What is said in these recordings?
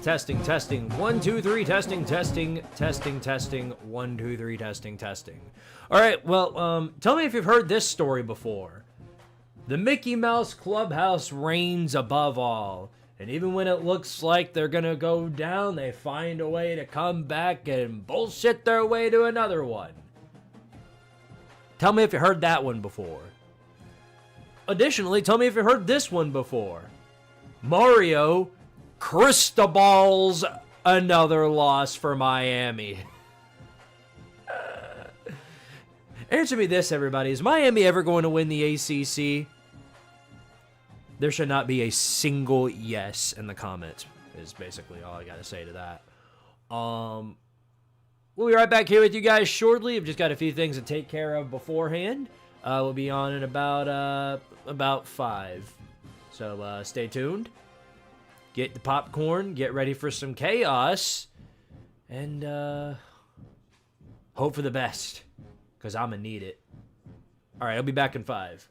Testing, testing. 1, 2, 3, testing, testing, testing, testing. 1, 2, 3, testing, testing. All right, well, tell me if you've heard this story before. The Mickey Mouse Clubhouse reigns above all. And even when it looks like they're gonna go down, they find a way to come back and bullshit their way to another one. Tell me if you heard that one before. Additionally, tell me if you heard this one before. Mario Cristobal's another loss for Miami. Answer me this, everybody. Is Miami ever going to win the ACC? There should not be a single yes in the comments, is basically all I got to say to that. We'll be right back here with you guys shortly. I've just got a few things to take care of beforehand. We'll be on in about 5. So stay tuned. Get the popcorn. Get ready for some chaos. And hope for the best. Because I'm going to need it. All right, I'll be back in 5.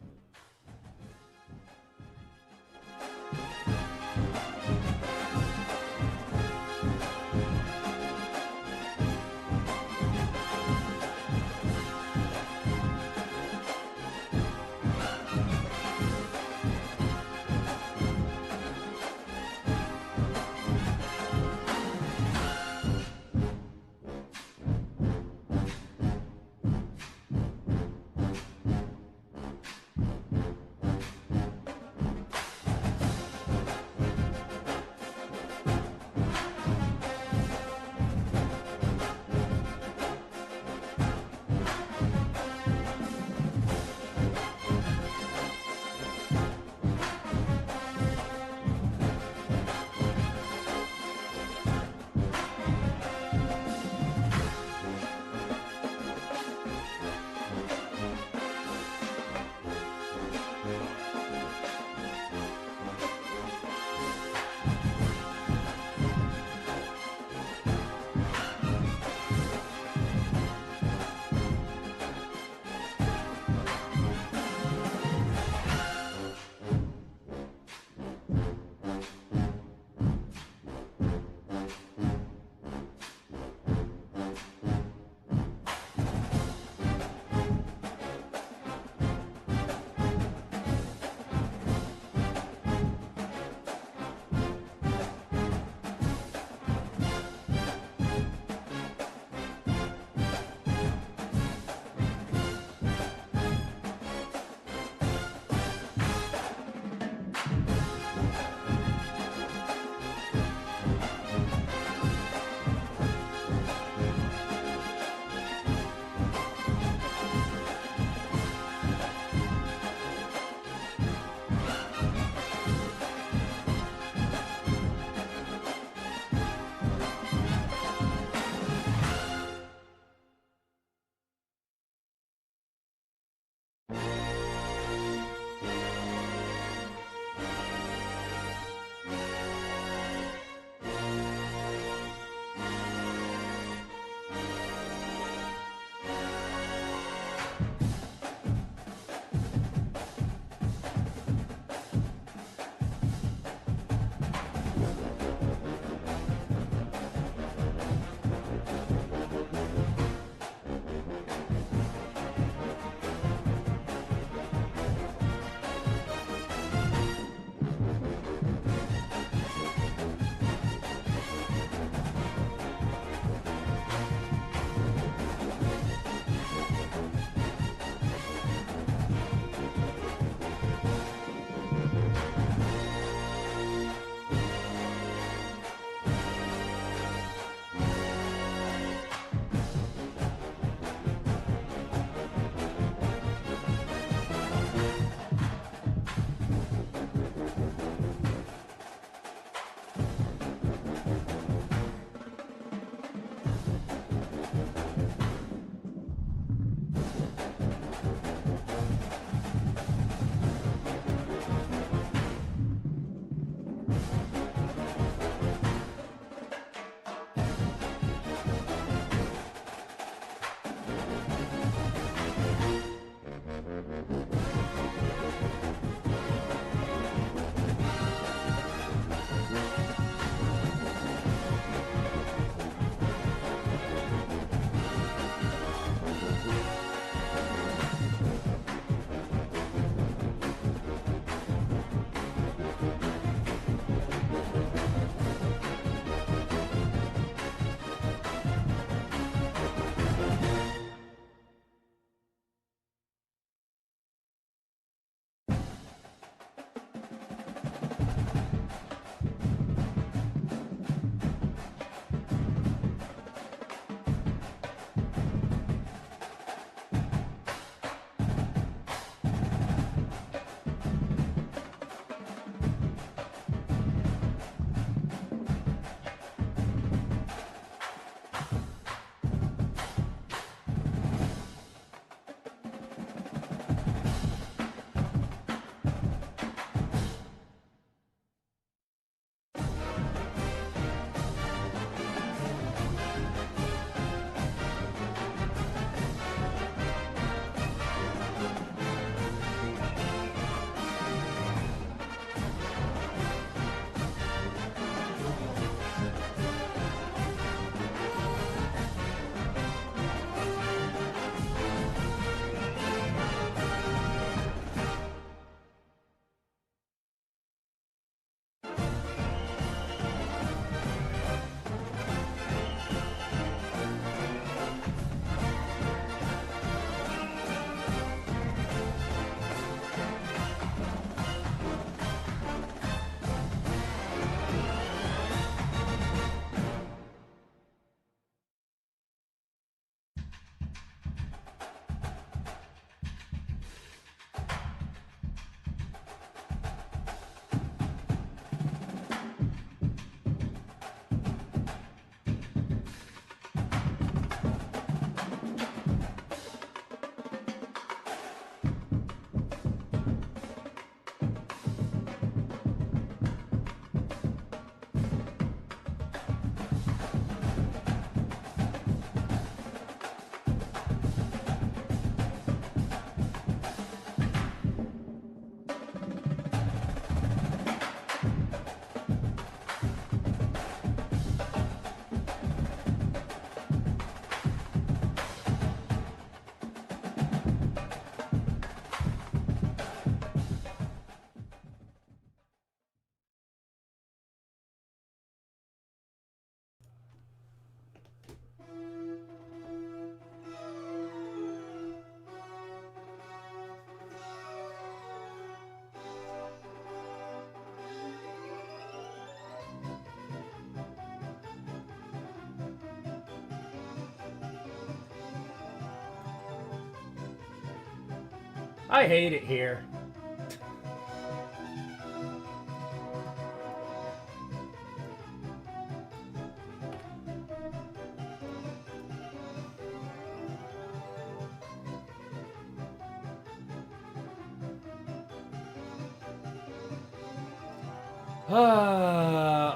I hate it here.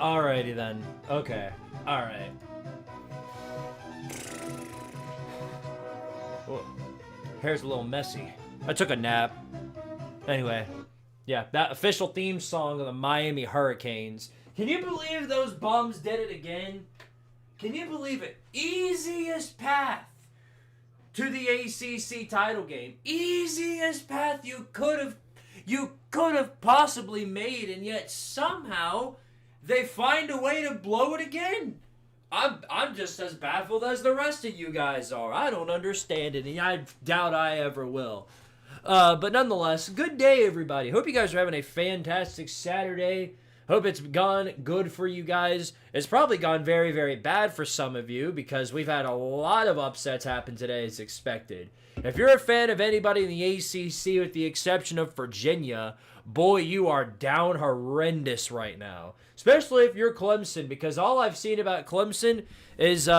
Alrighty then. Okay. Alright. Hair's a little messy. I took a nap. Anyway. Yeah, that official theme song of the Miami Hurricanes. Can you believe those bums did it again? Can you believe it? Easiest path to the ACC title game. Easiest path you could have possibly made, and yet somehow they find a way to blow it again. I'm just as baffled as the rest of you guys are. I don't understand it, and I doubt I ever will. But nonetheless, good day, everybody. Hope you guys are having a fantastic Saturday. Hope it's gone good for you guys. It's probably gone very, very bad for some of you because we've had a lot of upsets happen today as expected. If you're a fan of anybody in the ACC with the exception of Virginia, boy, you are down horrendous right now. Especially if you're Clemson, because all I've seen about Clemson is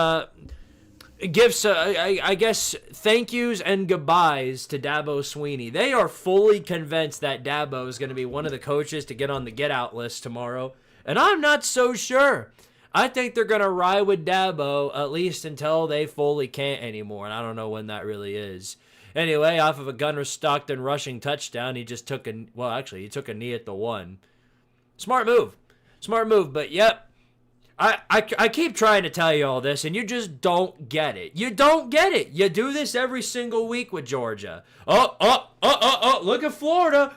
gifts, I guess, thank yous and goodbyes to Dabo Swinney. They are fully convinced that Dabo is going to be one of the coaches to get on the get out list tomorrow, and I'm not so sure. I think they're going to ride with Dabo at least until they fully can't anymore, and I don't know when that really is. Anyway, off of a Gunnar Stockton rushing touchdown, he took a knee at the one. Smart move. Smart move, but yep. I keep trying to tell you all this, and you just don't get it. You don't get it. You do this every single week with Georgia. Look at Florida.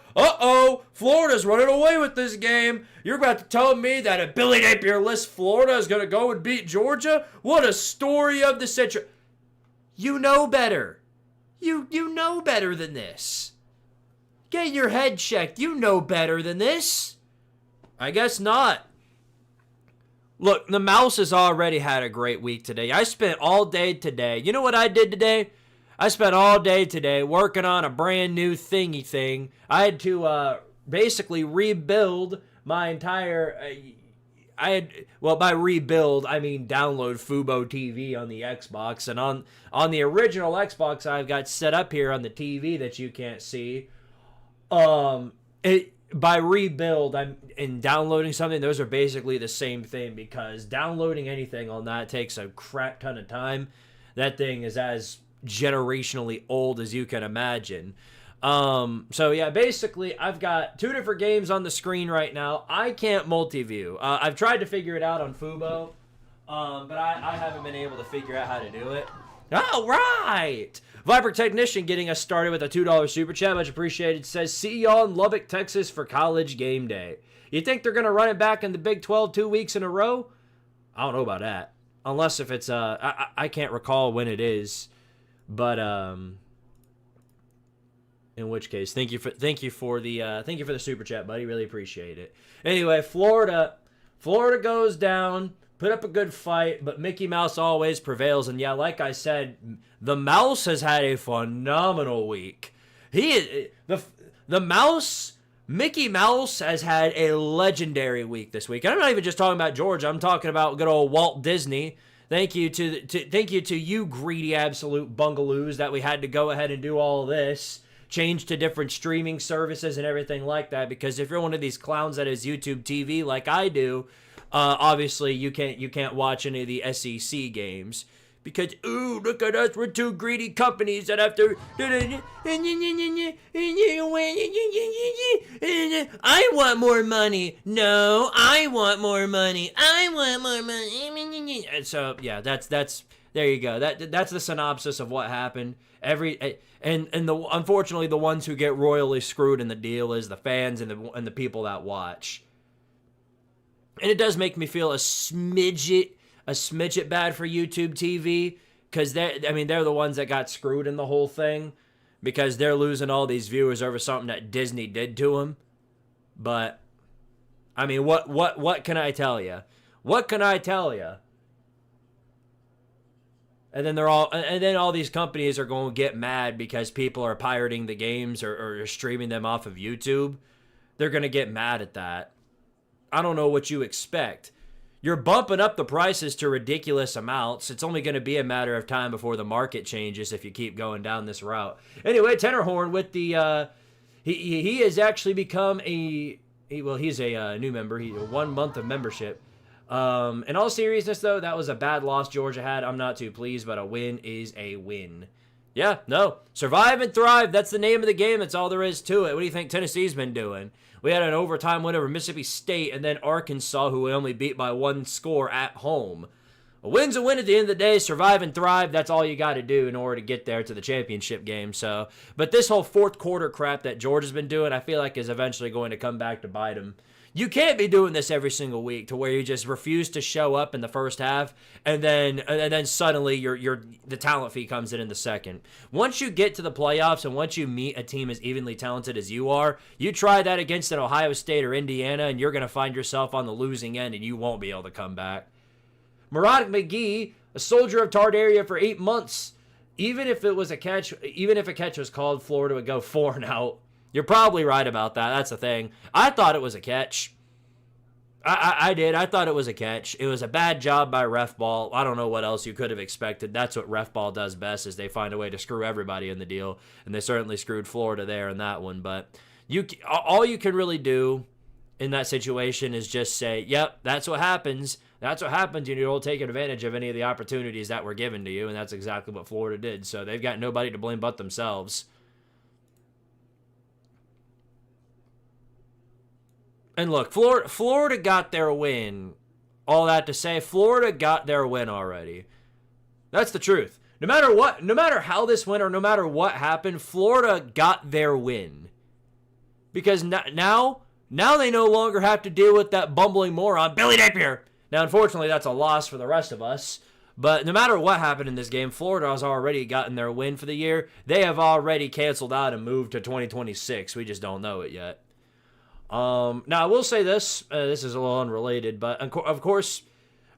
Florida's running away with this game. You're about to tell me that a Billy Napier-less Florida is going to go and beat Georgia? What a story of the century. You know better. You know better than this. Get your head checked. You know better than this. I guess not. Look, the Mouse has already had a great week today. I spent all day today. You know what I did today? I spent all day today working on a brand new thingy thing. I had to basically rebuild my entire... by rebuild, I mean download Fubo TV on the Xbox. And on the original Xbox I've got set up here on the TV that you can't see, by rebuild, I'm in downloading something, those are basically the same thing because downloading anything on that takes a crap ton of time. That thing is as generationally old as you can imagine. So yeah, basically I've got two different games on the screen right now. I can't multi-view. I've tried to figure it out on Fubo, but I haven't been able to figure out how to do it. All right. Viper Technician getting us started with a $2 super chat. Much appreciated. Says, see y'all in Lubbock, Texas for college game day. You think they're going to run it back in the Big 12 2 weeks in a row? I don't know about that. Unless if it's, I can't recall when it is. But, in which case, thank you for the super chat, buddy. Really appreciate it. Anyway, Florida goes down. Put up a good fight, but Mickey Mouse always prevails. And yeah, like I said, the Mouse has had a phenomenal week. Mickey Mouse has had a legendary week this week. And I'm not even just talking about Georgia. I'm talking about good old Walt Disney. Thank you to you greedy absolute bungaloos that we had to go ahead and do all this. Change to different streaming services and everything like that. Because if you're one of these clowns that has YouTube TV like I do, obviously you can't watch any of the SEC games because look at us, we're two greedy companies that have to. I want more money. No, I want more money. I want more money. And so yeah, that's there you go. That's the synopsis of what happened. Unfortunately the ones who get royally screwed in the deal is the fans and the people that watch. And it does make me feel a smidget bad for YouTube TV because they're the ones that got screwed in the whole thing because they're losing all these viewers over something that Disney did to them. But I mean, what can I tell you? What can I tell you? And then all these companies are going to get mad because people are pirating the games or streaming them off of YouTube. They're going to get mad at that. I don't know what you expect. You're bumping up the prices to ridiculous amounts. It's only going to be a matter of time before the market changes if you keep going down this route. Anyway, Tenderhorn with the he has actually become he's a new member. He 1 month of membership. In all seriousness, though, that was a bad loss Georgia had. I'm not too pleased, but a win is a win. Yeah, no. Survive and thrive. That's the name of the game. That's all there is to it. What do you think Tennessee's been doing? We had an overtime win over Mississippi State and then Arkansas, who we only beat by 1 score at home. A win's a win at the end of the day. Survive and thrive. That's all you got to do in order to get there to the championship game. So, but this whole fourth quarter crap that Georgia's been doing, I feel like is eventually going to come back to bite them. You can't be doing this every single week to where you just refuse to show up in the first half and then suddenly the talent fee comes in the second. Once you get to the playoffs and once you meet a team as evenly talented as you are, you try that against an Ohio State or Indiana and you're going to find yourself on the losing end and you won't be able to come back. Murad McGee, a soldier of Tardaria for 8 months. Even if a catch was called, Florida would go 4 and out. You're probably right about that. That's the thing. I thought it was a catch. I did. I thought it was a catch. It was a bad job by ref ball. I don't know what else you could have expected. That's what ref ball does best is they find a way to screw everybody in the deal. And they certainly screwed Florida there in that one. But all you can really do in that situation is just say, yep, that's what happens. That's what happens. You don't take advantage of any of the opportunities that were given to you. And that's exactly what Florida did. So they've got nobody to blame but themselves. And look, Florida got their win. All that to say, Florida got their win already. That's the truth. No matter what, no matter how this went or no matter what happened, Florida got their win. Because now they no longer have to deal with that bumbling moron, Billy Napier. Now, unfortunately, that's a loss for the rest of us. But no matter what happened in this game, Florida has already gotten their win for the year. They have already canceled out and moved to 2026. We just don't know it yet. Now, I will say this. This is a little unrelated, but of course,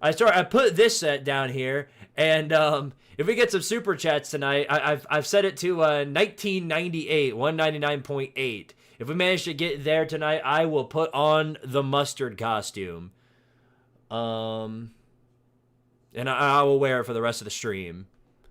I put this set down here, and if we get some super chats tonight, I've set it to 1998, 199.8. If we manage to get there tonight, I will put on the mustard costume. And I will wear it for the rest of the stream.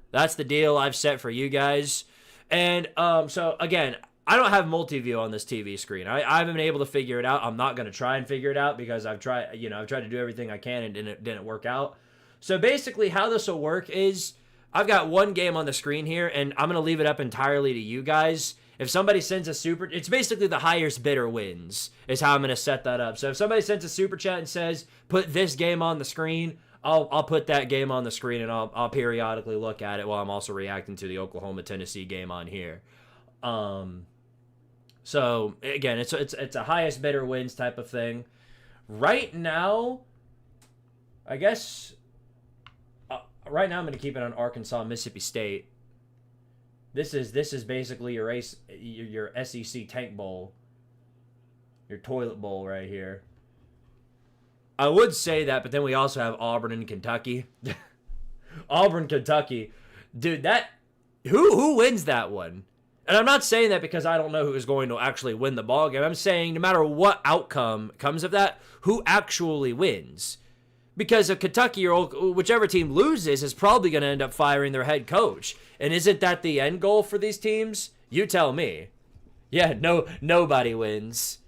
That's the deal I've set for you guys. And so again, I don't have multi-view on this TV screen. I haven't been able to figure it out. I'm not going to try and figure it out because I've tried to do everything I can and it didn't work out. So basically how this will work is I've got one game on the screen here and I'm going to leave it up entirely to you guys. If somebody sends a super, it's basically the highest bidder wins is how I'm going to set that up. So if somebody sends a super chat and says, put this game on the screen, I'll put that game on the screen and I'll periodically look at it while I'm also reacting to the Oklahoma-Tennessee game on here. So again, it's a highest bidder wins type of thing. Right now, I guess. Right now, I'm going to keep it on Arkansas, Mississippi State. This is basically your SEC tank bowl, your toilet bowl right here. I would say that, but then we also have Auburn and Kentucky. Auburn, Kentucky, dude. Who wins that one? And I'm not saying that because I don't know who is going to actually win the ball game. I'm saying no matter what outcome comes of that, who actually wins. Because if Kentucky or whichever team loses is probably going to end up firing their head coach. And isn't that the end goal for these teams? You tell me. Yeah, nobody wins.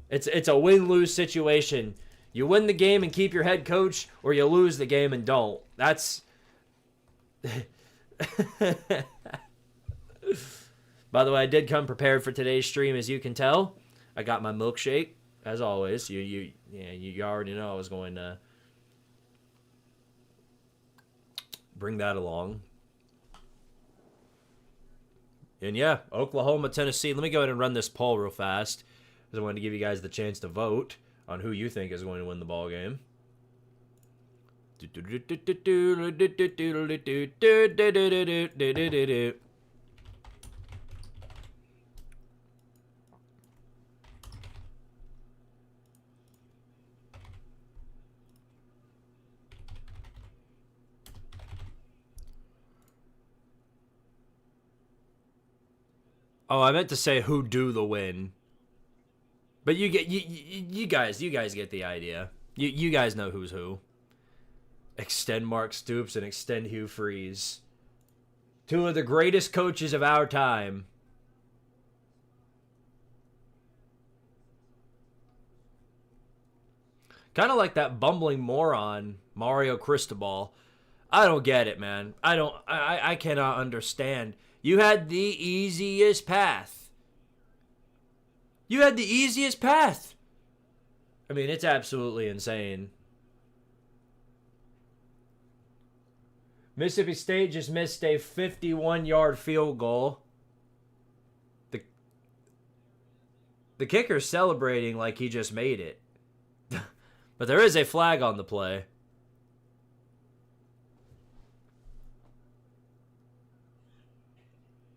It's a win-lose situation. You win the game and keep your head coach, or you lose the game and don't. That's... By the way, I did come prepared for today's stream, as you can tell. I got my milkshake, as always. You already know I was going to bring that along. And yeah, Oklahoma, Tennessee. Let me go ahead and run this poll real fast, because I wanted to give you guys the chance to vote on who you think is going to win the ball game. Oh, I meant to say who do the win. But you guys get the idea. You guys know who's who. Extend Mark Stoops and extend Hugh Freeze. Two of the greatest coaches of our time. Kind of like that bumbling moron, Mario Cristobal. I don't get it, man. I cannot understand. You had the easiest path. You had the easiest path. I mean, it's absolutely insane. Mississippi State just missed a 51-yard field goal. The kicker's celebrating like he just made it. But there is a flag on the play.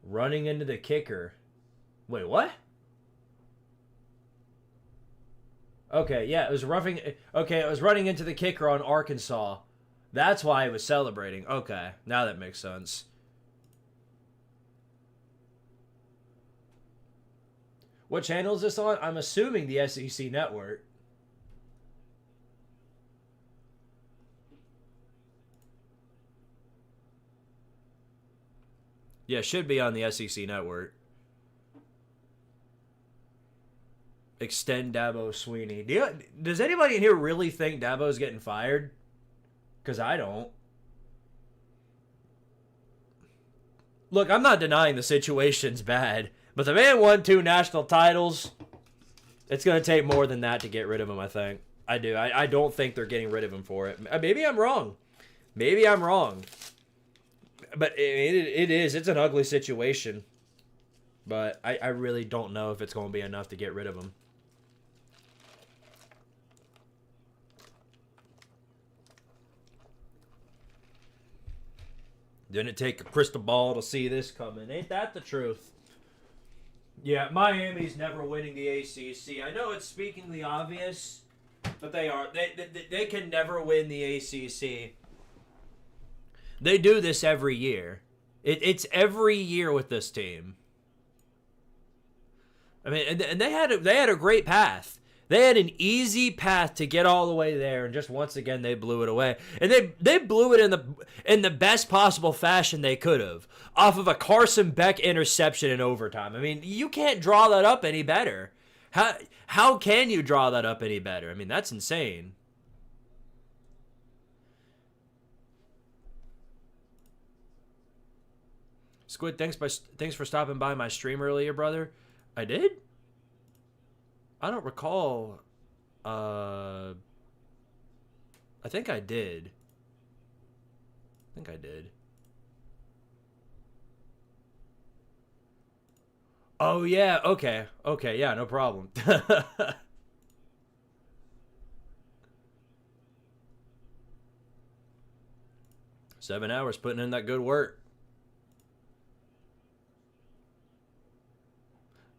Running into the kicker. Wait, what? Okay, yeah, it was roughing. Okay, it was running into the kicker on Arkansas. That's why he was celebrating. Okay, now that makes sense. What channel is this on? I'm assuming the SEC network. Yeah, should be on the SEC network. Extend Dabo Sweeney. Does anybody in here really think Dabo's getting fired? Because I don't. Look, I'm not denying the situation's bad, but the man won 2 national titles. It's going to take more than that to get rid of him, I think. I do. I don't think they're getting rid of him for it. Maybe I'm wrong. Maybe I'm wrong. But it is. It's an ugly situation. But I really don't know if it's going to be enough to get rid of him. Didn't take a crystal ball to see this coming. Ain't that the truth? Yeah, Miami's never winning the ACC. I know it's speaking the obvious, but they are. They can never win the ACC. They do this every year. It's every year with this team. I mean, and they had a great path. They had an easy path to get all the way there, and just once again they blew it away. And they blew it in the best possible fashion they could have, off of a Carson Beck interception in overtime. I mean, you can't draw that up any better. How can you draw that up any better? I mean, that's insane. Squid, thanks for stopping by my stream earlier, brother. I did? I don't recall. I think I did. Oh, yeah. Okay. Okay. Yeah, no problem. 7 hours putting in that good work.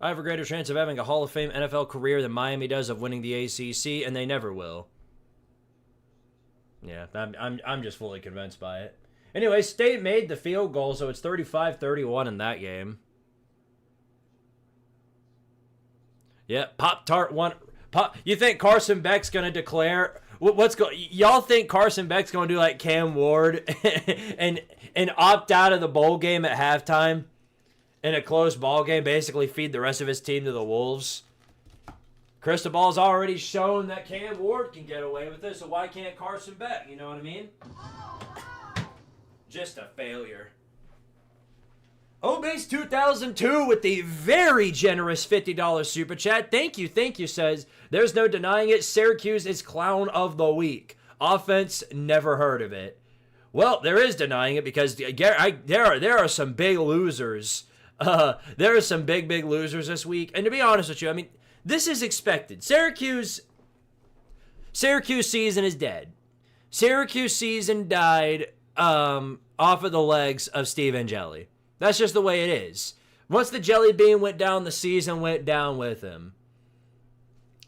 I have a greater chance of having a Hall of Fame NFL career than Miami does of winning the ACC, and they never will. Yeah, I'm just fully convinced by it. Anyway, State made the field goal, so it's 35-31 in that game. Yeah, Pop-Tart won. You think Carson Beck's going to declare... Y'all think Carson Beck's going to do like Cam Ward and opt out of the bowl game at halftime? In a close ball game, basically feed the rest of his team to the Wolves. Cristobal's already shown that Cam Ward can get away with this, so why can't Carson Beck? You know what I mean? Just a failure. Obase 2002 with the very generous $50 super chat. Thank you, says, there's no denying it. Syracuse is clown of the week. Offense, never heard of it. Well, there is denying it because there are some big losers. There are some big losers this week. And to be honest with you, I mean, this is expected. Syracuse season is dead. Syracuse season died off of the legs of Steve Angeli. That's just the way it is. Once the jelly bean went down, the season went down with him.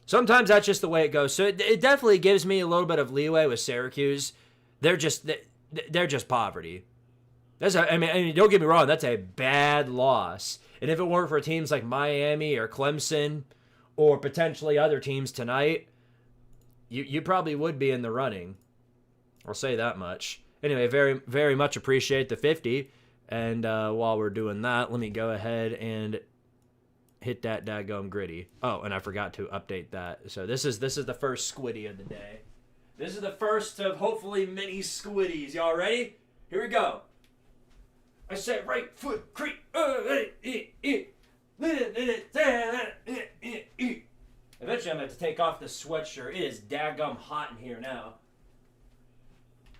Sometimes that's just the way it goes. So it definitely gives me a little bit of leeway with Syracuse. They're just poverty. I mean, don't get me wrong, that's a bad loss. And if it weren't for teams like Miami or Clemson or potentially other teams tonight, you probably would be in the running. I'll say that much. Anyway, very, very much appreciate the 50. And while we're doing that, let me go ahead and hit that daggum gritty. Oh, and I forgot to update that. So this is the first squiddy of the day. This is the first of hopefully many squiddies. Y'all ready? Here we go. I said right foot creep. Eventually I'm going to have to take off this sweatshirt. It is daggum hot in here now.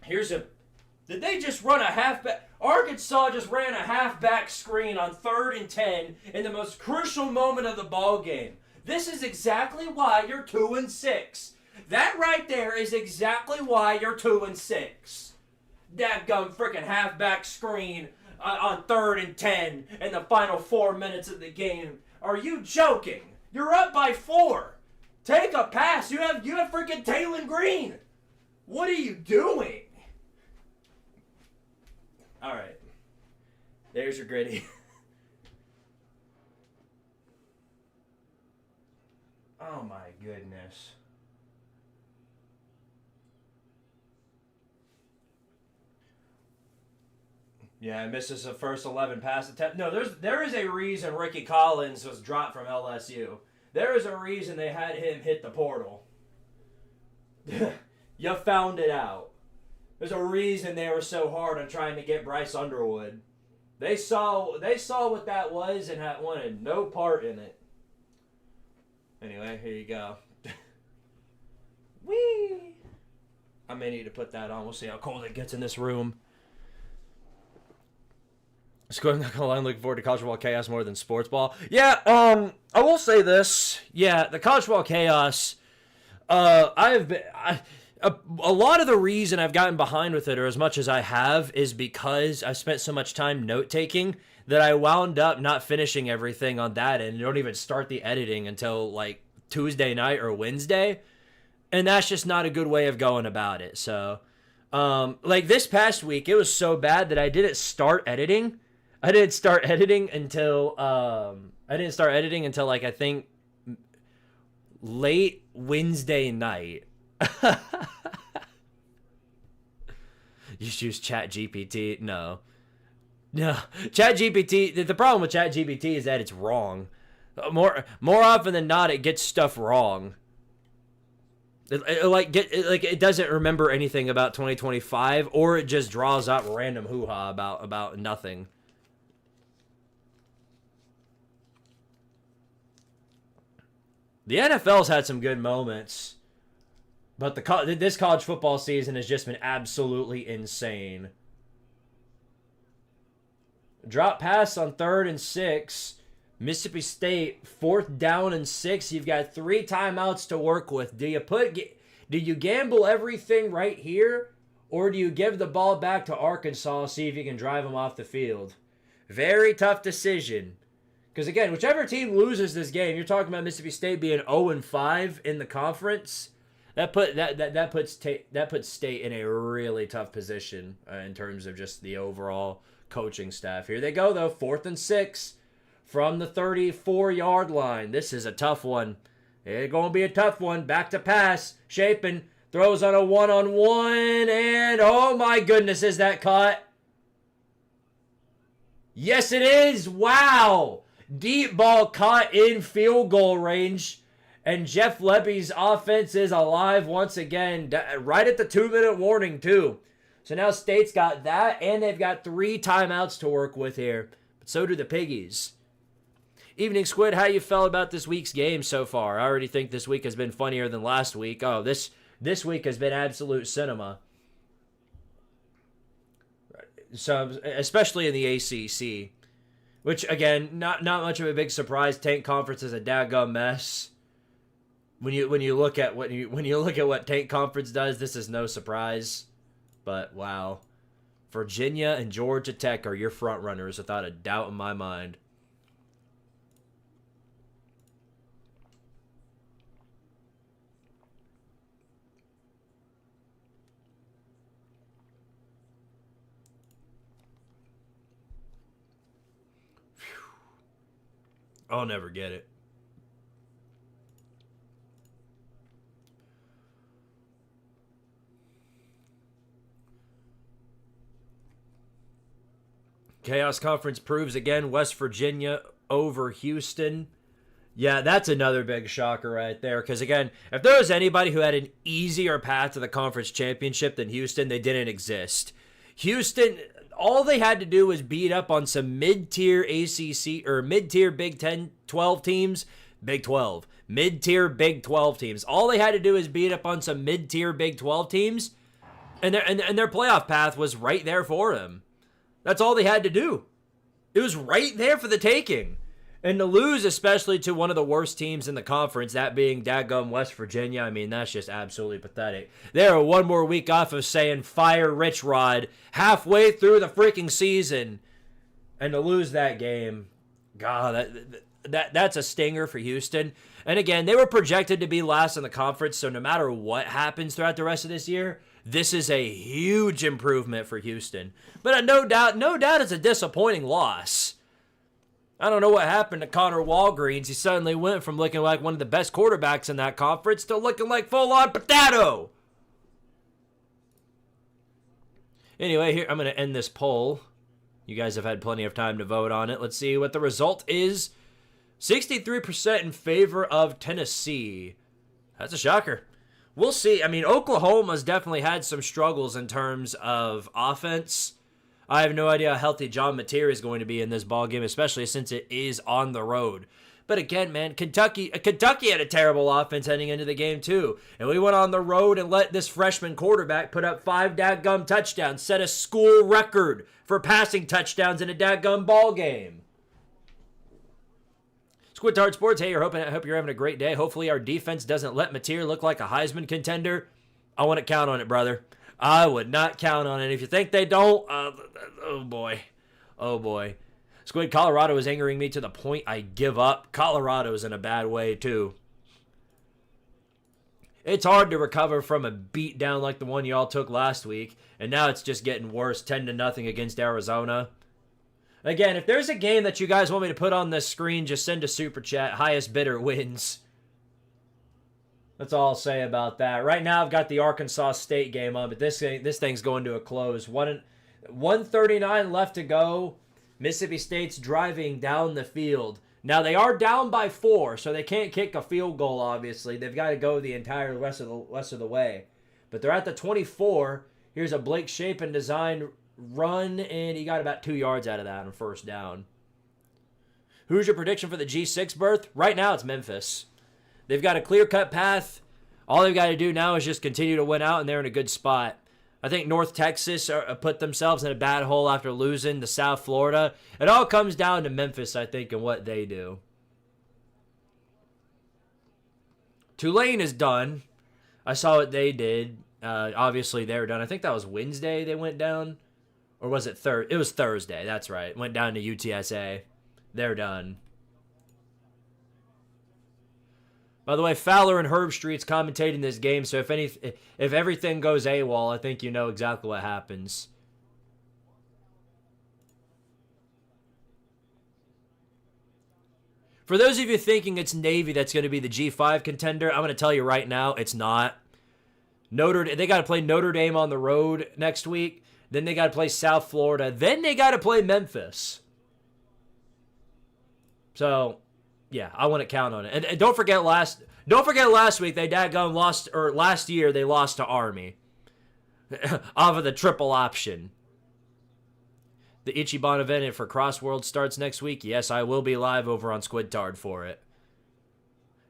Did they just run a halfback? Arkansas just ran a halfback screen on 3rd and 10 in the most crucial moment of the ball game. This is exactly why you're 2-6. That right there is exactly why you're 2-6. Dadgum freaking halfback screen on 3rd and 10 in the final 4 minutes of the game. Are you joking? You're up by 4. Take a pass. You have freaking Taylon Green. What are you doing? All right. There's your gritty. Oh my goodness. Yeah, misses the first 11 pass attempt. No, there is a reason Ricky Collins was dropped from LSU. There is a reason they had him hit the portal. You found it out. There's a reason they were so hard on trying to get Bryce Underwood. They saw what that was and wanted no part in it. Anyway, here you go. Whee! I may need to put that on. We'll see how cold it gets in this room. I'm not gonna lie, I'm looking forward to college football chaos more than sports ball. Yeah, I will say this. Yeah, the college football chaos. A lot of the reason I've gotten behind with it, or as much as I have, is because I spent so much time note-taking that I wound up not finishing everything on that end. I don't even start the editing until, like, Tuesday night or Wednesday. And that's just not a good way of going about it. So, like, this past week, it was so bad that I didn't start editing. I didn't start editing until, like, I think, late Wednesday night. You should use ChatGPT. No. ChatGPT. The problem with ChatGPT is that it's wrong. More often than not, it gets stuff wrong. It doesn't remember anything about 2025, or it just draws up random hoo-ha about nothing. The NFL's had some good moments. But this college football season has just been absolutely insane. Drop pass on 3rd and 6. Mississippi State, 4th down and 6. You've got 3 timeouts to work with. Do you gamble everything right here? Or do you give the ball back to Arkansas, see if you can drive them off the field? Very tough decision. Because again, whichever team loses this game, you're talking about Mississippi State being 0-5 in the conference. That puts State in a really tough position in terms of just the overall coaching staff. Here they go though, 4th and 6 from the 34-yard line. This is a tough one. It's gonna be a tough one. Back to pass. Shapen throws on a one-on-one, and oh my goodness, is that caught? Yes, it is. Wow, deep ball caught in field goal range. And Jeff Lebby's offense is alive once again, right at the 2-minute warning, too. So now State's got that, and they've got 3 timeouts to work with here. But so do the Piggies. Evening, Squid. How you felt about this week's game so far? I already think this week has been funnier than last week. Oh, this week has been absolute cinema. So, especially in the ACC. Which, again, not much of a big surprise. Tank Conference is a daggum mess. When you look at what Tank Conference does, this is no surprise. But wow, Virginia and Georgia Tech are your front runners without a doubt in my mind. I'll never get it. Chaos Conference proves again West Virginia over Houston. Yeah, that's another big shocker right there. Because, again, if there was anybody who had an easier path to the conference championship than Houston, they didn't exist. Houston, all they had to do was beat up on some mid-tier ACC or mid-tier Big 10, 12 teams. Big 12. Mid-tier Big 12 teams. All they had to do is beat up on some mid-tier Big 12 teams, and their playoff path was right there for them. That's all they had to do. It was right there for the taking. And to lose, especially to one of the worst teams in the conference, that being dadgum West Virginia, I mean, that's just absolutely pathetic. They're one more week off of saying fire Rich Rod halfway through the freaking season. And to lose that game, God, that's a stinger for Houston. And again, they were projected to be last in the conference, so no matter what happens throughout the rest of this year, this is a huge improvement for Houston. But no doubt it's a disappointing loss. I don't know what happened to Connor Walgreens. He suddenly went from looking like one of the best quarterbacks in that conference to looking like full-on potato. Anyway, here I'm going to end this poll. You guys have had plenty of time to vote on it. Let's see what the result is. 63% in favor of Tennessee. That's a shocker. We'll see. I mean, Oklahoma's definitely had some struggles in terms of offense. I have no idea how healthy John Mateer is going to be in this ballgame, especially since it is on the road. But again, man, Kentucky had a terrible offense heading into the game too. And we went on the road and let this freshman quarterback put up 5 dadgum touchdowns, set a school record for passing touchdowns in a dadgum ball game. Squidtard Sports, hey, I hope you're having a great day. Hopefully our defense doesn't let Mateer look like a Heisman contender. I wouldn't count on it, brother. I would not count on it. If you think they don't, oh boy. Oh boy. Squid, Colorado is angering me to the point I give up. Colorado's in a bad way too. It's hard to recover from a beat down like the one y'all took last week, and now it's just getting worse, 10-0 against Arizona. Again, if there's a game that you guys want me to put on this screen, just send a super chat. Highest bidder wins. That's all I'll say about that. Right now, I've got the Arkansas State game on, but this thing's going to a close. 1:39 left to go. Mississippi State's driving down the field. Now, they are down by 4, so they can't kick a field goal, obviously. They've got to go the entire rest of the way. But they're at the 24. Here's a Blake Shapen design run, and he got about 2 yards out of that on first down. Who's your prediction for the G6 berth? Right now, it's Memphis. They've got a clear-cut path. All they've got to do now is just continue to win out, and they're in a good spot. I think North Texas put themselves in a bad hole after losing to South Florida. It all comes down to Memphis, I think, and what they do. Tulane is done. I saw what they did. Obviously, they're done. I think that was Wednesday they went down. Or was it Thursday? It was Thursday. That's right. Went down to UTSA. They're done. By the way, Fowler and Herbstreit's commentating this game, so if everything goes AWOL, I think you know exactly what happens. For those of you thinking it's Navy that's going to be the G5 contender, I'm going to tell you right now, it's not. They got to play Notre Dame on the road next week. Then they got to play South Florida. Then they got to play Memphis. So, yeah, I wouldn't count on it. And don't forget last week they dadgum lost, or last year they lost to Army off of the triple option. The Ichiban event for Crossworld starts next week. Yes, I will be live over on Squidtard for it.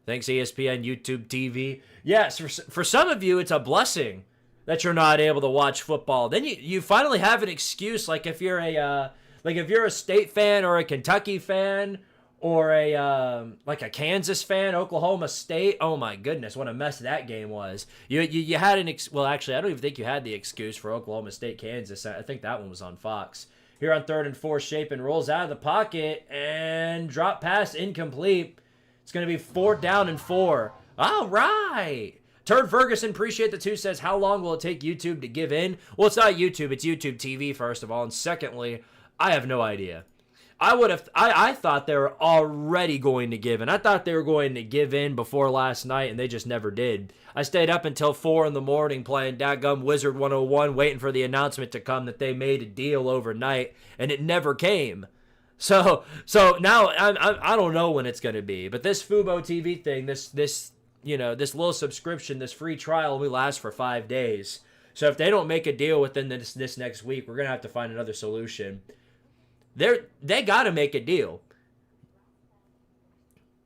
Thanks ESPN, YouTube TV. Yes, for some of you it's a blessing that you're not able to watch football. Then you finally have an excuse, like if you're a State fan or a Kentucky fan, or a Kansas fan, Oklahoma State. Oh my goodness, what a mess that game was. You had well, actually, I don't even think you had the excuse for Oklahoma State, Kansas. I think that one was on Fox. Here on 3rd and 4, Shapen rolls out of the pocket and drop pass incomplete. It's going to be 4th down and 4. All right. Turd Ferguson, appreciate the 2, says, how long will it take YouTube to give in? Well, it's not YouTube. It's YouTube TV, first of all. And secondly, I have no idea. I thought they were already going to give in. I thought they were going to give in before last night, and they just never did. I stayed up until 4 in the morning playing dadgum Wizard 101, waiting for the announcement to come that they made a deal overnight, and it never came. So now I don't know when it's going to be, but this Fubo TV thing, this little subscription, this free trial only lasts for 5 days. So if they don't make a deal within this next week, we're going to have to find another solution. They got to make a deal.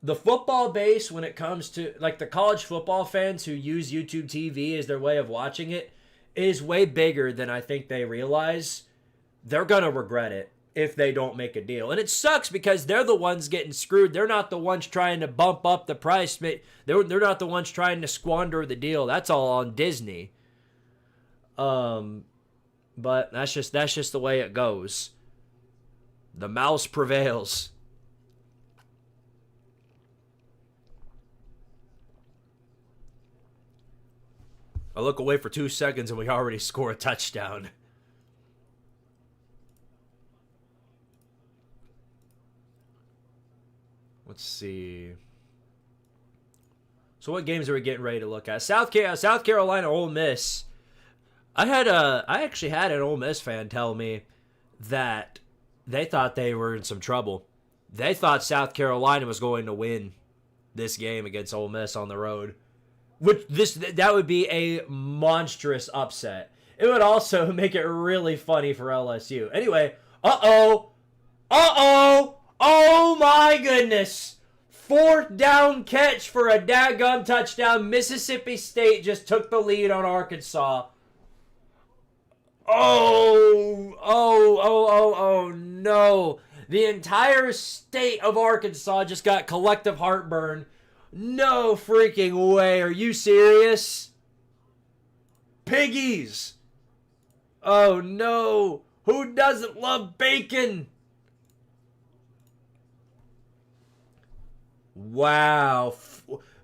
The football base, when it comes to like the college football fans who use YouTube TV as their way of watching it, is way bigger than I think they realize. They're going to regret it if they don't make a deal. And it sucks because they're the ones getting screwed. They're not the ones trying to bump up the price. They're not the ones trying to squander the deal. That's all on Disney. But that's just the way it goes. The mouse prevails. I look away for 2 seconds and we already score a touchdown. Let's see. So what games are we getting ready to look at? South Carolina, Ole Miss. I actually had an Ole Miss fan tell me that they thought they were in some trouble. They thought South Carolina was going to win this game against Ole Miss on the road. That would be a monstrous upset. It would also make it really funny for LSU. Anyway, oh my goodness. 4th down catch for a daggum touchdown. Mississippi State just took the lead on Arkansas. Oh no. The entire state of Arkansas just got collective heartburn. No freaking way. Are you serious? Piggies. Oh no. Who doesn't love bacon? Wow.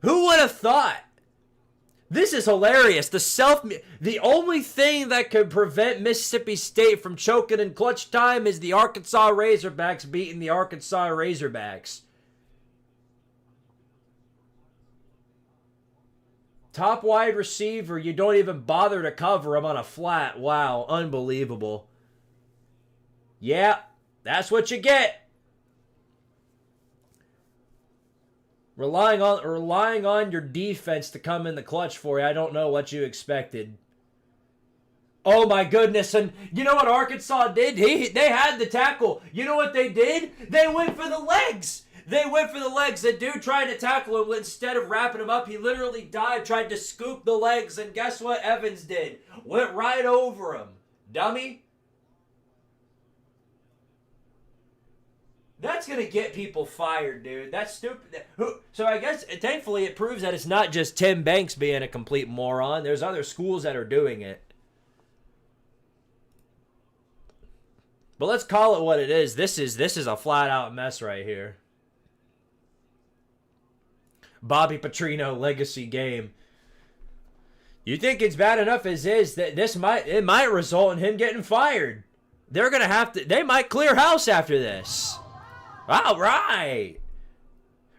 Who would have thought? This is hilarious. The only thing that could prevent Mississippi State from choking in clutch time is the Arkansas Razorbacks beating the Arkansas Razorbacks. Top wide receiver, you don't even bother to cover him on a flat. Wow, unbelievable. Yeah, that's what you get. Relying on your defense to come in the clutch for you. I don't know what you expected. Oh my goodness, and you know what Arkansas did? They had the tackle. You know what they did? They went for the legs. The dude tried to tackle him. Instead of wrapping him up, he literally dived, tried to scoop the legs, and guess what Evans did? Went right over him. Dummy. That's going to get people fired, dude. That's stupid. So I guess, thankfully, it proves that it's not just Tim Banks being a complete moron. There's other schools that are doing it. But let's call it what it is. This is a flat-out mess right here. Bobby Petrino legacy game. You think it's bad enough as is that it might result in him getting fired. They might clear house after this. All right.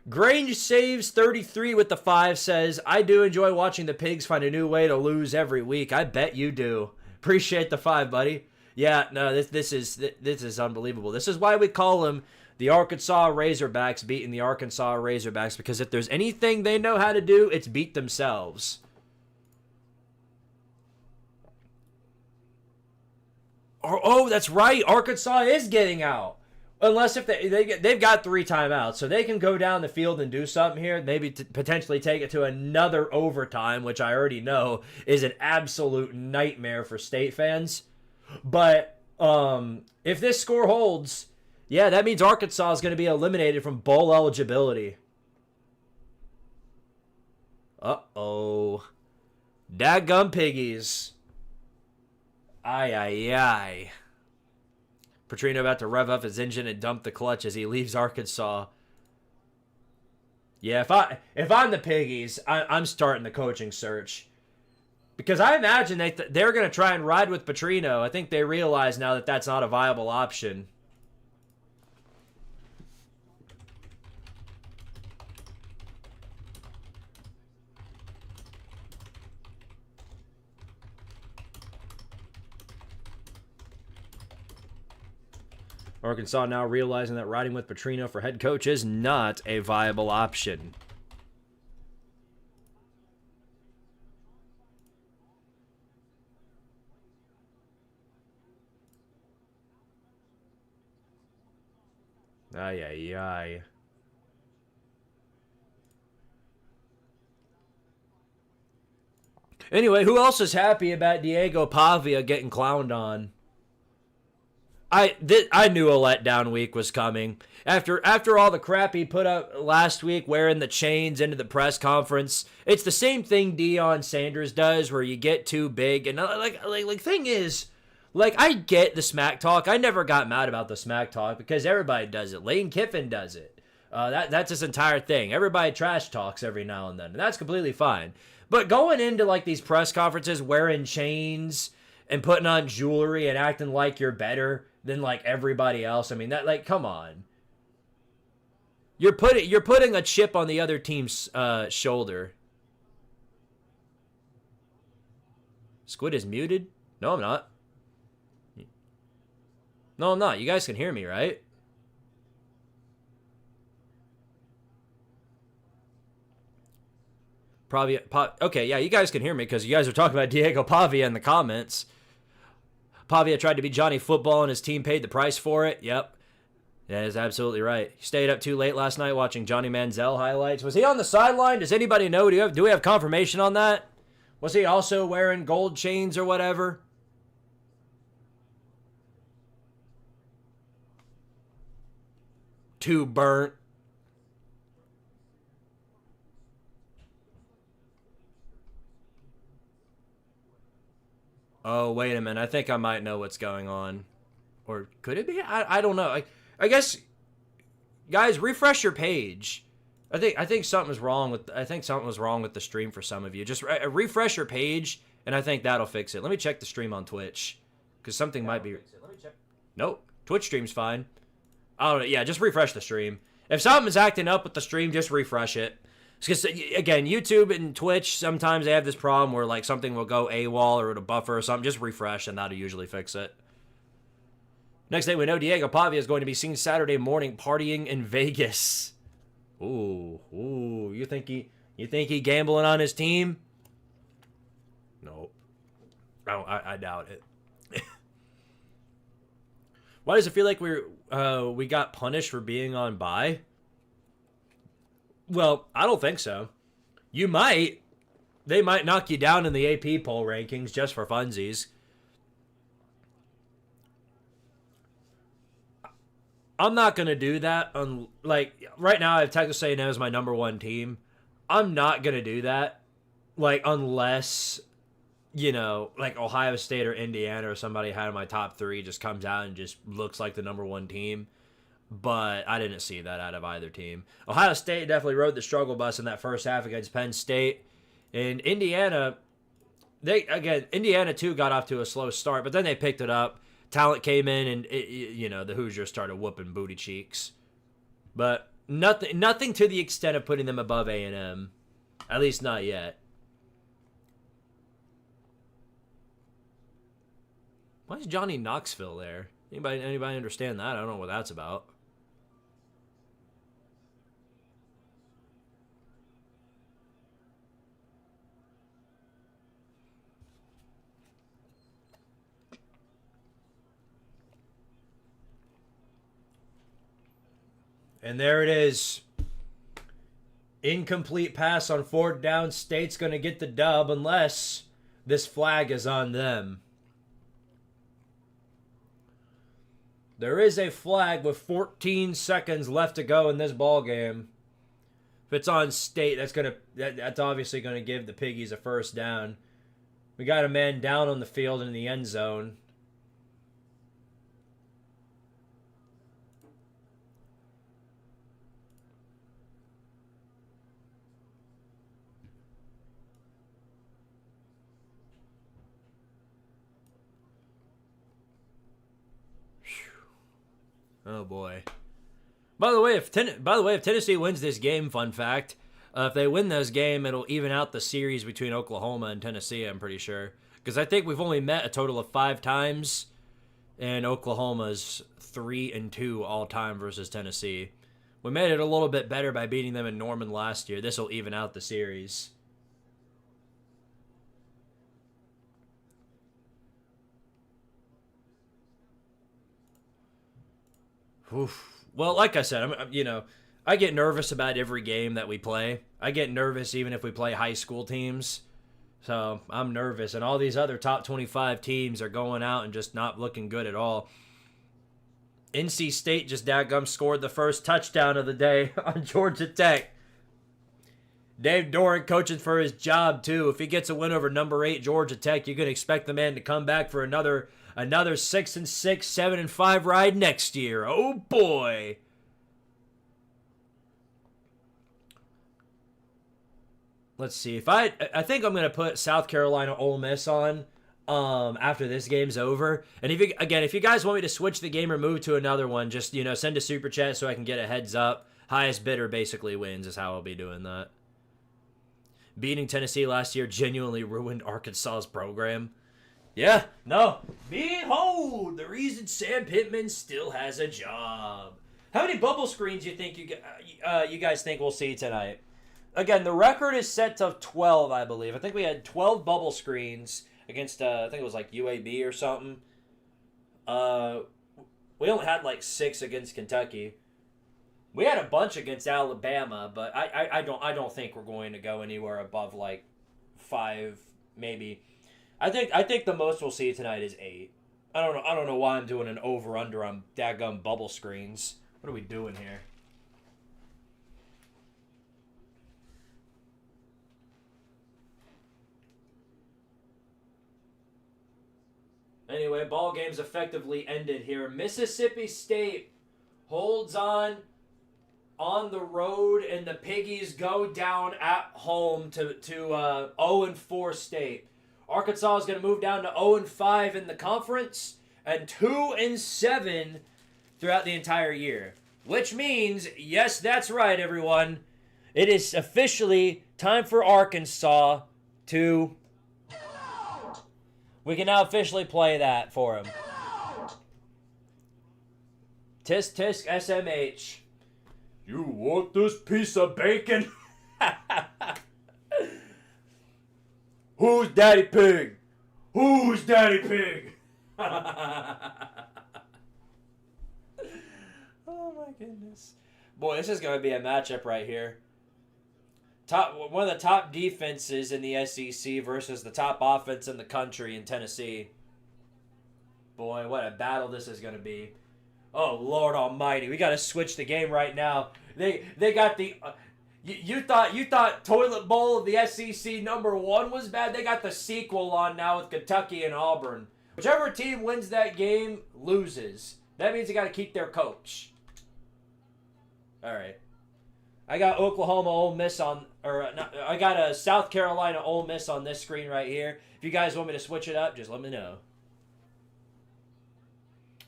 Grange saves 33 with the 5 says, I do enjoy watching the Pigs find a new way to lose every week. I bet you do. Appreciate the 5, buddy. Yeah, no, this is unbelievable. This is why we call them the Arkansas Razorbacks beating the Arkansas Razorbacks, because if there's anything they know how to do, it's beat themselves. Oh, that's right. Arkansas is getting out. Unless if they've got 3 timeouts, so they can go down the field and do something here, maybe potentially take it to another overtime, which I already know is an absolute nightmare for State fans. But if this score holds, yeah, that means Arkansas is going to be eliminated from bowl eligibility. Uh-oh. Dadgum piggies. Aye. Petrino about to rev up his engine and dump the clutch as he leaves Arkansas. Yeah, if I'm the Piggies, I'm starting the coaching search. Because I imagine they're going to try and ride with Petrino. I think they realize now that that's not a viable option. Arkansas now realizing that riding with Petrino for head coach is not a viable option. Ay, ay, ay. Anyway, who else is happy about Diego Pavia getting clowned on? I knew a letdown week was coming. After all the crap he put up last week wearing the chains into the press conference, it's the same thing Deion Sanders does where you get too big. And like thing is, like, I get the smack talk. I never got mad about the smack talk because everybody does it. Lane Kiffin does it. That's his entire thing. Everybody trash talks every now and then, and that's completely fine. But going into, like, these press conferences wearing chains and putting on jewelry and acting like you're better than, like, everybody else, I mean, that, like, come on. You're putting a chip on the other team's shoulder. Squid is muted? No, I'm not. No, I'm not. You guys can hear me, right? Probably. Okay, yeah, you guys can hear me because you guys are talking about Diego Pavia in the comments. Pavia tried to be Johnny Football and his team paid the price for it. Yep. That is absolutely right. He stayed up too late last night watching Johnny Manziel highlights. Was he on the sideline? Does anybody know? Do we have confirmation on that? Was he also wearing gold chains or whatever? Too burnt. Oh, wait a minute. I think I might know what's going on. Or could it be? I don't know. I guess, guys, refresh your page. I think something was wrong with the stream for some of you. Just refresh your page, and I think that'll fix it. Let me check the stream on Twitch, because something might be. Let me check. Nope, Twitch stream's fine. I don't know. Yeah, just refresh the stream. If something's acting up with the stream, just refresh it. Because, again, YouTube and Twitch, sometimes they have this problem where, like, something will go AWOL or it'll buffer or something. Just refresh, and that'll usually fix it. Next thing we know, Diego Pavia is going to be seen Saturday morning partying in Vegas. Ooh, you think he gambling on his team? No. I doubt it. Why does it feel like we got punished for being on bye? Well, I don't think so. You might. They might knock you down in the AP poll rankings just for funsies. I'm not going to do that. Like, right now, I have Texas A&M as my number one team. I'm not going to do that. Like, unless, you know, like Ohio State or Indiana or somebody had in my top three just comes out and just looks like the number one team. But I didn't see that out of either team. Ohio State definitely rode the struggle bus in that first half against Penn State. And Indiana, Indiana too got off to a slow start, but then they picked it up. Talent came in, and the Hoosiers started whooping booty cheeks. But nothing to the extent of putting them above A&M, at least not yet. Why is Johnny Knoxville there? Anybody understand that? I don't know what that's about. And there it is. Incomplete pass on fourth down. State's going to get the dub unless this flag is on them. There is a flag with 14 seconds left to go in this ball game. If it's on State, that's obviously going to give the Piggies a first down. We got a man down on the field in the end zone. Oh boy! By the way, if Tennessee wins this game, fun fact, if they win this game, it'll even out the series between Oklahoma and Tennessee. I'm pretty sure, because I think we've only met a total of 5 times And Oklahoma's 3-2 all time versus Tennessee. We made it a little bit better by beating them in Norman last year. This will even out the series. Oof. Well, like I said, I get nervous about every game that we play. I get nervous even if we play high school teams. So I'm nervous. And all these other top 25 teams are going out and just not looking good at all. NC State just dadgum scored the first touchdown of the day on Georgia Tech. Dave Doran coaching for his job, too. If he gets a win over number 8 Georgia Tech, you can expect the man to come back for another 6-6, 7-5 ride next year. Oh, boy. Let's see. I think I'm going to put South Carolina Ole Miss on after this game's over. And if you guys want me to switch the game or move to another one, just, send a super chat so I can get a heads up. Highest bidder basically wins is how I'll be doing that. Beating Tennessee last year genuinely ruined Arkansas's program. Yeah, no. Behold, the reason Sam Pittman still has a job. How many bubble screens you think you guys think we'll see tonight? Again, the record is set to 12, I believe. I think we had 12 bubble screens against, I think it was like UAB or something. We only had like 6 against Kentucky. We had a bunch against Alabama, but I don't think we're going to go anywhere above like 5, maybe. I think the most we'll see tonight is 8. I don't know why I'm doing an over-under on daggum bubble screens. What are we doing here? Anyway, ball game's effectively ended here. Mississippi State holds on the road, and the Piggies go down at home to 0-4 State. Arkansas is going to move down to 0-5 in the conference and 2-7 throughout the entire year. Which means, yes, that's right, everyone. It is officially time for Arkansas to... We can now officially play that for him. Tisk tisk SMH. You want this piece of bacon? Who's Daddy Pig? Who's Daddy Pig? Oh my goodness. Boy, this is going to be a matchup right here. One of the top defenses in the SEC versus the top offense in the country in Tennessee. Boy, what a battle this is going to be. Oh, Lord Almighty. We got to switch the game right now. They got the... You thought Toilet Bowl of the SEC #1 was bad? They got the sequel on now with Kentucky and Auburn. Whichever team wins that game loses. That means they got to keep their coach. All right. I got Oklahoma Ole Miss on... I got a South Carolina Ole Miss on this screen right here. If you guys want me to switch it up, just let me know.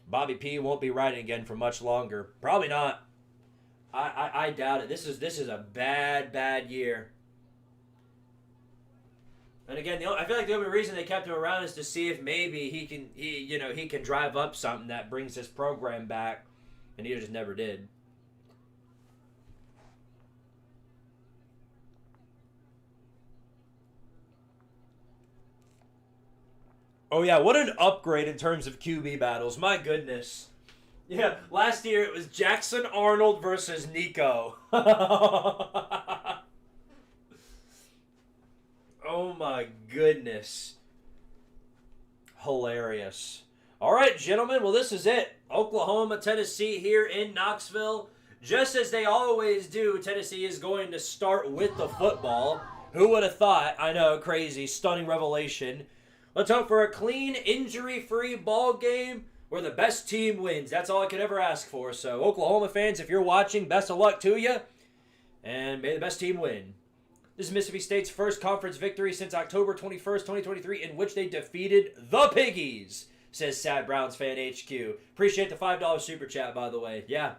Bobby P won't be riding again for much longer. Probably not. I doubt it. This is a bad year. And again, I feel like the only reason they kept him around is to see if maybe he can drive up something that brings this program back, and he just never did. Oh yeah, what an upgrade in terms of QB battles. My goodness. Yeah, last year it was Jackson Arnold versus Nico. Oh my goodness. Hilarious. All right, gentlemen. Well, this is it. Oklahoma, Tennessee here in Knoxville. Just as they always do, Tennessee is going to start with the football. Who would have thought? I know, crazy, stunning revelation. Let's hope for a clean, injury-free ball game where the best team wins. That's all I could ever ask for. So, Oklahoma fans, if you're watching, best of luck to you. And may the best team win. This is Mississippi State's first conference victory since October 21st, 2023, in which they defeated the Piggies, says Sad Browns Fan HQ. Appreciate the $5 super chat, by the way. Yeah.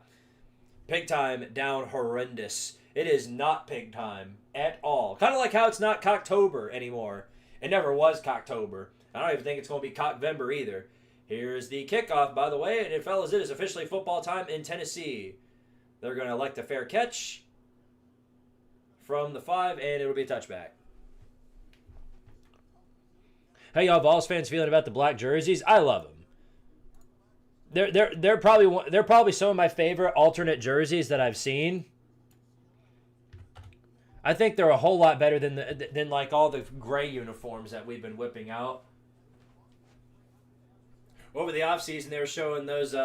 Pig time down horrendous. It is not pig time at all. Kind of like how it's not Cocktober anymore. It never was Cocktober. I don't even think it's going to be Cockvember either. Here's the kickoff, by the way. And fellas, it is officially football time in Tennessee. They're going to elect a fair catch from the 5, and it'll be a touchback. How y'all Vols fans feeling about the black jerseys? I love them. They're probably some of my favorite alternate jerseys that I've seen. I think they're a whole lot better than like all the gray uniforms that we've been whipping out. Over the offseason, they were showing those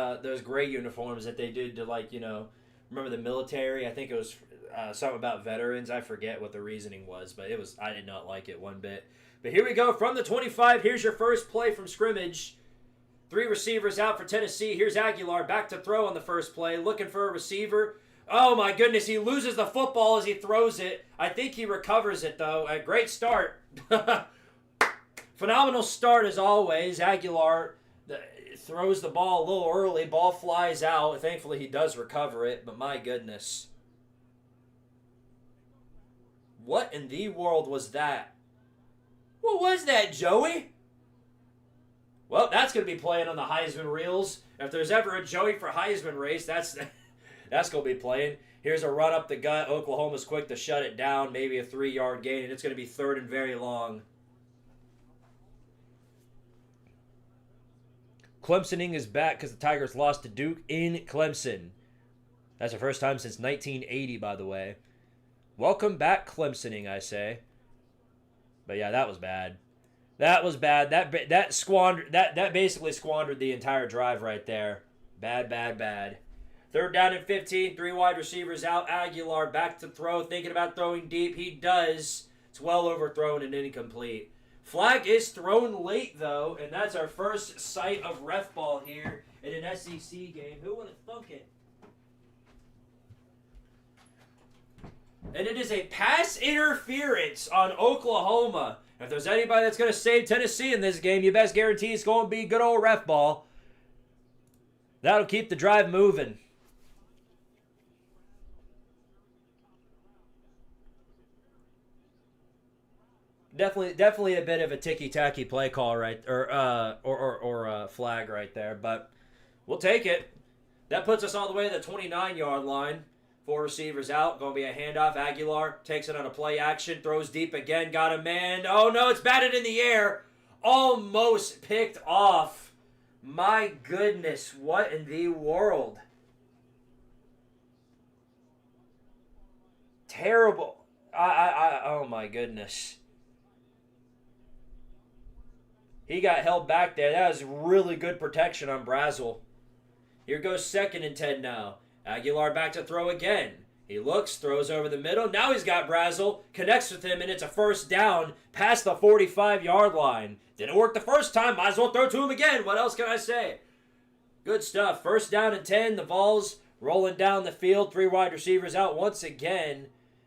gray uniforms that they did to, like, you know, remember the military? I think it was something about veterans. I forget what the reasoning was, but I did not like it one bit. But here we go from the 25. Here's your first play from scrimmage. 3 receivers out for Tennessee. Here's Aguilar back to throw on the first play, looking for a receiver. Oh my goodness, he loses the football as he throws it. I think he recovers it though. A great start. Phenomenal start as always. Aguilar throws the ball a little early. Ball flies out. Thankfully he does recover it, but my goodness. What in the world was that? What was that, Joey? Well, that's going to be playing on the Heisman reels. If there's ever a Joey for Heisman race, that's going to be playing. Here's a run up the gut. Oklahoma's quick to shut it down. Maybe a 3-yard gain, and it's going to be 3rd and very long. Clemsoning is back because the Tigers lost to Duke in Clemson. That's the first time since 1980, by the way. Welcome back, Clemsoning, I say. But yeah, that was bad. That was bad. That basically squandered the entire drive right there. Bad. 3rd down and 15. 3 wide receivers out. Aguilar back to throw. Thinking about throwing deep. He does. It's well overthrown and incomplete. Flag is thrown late, though, and that's our first sight of ref ball here in an SEC game. Who would have thunk it? And it is a pass interference on Oklahoma. If there's anybody that's going to save Tennessee in this game, you best guarantee it's going to be good old ref ball. That'll keep the drive moving. Definitely a bit of a ticky-tacky play call right, or flag right there, but we'll take it. That puts us all the way to the 29-yard line. 4 receivers out. Going to be a handoff. Aguilar takes it on a play action. Throws deep again. Got a man. Oh, no. It's batted in the air. Almost picked off. My goodness. What in the world? Terrible. Oh, my goodness. He got held back there. That was really good protection on Brazel. Here goes 2nd and 10 now. Aguilar back to throw again. He looks, throws over the middle. Now he's got Brazel, connects with him, and it's a 1st down past the 45-yard line. Didn't work the first time. Might as well throw to him again. What else can I say? Good stuff. 1st down and 10. The Vols rolling down the field. 3 wide receivers out once again.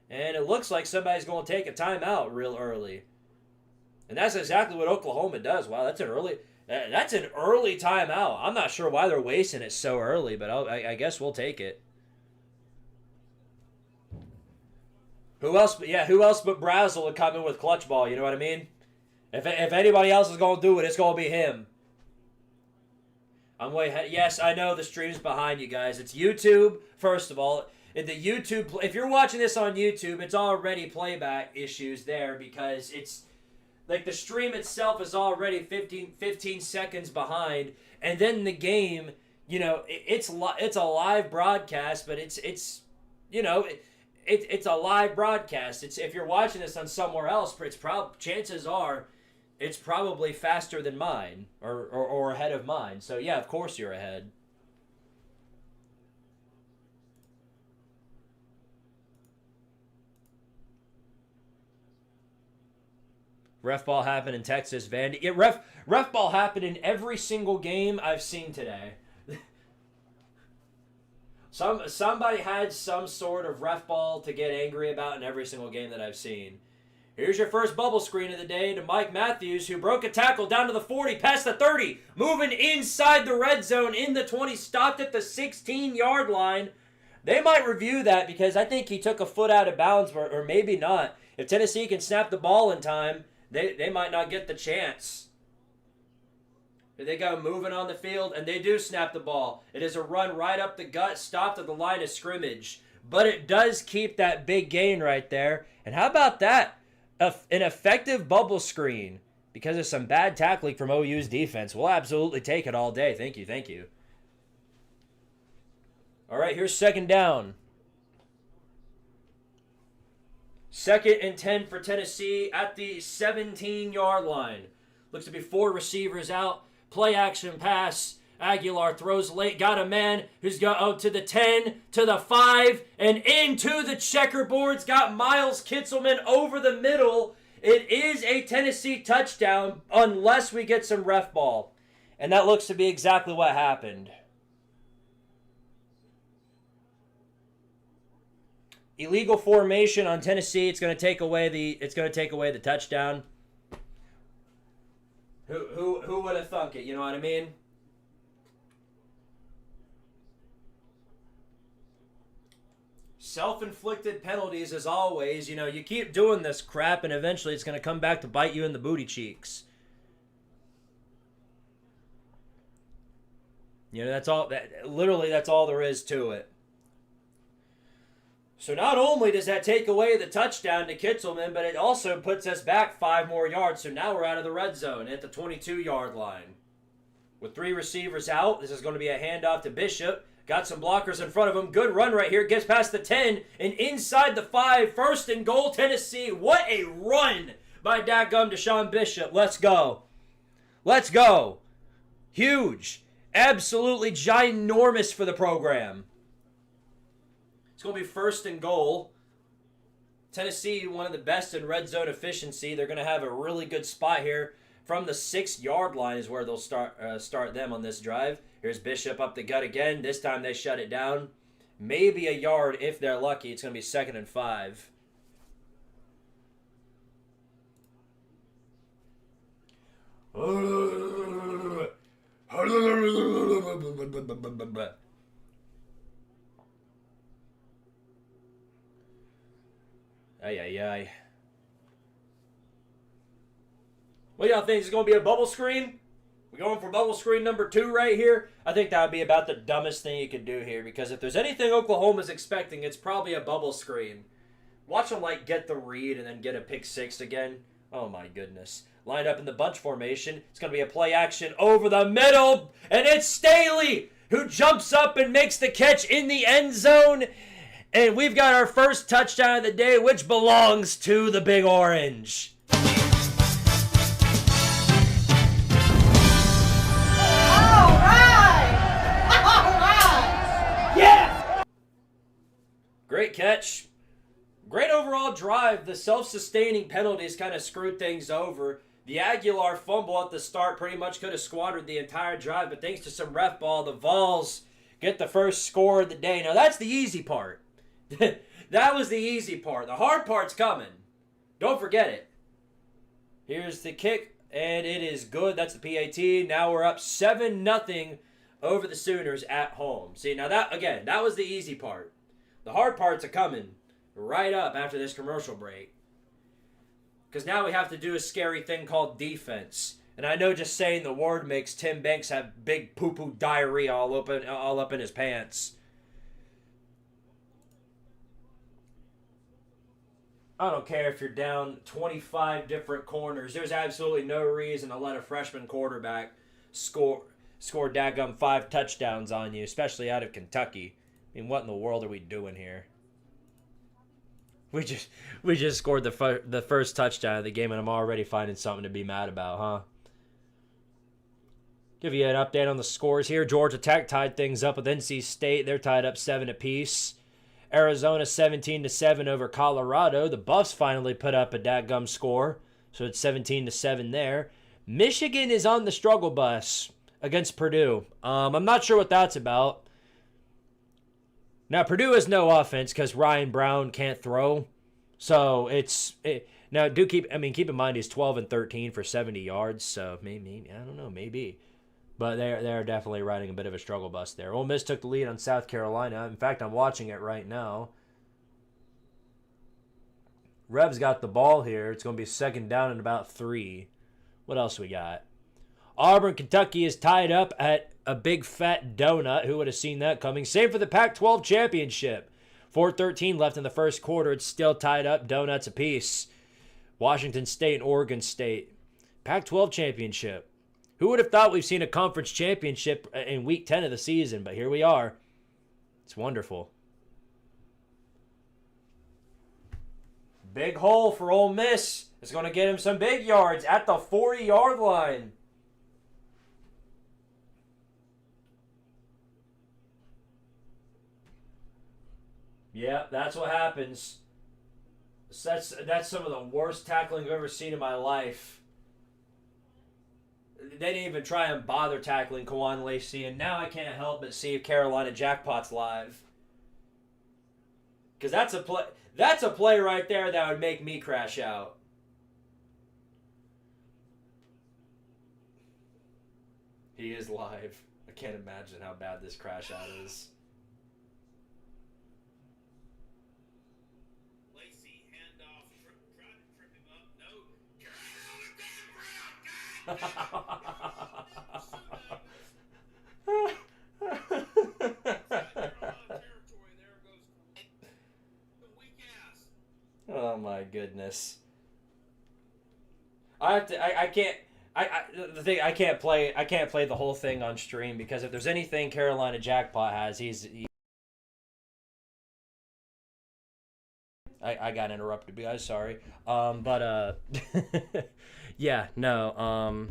And it looks like somebody's going to take a timeout real early. And that's exactly what Oklahoma does. Wow, that's an early timeout. I'm not sure why they're wasting it so early, but I guess we'll take it. Who else but Brazel would come in with clutch ball, you know what I mean? If anybody else is going to do it, it's going to be him. I'm way ahead. Yes, I know the stream's behind you guys. It's YouTube, first of all. If you're watching this on YouTube, it's already playback issues there because it's like the stream itself is already 15 seconds behind, and then the game, you know, it's a live broadcast, but it's a live broadcast. It's if you're watching this on somewhere else, chances are it's probably faster than mine or ahead of mine. So yeah, of course you're ahead. Ref ball happened in Texas, Vandy. Yeah, ref ball happened in every single game I've seen today. Somebody had some sort of ref ball to get angry about in every single game that I've seen. Here's your first bubble screen of the day to Mike Matthews, who broke a tackle down to the 40, past the 30, moving inside the red zone in the 20, stopped at the 16-yard line. They might review that because I think he took a foot out of bounds, or maybe not. If Tennessee can snap the ball in time, they might not get the chance. Here they go, moving on the field, and they do snap the ball. It is a run right up the gut, stopped at the line of scrimmage. But it does keep that big gain right there. And how about that? An effective bubble screen because of some bad tackling from OU's defense. We'll absolutely take it all day. Thank you, thank you. All right, here's second down. 2nd and 10 for Tennessee at the 17-yard line. Looks to be 4 receivers out. Play action pass. Aguilar throws late. Got a man who's got to the 10, to the 5, and into the checkerboards. Got Miles Kitzelman over the middle. It is a Tennessee touchdown unless we get some ref ball. And that looks to be exactly what happened. Illegal formation on Tennessee. It's going to take away the touchdown. Who would have thunk it? You know what I mean? Self-inflicted penalties, as always. You know, you keep doing this crap, and eventually it's going to come back to bite you in the booty cheeks. You know, that's all. Literally, that's all there is to it. So not only does that take away the touchdown to Kitzelman, but it also puts us back 5 more yards. So now we're out of the red zone at the 22-yard line. With 3 receivers out, this is going to be a handoff to Bishop. Got some blockers in front of him. Good run right here. Gets past the 10 and inside the 5. 1st and goal, Tennessee. What a run by dadgum Deshaun Bishop. Let's go. Let's go. Huge. Absolutely ginormous for the program. It's going to be 1st and goal. Tennessee, one of the best in red zone efficiency. They're going to have a really good spot here. From the 6-yard line is where they'll start them on this drive. Here's Bishop up the gut again. This time they shut it down. Maybe a yard if they're lucky. It's going to be 2nd and 5. Ay. What do y'all think? Is it going to be a bubble screen? We're going for bubble screen number 2 right here. I think that would be about the dumbest thing you could do here, because if there's anything Oklahoma's expecting, it's probably a bubble screen. Watch them get the read and then get a pick 6 again. Oh my goodness. Lined up in the bunch formation. It's going to be a play action over the middle, and it's Staley who jumps up and makes the catch in the end zone. And we've got our first touchdown of the day, which belongs to the Big Orange. Great catch. Great overall drive. The self-sustaining penalties kind of screwed things over. The Aguilar fumble at the start pretty much could have squandered the entire drive, but thanks to some ref ball, the Vols get the first score of the day. Now, that's the easy part. That was the easy part. The hard part's coming. Don't forget it. Here's the kick, and it is good. That's the PAT. Now we're up 7-0 over the Sooners at home. See, now that was the easy part. The hard parts are coming right up after this commercial break. Because now we have to do a scary thing called defense. And I know just saying the word makes Tim Banks have big poo-poo diarrhea all up in his pants. I don't care if you're down 25 different corners. There's absolutely no reason to let a freshman quarterback score daggum 5 touchdowns on you, especially out of Kentucky. I mean, what in the world are we doing here? We just scored the first touchdown of the game, and I'm already finding something to be mad about, huh? Give you an update on the scores here. Georgia Tech tied things up with NC State. They're tied up 7 apiece. Arizona 17-7 over Colorado. The Buffs finally put up a dadgum score, so it's 17-7 there. Michigan is on the struggle bus against Purdue. I'm not sure what that's about. Now, Purdue has no offense because Ryan Brown can't throw. So, now, keep in mind he's 12-13 for 70 yards. So, maybe, I don't know, maybe. But they're definitely riding a bit of a struggle bus there. Ole Miss took the lead on South Carolina. In fact, I'm watching it right now. Rev's got the ball here. It's going to be 2nd down and about 3. What else we got? Auburn, Kentucky is tied up at a big fat donut. Who would have seen that coming? Same for the Pac-12 championship. 4:13 left in the first quarter. It's still tied up, donuts apiece. Washington State and Oregon State. Pac-12 championship. Who would have thought we've seen a conference championship in week 10 of the season? But here we are. It's wonderful. Big hole for Ole Miss. It's going to get him some big yards at the 40-yard line. Yeah, that's what happens. That's some of the worst tackling I've ever seen in my life. They didn't even try and bother tackling Kawan Lacey, and now I can't help but see if Carolina Jackpot's live. Because that's a play right there that would make me crash out. He is live. I can't imagine how bad this crash out is. Lacey, handoff, try to trip him up. No. Oh my goodness. I can't play the whole thing on stream because if there's anything Carolina Jackpot has, I got interrupted, guys, sorry. Yeah, no,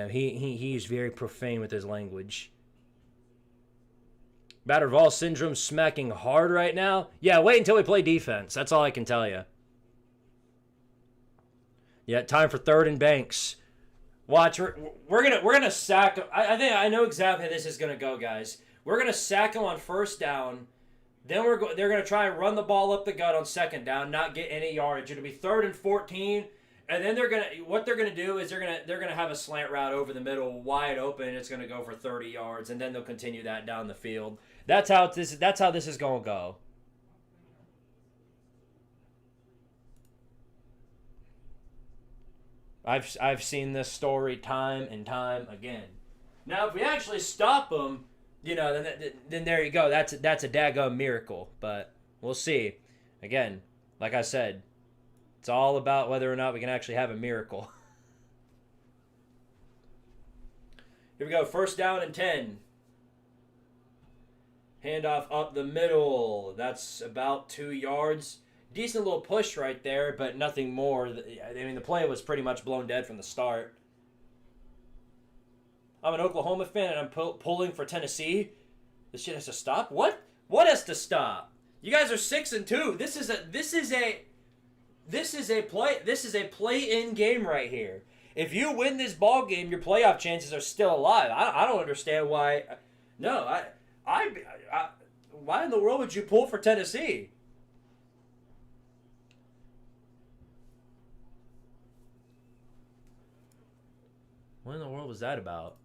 he's very profane with his language. Batterval syndrome smacking hard right now. Yeah, wait until we play defense. That's all I can tell you. Yeah, time for third and Banks. Watch, we're gonna sack him. I think I know exactly how this is gonna go, guys. We're gonna sack him on first down. Then they're gonna try and run the ball up the gut on second down, not get any yardage. It'll be 3rd and 14, and then they're gonna do is they're gonna have a slant route over the middle, wide open. And it's gonna go for 30 yards, and then they'll continue that down the field. That's how this is gonna go. I've seen this story time and time again. Now, if we actually stop them, then there you go. That's a daggum miracle. But we'll see. Again, like I said, it's all about whether or not we can actually have a miracle. Here we go. First down and 10. Handoff up the middle. That's about 2 yards. Decent little push right there, but nothing more. I mean, the play was pretty much blown dead from the start. I'm an Oklahoma fan, and I'm pulling for Tennessee. This shit has to stop. What? What has to stop? You guys are 6-2. This is a play-in game right here. If you win this ball game, your playoff chances are still alive. I don't understand why. No, why in the world would you pull for Tennessee? What in the world was that about?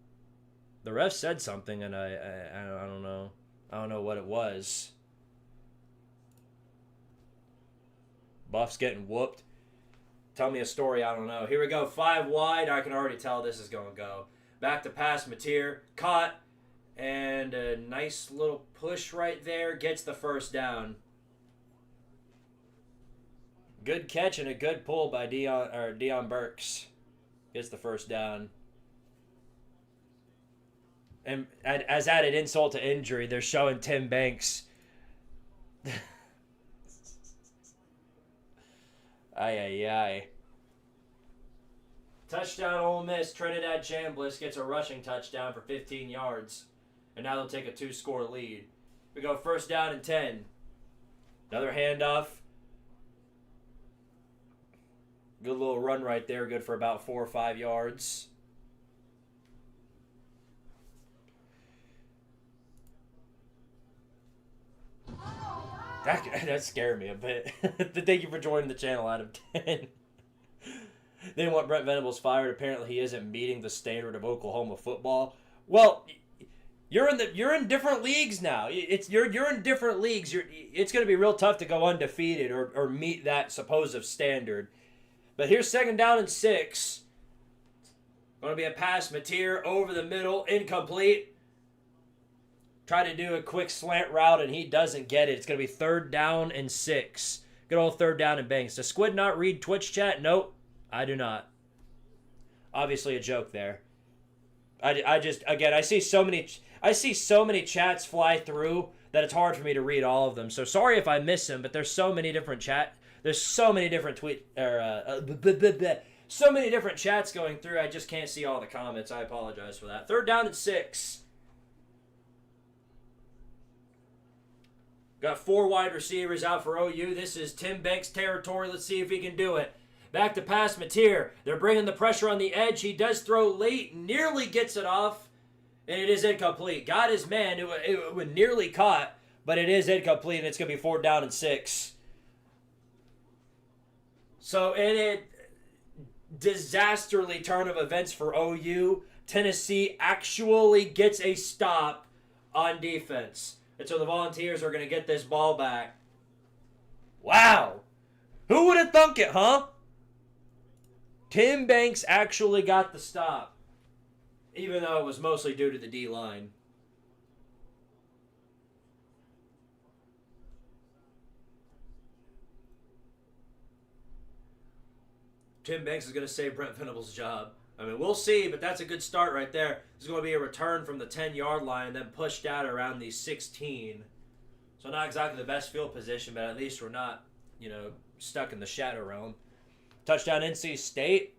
The ref said something, and I don't know. I don't know what it was. Buff's getting whooped. Tell me a story I don't know. Here we go. 5 wide. I can already tell this is going to go. Back to pass. Mateer. Caught. And a nice little push right there. Gets the first down. Good catch and a good pull by Deion Burks. Gets the first down. And as added insult to injury, they're showing Tim Banks. Ay. Touchdown Ole Miss. Trinidad Chambliss gets a rushing touchdown for 15 yards. And now they'll take a 2-score lead. We go first down and 10. Another handoff. Good little run right there. Good for about 4 or 5 yards. That scared me a bit. Thank you for joining the channel out of 10. They want Brent Venables fired. Apparently he isn't meeting the standard of Oklahoma football. Well, you're in different leagues now. You're in different leagues. It's going to be real tough to go undefeated or meet that supposed standard. But here's 2nd down and 6. Going to be a pass. Mateer over the middle. Incomplete. Try to do a quick slant route, and he doesn't get it. It's going to be 3rd down and 6. Good old 3rd down and Banks. Does Squid not read Twitch chat? Nope. I do not. Obviously a joke there. I just, again, I see so many chats fly through that it's hard for me to read all of them. So sorry if I miss them, but there's so many different so many different so many different chats going through. I just can't see all the comments. I apologize for that. 3rd down and 6. Got 4 wide receivers out for OU. This is Tim Banks territory. Let's see if he can do it. Back to pass, Mateer. They're bringing the pressure on the edge. He does throw late, nearly gets it off, and it is incomplete. Got his man. It was nearly caught, but it is incomplete, and it's going to be 4th down and 6. So, in a disasterly turn of events for OU, Tennessee actually gets a stop on defense. And so the Volunteers are going to get this ball back. Wow. Who would have thunk it, huh? Tim Banks actually got the stop, even though it was mostly due to the D-line. Tim Banks is going to save Brent Venable's job. I mean, we'll see, but that's a good start right there. This is going to be a return from the 10-yard line and then pushed out around the 16. So not exactly the best field position, but at least we're not, stuck in the shadow realm. Touchdown NC State.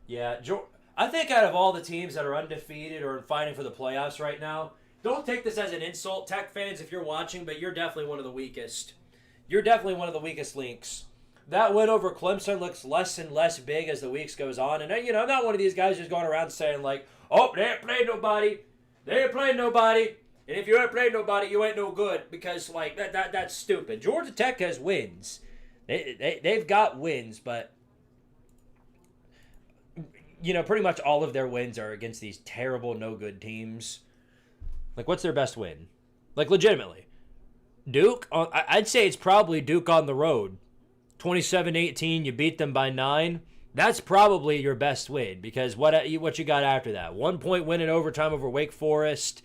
Yeah, I think out of all the teams that are undefeated or fighting for the playoffs right now, don't take this as an insult, Tech fans, if you're watching, but you're definitely one of the weakest. You're definitely one of the weakest links. That win over Clemson looks less and less big as the weeks goes on. And, I'm not one of these guys just going around saying, like, oh, they ain't played nobody. They ain't played nobody. And if you ain't played nobody, you ain't no good. Because, like, that's stupid. Georgia Tech has wins. They've got wins, but, pretty much all of their wins are against these terrible, no-good teams. Like, what's their best win? Like, legitimately. Duke? I'd say it's probably Duke on the road. 27-18, you beat them by 9. That's probably your best win because what you got after that? 1-point win in overtime over Wake Forest.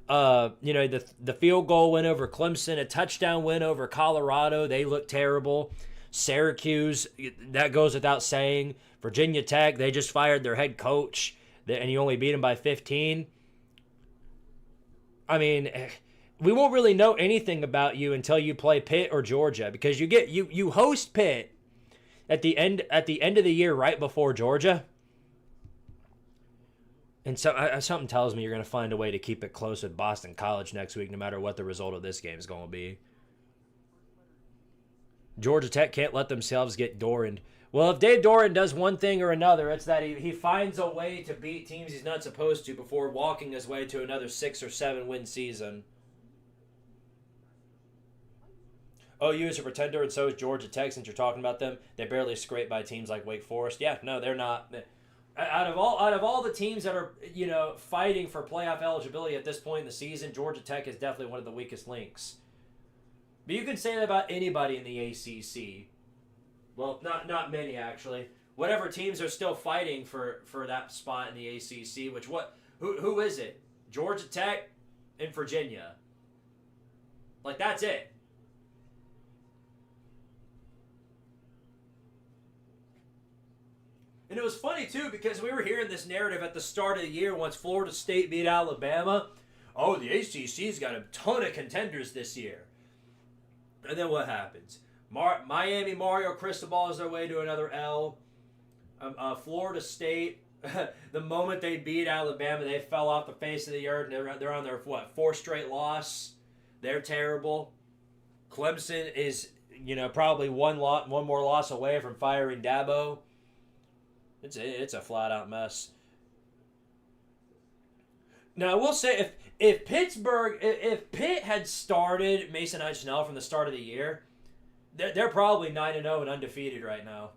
The field goal win over Clemson, a touchdown win over Colorado. They look terrible. Syracuse, that goes without saying. Virginia Tech, they just fired their head coach, and you only beat them by 15. I mean, we won't really know anything about you until you play Pitt or Georgia because you host Pitt at the end of the year right before Georgia. And so something tells me you're going to find a way to keep it close with Boston College next week no matter what the result of this game is going to be. Georgia Tech can't let themselves get Doran. Well, if Dave Doran does one thing or another, it's that he finds a way to beat teams he's not supposed to before walking his way to another 6 or 7 win season. OU is a pretender, and so is Georgia Tech, since you're talking about them. They barely scrape by teams like Wake Forest. Yeah, no, they're not. Out of all the teams that are, fighting for playoff eligibility at this point in the season, Georgia Tech is definitely one of the weakest links. But you can say that about anybody in the ACC. Well, not many, actually. Whatever teams are still fighting for that spot in the ACC, who is it? Georgia Tech and Virginia. Like, that's it. And it was funny, too, because we were hearing this narrative at the start of the year once Florida State beat Alabama. Oh, the ACC's got a ton of contenders this year. And then what happens? Miami Mario Cristobal is their way to another L. Florida State, the moment they beat Alabama, they fell off the face of the earth. They're on their, 4th straight loss. They're terrible. Clemson is, probably one more loss away from firing Dabo. It's a flat-out mess. Now, I will say, if Pitt had started Mason Hyde-Schnell from the start of the year, they're probably 9-0 and undefeated right now.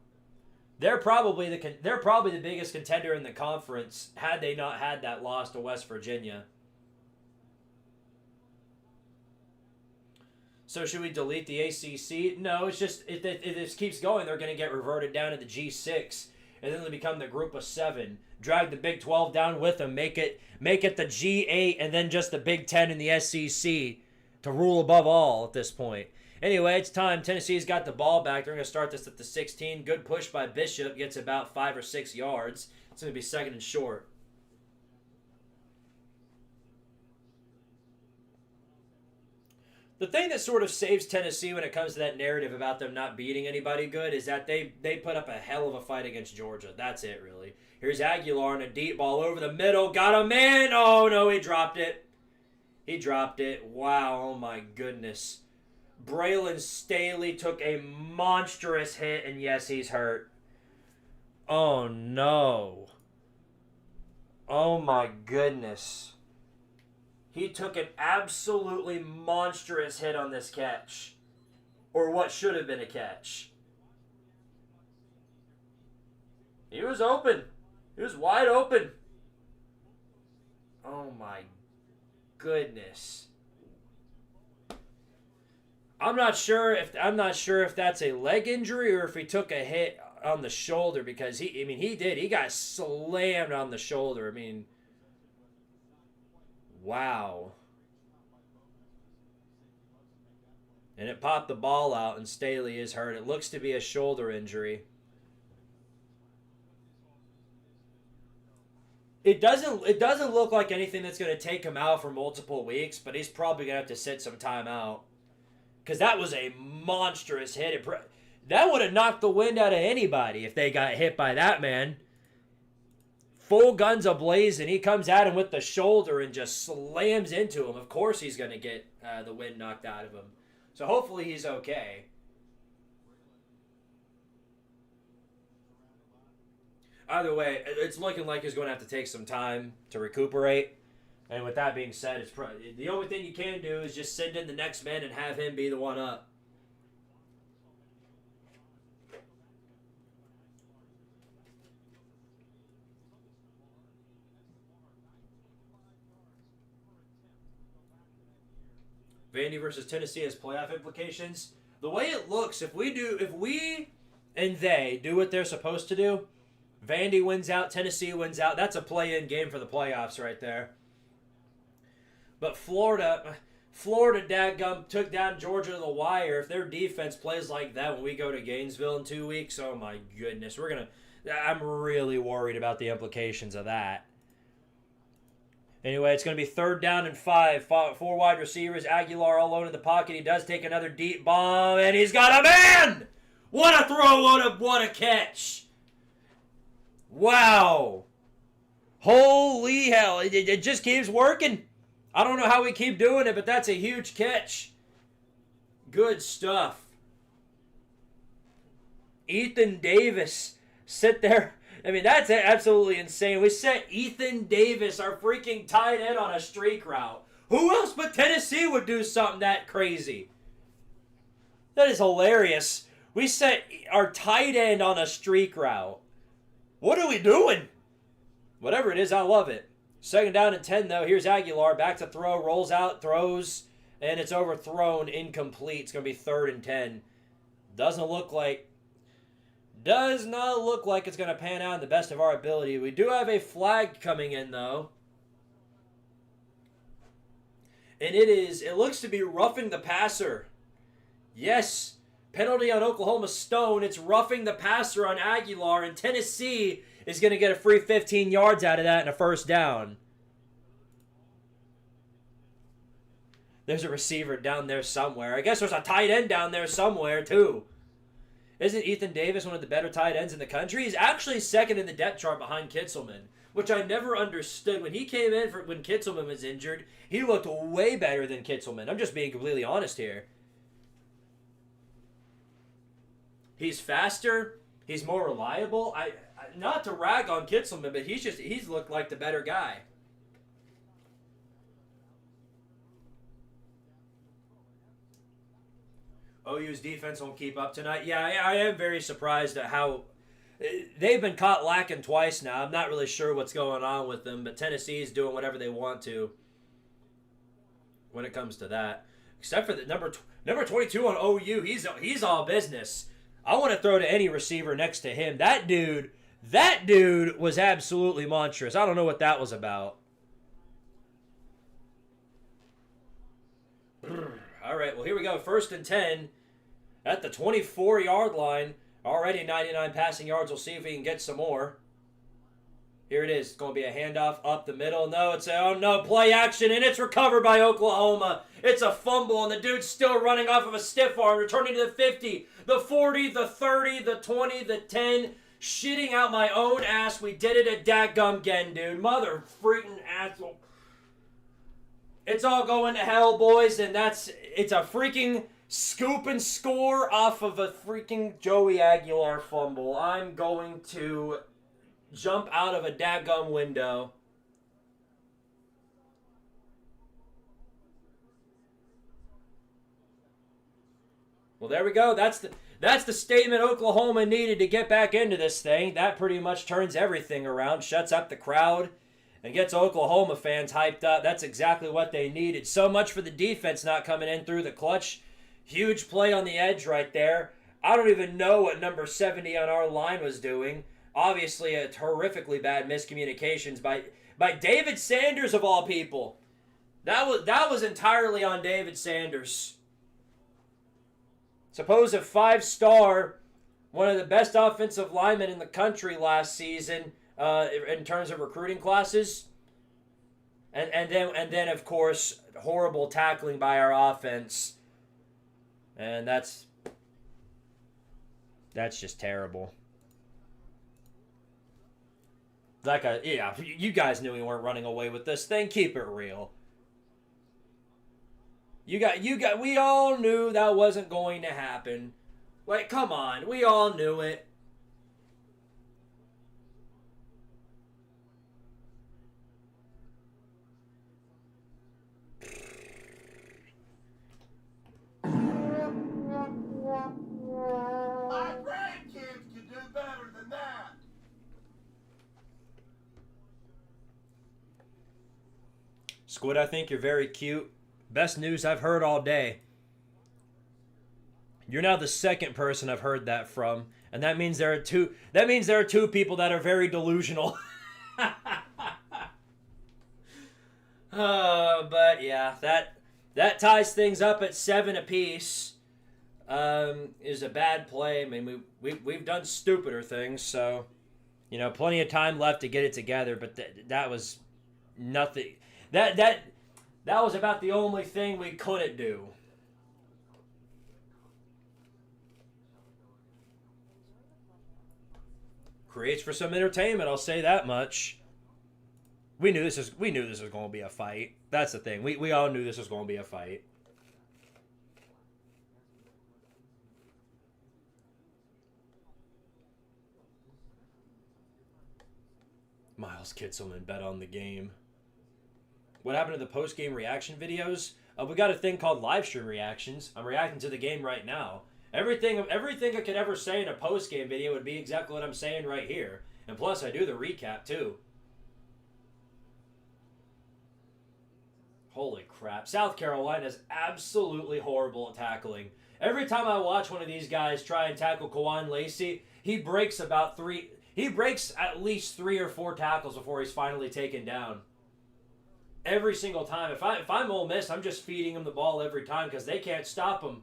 They're probably the biggest contender in the conference had they not had that loss to West Virginia. So should we delete the ACC? No, it's just if this keeps going, they're going to get reverted down to the G6. and then they become the group of 7. Drag the Big 12 down with them, make it the G8, and then just the Big 10 and the SEC to rule above all at this point. Anyway, it's time. Tennessee's got the ball back. They're going to start this at the 16. Good push by Bishop. Gets about 5 or 6 yards. It's going to be second and short. The thing that sort of saves Tennessee when it comes to that narrative about them not beating anybody good is that they put up a hell of a fight against Georgia. That's it, really. Here's Aguilar and a deep ball over the middle. Got a man. Oh, no, he dropped it. He dropped it. Wow, oh my goodness. Braylon Staley took a monstrous hit, and yes, he's hurt. Oh, no. Oh, my goodness. He took an absolutely monstrous hit on this catch. Or what should have been a catch. He was open. He was wide open. Oh, my goodness. I'm not sure if that's a leg injury or if he took a hit on the shoulder, because he got slammed on the shoulder. Wow. And it popped the ball out, and Staley is hurt. It looks to be a shoulder injury. It doesn't look like anything that's going to take him out for multiple weeks, but he's probably going to have to sit some time out. Because that was a monstrous hit. That would have knocked the wind out of anybody if they got hit by that man. Full guns a-blazing. He comes at him with the shoulder and just slams into him. Of course he's going to get the wind knocked out of him. So hopefully he's okay. Either way, it's looking like he's going to have to take some time to recuperate. And with that being said, it's the only thing you can do is just send in the next man and have him be the one up. Vandy versus Tennessee has playoff implications. The way it looks, if we and they do what they're supposed to do, Vandy wins out, Tennessee wins out. That's a play-in game for the playoffs right there. But Florida dadgum took down Georgia to the wire. If their defense plays like that when we go to Gainesville in 2 weeks, oh my goodness, I'm really worried about the implications of that. Anyway, it's going to be 3rd down and 5. 4 wide receivers. Aguilar all alone in the pocket. He does take another deep bomb, and he's got a man! What a throw! What a catch! Wow! Holy hell! It just keeps working. I don't know how we keep doing it, but that's a huge catch. Good stuff. Ethan Davis sit there. That's absolutely insane. We set Ethan Davis, our freaking tight end, on a streak route. Who else but Tennessee would do something that crazy? That is hilarious. We set our tight end on a streak route. What are we doing? Whatever it is, I love it. 2nd down and 10, though. Here's Aguilar. Back to throw. Rolls out. Throws. And it's overthrown. Incomplete. It's going to be 3rd and 10. Does not look like it's going to pan out in the best of our ability. We do have a flag coming in, though. And it looks to be roughing the passer. Yes. Penalty on Oklahoma Stone. It's roughing the passer on Aguilar. And Tennessee is going to get a free 15 yards out of that and a 1st down. There's a receiver down there somewhere. I guess there's a tight end down there somewhere, too. Isn't Ethan Davis one of the better tight ends in the country? He's actually 2nd in the depth chart behind Kitzelman, which I never understood. When he came in when Kitzelman was injured, he looked way better than Kitzelman. I'm just being completely honest here. He's faster. He's more reliable. Not to rag on Kitzelman, but he's looked like the better guy. OU's defense won't keep up tonight. Yeah, I am very surprised at how they've been caught lacking twice now. I'm not really sure what's going on with them, but Tennessee's doing whatever they want to when it comes to that. Except for the number 22 on OU, he's all business. I want to throw to any receiver next to him. That dude That dude was absolutely monstrous. I don't know what that was about. All right, well, here we go. 1st and 10 at the 24-yard line. Already 99 passing yards. We'll see if we can get some more. Here it is. It's going to be a handoff up the middle. No, it's oh no, play action, and it's recovered by Oklahoma. It's a fumble, and the dude's still running off of a stiff arm, returning to the 50, the 40, the 30, the 20, the 10. Shitting out my own ass. We did it at dadgum again, dude. Mother freaking asshole. It's all going to hell, boys, and it's a freaking scoop and score off of a freaking Joey Aguilar fumble. I'm going to jump out of a dadgum window. Well, there we go. That's the statement Oklahoma needed to get back into this thing. That pretty much turns everything around, shuts up the crowd, and gets Oklahoma fans hyped up. That's exactly what they needed. So much for the defense not coming in through the clutch. Huge play on the edge right there. I don't even know what number 70 on our line was doing. Obviously, a horrifically bad miscommunications by David Sanders of all people. That was entirely on David Sanders. Suppose a 5-star, one of the best offensive linemen in the country last season in terms of recruiting classes, and then of course horrible tackling by our offense, and that's just terrible. Yeah, you guys knew we weren't running away with this thing. Keep it real. We all knew that wasn't going to happen. Like, come on, we all knew it. My grandkids could do better than that. Squid, I think you're very cute. Best news I've heard all day. You're now the second person I've heard that from, and that means there are two. That means there are two people that are very delusional. But yeah, that ties things up at 7 apiece. Is a bad play. I mean, we've done stupider things, so plenty of time left to get it together. But that was nothing. That was about the only thing we couldn't do. Creates for some entertainment, I'll say that much. We knew this was going to be a fight. That's the thing. We all knew this was going to be a fight. Miles Kitselman bet on the game. What happened to the post-game reaction videos? We got a thing called live stream reactions. I'm reacting to the game right now. Everything I could ever say in a post-game video would be exactly what I'm saying right here. And plus, I do the recap, too. Holy crap. South Carolina is absolutely horrible at tackling. Every time I watch one of these guys try and tackle Kawan Lacey, he breaks at least 3 or 4 tackles before he's finally taken down. Every single time. If I'm Ole Miss, I'm just feeding him the ball every time because they can't stop him.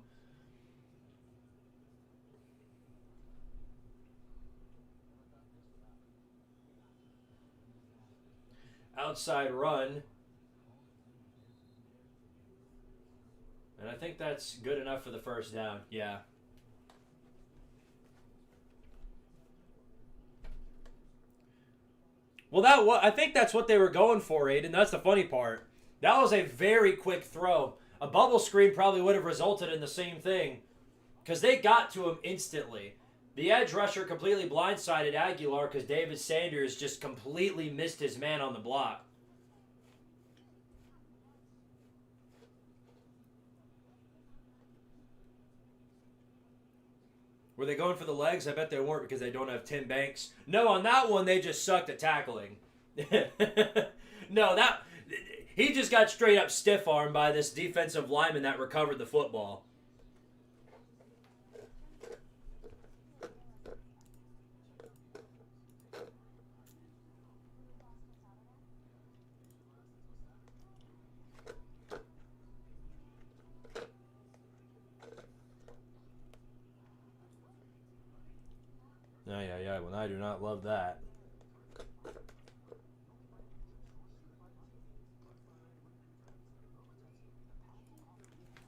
Outside run. And I think that's good enough for the first down. Yeah. Well, I think that's what they were going for, Aiden. That's the funny part. That was a very quick throw. A bubble screen probably would have resulted in the same thing because they got to him instantly. The edge rusher completely blindsided Aguilar because David Sanders just completely missed his man on the block. Were they going for the legs? I bet they weren't because they don't have Tim Banks. No, on that one, they just sucked at tackling. No, he just got straight up stiff-armed by this defensive lineman that recovered the football. Yeah. Well, I do not love that.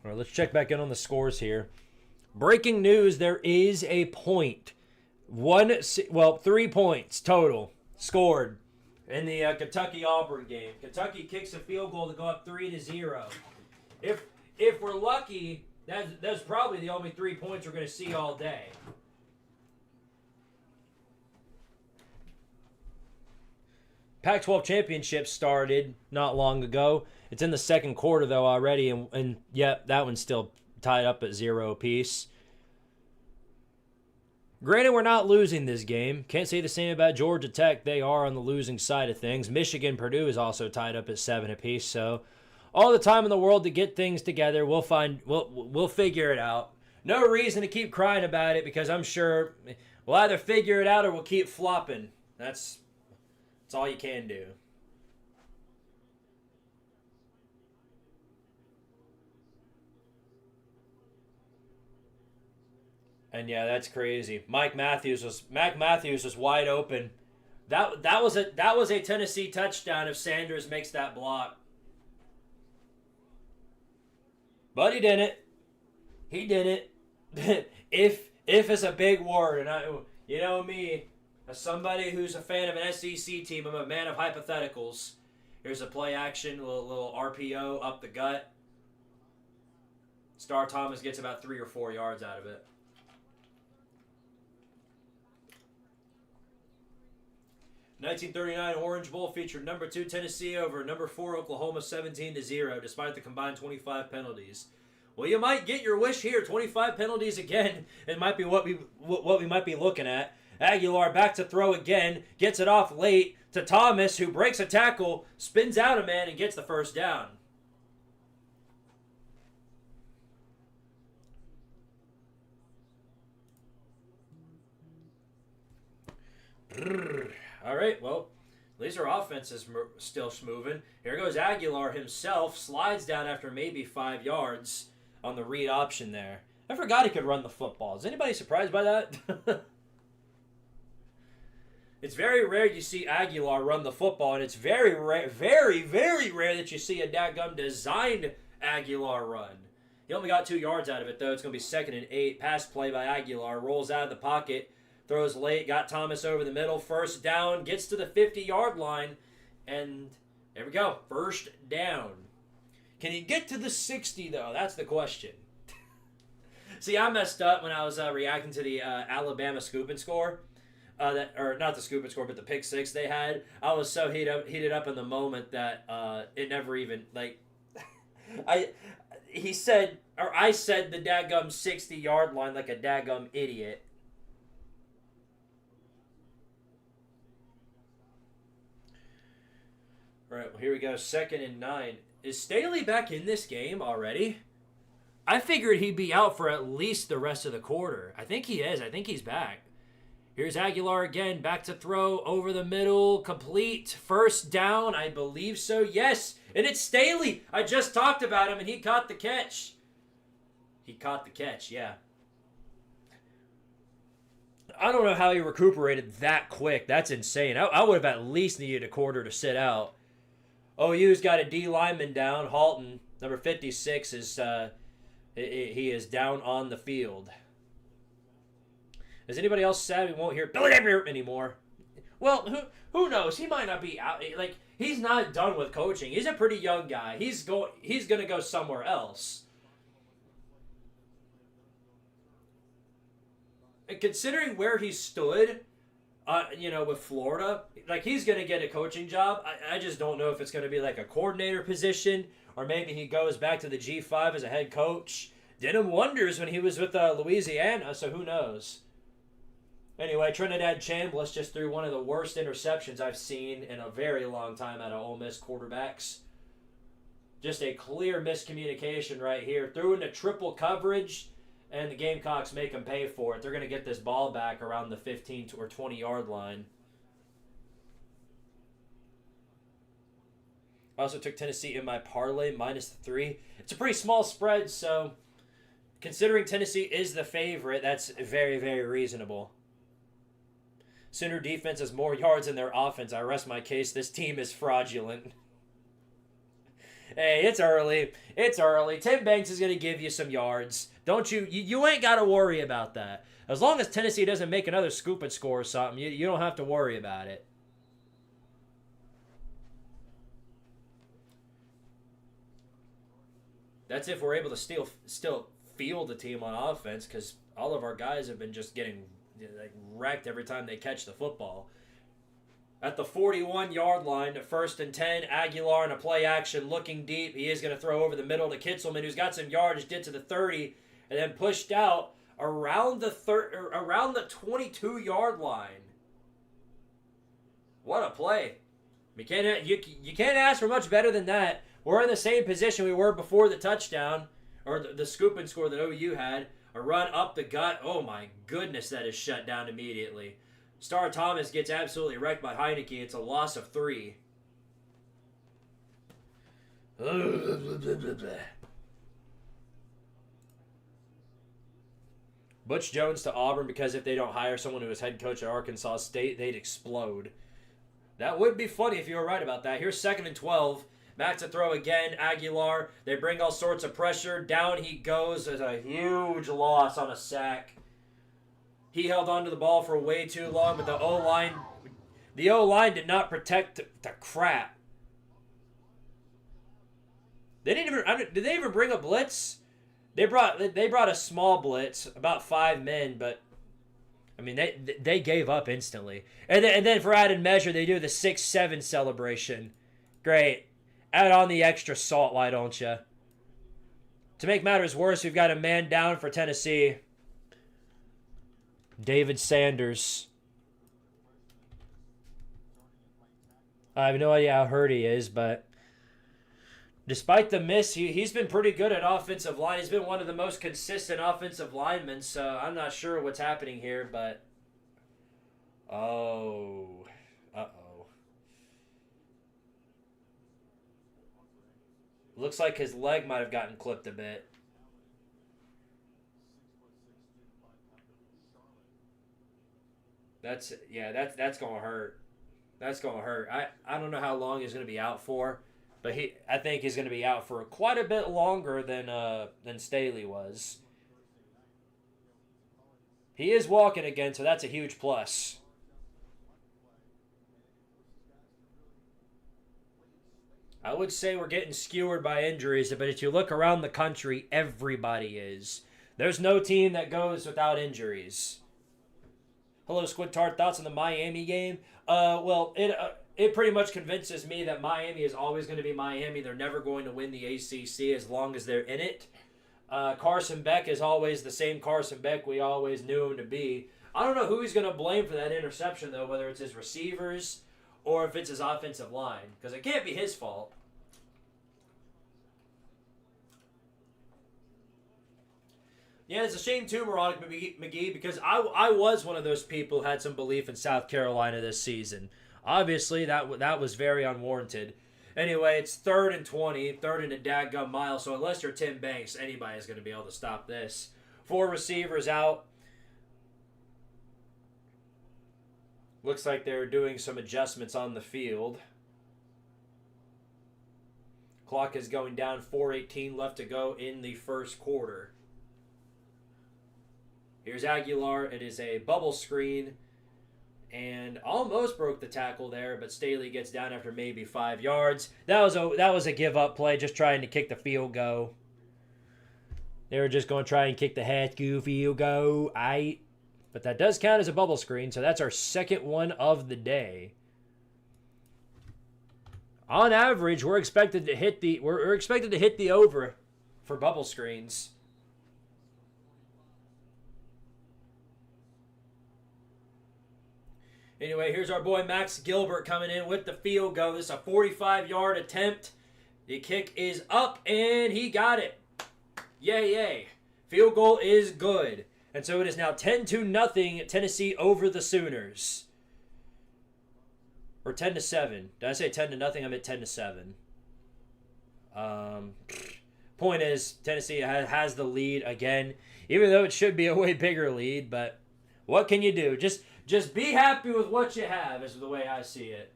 All right, let's check back in on the scores here. Breaking news, there is a point. 3 points total scored in the Kentucky-Auburn game. Kentucky kicks a field goal to go up 3-0. If we're lucky, that's probably the only 3 points we're going to see all day. Pac-12 championship started not long ago. It's in the second quarter, though, already. And yep, that one's still tied up at 0 apiece. Granted, we're not losing this game. Can't say the same about Georgia Tech. They are on the losing side of things. Michigan, Purdue is also tied up at 7 apiece. So all the time in the world to get things together. We'll figure it out. No reason to keep crying about it because I'm sure we'll either figure it out or we'll keep flopping. That's all you can do. And yeah, that's crazy. Mac Matthews was wide open. That was a Tennessee touchdown if Sanders makes that block. But he didn't. He didn't. if is a big word, and you know me, as somebody who's a fan of an SEC team, I'm a man of hypotheticals. Here's a play action, a little RPO up the gut. Star Thomas gets about 3 or 4 yards out of it. 1939 Orange Bowl featured number 2 Tennessee over number 4 Oklahoma 17-0 despite the combined 25 penalties. Well, you might get your wish here. 25 penalties again. It might be what we might be looking at. Aguilar back to throw again, gets it off late to Thomas, who breaks a tackle, spins out a man, and gets the first down. All right, well, at least our offense is still moving. Here goes Aguilar himself, slides down after maybe 5 yards on the read option there. I forgot he could run the football. Is anybody surprised by that? It's very rare you see Aguilar run the football, and it's very rare that you see a dadgum designed Aguilar run. He only got 2 yards out of it, though. It's going to be 2nd and 8. Pass play by Aguilar. Rolls out of the pocket. Throws late. Got Thomas over the middle. First down. Gets to the 50-yard line. And there we go. First down. Can he get to the 60, though? That's the question. See, I messed up when I was reacting to the Alabama scoop and score. Or not the scoop and score, but the pick 6 they had. I was so heated up in the moment that it never even, like... I said the daggum 60-yard line like a daggum idiot. All right, well, here we go. 2nd and 9. Is Staley back in this game already? I figured he'd be out for at least the rest of the quarter. I think he is. I think he's back. Here's Aguilar again. Back to throw. Over the middle. Complete. First down. I believe so. Yes. And it's Staley. I just talked about him, and he caught the catch. He caught the catch, yeah. I don't know how he recuperated that quick. That's insane. I would have at least needed a quarter to sit out. OU's got a D lineman down. Halton, number 56, is he is down on the field. Is anybody else sad we won't hear Billy Napier anymore? Well, who knows? He might not be out. Like, he's not done with coaching. He's a pretty young guy. He's going to go somewhere else. And considering where he stood, with Florida, like, he's going to get a coaching job. I just don't know if it's going to be like a coordinator position or maybe he goes back to the G5 as a head coach. Did him wonders when he was with Louisiana, so who knows? Anyway, Trinidad Chambliss just threw one of the worst interceptions I've seen in a very long time out of Ole Miss quarterbacks. Just a clear miscommunication right here. Threw into triple coverage, and the Gamecocks make them pay for it. They're going to get this ball back around the 15 or 20-yard line. I also took Tennessee in my parlay, -3. It's a pretty small spread, so considering Tennessee is the favorite, that's very, very reasonable. Sooner defense has more yards than their offense. I rest my case. This team is fraudulent. Hey, it's early. It's early. Tim Banks is going to give you some yards. Don't you ain't got to worry about that. As long as Tennessee doesn't make another scoop and score or something, you don't have to worry about it. That's if we're able to still field the team on offense, because all of our guys have been just getting wrecked every time they catch the football. At the 41-yard line, 1st and 10, Aguilar in a play action looking deep. He is going to throw over the middle to Kitzelman, who's got some yardage, did to the 30, and then pushed out around the 22-yard line. What a play. You can't ask for much better than that. We're in the same position we were before the touchdown, or the scoop and score that OU had. A run up the gut. Oh, my goodness, that is shut down immediately. Star Thomas gets absolutely wrecked by Heineke. It's a loss of 3. Butch Jones to Auburn, because if they don't hire someone who was head coach at Arkansas State, they'd explode. That would be funny if you were right about that. Here's 2nd and 12. Back to throw again, Aguilar. They bring all sorts of pressure. Down he goes. There's a huge loss on a sack. He held on to the ball for way too long, but the O-line did not protect the crap. They didn't even. Did they even bring a blitz? They brought a small blitz, about 5 men, but I mean they gave up instantly. And then for added measure, they do the 6-7 celebration. Great. Add on the extra salt, why don't you? To make matters worse, we've got a man down for Tennessee. David Sanders. I have no idea how hurt he is, but despite the miss, he's been pretty good at offensive line. He's been one of the most consistent offensive linemen, so I'm not sure what's happening here, but uh-oh. Looks like his leg might have gotten clipped a bit. That's gonna hurt. That's gonna hurt. I don't know how long he's gonna be out for, but I think he's gonna be out for quite a bit longer than Staley was. He is walking again, so that's a huge plus. I would say we're getting skewered by injuries, but if you look around the country, everybody is. There's no team that goes without injuries. Hello, Squidtard. Thoughts on the Miami game? Well, it pretty much convinces me that Miami is always going to be Miami. They're never going to win the ACC as long as they're in it. Carson Beck is always the same Carson Beck we always knew him to be. I don't know who he's going to blame for that interception, though, whether it's his receivers or if it's his offensive line, because it can't be his fault. Yeah, it's a shame too, Moronic McGee, because I was one of those people who had some belief in South Carolina this season. Obviously, that was very unwarranted. Anyway, it's 3rd and 20, 3rd and a dadgum mile, so unless you're Tim Banks, anybody's going to be able to stop this. 4 receivers out. Looks like they're doing some adjustments on the field. Clock is going down, 4:18 left to go in the first quarter. Here's Aguilar. It is a bubble screen and almost broke the tackle there, but Staley gets down after maybe 5 yards. That was a give-up play, just trying to kick the field goal. They were just going to try and kick the Haskell field goal. But that does count as a bubble screen, so that's our second one of the day. On average, we're expected to hit the over for bubble screens. Anyway, here's our boy Max Gilbert coming in with the field goal. This is a 45-yard attempt. The kick is up, and he got it. Yay, yay. Field goal is good. And so it is now 10-0 Tennessee over the Sooners. Or 10-7. Did I say 10-0? I meant 10-7. Point is, Tennessee has the lead again, even though it should be a way bigger lead. But what can you do? Just Just be happy with what you have is the way I see it.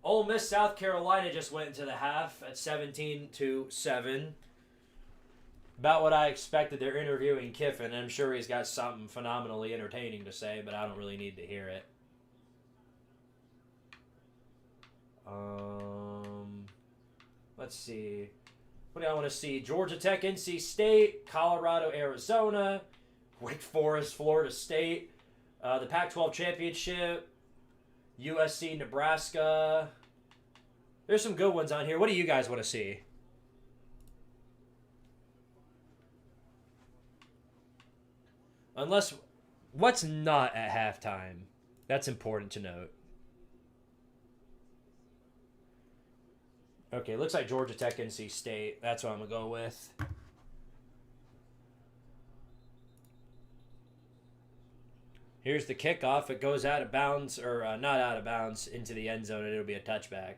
Ole Miss, South Carolina just went into the half at 17-7. About what I expected. They're interviewing Kiffin. I'm sure he's got something phenomenally entertaining to say, but I don't really need to hear it. Let's see. What do I want to see? Georgia Tech, NC State, Colorado, Arizona, Wake Forest, Florida State, the Pac-12 Championship, USC, Nebraska. There's some good ones on here. What do you guys want to see? Unless, what's not at halftime? That's important to note. Okay, looks like Georgia Tech, NC State. That's what I'm going to go with. Here's the kickoff. It goes out of bounds, or not out of bounds, into the end zone, and it'll be a touchback.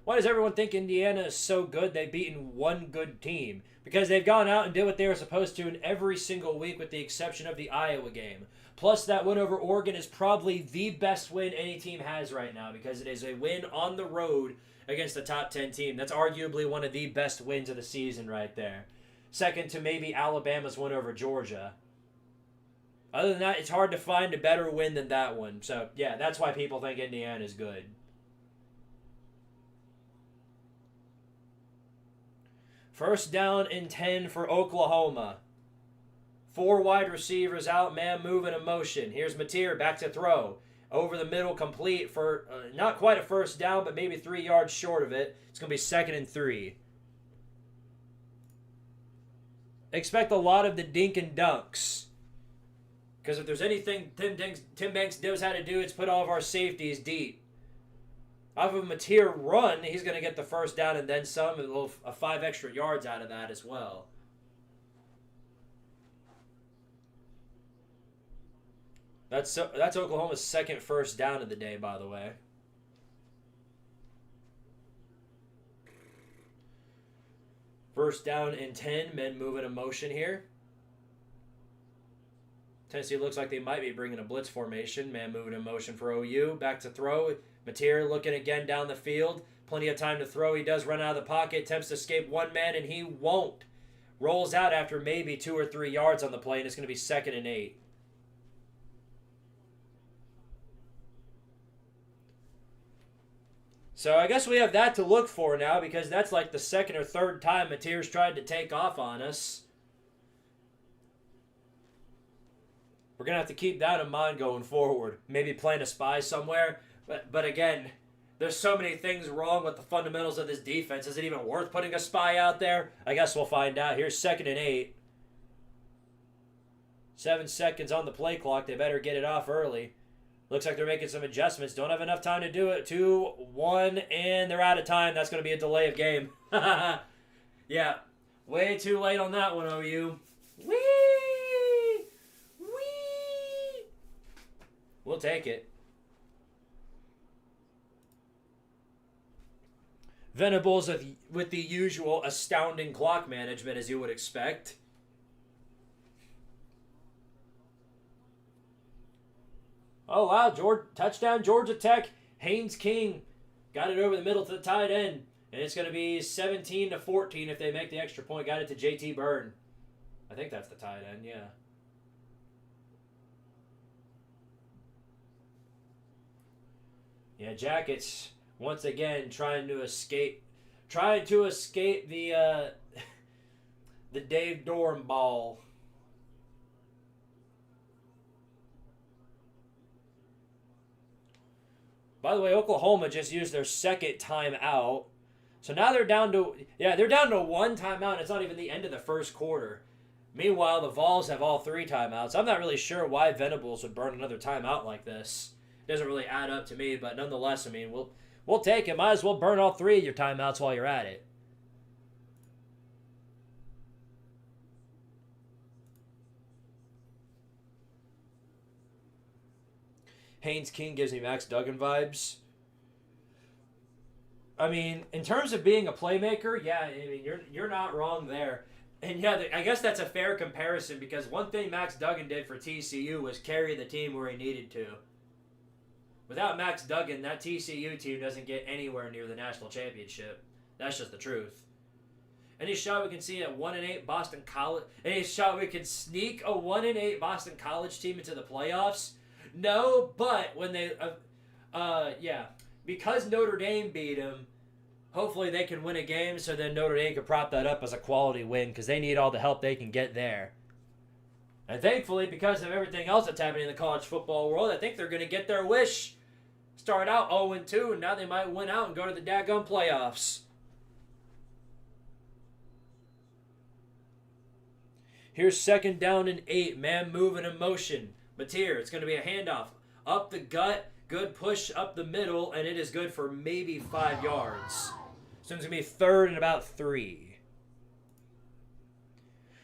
Why does everyone think Indiana is so good they've beaten one good team? Because they've gone out and did what they were supposed to in every single week with the exception of the Iowa game. Plus, that win over Oregon is probably the best win any team has right now because it is a win on the road against the top 10 team. That's arguably one of the best wins of the season right there. Second to maybe Alabama's win over Georgia. Other than that, it's hard to find a better win than that one. So, yeah, that's why people think Indiana is good. First down and 10 for Oklahoma. 4 wide receivers out, man moving in motion. Here's Mateer back to throw. Over the middle, complete for not quite a first down, but maybe 3 yards short of it. It's going to be 2nd and 3. Expect a lot of the dink and dunks. Because if there's anything Tim Banks knows how to do, it's put all of our safeties deep. Off of a Mateer run, he's going to get the first down and then some, and 5 extra yards out of that as well. That's Oklahoma's 2nd first down of the day, by the way. First down and 10, men moving in motion here. Tennessee looks like they might be bringing a blitz formation. Man moving in motion for OU. Back to throw. Mateer looking again down the field. Plenty of time to throw. He does run out of the pocket. Attempts to escape one man, and he won't. Rolls out after maybe 2 or 3 yards on the play, and it's going to be 2nd and 8. So I guess we have that to look for now because that's like the 2nd or 3rd time Mateer's tried to take off on us. We're going to have to keep that in mind going forward. Maybe playing a spy somewhere. But again, there's so many things wrong with the fundamentals of this defense. Is it even worth putting a spy out there? I guess we'll find out. Here's 2nd and 8. 7 seconds on the play clock. They better get it off early. Looks like they're making some adjustments. Don't have enough time to do it. 2, 1, and they're out of time. That's going to be a delay of game. Yeah, way too late on that one, OU. Whee! Whee! We'll take it. Venables with the usual astounding clock management, as you would expect. Oh, wow. Touchdown, Georgia Tech. Haynes King got it over the middle to the tight end. And it's going to be 17-14 if they make the extra point. Got it to J.T. Byrne. I think that's the tight end, yeah. Yeah, Jackets once again trying to escape the the Dave Dorn ball. By the way, Oklahoma just used their 2nd timeout. So now they're down to 1 timeout, and it's not even the end of the first quarter. Meanwhile, the Vols have all 3 timeouts. I'm not really sure why Venables would burn another timeout like this. It doesn't really add up to me, but nonetheless, I mean, we'll take it. Might as well burn all 3 of your timeouts while you're at it. Haynes King gives me Max Duggan vibes. I mean, in terms of being a playmaker, yeah, I mean, you're not wrong there. And yeah, I guess that's a fair comparison because one thing Max Duggan did for TCU was carry the team where he needed to. Without Max Duggan, that TCU team doesn't get anywhere near the national championship. That's just the truth. Any shot we can see at 1-8 Boston College? Any shot we can sneak a 1-8 Boston College team into the playoffs? No, but when they, because Notre Dame beat them, hopefully they can win a game. So then Notre Dame can prop that up as a quality win because they need all the help they can get there. And thankfully, because of everything else that's happening in the college football world, I think they're going to get their wish. Start out 0-2, and now they might win out and go to the daggum playoffs. Here's 2nd down and 8. Man moving in motion. Mateer, it's going to be a handoff. Up the gut, good push up the middle, and it is good for maybe 5 yards. So it's going to be 3rd and about 3.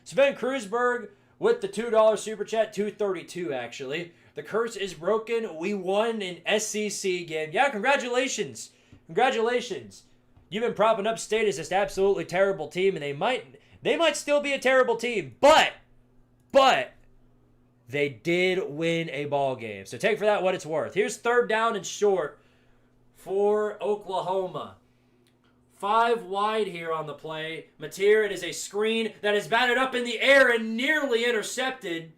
Sven Kreuzberg with the $2 Super Chat, 232 actually. The curse is broken. We won an SEC game. Yeah, congratulations. Congratulations. You've been propping up State as this absolutely terrible team, and they might still be a terrible team, but they did win a ball game. So take for that what it's worth. Here's 3rd down and short for Oklahoma. 5 wide here on the play. Mateer, it is a screen that is batted up in the air and nearly intercepted.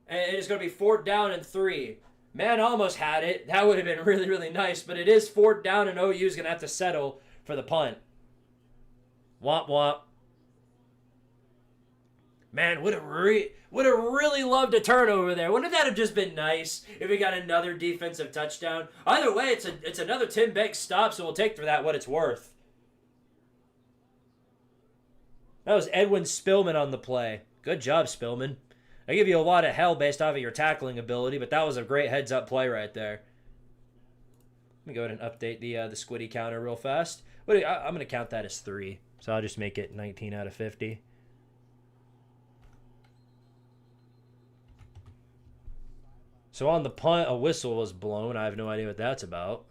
And it is going to be 4th down and 3. Man almost had it. That would have been really, really nice. But it is 4th down and OU is going to have to settle for the punt. Womp womp. Man, would have really loved a turnover there. Wouldn't that have just been nice if we got another defensive touchdown? Either way, it's another Tim Banks stop, so we'll take for that what it's worth. That was Edwin Spillman on the play. Good job, Spillman. I give you a lot of hell based off of your tackling ability, but that was a great heads-up play right there. Let me go ahead and update the Squiddy counter real fast. I'm going to count that as 3, so I'll just make it 19 out of 50. So on the punt, a whistle was blown. I have no idea what that's about.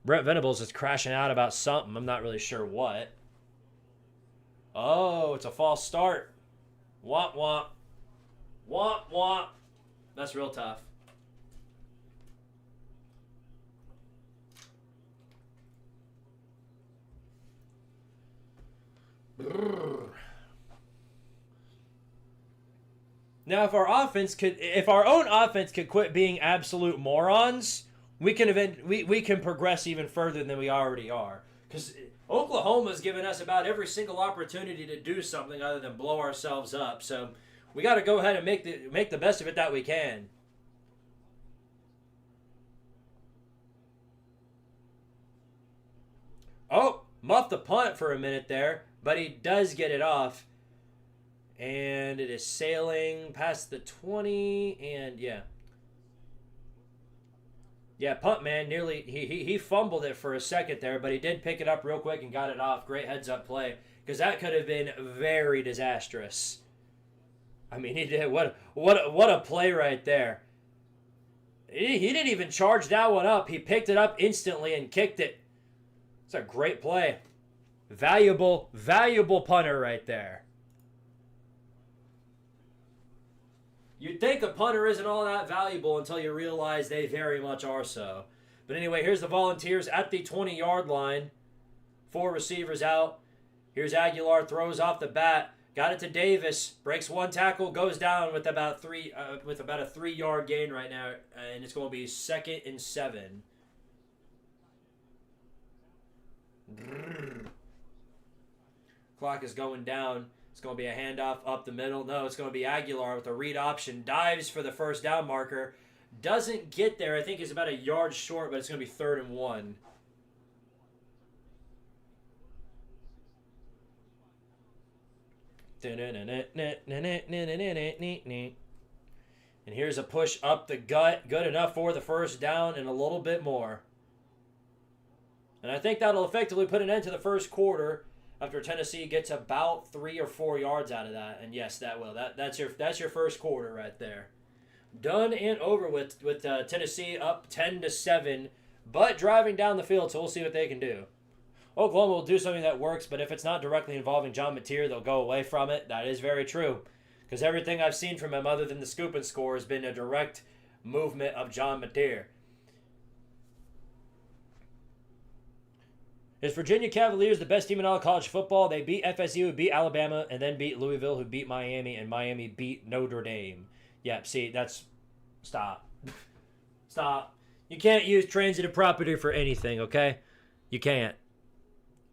Brent Venables is crashing out about something. I'm not really sure what. Oh, it's a false start. Womp womp. Womp womp. That's real tough. Now, if our own offense could quit being absolute morons, we can progress even further than we already are. Because Oklahoma's given us about every single opportunity to do something other than blow ourselves up. So we got to go ahead and make the best of it that we can. Oh, muffed the punt for a minute there, but he does get it off. And it is sailing past the 20, and yeah. Yeah, punt man nearly, he fumbled it for a second there, but he did pick it up real quick and got it off. Great heads-up play, because that could have been very disastrous. I mean, he did, what a play right there. He didn't even charge that one up. He picked it up instantly and kicked it. It's a great play. Valuable punter right there. You'd think a punter isn't all that valuable until you realize they very much are so. But anyway, here's the Volunteers at the 20-yard line. 4 receivers out. Here's Aguilar, throws off the bat. Got it to Davis. Breaks 1 tackle, goes down with about a 3-yard gain right now. And it's going to be 2nd and 7. Clock is going down. It's going to be a handoff up the middle. No, it's going to be Aguilar with a read option. Dives for the first down marker. Doesn't get there. I think he's about a yard short, but it's going to be 3rd and 1. And here's a push up the gut. Good enough for the first down and a little bit more. And I think that'll effectively put an end to the first quarter. After Tennessee gets about 3 or 4 yards out of that, and yes, that will. That's your first quarter right there, done and over with Tennessee up 10-7, but driving down the field. So we'll see what they can do. Oklahoma will do something that works, but if it's not directly involving John Mateer, they'll go away from it. That is very true. Because everything I've seen from him other than the scoop and score has been a direct movement of John Mateer. Is Virginia Cavaliers the best team in all college football? They beat FSU, beat Alabama, and then beat Louisville, who beat Miami, and Miami beat Notre Dame. Yep, see, that's... Stop. Stop. You can't use transitive property for anything, okay? You can't.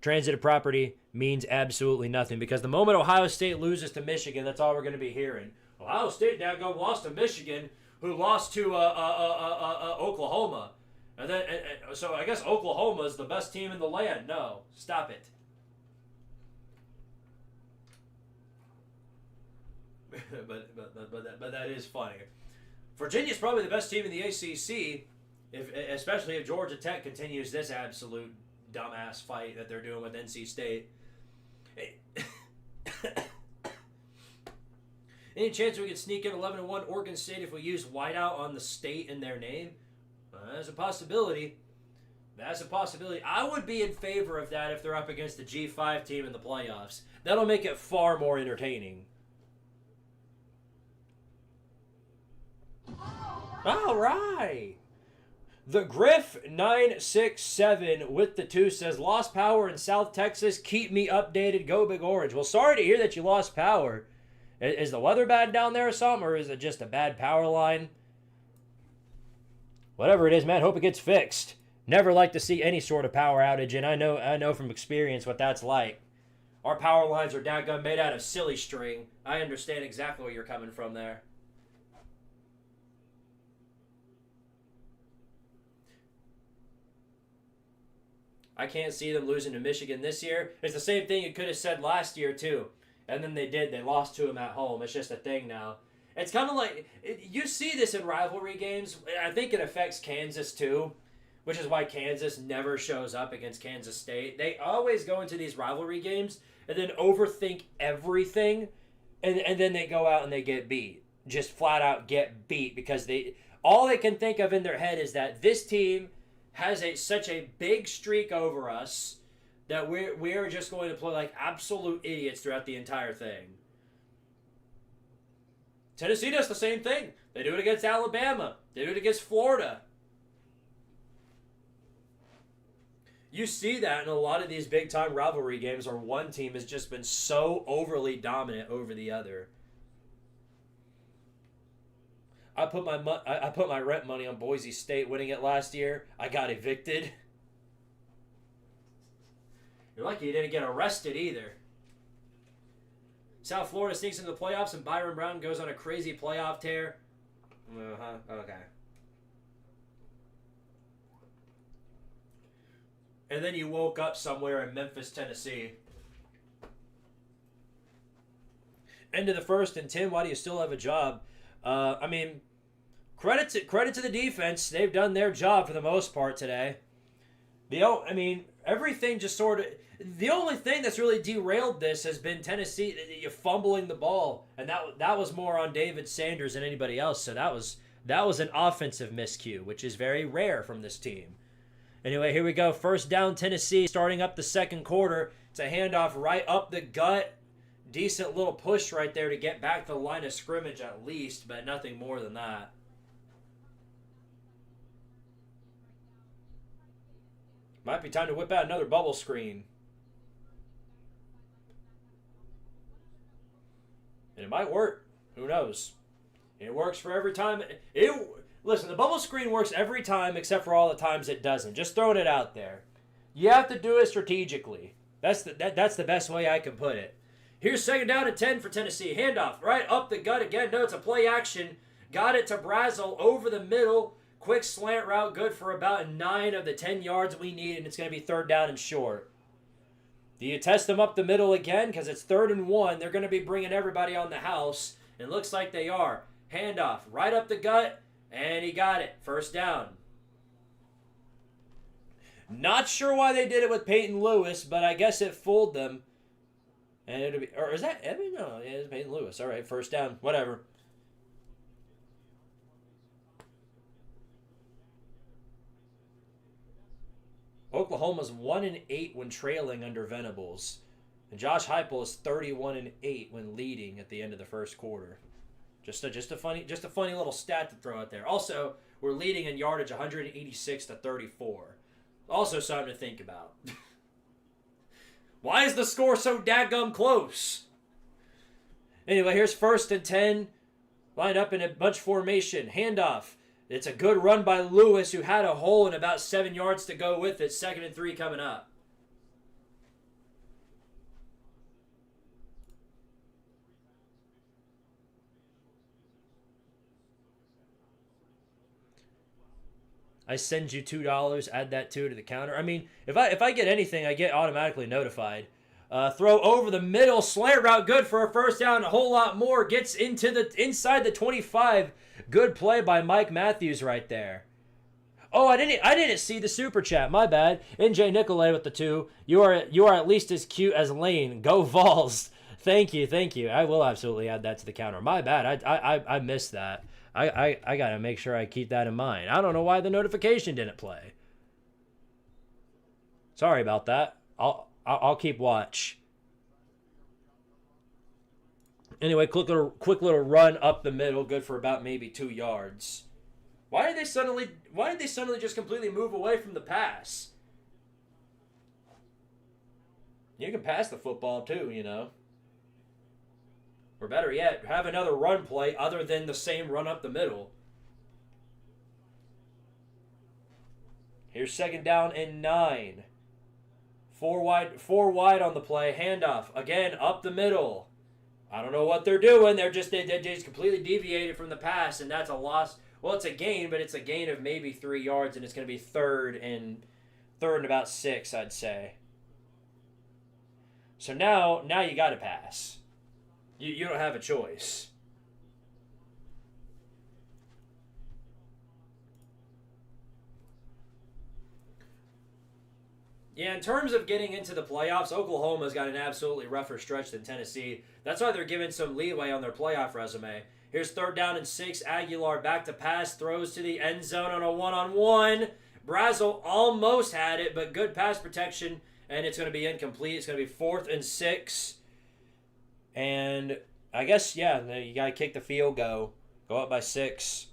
Transitive property means absolutely nothing, because the moment Ohio State loses to Michigan, that's all we're going to be hearing. Ohio State now lost to Michigan, who lost to Oklahoma. And then, so I guess Oklahoma is the best team in the land. No, stop it. but that is funny. Virginia's probably the best team in the ACC, especially if Georgia Tech continues this absolute dumbass fight that they're doing with NC State. Any chance we could sneak in 11-1 Oregon State if we use whiteout on the state in their name? That's a possibility. That's a possibility. I would be in favor of that if they're up against the G5 team in the playoffs. That'll make it far more entertaining. All right. The Griff 967 with the 2 says, lost power in South Texas. Keep me updated. Go Big Orange. Well, sorry to hear that you lost power. Is the weather bad down there or something, or is it just a bad power line? Whatever it is, man, hope it gets fixed. Never like to see any sort of power outage, and I know from experience what that's like. Our power lines are daggone made out of silly string. I understand exactly where you're coming from there. I can't see them losing to Michigan this year. It's the same thing you could have said last year, too. And then they did. They lost to them at home. It's just a thing now. It's kind of like, you see this in rivalry games. I think it affects Kansas, too, which is why Kansas never shows up against Kansas State. They always go into these rivalry games and then overthink everything, and then they go out and they get beat. Just flat out get beat because all they can think of in their head is that this team has such a big streak over us that we're just going to play like absolute idiots throughout the entire thing. Tennessee does the same thing. They do it against Alabama. They do it against Florida. You see that in a lot of these big-time rivalry games where one team has just been so overly dominant over the other. I put my rent money on Boise State winning it last year. I got evicted. You're lucky you didn't get arrested either. South Florida sneaks into the playoffs and Byron Brown goes on a crazy playoff tear. Okay. And then you woke up somewhere in Memphis, Tennessee. End of the first, and Tim, why do you still have a job? I mean, credit to the defense. They've done their job for the most part today. Everything just sort of... The only thing that's really derailed this has been Tennessee fumbling the ball, and that was more on David Sanders than anybody else. So that was an offensive miscue, which is very rare from this team. Anyway, here we go. First down, Tennessee, starting up the second quarter. It's a handoff right up the gut. Decent little push right there to get back to the line of scrimmage at least, but nothing more than that. Might be time to whip out another bubble screen. And it might work. Who knows? It works for every time. Listen, the bubble screen works every time except for all the times it doesn't. Just throwing it out there. You have to do it strategically. That's the best way I can put it. Here's second down and 10 for Tennessee. Handoff right up the gut again. No, it's a play action. Got it to Brazel over the middle. Quick slant route, good for about 9 of the 10 yards we need, and it's going to be third down and short. Do you test them up the middle again? Because it's 3rd and 1. They're going to be bringing everybody on the house. It looks like they are. Handoff right up the gut, and he got it. First down. Not sure why they did it with Peyton Lewis, but I guess it fooled them. And it'll be, or is that Evan? No, yeah, it's Peyton Lewis. All right, first down. Whatever. Oklahoma's 1-8 when trailing under Venables. And Josh Heupel is 31-8 when leading at the end of the first quarter. Just a funny little stat to throw out there. Also, we're leading in yardage 186-34. Also something to think about. Why is the score so dadgum close? Anyway, here's 1st and 10. Lined up in a bunch formation. Handoff. It's a good run by Lewis, who had a hole and about 7 yards to go with it. 2nd and 3 coming up. I send you $2, add that to the counter. I mean, if I get anything, I get automatically notified. Throw over the middle, slant route, good for a first down. A whole lot more, gets inside the 25. Good play by Mike Matthews right there. Oh, I didn't see the super chat. My bad. NJ Nicolay with the 2. You are at least as cute as Lane. Go Vols. Thank you. I will absolutely add that to the counter. My bad. I missed that. I gotta make sure I keep that in mind. I don't know why the notification didn't play. Sorry about that. I'll keep watch. Anyway, quick little run up the middle, good for about maybe 2 yards. Why did they suddenly just completely move away from the pass? You can pass the football too, you know. Or better yet, have another run play other than the same run up the middle. Here's 2nd down and 9. 4 wide on the play. Handoff. Again, up the middle. I don't know what they're doing. They just completely deviated from the pass, and that's a loss. Well, it's a gain, but it's a gain of maybe 3 yards, and it's going to be third and about 6, I'd say. So now you got to pass. You don't have a choice. Yeah, in terms of getting into the playoffs, Oklahoma's got an absolutely rougher stretch than Tennessee. That's why they're giving some leeway on their playoff resume. Here's 3rd down and 6. Aguilar back to pass, throws to the end zone on a one-on-one. Brazel almost had it, but good pass protection, and it's going to be incomplete. It's going to be 4th and 6. And I guess, yeah, you got to kick the field goal. Go up by 6.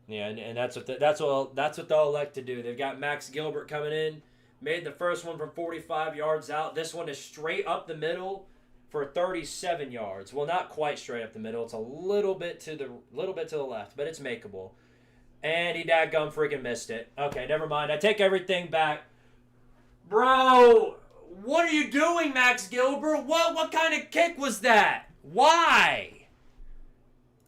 Yeah, and that's what they'll elect to do. They've got Max Gilbert coming in. Made the first one from 45 yards out. This one is straight up the middle for 37 yards. Well, not quite straight up the middle. It's a little bit to the left, but it's makeable. And he dadgum freaking missed it. Okay, never mind. I take everything back. Bro, what are you doing, Max Gilbert? What kind of kick was that? Why?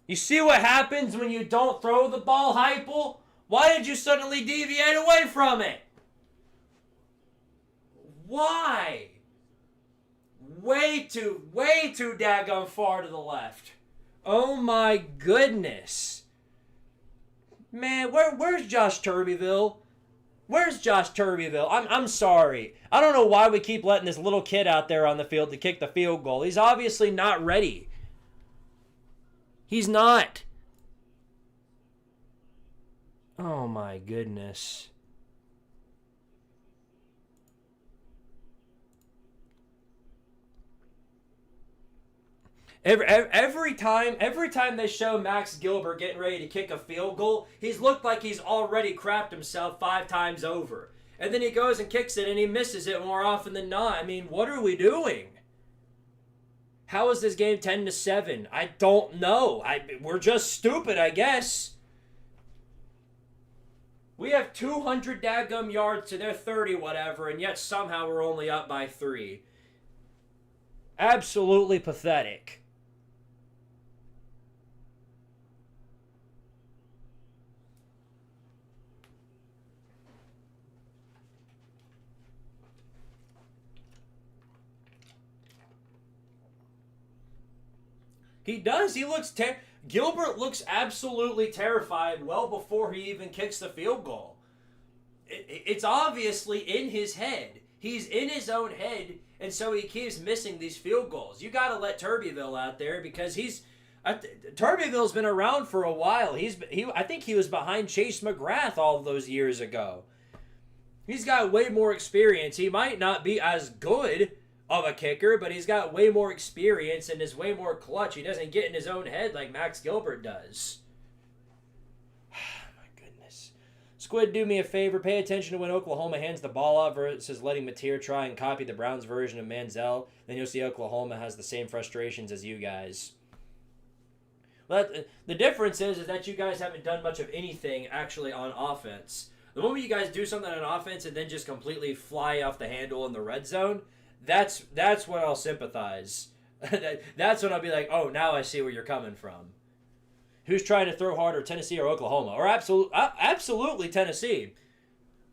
You see what happens when you don't throw the ball, Heupel? Why did you suddenly deviate away from it? Why? Way too daggone far to the left. Oh my goodness. Man, where's Josh Turbyville? Where's Josh Turbyville? I'm sorry. I don't know why we keep letting this little kid out there on the field to kick the field goal. He's obviously not ready. He's not. Oh my goodness. Every time they show Max Gilbert getting ready to kick a field goal, he's looked like he's already crapped himself 5 times over. And then he goes and kicks it and he misses it more often than not. I mean, what are we doing? How is this game 10-7? I don't know. We're just stupid, I guess. We have 200 daggum yards to their 30 whatever, and yet somehow we're only up by 3. Absolutely pathetic. He does. He looks Gilbert looks absolutely terrified well before he even kicks the field goal. It's obviously in his head. He's in his own head, and so he keeps missing these field goals. You got to let Turbeville out there because Turbeville's been around for a while. I think he was behind Chase McGrath all those years ago. He's got way more experience. He might not be as good of a kicker, but he's got way more experience and is way more clutch. He doesn't get in his own head like Max Gilbert does. My goodness. Squid, do me a favor. Pay attention to when Oklahoma hands the ball out versus letting Mateer try and copy the Browns' version of Manziel. Then you'll see Oklahoma has the same frustrations as you guys. Well, the difference is that you guys haven't done much of anything actually on offense. The moment you guys do something on offense and then just completely fly off the handle in the red zone, that's when I'll sympathize. That's when I'll be like, oh, now I see where you're coming from. Who's trying to throw harder, Tennessee or Oklahoma? Or absolutely Tennessee.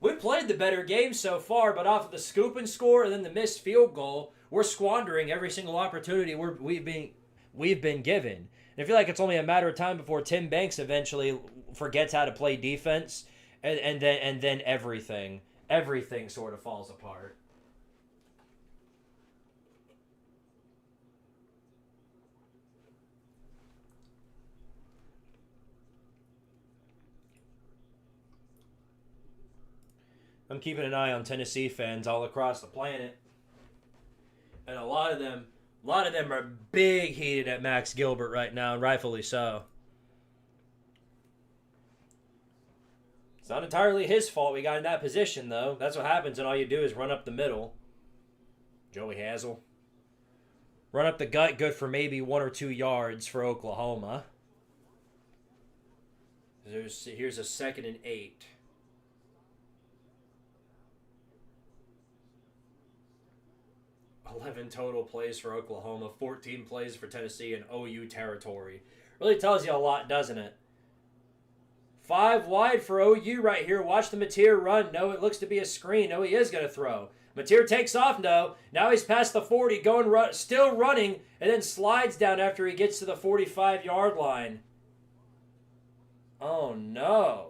We played the better game so far, but off of the scoop and score and then the missed field goal, we're squandering every single opportunity we've been given. And I feel like it's only a matter of time before Tim Banks eventually forgets how to play defense. And then everything sort of falls apart. I'm keeping an eye on Tennessee fans all across the planet, and a lot of them are big heated at Max Gilbert right now, and rightfully so. It's not entirely his fault we got in that position, though. That's what happens when all you do is run up the middle. Joey Hazel. Run up the gut, good for maybe 1 or 2 yards for Oklahoma. Here's a 2nd and 8. $11 total plays for Oklahoma, 14 plays for Tennessee in OU territory. Really tells you a lot, doesn't it? 5 wide for OU right here. Watch the Mateer run. No, it looks to be a screen. No, he is going to throw. Mateer takes off. No. Now he's past the 40, still running, and then slides down after he gets to the 45-yard line. Oh, no.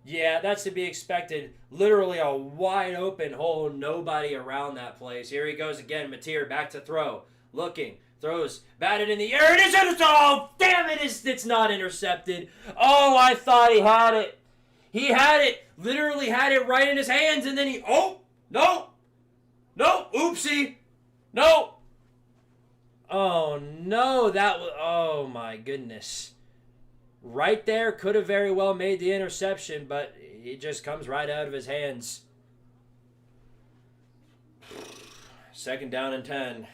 Yeah, that's to be expected. Literally a wide open hole. Nobody around that place. Here he goes again. Mateer back to throw. Looking. Throws. Batted in the air. It is. Oh, damn it. It's not intercepted. Oh, I thought he had it. He had it. Literally had it right in his hands. And then oh, no. No. Oopsie. No. Oh, no. Oh, my goodness. Right there, could have very well made the interception, but it just comes right out of his hands. 2nd down and 10.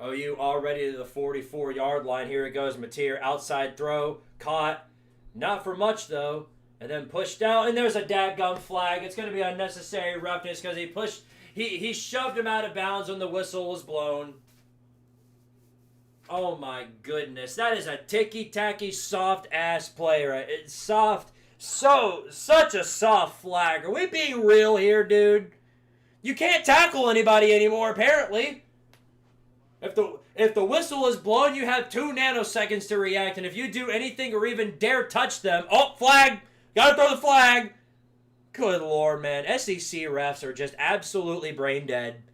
OU already to the 44-yard line. Here it goes. Mateer, outside throw, caught. Not for much, though. And then pushed out, and there's a dadgum flag. It's going to be unnecessary roughness because he shoved him out of bounds when the whistle was blown. Oh my goodness, that is a ticky-tacky, soft-ass player. It's soft, such a soft flag. Are we being real here, dude? You can't tackle anybody anymore, apparently. If the whistle is blown, you have 2 nanoseconds to react, and if you do anything or even dare touch them, oh, flag! Gotta throw the flag! Good Lord, man. SEC refs are just absolutely brain dead.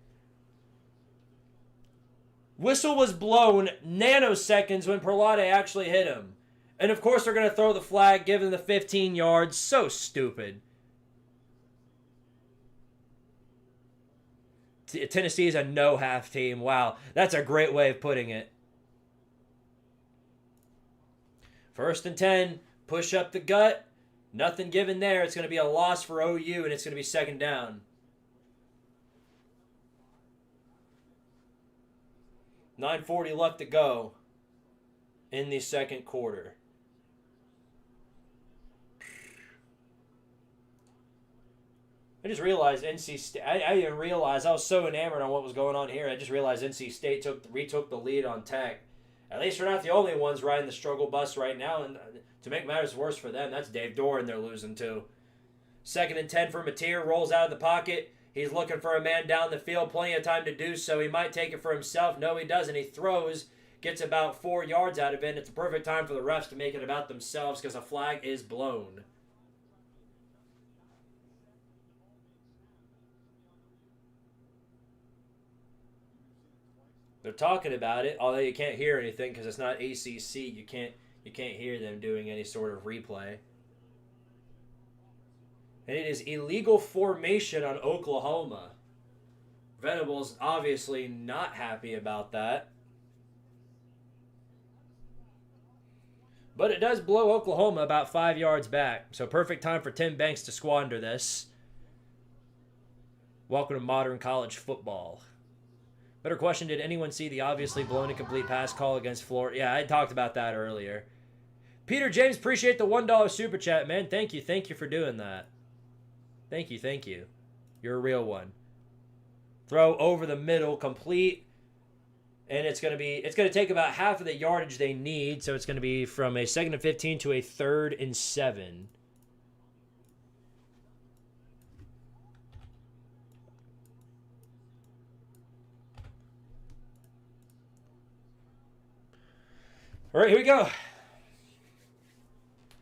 Whistle was blown nanoseconds when Perlotte actually hit him. And of course they're going to throw the flag, give him the 15 yards. So stupid. Tennessee is a no-half team. Wow, that's a great way of putting it. 1st and 10, push up the gut. Nothing given there. It's going to be a loss for OU, and it's going to be 2nd down. 9:40 left to go in the 2nd quarter. I just realized NC State. I didn't realize I was so enamored on what was going on here. I just realized NC State retook the lead on Tech. At least they're not the only ones riding the struggle bus right now. And to make matters worse for them, that's Dave Doran they're losing to. 2nd and 10 for Mateer. Rolls out of the pocket. He's looking for a man down the field. Plenty of time to do so. He might take it for himself. No, he doesn't. He throws. gets about 4 yards out of it, and it's a perfect time for the refs to make it about themselves because a flag is blown. They're talking about it, although you can't hear anything because it's not ACC. You can't hear them doing any sort of replay. And it is illegal formation on Oklahoma. Venables obviously not happy about that. But it does blow Oklahoma about 5 yards back. So perfect time for Tim Banks to squander this. Welcome to modern college football. Better question, did anyone see the obviously blown incomplete pass call against Florida? Yeah, I talked about that earlier. Peter James, appreciate the $1 super chat, man. Thank you for doing that. Thank you. You're a real one. Throw over the middle, complete. And it's going to take about half of the yardage they need, so it's going to be from a 2nd and 15 to a 3rd and 7. All right, here we go.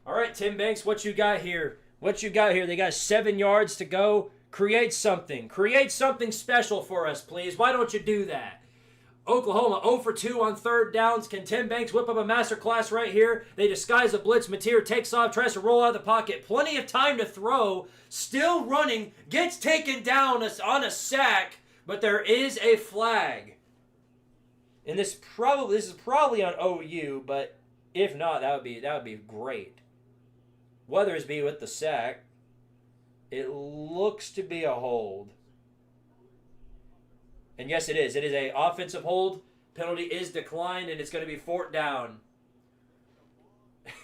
All right, Tim Banks, what you got here? They got 7 yards to go. Create something. Create something special for us, please. Why don't you do that? Oklahoma 0 for 2 on 3rd downs. Can Tim Banks whip up a masterclass right here? They disguise a blitz. Mateer takes off, tries to roll out of the pocket. Plenty of time to throw. Still running. Gets taken down on a sack. But there is a flag. And this is probably on OU, but if not, that would be great. Weathersby with the sack. It looks to be a hold. And yes, it is. It is a offensive hold. Penalty is declined, and it's going to be 4th down.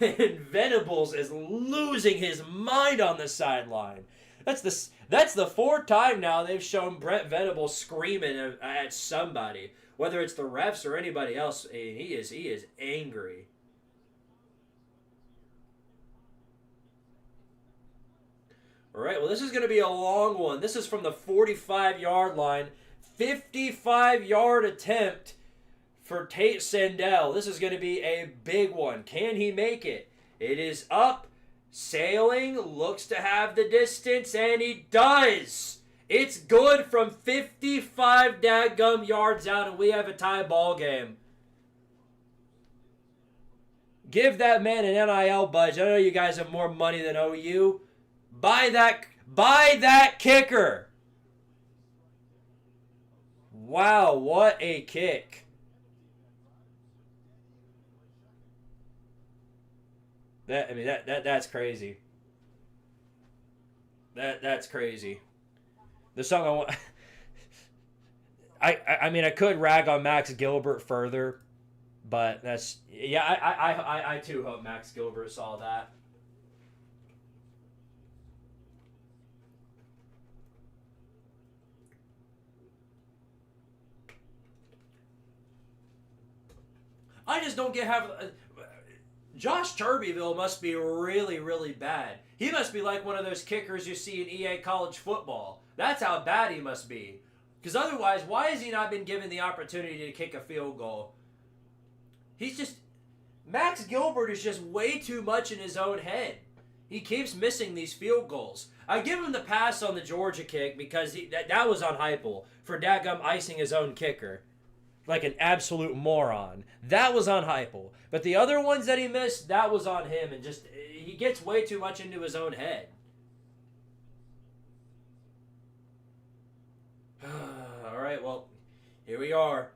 And Venables is losing his mind on the sideline. That's the 4th time now they've shown Brent Venables screaming at somebody. Whether it's the refs or anybody else, he is angry. All right, well, this is going to be a long one. This is from the 45-yard line. 55-yard attempt for Tate Sandell. This is going to be a big one. Can he make it? It is up, sailing, looks to have the distance, and he does. It's good from 55 dadgum yards out, and we have a tie ball game. Give that man an NIL budget. I know you guys have more money than OU. Buy that kicker. Wow, what a kick. That's crazy. That's crazy. The song I want. I could rag on Max Gilbert further, but I too hope Max Gilbert saw that. I just don't get how. Josh Turbeville must be really, really bad. He must be like one of those kickers you see in EA college football. That's how bad he must be. Because otherwise, why has he not been given the opportunity to kick a field goal? Max Gilbert is just way too much in his own head. He keeps missing these field goals. I give him the pass on the Georgia kick because that was on Heupel for dadgum icing his own kicker. Like an absolute moron. That was on Heupel. But the other ones that he missed, that was on him. And just, he gets way too much into his own head. All right, well, here we are.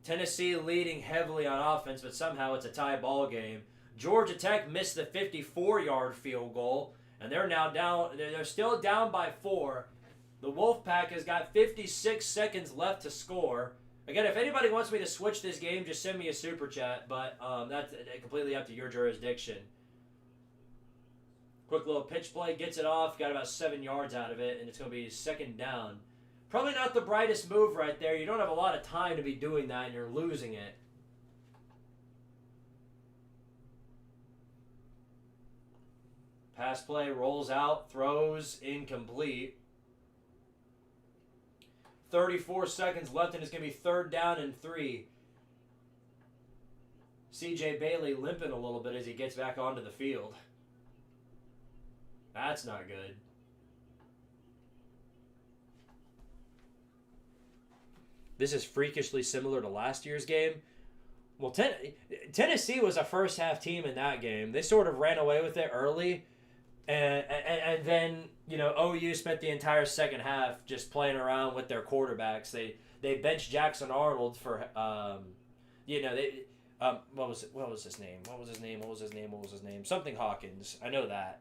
Tennessee leading heavily on offense, but somehow it's a tie ball game. Georgia Tech missed the 54-yard field goal, and they're now down. They're still down by 4. The Wolfpack has got 56 seconds left to score. Again, if anybody wants me to switch this game, just send me a super chat, but that's completely up to your jurisdiction. Quick little pitch play, gets it off, got about 7 yards out of it, and it's going to be 2nd down. Probably not the brightest move right there. You don't have a lot of time to be doing that, and you're losing it. Pass play, rolls out, throws, incomplete. 34 seconds left, and it's going to be 3rd down and 3. C.J. Bailey limping a little bit as he gets back onto the field. That's not good. This is freakishly similar to last year's game. Well, Tennessee was a first-half team in that game. They sort of ran away with it early. And then, you know, OU spent the entire second half just playing around with their quarterbacks. They benched Jackson Arnold for, what was his name? Something Hawkins. I know that.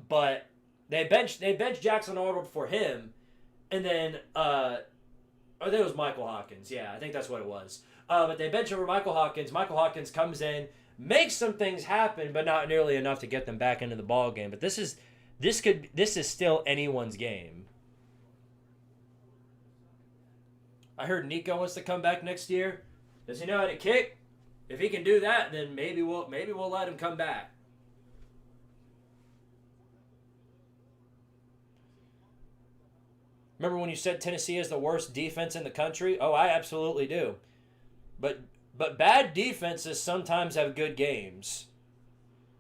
But they benched Jackson Arnold for him, and then I think it was Michael Hawkins. Yeah, I think that's what it was. But they bench over Michael Hawkins. Michael Hawkins comes in, makes some things happen, but not nearly enough to get them back into the ball game. But this is still anyone's game. I heard Nico wants to come back next year. Does he know how to kick? If he can do that, then maybe we'll let him come back. Remember when you said Tennessee is the worst defense in the country? Oh, I absolutely do. But bad defenses sometimes have good games.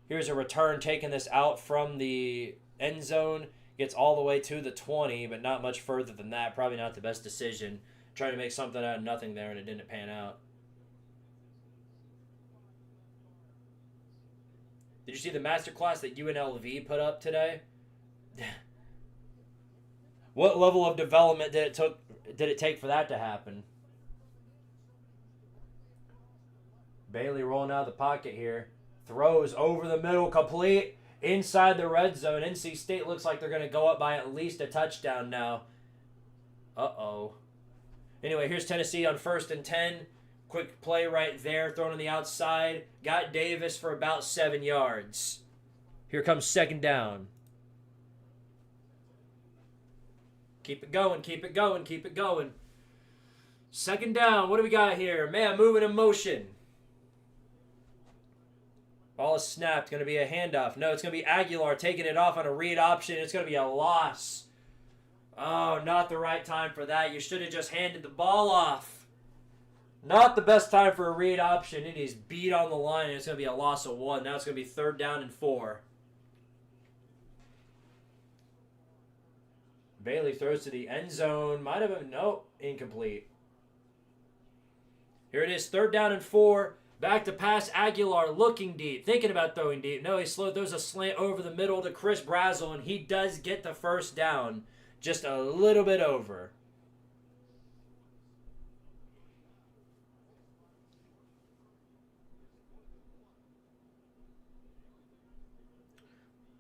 Here's a return taking this out from the end zone. Gets all the way to the 20, but not much further than that. Probably not the best decision. Trying to make something out of nothing there, and it didn't pan out. Did you see the masterclass that UNLV put up today? What level of development did it take for that to happen? Bailey rolling out of the pocket here. Throws over the middle, complete. Inside the red zone. NC State looks like they're going to go up by at least a touchdown now. Uh-oh. Anyway, here's Tennessee on 1st and 10. Quick play right there, thrown on the outside. Got Davis for about 7 yards. Here comes 2nd down. Keep it going, keep it going, keep it going. 2nd down, what do we got here? Man moving in motion. Ball is snapped, going to be a handoff. No, it's going to be Aguilar taking it off on a read option. It's going to be a loss. Oh, not the right time for that. You should have just handed the ball off. Not the best time for a read option. It is beat on the line, and it's going to be a loss of 1. Now it's going to be 3rd down and 4. Bailey throws to the end zone. Might have been, nope, incomplete. Here it is, 3rd down and 4. Back to pass, Aguilar looking deep, thinking about throwing deep. No, he throws a slant over the middle to Chris Brazel, and he does get the 1st down. Just a little bit over.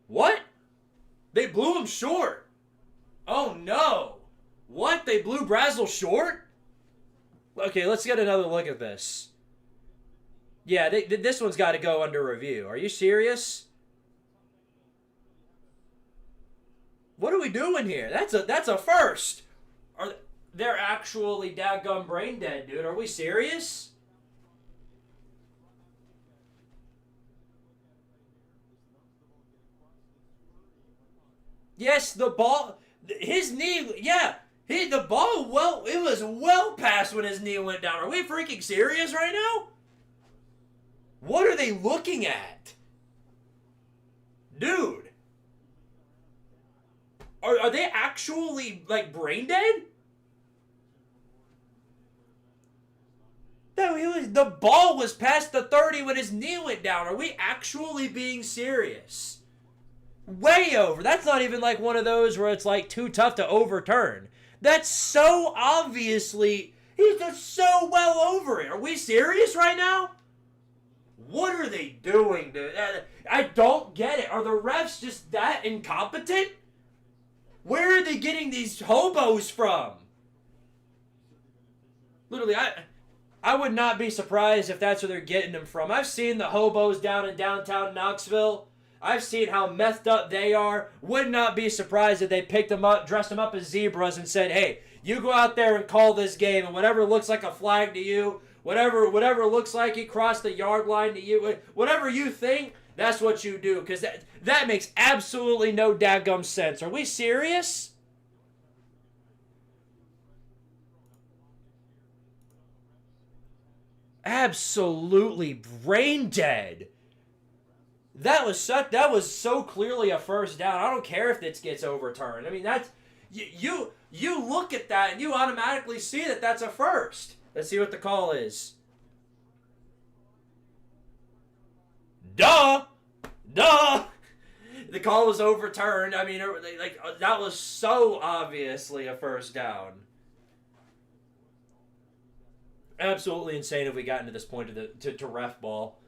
What? They blew him short. Oh, no. What? They blew Brazel short? Okay, let's get another look at this. Yeah, this one's got to go under review. Are you serious? What are we doing here? That's a first. They're actually dadgum brain dead, dude. Are we serious? Yes, the ball, his knee, yeah, the ball, well, it was well past when his knee went down. Are we freaking serious right now? What are they looking at? Dude. Are they actually, like, brain dead? No, the ball was past the 30 when his knee went down. Are we actually being serious? Way over. That's not even like one of those where it's like too tough to overturn. That's so obviously, he's just so well over it. Are we serious right now? What are they doing, dude? I don't get it. Are the refs just that incompetent? Where are they getting these hobos from? Literally, I would not be surprised if that's where they're getting them from. I've seen the hobos down in downtown Knoxville. I've seen how methed up they are. Would not be surprised if they picked them up, dressed them up as zebras and said, hey, you go out there and call this game, and whatever looks like a flag to you, whatever looks like he crossed the yard line to you, whatever you think, that's what you do. Because that makes absolutely no dadgum sense. Are we serious? absolutely brain dead. That was so clearly a first down. I don't care if this gets overturned. I mean, that's you look at that and you automatically see that that's a first. Let's see what the call is. Duh. The call was overturned. I mean, that was so obviously a first down. Absolutely insane if we got into this point to ref ball.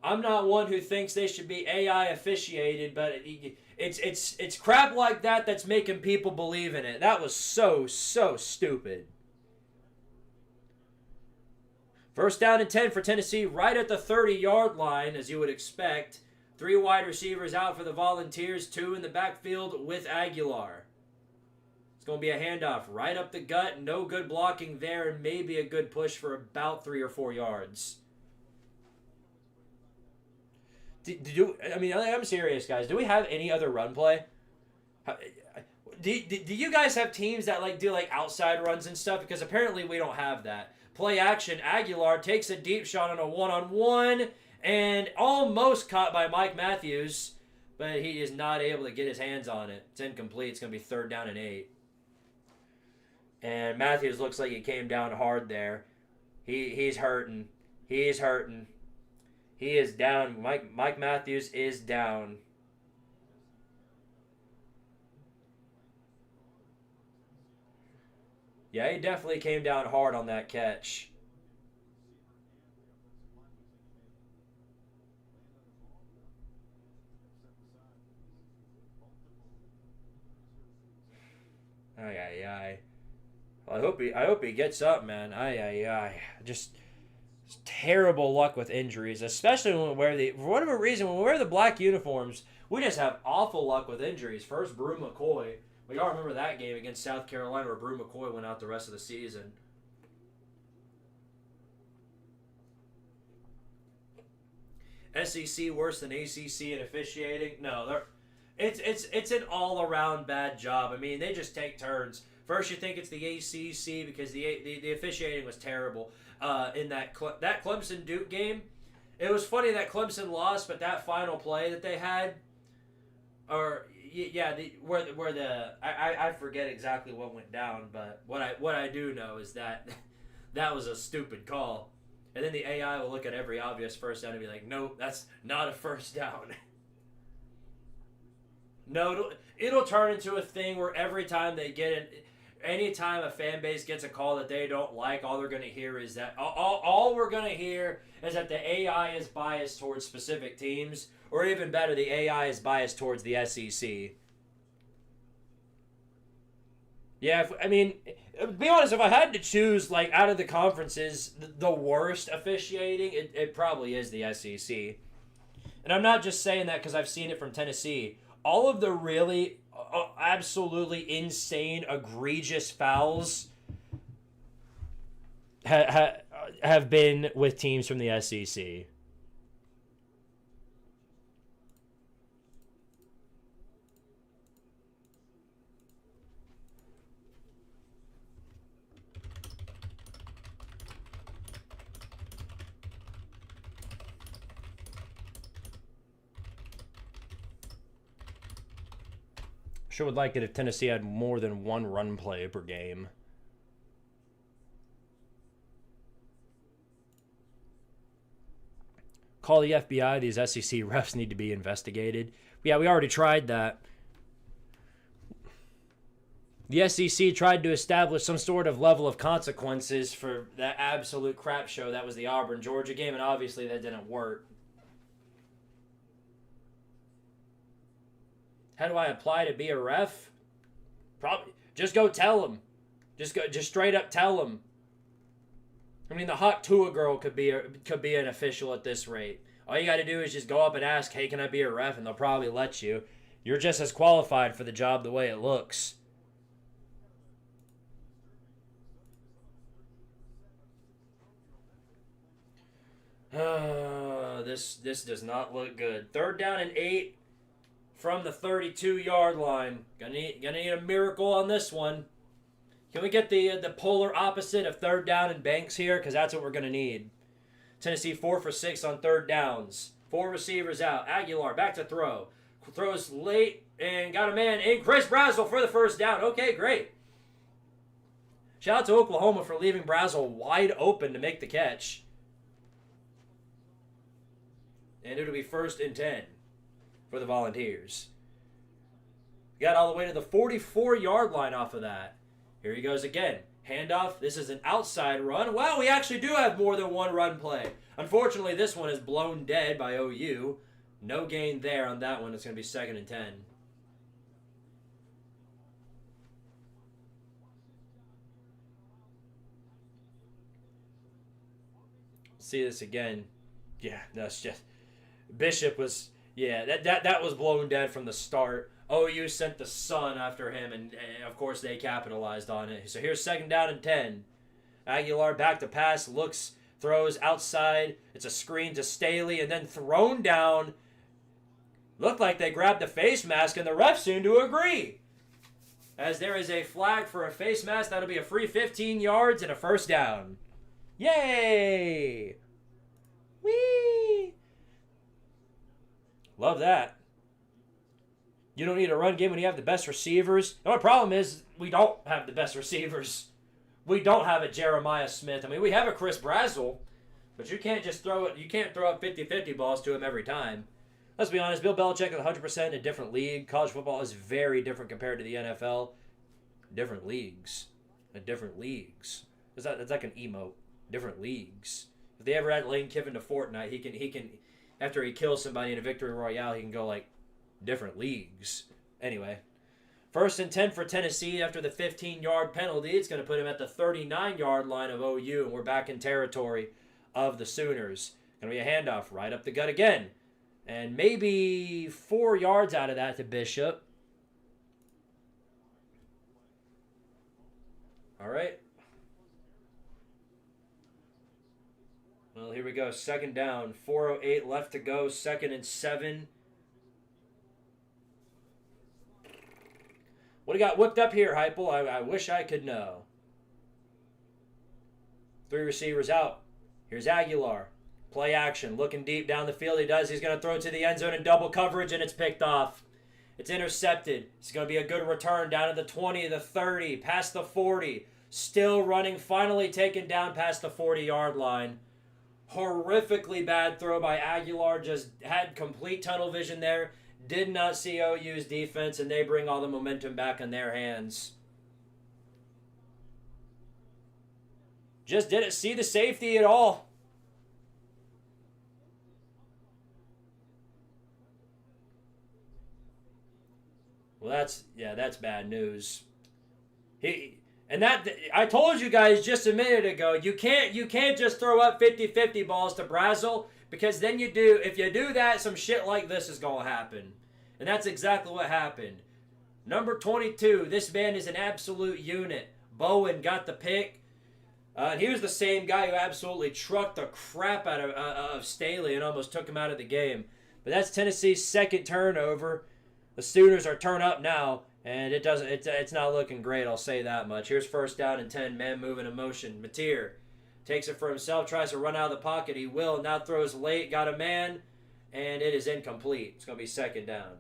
I'm not one who thinks they should be AI officiated, but it's crap like that that's making people believe in it. That was so stupid. First down and 10 for Tennessee, right at the 30-yard line, as you would expect. 3 wide receivers out for the Volunteers, 2 in the backfield with Aguilar. It's going to be a handoff right up the gut. No good blocking there, and maybe a good push for about 3 or 4 yards. I'm serious, guys. Do we have any other run play? Do you guys have teams that do outside runs and stuff? Because apparently we don't have that. Play action. Aguilar takes a deep shot on a one-on-one and almost caught by Mike Matthews, but he is not able to get his hands on it. It's incomplete. It's going to be 3rd down and 8. And Matthews looks like he came down hard there. He's hurting. He's hurting. He is down. Mike Matthews is down. Yeah, he definitely came down hard on that catch. Ay. Well, I hope he gets up, man. Ay. Just terrible luck with injuries, especially when for whatever reason, when we wear the black uniforms, we just have awful luck with injuries. First, Brew McCoy. We all remember that game against South Carolina where Brew McCoy went out the rest of the season. SEC worse than ACC in officiating? No, it's an all-around bad job. I mean, they just take turns. First, you think it's the ACC because the officiating was terrible in that Clemson-Duke game. It was funny that Clemson lost, but that final play that they had, I forget exactly what went down, but what I do know is that that was a stupid call. And then the AI will look at every obvious first down and be like, nope, that's not a first down. No, it'll turn into a thing where every time they get it, anytime a fan base gets a call that they don't like, all they're going to hear is that all we're going to hear is that the AI is biased towards specific teams, or even better, the AI is biased towards the SEC. Yeah, to be honest, if I had to choose, out of the conferences, the worst officiating, it probably is the SEC. And I'm not just saying that because I've seen it from Tennessee. All of the really absolutely insane, egregious fouls have been with teams from the SEC. Sure would like it if Tennessee had more than one run play per game. Call the FBI. These SEC refs need to be investigated. Yeah, we already tried that. The SEC tried to establish some sort of level of consequences for that absolute crap show that was the Auburn-Georgia game, and obviously that didn't work. How do I apply to be a ref? Probably just go tell them. Just straight up tell them. I mean, the Hawk Tua girl could be an official at this rate. All you got to do is just go up and ask, "Hey, can I be a ref?" And they'll probably let you. You're just as qualified for the job the way it looks. This does not look good. 3rd down and 8. From the 32-yard line. Gonna need a miracle on this one. Can we get the polar opposite of third down and banks here? Because that's what we're going to need. Tennessee 4 for 6 on third downs. 4 receivers out. Aguilar back to throw. Throws late and got a man in. Chris Brazzell for the first down. Okay, great. Shout out to Oklahoma for leaving Brazzell wide open to make the catch. And it'll be 1st and 10 for the Volunteers. Got all the way to the 44-yard line off of that. Here he goes again. Handoff. This is an outside run. Wow, we actually do have more than one run play. Unfortunately, this one is blown dead by OU. No gain there on that one. It's going to be 2nd and 10. See this again. Yeah, that's just... Bishop was... Yeah, that was blown dead from the start. OU sent the sun after him, and of course they capitalized on it. So here's 2nd down and 10. Aguilar back to pass, looks, throws outside. It's a screen to Staley, and then thrown down. Looked like they grabbed the face mask, and the ref seemed to agree. As there is a flag for a face mask, that'll be a free 15 yards and a 1st down. Yay! Whee! Love that. You don't need a run game when you have the best receivers. The only problem is we don't have the best receivers. We don't have a Jeremiah Smith. I mean, we have a Chris Brazzell, but you can't just throw it. You can't throw up 50-50 balls to him every time. Let's be honest. Bill Belichick is 100% in a different league. College football is very different compared to the NFL. Different leagues. Different leagues. That's like an emote. Different leagues. If they ever add Lane Kiffin to Fortnite, he can after he kills somebody in a victory royale, he can go like different leagues. Anyway, 1st and 10 for Tennessee after the 15-yard penalty. It's going to put him at the 39-yard line of OU, and we're back in territory of the Sooners. Going to be a handoff right up the gut again. And maybe 4 yards out of that to Bishop. All right. Well, here we go. 2nd down. 4:08 left to go. 2nd and 7. What do you got whipped up here, Heupel? I wish I could know. 3 receivers out. Here's Aguilar. Play action. Looking deep down the field. He does. He's going to throw it to the end zone in double coverage, and it's picked off. It's intercepted. It's going to be a good return down to the 20, the 30, past the 40. Still running. Finally taken down past the 40-yard line. Horrifically bad throw by Aguilar. Just had complete tunnel vision there. Did not see OU's defense, and they bring all the momentum back in their hands. Just didn't see the safety at all. Well, that's bad news. I told you guys just a minute ago, you can't just throw up 50-50 balls to Brazzell, because then if you do that, some shit like this is going to happen. And that's exactly what happened. Number 22, this man is an absolute unit. Bowen got the pick. And he was the same guy who absolutely trucked the crap out of Staley and almost took him out of the game. But that's Tennessee's 2nd turnover. The Sooners are turn up now, and it's not looking great, I'll say that much. Here's 1st down and 10, man moving in motion. Mateer takes it for himself, tries to run out of the pocket. He will, now throws late, got a man, and it is incomplete. It's going to be 2nd down.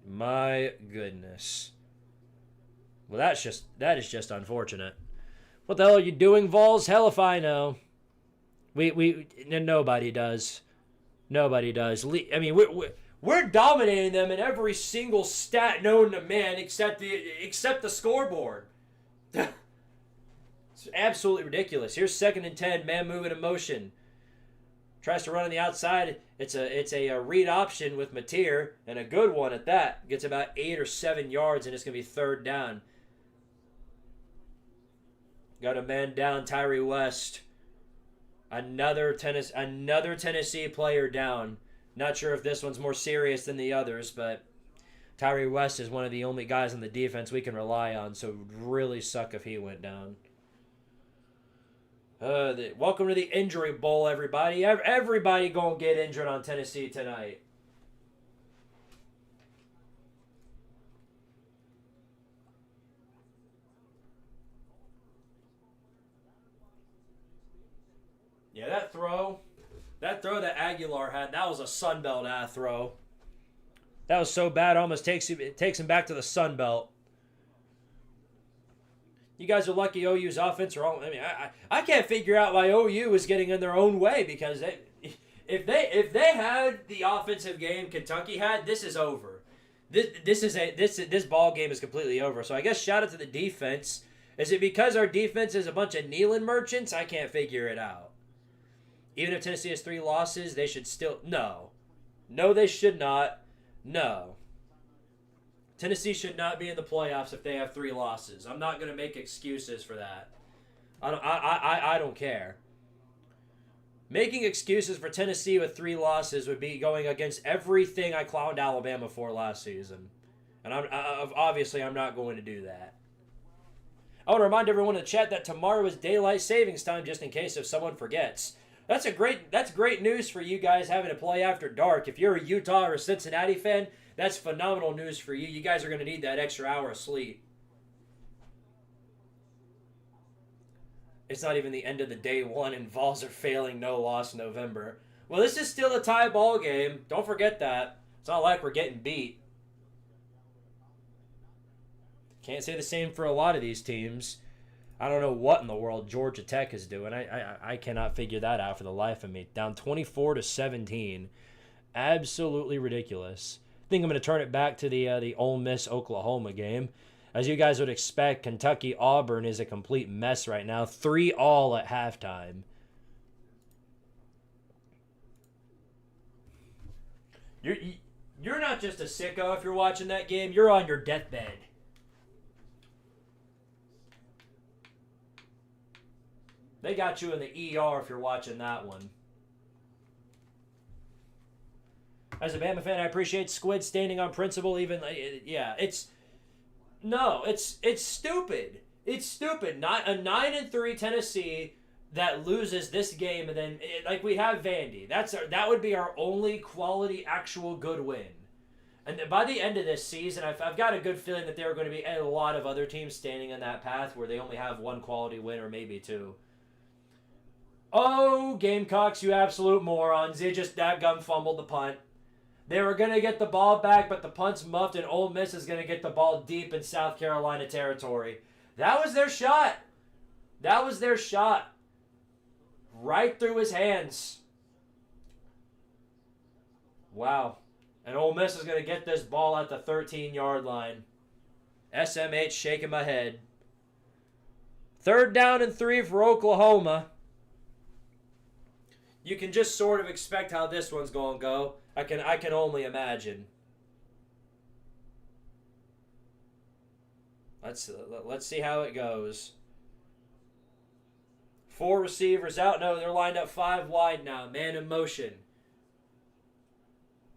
My goodness. Well, that is just unfortunate. What the hell are you doing, Vols? Hell if I know. Nobody does. Nobody does. I mean, we're dominating them in every single stat known to man except the scoreboard. It's absolutely ridiculous. Here's 2nd and 10, man moving in motion. Tries to run on the outside. It's a read option with Mateer, and a good one at that. Gets about 8 or 7 yards, and it's going to be 3rd down. Got a man down, Tyree West. Another Tennessee player down. Not sure if this one's more serious than the others, but Tyree West is one of the only guys on the defense we can rely on, so it would really suck if he went down. Welcome to the Injury Bowl, everybody. Everybody gonna get injured on Tennessee tonight. Yeah, that throw that Aguilar had, that was a Sunbelt throw. That was so bad, almost takes him back to the Sunbelt. You guys are lucky OU's offense are all. I mean, I can't figure out why OU is getting in their own way, because if they had the offensive game Kentucky had, this is over. This ball game is completely over. So I guess shout out to the defense. Is it because our defense is a bunch of kneeling merchants? I can't figure it out. Even if Tennessee has 3 losses, they should still no, they should not. No. Tennessee should not be in the playoffs if they have 3 losses. I'm not going to make excuses for that. I don't care. Making excuses for Tennessee with 3 losses would be going against everything I clowned Alabama for last season. And obviously I'm not going to do that. I want to remind everyone in the chat that tomorrow is daylight savings time, just in case if someone forgets. That's great news for you guys having to play after dark. If you're a Utah or a Cincinnati fan, that's phenomenal news for you. You guys are going to need that extra hour of sleep. It's not even the end of the day one, and Vols are failing no loss November. Well, this is still a tie ball game. Don't forget that. It's not like we're getting beat. Can't say the same for a lot of these teams. I don't know what in the world Georgia Tech is doing. I cannot figure that out for the life of me. Down 24-17. Absolutely ridiculous. I think I'm going to turn it back to the Ole Miss Oklahoma game. As you guys would expect, Kentucky Auburn is a complete mess right now. 3-all at halftime. You're not just a sicko if you're watching that game. You're on your deathbed. They got you in the ER if you're watching that one. As a Bama fan, I appreciate Squid standing on principle. Even yeah, it's stupid. It's stupid. Not a 9-3 Tennessee that loses this game, and then like we have Vandy. That would be our only quality actual good win. And by the end of this season, I've got a good feeling that there are going to be a lot of other teams standing in that path where they only have 1 quality win or maybe 2. Oh, Gamecocks, you absolute morons. They just dadgum fumbled the punt. They were going to get the ball back, but the punt's muffed, and Ole Miss is going to get the ball deep in South Carolina territory. That was their shot. That was their shot. Right through his hands. Wow. And Ole Miss is going to get this ball at the 13-yard line. SMH shaking my head. 3rd down and 3 for Oklahoma. You can just sort of expect how this one's going to go. I can only imagine. Let's see how it goes. 4 receivers out. No, they're lined up 5 wide now. Man in motion.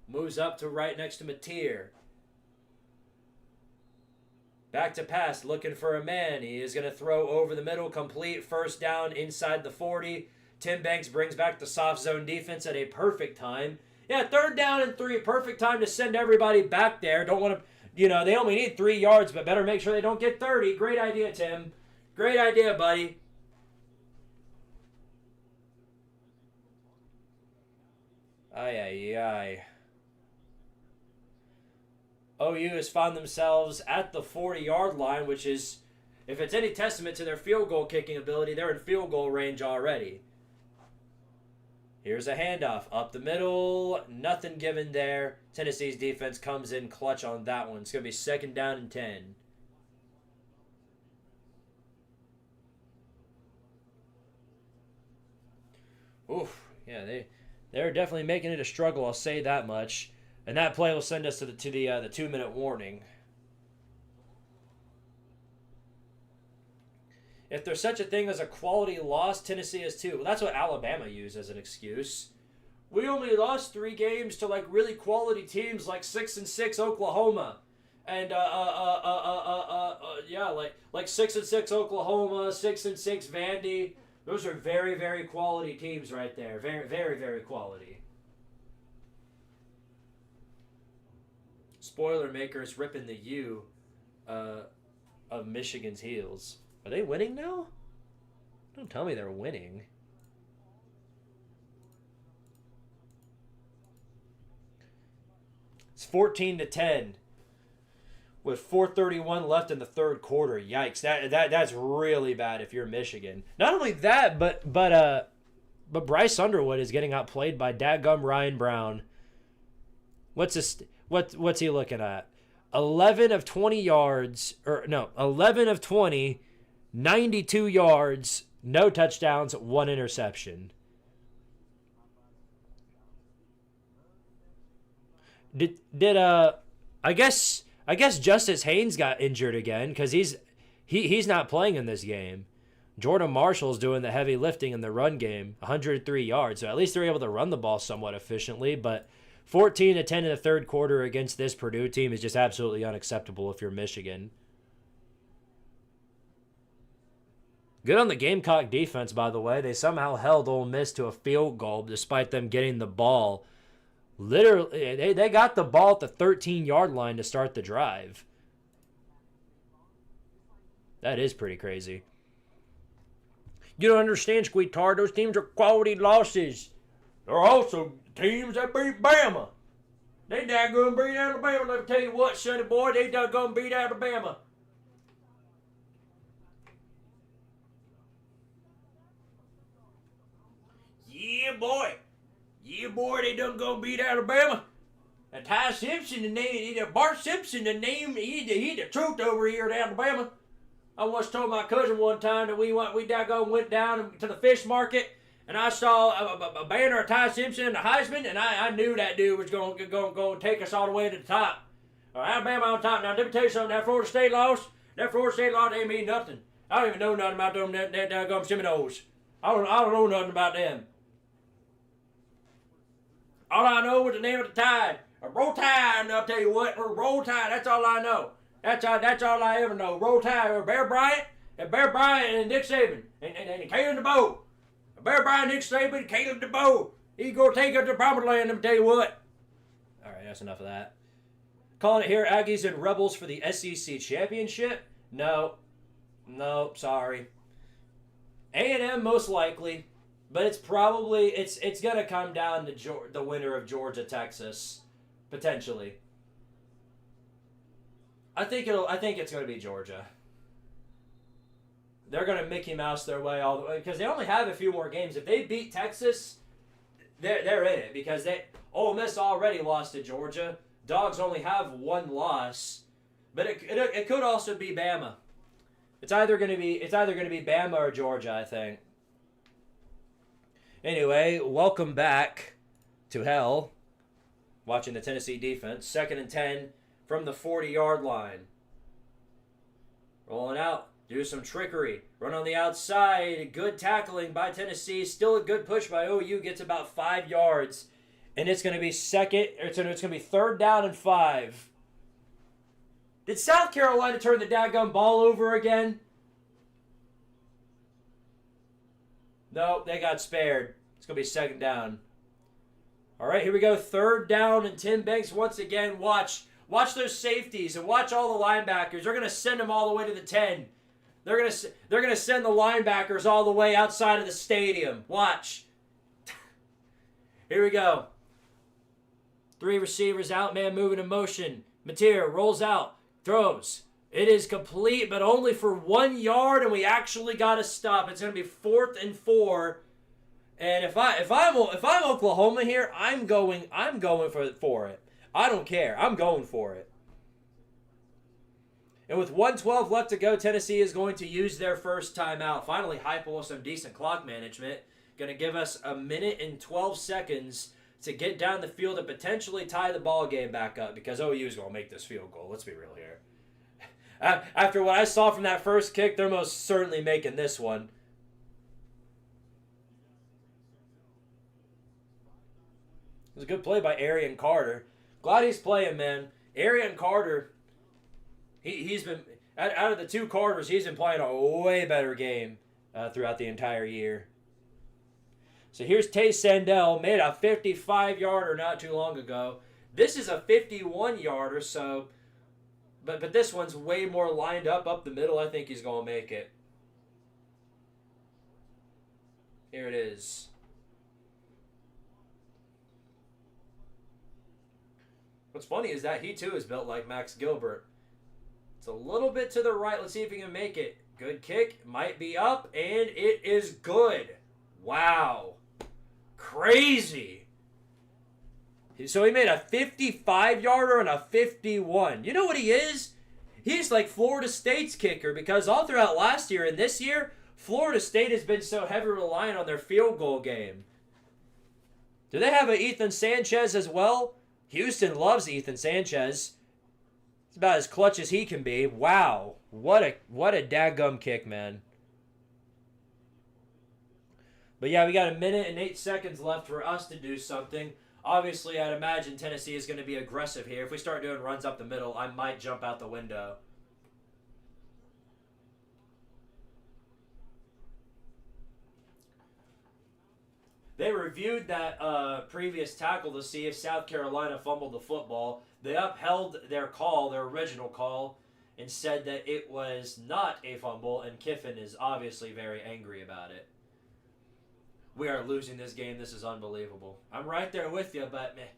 Moves up to right next to Mateer. Back to pass, looking for a man. He is going to throw over the middle, complete, 1st down inside the 40. Tim Banks brings back the soft zone defense at a perfect time. Yeah, 3rd down and 3, perfect time to send everybody back there. Don't want to, they only need 3 yards, but better make sure they don't get 30. Great idea, Tim. Great idea, buddy. Ay. OU has found themselves at the 40-yard line, which is, if it's any testament to their field goal kicking ability, they're in field goal range already. Here's a handoff up the middle. Nothing given there. Tennessee's defense comes in clutch on that one. It's going to be 2nd down and 10. Oof. Yeah, they're definitely making it a struggle, I'll say that much. And that play will send us to the 2-minute warning. If there's such a thing as a quality loss, Tennessee is too. Well, that's what Alabama used as an excuse. We only lost 3 games to like really quality teams like 6-6 Oklahoma, and like 6-6 Oklahoma, 6-6 Vandy. Those are very, very quality teams right there. Very, very, very quality. Spoiler makers ripping the U of Michigan's heels. Are they winning now? Don't tell me they're winning. It's 14-10 with 4:31 left in the third quarter. Yikes! That's really bad if you're Michigan. Not only that, but Bryce Underwood is getting outplayed by dadgum Ryan Brown. What's he looking at? 11 of 20 yards, 11 of 20, 92 yards, no touchdowns, 1 interception. I guess Justice Haynes got injured again because he's not playing in this game. Jordan Marshall's doing the heavy lifting in the run game, 103 yards. So at least they're able to run the ball somewhat efficiently, but 14-10 in the third quarter against this Purdue team is just absolutely unacceptable if you're Michigan. Good on the Gamecock defense, by the way. They somehow held Ole Miss to a field goal despite them getting the ball. Literally, they got the ball at the 13-yard line to start the drive. That is pretty crazy. You don't understand, Squidtard. Those teams are quality losses. They're also teams that beat Bama. They daggone beat Alabama. Let me tell you what, sonny boy, they daggone beat Alabama. Yeah, boy. Yeah, boy, they done go beat Alabama. And Ty Simpson, Bart Simpson, he the truth over here at Alabama. I once told my cousin one time that we daggone went down to the fish market, and I saw a banner of Ty Simpson and the Heisman, and I knew that dude was going to take us all the way to the top. Alabama on top. Now, let me tell you something. That Florida State loss, ain't mean nothing. I don't even know nothing about them that daggone Seminoles. I don't know nothing about them. All I know was the name of the Tide. Roll Tide, and I'll tell you what, Roll Tide, that's all I know. That's all I ever know. Roll Tide, Bear Bryant, and Nick Saban, and Caleb DeBow. Bear Bryant, Nick Saban, Caleb DeBow. He's going to take us to the promised land, let me tell you what. All right, that's enough of that. Calling it here, Aggies and Rebels for the SEC Championship? No, sorry. A&M most likely. But it's probably it's gonna come down to the winner of Georgia Texas, potentially. I think it's gonna be Georgia. They're gonna Mickey Mouse their way all the way because they only have a few more games. If they beat Texas, they're in it because Ole Miss already lost to Georgia. Dogs only have one loss, but it could also be Bama. It's either gonna be Bama or Georgia, I think. Anyway, welcome back to hell. Watching the Tennessee defense. 2nd and 10 from the 40-yard line. Rolling out. Do some trickery. Run on the outside. Good tackling by Tennessee. Still a good push by OU. Gets about 5 yards. And it's going to be it's going to be 3rd down and 5. Did South Carolina turn the daggum ball over again? No, they got spared. It's going to be 2nd down. All right, here we go. 3rd down, and Tim Banks once again. Watch those safeties and watch all the linebackers. They're going to send them all the way to the 10. They're going to send the linebackers all the way outside of the stadium. Watch. Here we go. 3 receivers out, man moving in motion. Mateer rolls out, throws. It is complete, but only for 1 yard, and we actually got to stop. It's going to be 4th and 4. And if I'm Oklahoma here, I'm going for it. I don't care. I'm going for it. And with 1:12 left to go, Tennessee is going to use their first timeout. Finally, Heupel with some decent clock management. Going to give us 1 minute and 12 seconds to get down the field and potentially tie the ball game back up because OU is going to make this field goal. Let's be real here. After what I saw from that first kick, they're most certainly making this one. It was a good play by Arian Carter. Glad he's playing, man. Arian Carter, he's been, out of the 2 Carters, he's been playing a way better game throughout the entire year. So here's Tay Sandell, made a 55-yarder not too long ago. This is a 51-yarder, so... But this one's way more lined up the middle. I think he's going to make it. Here it is. What's funny is that he too is built like Max Gilbert. It's a little bit to the right. Let's see if he can make it. Good kick. Might be up, and it is good. Wow. Crazy. So he made a 55-yarder and a 51. You know what he is? He's like Florida State's kicker, because all throughout last year and this year, Florida State has been so heavily reliant on their field goal game. Do they have an Ethan Sanchez as well? Houston loves Ethan Sanchez. It's about as clutch as he can be. Wow. What a dadgum kick, man. But yeah, we got a minute and 8 seconds left for us to do something. Obviously, I'd imagine Tennessee is going to be aggressive here. If we start doing runs up the middle, I might jump out the window. They reviewed that previous tackle to see if South Carolina fumbled the football. They upheld their call, their original call, and said that it was not a fumble, and Kiffin is obviously very angry about it. We are losing this game. This is unbelievable. I'm right there with you, but man,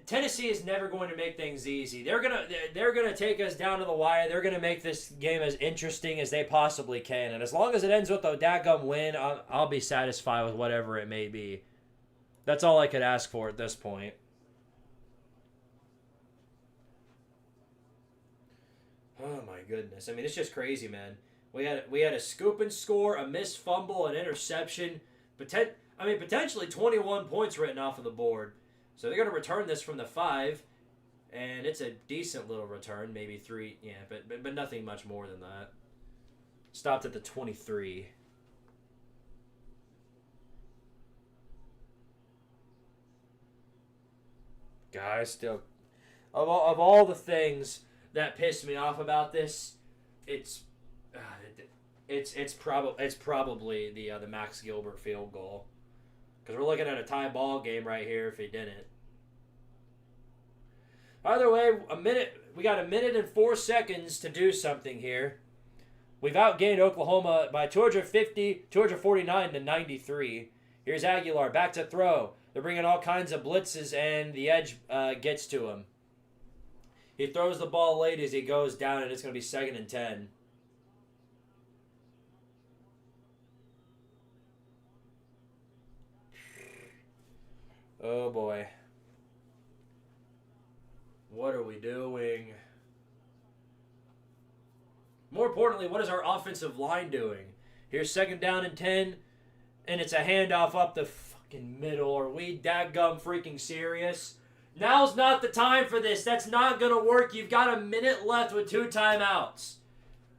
Tennessee is never going to make things easy. They're gonna take us down to the wire. They're gonna make this game as interesting as they possibly can. And as long as it ends with a dadgum win, I'll be satisfied with whatever it may be. That's all I could ask for at this point. Oh my goodness! I mean, it's just crazy, man. We had a scoop and score, a missed fumble, an interception. Potentially 21 points written off of the board. So they're going to return this from the 5, and it's a decent little return, maybe 3, yeah, but nothing much more than that. Stopped at the 23. Guys, still, of all the things that pissed me off about this, it's probably the Max Gilbert field goal. Because we're looking at a tie ball game right here if he didn't. Either way, we got a minute and 4 seconds to do something here. We've outgained Oklahoma by 249 to 93. Here's Aguilar, back to throw. They're bringing all kinds of blitzes, and the edge gets to him. He throws the ball late as he goes down, and it's going to be 2nd and 10. Oh boy. What are we doing? More importantly, what is our offensive line doing? Here's 2nd down and 10, and it's a handoff up the fucking middle. Are we dadgum freaking serious? Now's not the time for this. That's not going to work. You've got a minute left with 2 timeouts.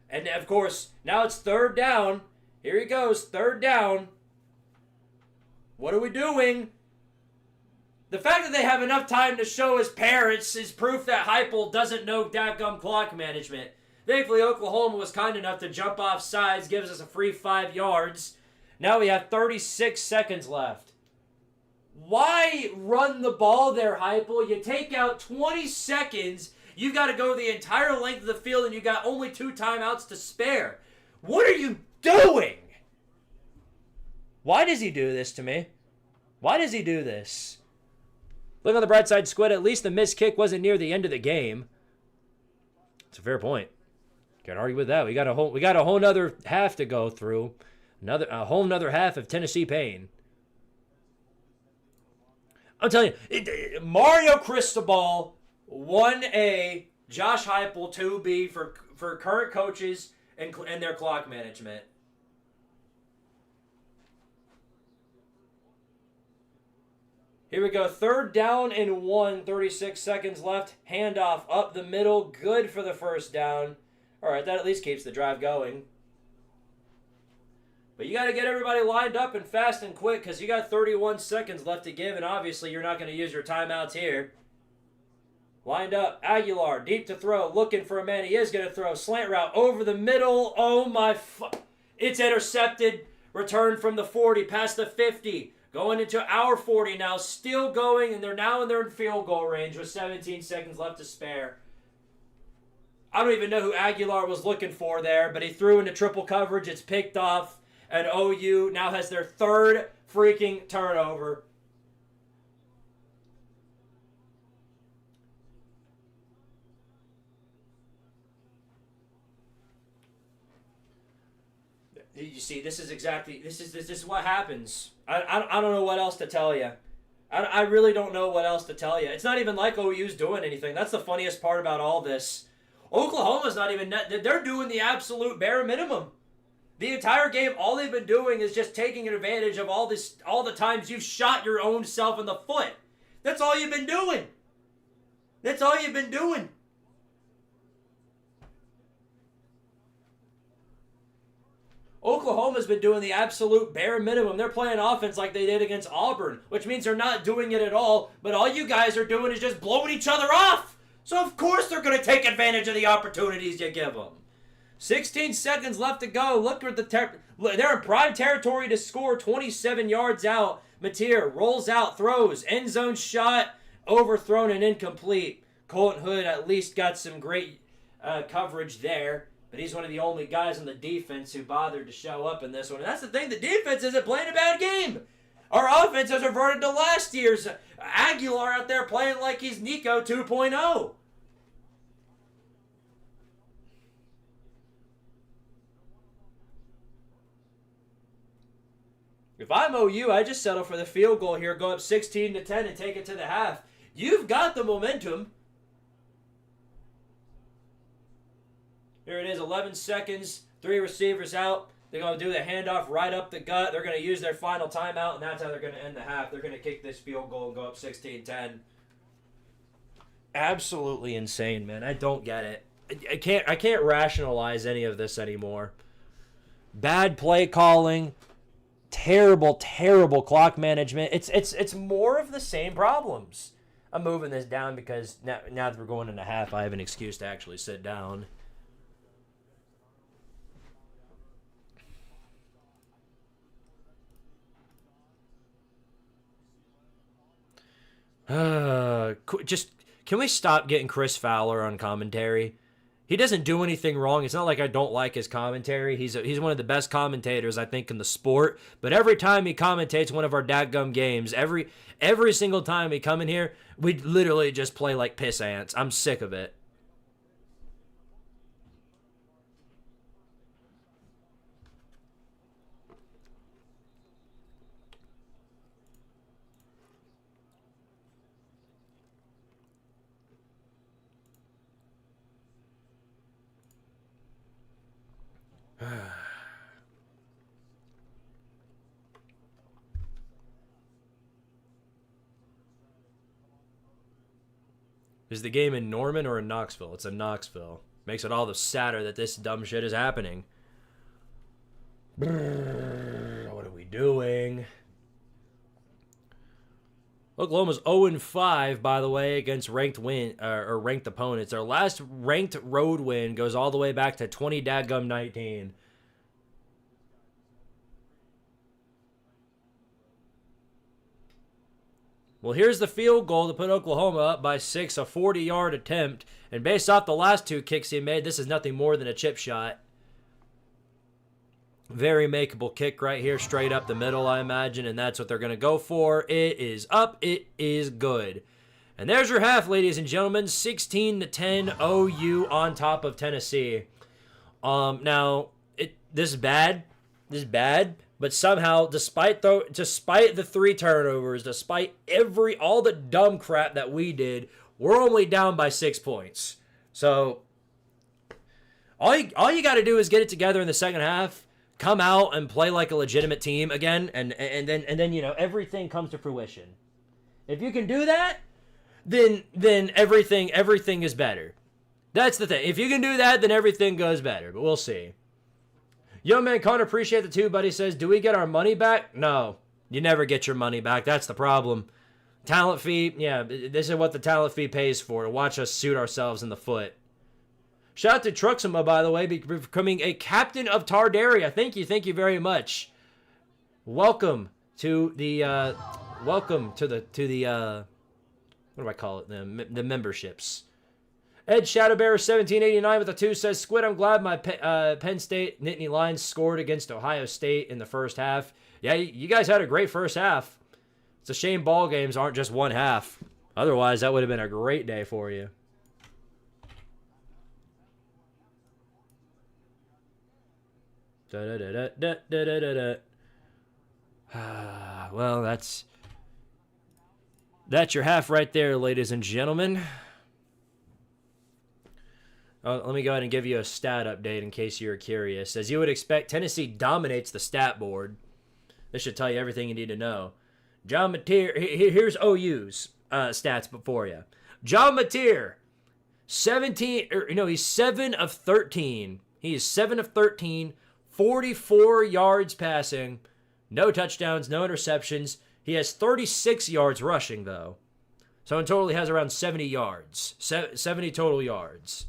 And of course, now it's 3rd down. Here he goes, 3rd down. What are we doing? The fact that they have enough time to show his parents is proof that Heupel doesn't know dadgum clock management. Thankfully, Oklahoma was kind enough to jump off sides, gives us a free 5 yards. Now we have 36 seconds left. Why run the ball there, Heupel? You take out 20 seconds, you've got to go the entire length of the field, and you got only 2 timeouts to spare. What are you doing? Why does he do this to me? Why does he do this? Look on the bright side, Squid. At least the missed kick wasn't near the end of the game. It's a fair point. Can't argue with that. We got a whole nother half to go through. A whole nother half of Tennessee pain. I'm telling you, Mario Cristobal 1A, Josh Heupel 2B for current coaches and their clock management. Here we go. 3rd down and 1. 36 seconds left. Handoff up the middle. Good for the 1st down. All right, that at least keeps the drive going. But you got to get everybody lined up and fast and quick because you got 31 seconds left to give, and obviously you're not going to use your timeouts here. Lined up. Aguilar, deep to throw. Looking for a man. He is going to throw. Slant route over the middle. Oh, my... It's intercepted. Return from the 40 past the 50. Going into our 40 now, still going, and they're now in their field goal range with 17 seconds left to spare. I don't even know who Aguilar was looking for there, but he threw into triple coverage. It's picked off, and OU now has their 3rd freaking turnover. You see, this is what happens. I don't know what else to tell you. I really don't know what else to tell you. It's not even like OU's doing anything. That's the funniest part about all this. Oklahoma's not even they're doing the absolute bare minimum. The entire game, all they've been doing is just taking advantage of all the times you've shot your own self in the foot. That's all you've been doing. That's all you've been doing. Oklahoma's been doing the absolute bare minimum. They're playing offense like they did against Auburn, which means they're not doing it at all, but all you guys are doing is just blowing each other off. So of course they're going to take advantage of the opportunities you give them. 16 seconds left to go. Look at they're in prime territory to score 27 yards out. Mateer rolls out, throws, end zone shot, overthrown and incomplete. Colton Hood at least got some great coverage there. But he's one of the only guys on the defense who bothered to show up in this one. And that's the thing, the defense isn't playing a bad game. Our offense has reverted to last year's Aguilar out there playing like he's Nico 2.0. If I'm OU, I just settle for the field goal here, go up 16-10 and take it to the half. You've got the momentum. Here it is, 11 seconds, 3 receivers out. They're going to do the handoff right up the gut. They're going to use their final timeout, and that's how they're going to end the half. They're going to kick this field goal and go up 16-10. Absolutely insane, man. I don't get it. I can't rationalize any of this anymore. Bad play calling, terrible clock management. It's more of the same problems. I'm moving this down because now that we're going into half, I have an excuse to actually sit down. Just can we stop getting Chris Fowler on commentary? He doesn't do anything wrong. It's not like I don't like his commentary. He's one of the best commentators I think in the sport. But every time he commentates one of our dadgum games, every single time he come in here, we literally just play like piss ants. I'm sick of it. Is the game in Norman or in Knoxville? It's in Knoxville. Makes it all the sadder that this dumb shit is happening. What are we doing? Oklahoma's 0-5, by the way, against ranked opponents. Their last ranked road win goes all the way back to 2019. Well, here's the field goal to put Oklahoma up by 6, a 40-yard attempt. And based off the last 2 kicks he made, this is nothing more than a chip shot. Very makeable kick right here, straight up the middle, I imagine, and that's what they're going to go for. It is up. It is good. And there's your half, ladies and gentlemen. 16-10 OU on top of Tennessee. Now, this is bad. This is bad. But somehow, despite the 3 turnovers, despite all the dumb crap that we did, we're only down by 6 points. So all you got to do is get it together in the second half, come out and play like a legitimate team again, and then everything comes to fruition. If you can do that, then everything is better. That's the thing. If you can do that, then everything goes better. But we'll see. Yo, man, Connor, appreciate the 2, buddy. Says, do we get our money back? No. You never get your money back. That's the problem. Talent fee, yeah, this is what the talent fee pays for, to watch us shoot ourselves in the foot. Shout out to Truxima, by the way, becoming a captain of Tardaria. Thank you very much. Welcome to the, what do I call it? The memberships. Ed Shadowbearer 1789 with a 2 says, Squid, I'm glad my Penn State Nittany Lions scored against Ohio State in the first half. Yeah, you guys had a great first half. It's a shame ball games aren't just one half. Otherwise, that would have been a great day for you. Well, that's your half right there, ladies and gentlemen. Let me go ahead and give you a stat update in case you're curious. As you would expect, Tennessee dominates the stat board. This should tell you everything you need to know. John Mateer, here's OU's stats before you. John Mateer, 17, he's 7 of 13. He is 7 of 13, 44 yards passing, no touchdowns, no interceptions. He has 36 yards rushing, though. So in total, he has around 70 yards. 70 total yards.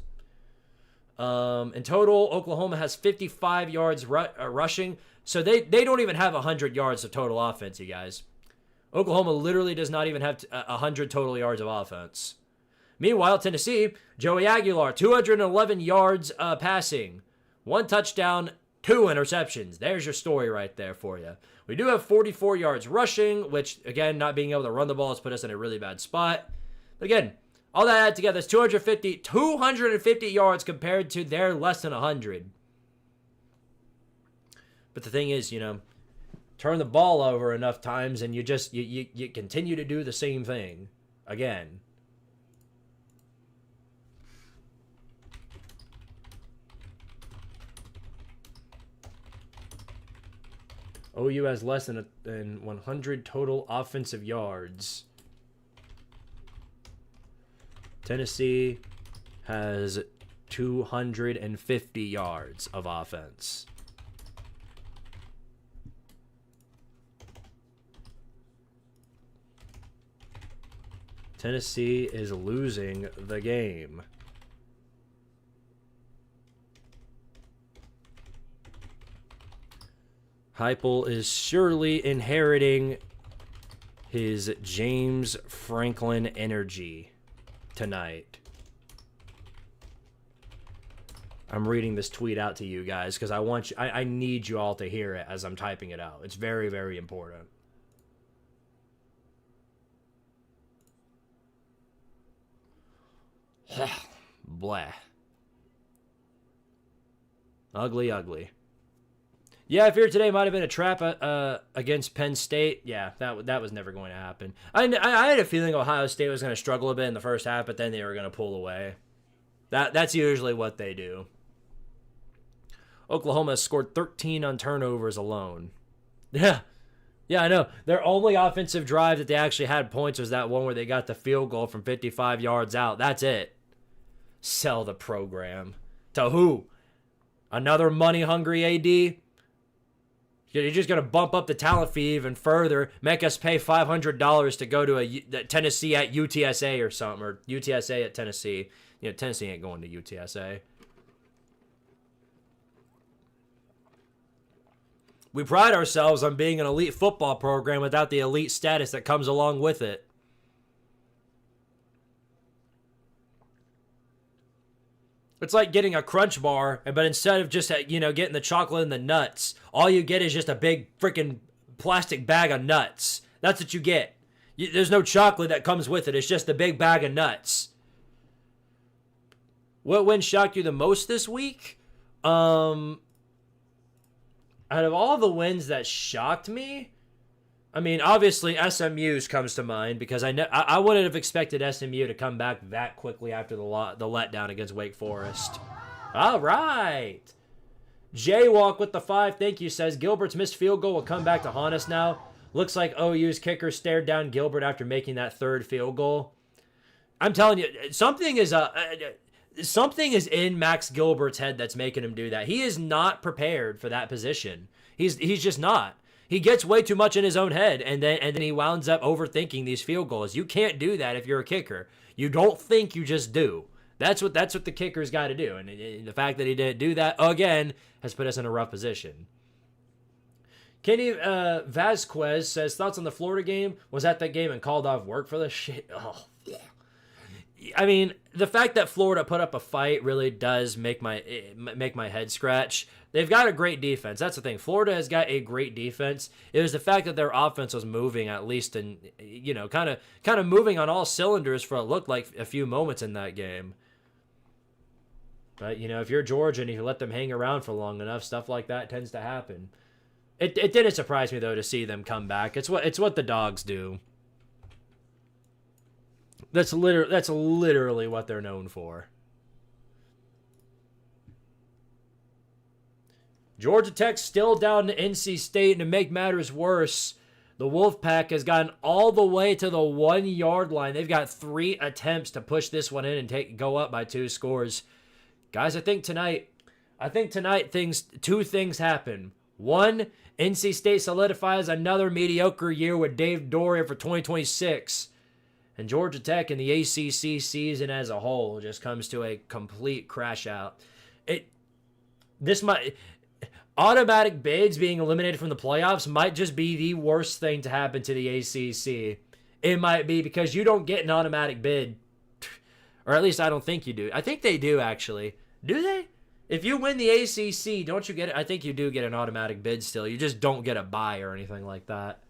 In total, Oklahoma has 55 yards rushing. So they don't even have 100 yards of total offense, you guys. Oklahoma literally does not even have 100 total yards of offense. Meanwhile, Tennessee, Joey Aguilar, 211 yards passing, 1 touchdown, 2 interceptions. There's your story right there for you. We do have 44 yards rushing, which, again, not being able to run the ball has put us in a really bad spot. But again, all that added together is 250 yards compared to their less than 100. But the thing is, turn the ball over enough times and you continue to do the same thing again. OU has less than 100 total offensive yards. Tennessee has 250 yards of offense. Tennessee is losing the game. Heupel is surely inheriting his James Franklin energy tonight. I'm reading this tweet out to you guys because I need you all to hear it as I'm typing it out. It's very, very important. Blah. Ugly, ugly. Yeah, I feared today might have been a trap against Penn State. Yeah, that was never going to happen. I had a feeling Ohio State was going to struggle a bit in the first half, but then they were going to pull away. That's usually what they do. Oklahoma scored 13 on turnovers alone. Yeah, I know. Their only offensive drive that they actually had points was that one where they got the field goal from 55 yards out. That's it. Sell the program. To who? Another money-hungry AD? You're just going to bump up the talent fee even further, make us pay $500 to go to a Tennessee at UTSA or something, or UTSA at Tennessee. Tennessee ain't going to UTSA. We pride ourselves on being an elite football program without the elite status that comes along with it. It's like getting a Crunch bar, but instead of just, getting the chocolate and the nuts, all you get is just a big freaking plastic bag of nuts. That's what you get. There's no chocolate that comes with it. It's just a big bag of nuts. What win shocked you the most this week? Out of all the wins that shocked me, obviously SMU's comes to mind because I wouldn't have expected SMU to come back that quickly after the letdown against Wake Forest. All right. Jaywalk with the 5, thank you, says Gilbert's missed field goal will come back to haunt us now. Looks like OU's kicker stared down Gilbert after making that 3rd field goal. I'm telling you, something is in Max Gilbert's head that's making him do that. He is not prepared for that position. He's just not. He gets way too much in his own head, and then he winds up overthinking these field goals. You can't do that if you're a kicker. You don't think, you just do. That's what the kicker's got to do. And the fact that he didn't do that, again, has put us in a rough position. Kenny Vasquez says, thoughts on the Florida game? Was at that game and called off work for the shit? Oh, yeah. The fact that Florida put up a fight really does make my head scratch. They've got a great defense. That's the thing. Florida has got a great defense. It was the fact that their offense was moving, at least, and kind of moving on all cylinders for what looked like a few moments in that game. But, you know, if you're Georgia and if you let them hang around for long enough, stuff like that tends to happen. It didn't surprise me, though, to see them come back. It's what the Dogs do. That's literally what they're known for. Georgia Tech still down to NC State, and to make matters worse, the Wolfpack has gotten all the way to the 1 yard line. They've got 3 attempts to push this one in and go up by 2 scores. Guys, I think tonight two things happen. One, NC State solidifies another mediocre year with Dave Doria for 2026. And Georgia Tech in the ACC season as a whole just comes to a complete crash out. Automatic bids being eliminated from the playoffs might just be the worst thing to happen to the ACC. It might be, because you don't get an automatic bid. Or at least I don't think you do. I think they do, actually. Do they? If you win the ACC, don't you get it? I think you do get an automatic bid still. You just don't get a bye or anything like that.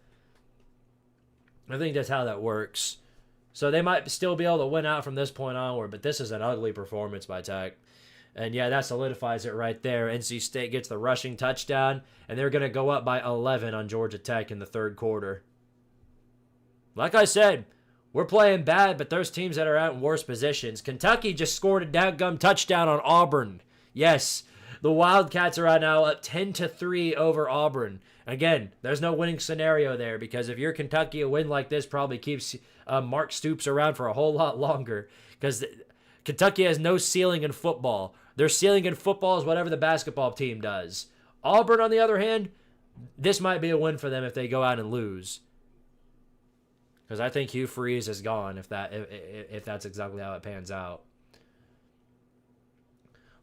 I think that's how that works. So they might still be able to win out from this point onward, but this is an ugly performance by Tech. And yeah, that solidifies it right there. NC State gets the rushing touchdown, and they're going to go up by 11 on Georgia Tech in the third quarter. Like I said, we're playing bad, but there's teams that are out in worse positions. Kentucky just scored a dadgum touchdown on Auburn. Yes, the Wildcats are right now up 10-3 over Auburn. Again, there's no winning scenario there, because if you're Kentucky, a win like this probably keeps Mark Stoops around for a whole lot longer, because Kentucky has no ceiling in football. Their ceiling in football is whatever the basketball team does. Auburn, on the other hand, this might be a win for them if they go out and lose. Because I think Hugh Freeze is gone if that's exactly how it pans out.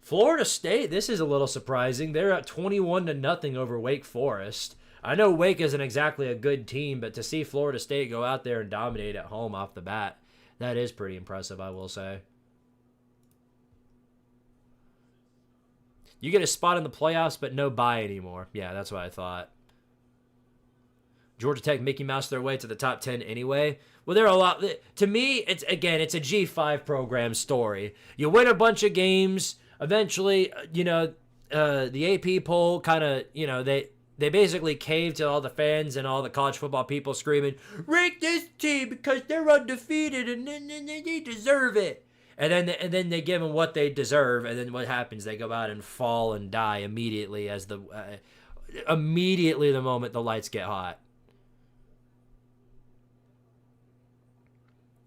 Florida State, this is a little surprising. They're at 21-0 over Wake Forest. I know Wake isn't exactly a good team, but to see Florida State go out there and dominate at home off the bat, that is pretty impressive, I will say. You get a spot in the playoffs, but no bye anymore. Yeah, that's what I thought. Georgia Tech Mickey Mouse their way to the top 10 anyway. Well, they're a lot. To me, it's a G5 program story. You win a bunch of games. Eventually, the AP poll kind of, they basically caved to all the fans and all the college football people screaming, rank this team because they're undefeated and they deserve it. And then they give them what they deserve, and then what happens? They go out and fall and die immediately immediately the moment the lights get hot.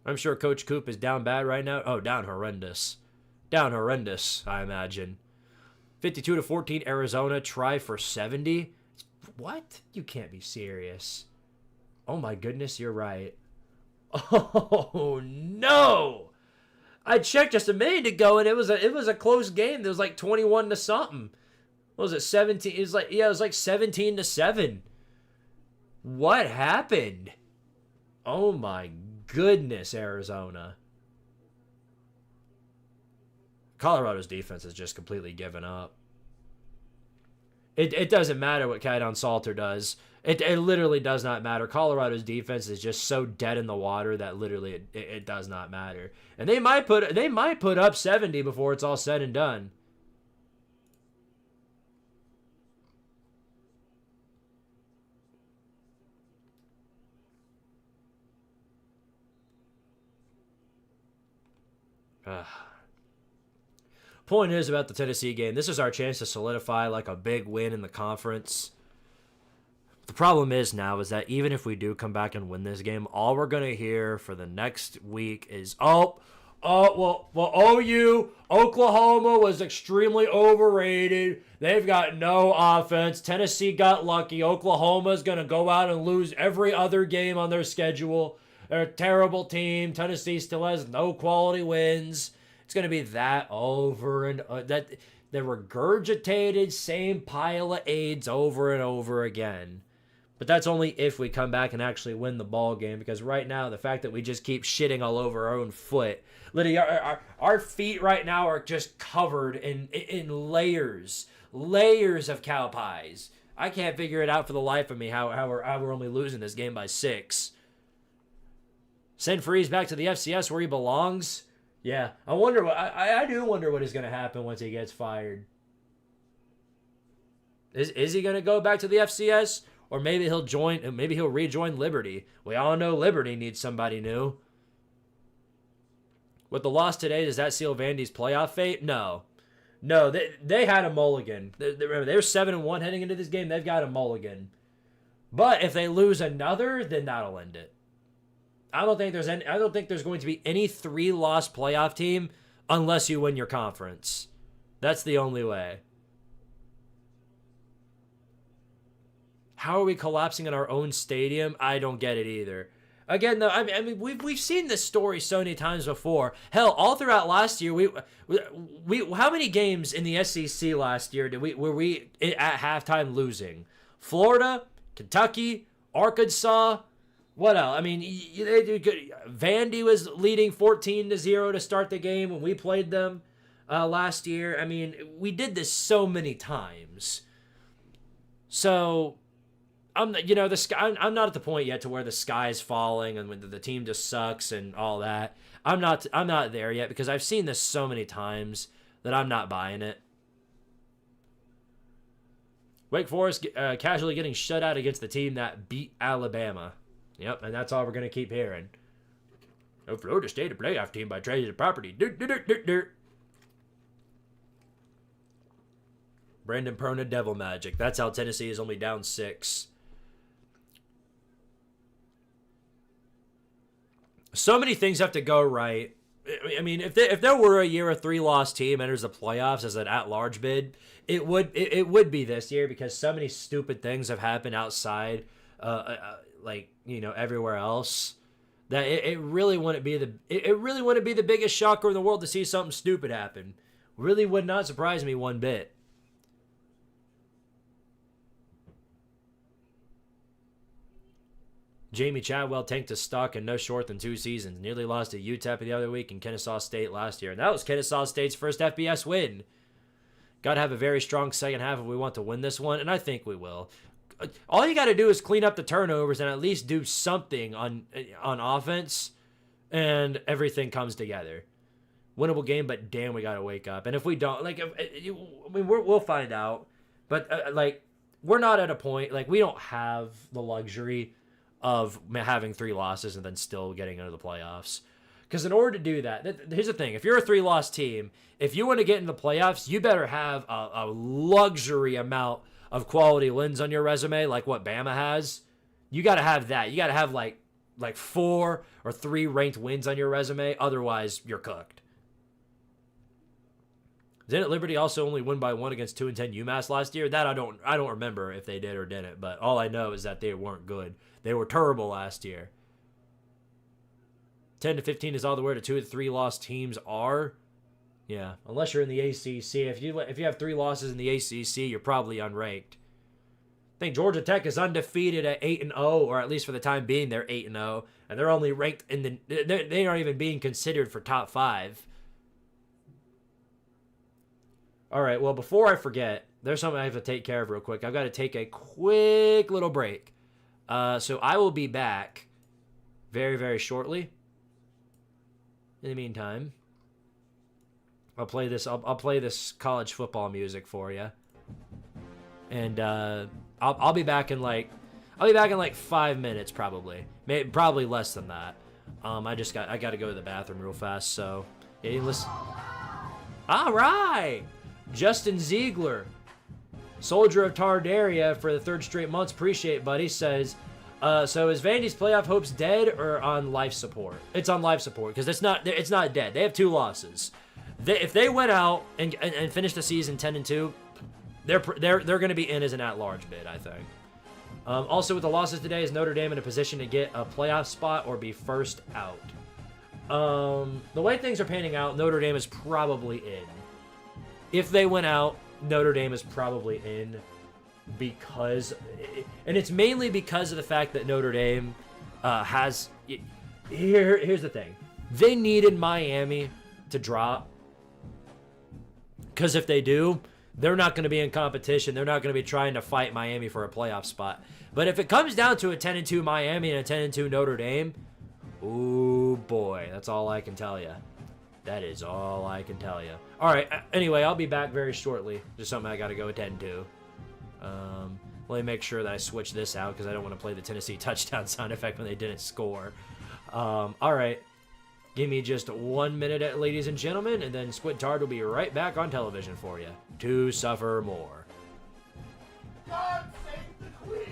I'm sure Coach Coop is down bad right now. Oh, down horrendous. Down horrendous, I imagine. 52-14 Arizona, try for 70. What? You can't be serious. Oh my goodness, you're right. Oh no! I checked just a minute ago, and it was a close game. It was like 21-something. What was it, 17? It was like 17-7. What happened? Oh my goodness, Arizona. Colorado's defense has just completely given up. It doesn't matter what Kaidon Salter does. It literally does not matter. Colorado's defense is just so dead in the water that literally it does not matter. And they might put up 70 before it's all said and done. Point is about the Tennessee game, this is our chance to solidify like a big win in the conference. The problem is that even if we do come back and win this game, all we're going to hear for the next week is, OU, Oklahoma was extremely overrated. They've got no offense. Tennessee got lucky. Oklahoma's going to go out and lose every other game on their schedule. They're a terrible team. Tennessee still has no quality wins. It's going to be that over and that the regurgitated same pile of aids over and over again. But that's only if we come back and actually win the ball game, because right now the fact that we just keep shitting all over our own foot, literally our feet right now are just covered in layers of cow pies. I can't figure it out for the life of me how we're only losing this game by 6. Send Freeze back to the FCS where he belongs. Yeah, I wonder what I do wonder what is going to happen once he gets fired. Is he going to go back to the FCS, or maybe he'll join? Maybe he'll rejoin Liberty. We all know Liberty needs somebody new. With the loss today, does that seal Vandy's playoff fate? No, they had a mulligan. Remember, they were 7-1 heading into this game. They've got a mulligan. But if they lose another, then that'll end it. I don't think there's going to be any 3-loss playoff team unless you win your conference. That's the only way. How are we collapsing in our own stadium? I don't get it either. Again, though, I mean, we've seen this story so many times before. Hell, all throughout last year, we how many games in the SEC last year were we at halftime losing? Florida, Kentucky, Arkansas. What else? I mean, Vandy was leading 14-0 to start the game when we played them last year. I mean, we did this so many times. So, I'm not at the point yet to where the sky's falling and when the team just sucks and all that. I'm not there yet because I've seen this so many times that I'm not buying it. Wake Forest casually getting shut out against the team that beat Alabama. Yep, and that's all we're going to keep hearing. Oh, Florida State, a playoff team by trade of property. Brandon Perna, Devil Magic. That's how Tennessee is only down 6. So many things have to go right. I mean, if there were a year a 3-loss team enters the playoffs as an at-large bid, it would be this year because so many stupid things have happened outside everywhere else, that it really wouldn't be the biggest shocker in the world to see something stupid happen. Really would not surprise me one bit. Jamie Chadwell tanked a stock in no short than 2 seasons. Nearly lost to UTEP the other week and Kennesaw State last year. And that was Kennesaw State's first FBS win. Got to have a very strong second half if we want to win this one, and I think we will. All you got to do is clean up the turnovers and at least do something on offense, and everything comes together. Winnable game, but damn, we got to wake up. And if we don't, we'll find out. But we're not at a point we don't have the luxury of having 3 losses and then still getting into the playoffs. Because in order to do that, here's the thing: if you're a 3-loss team, if you want to get into the playoffs, you better have a luxury amount of quality wins on your resume, like what Bama has. You got to have that. You got to have like 4 or 3 ranked wins on your resume. Otherwise, you're cooked. Didn't Liberty also only win by 1 against 2-10 UMass last year? That I don't remember if they did or didn't. But all I know is that they weren't good. They were terrible last year. 10-15 is all the way to 2 or 3 loss teams are. Yeah, unless you're in the ACC. If you have 3 losses in the ACC, you're probably unranked. I think Georgia Tech is undefeated at 8-0, or at least for the time being, they're 8-0, and they're only ranked they aren't even being considered for top 5. All right, well, before I forget, there's something I have to take care of real quick. I've got to take a quick little break. So I will be back very, very shortly. In the meantime, I'll play this college football music for you, and I'll be back in 5 minutes probably, probably less than that. I got to go to the bathroom real fast. So yeah, listen. All right, Justin Ziegler, Soldier of Tardaria for the 3rd straight month. Appreciate, buddy. Says, so is Vandy's playoff hopes dead or on life support? It's on life support because it's not dead. They have 2 losses. If they went out and finished the season 10-2, they're going to be in as an at-large bid, I think. Also, with the losses today, is Notre Dame in a position to get a playoff spot or be first out? The way things are panning out, Notre Dame is probably in. If they went out, Notre Dame is probably in because, and it's mainly because of the fact that Notre Dame has. Here's the thing: they needed Miami to drop. Because if they do, they're not going to be in competition. They're not going to be trying to fight Miami for a playoff spot. But if it comes down to a 10-2 Miami and a 10-2 Notre Dame, ooh boy, that's all I can tell you. That is all I can tell you. All right. Anyway, I'll be back very shortly. Just something I got to go attend to. Let me make sure that I switch this out because I don't want to play the Tennessee touchdown sound effect when they didn't score. All right. Give me just 1 minute, ladies and gentlemen, and then Squidtard will be right back on television for you to suffer more. God save the Queen!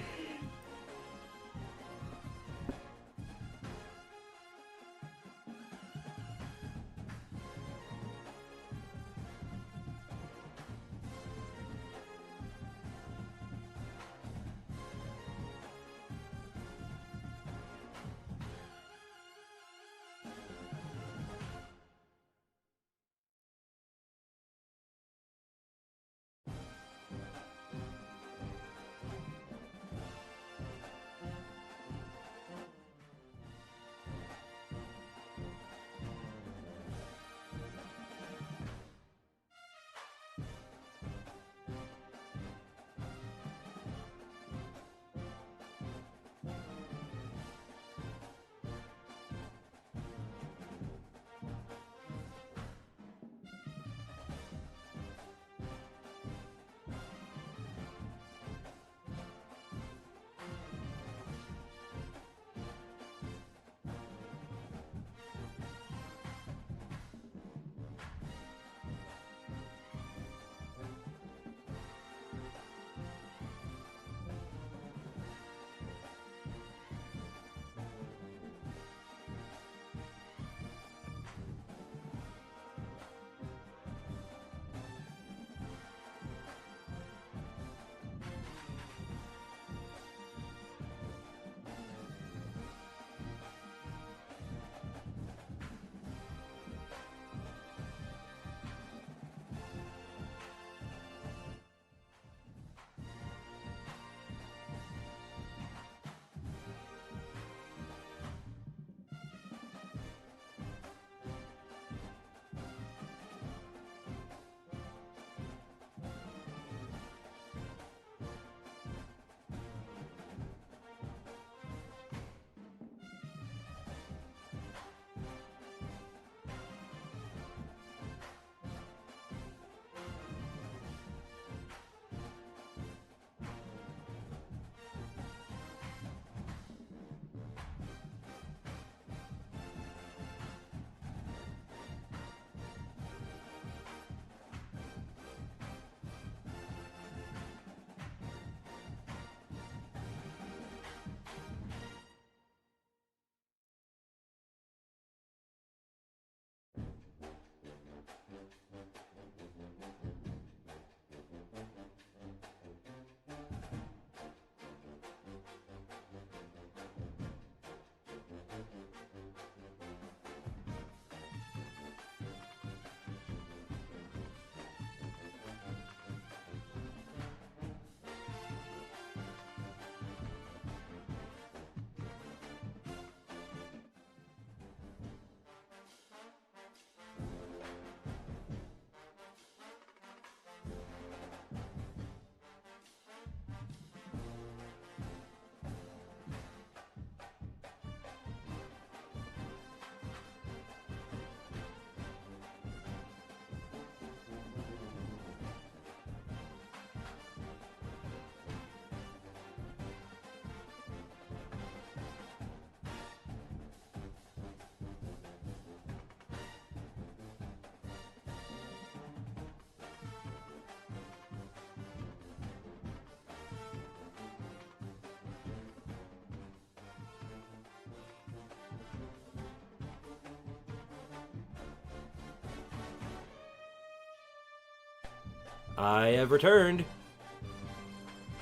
I have returned.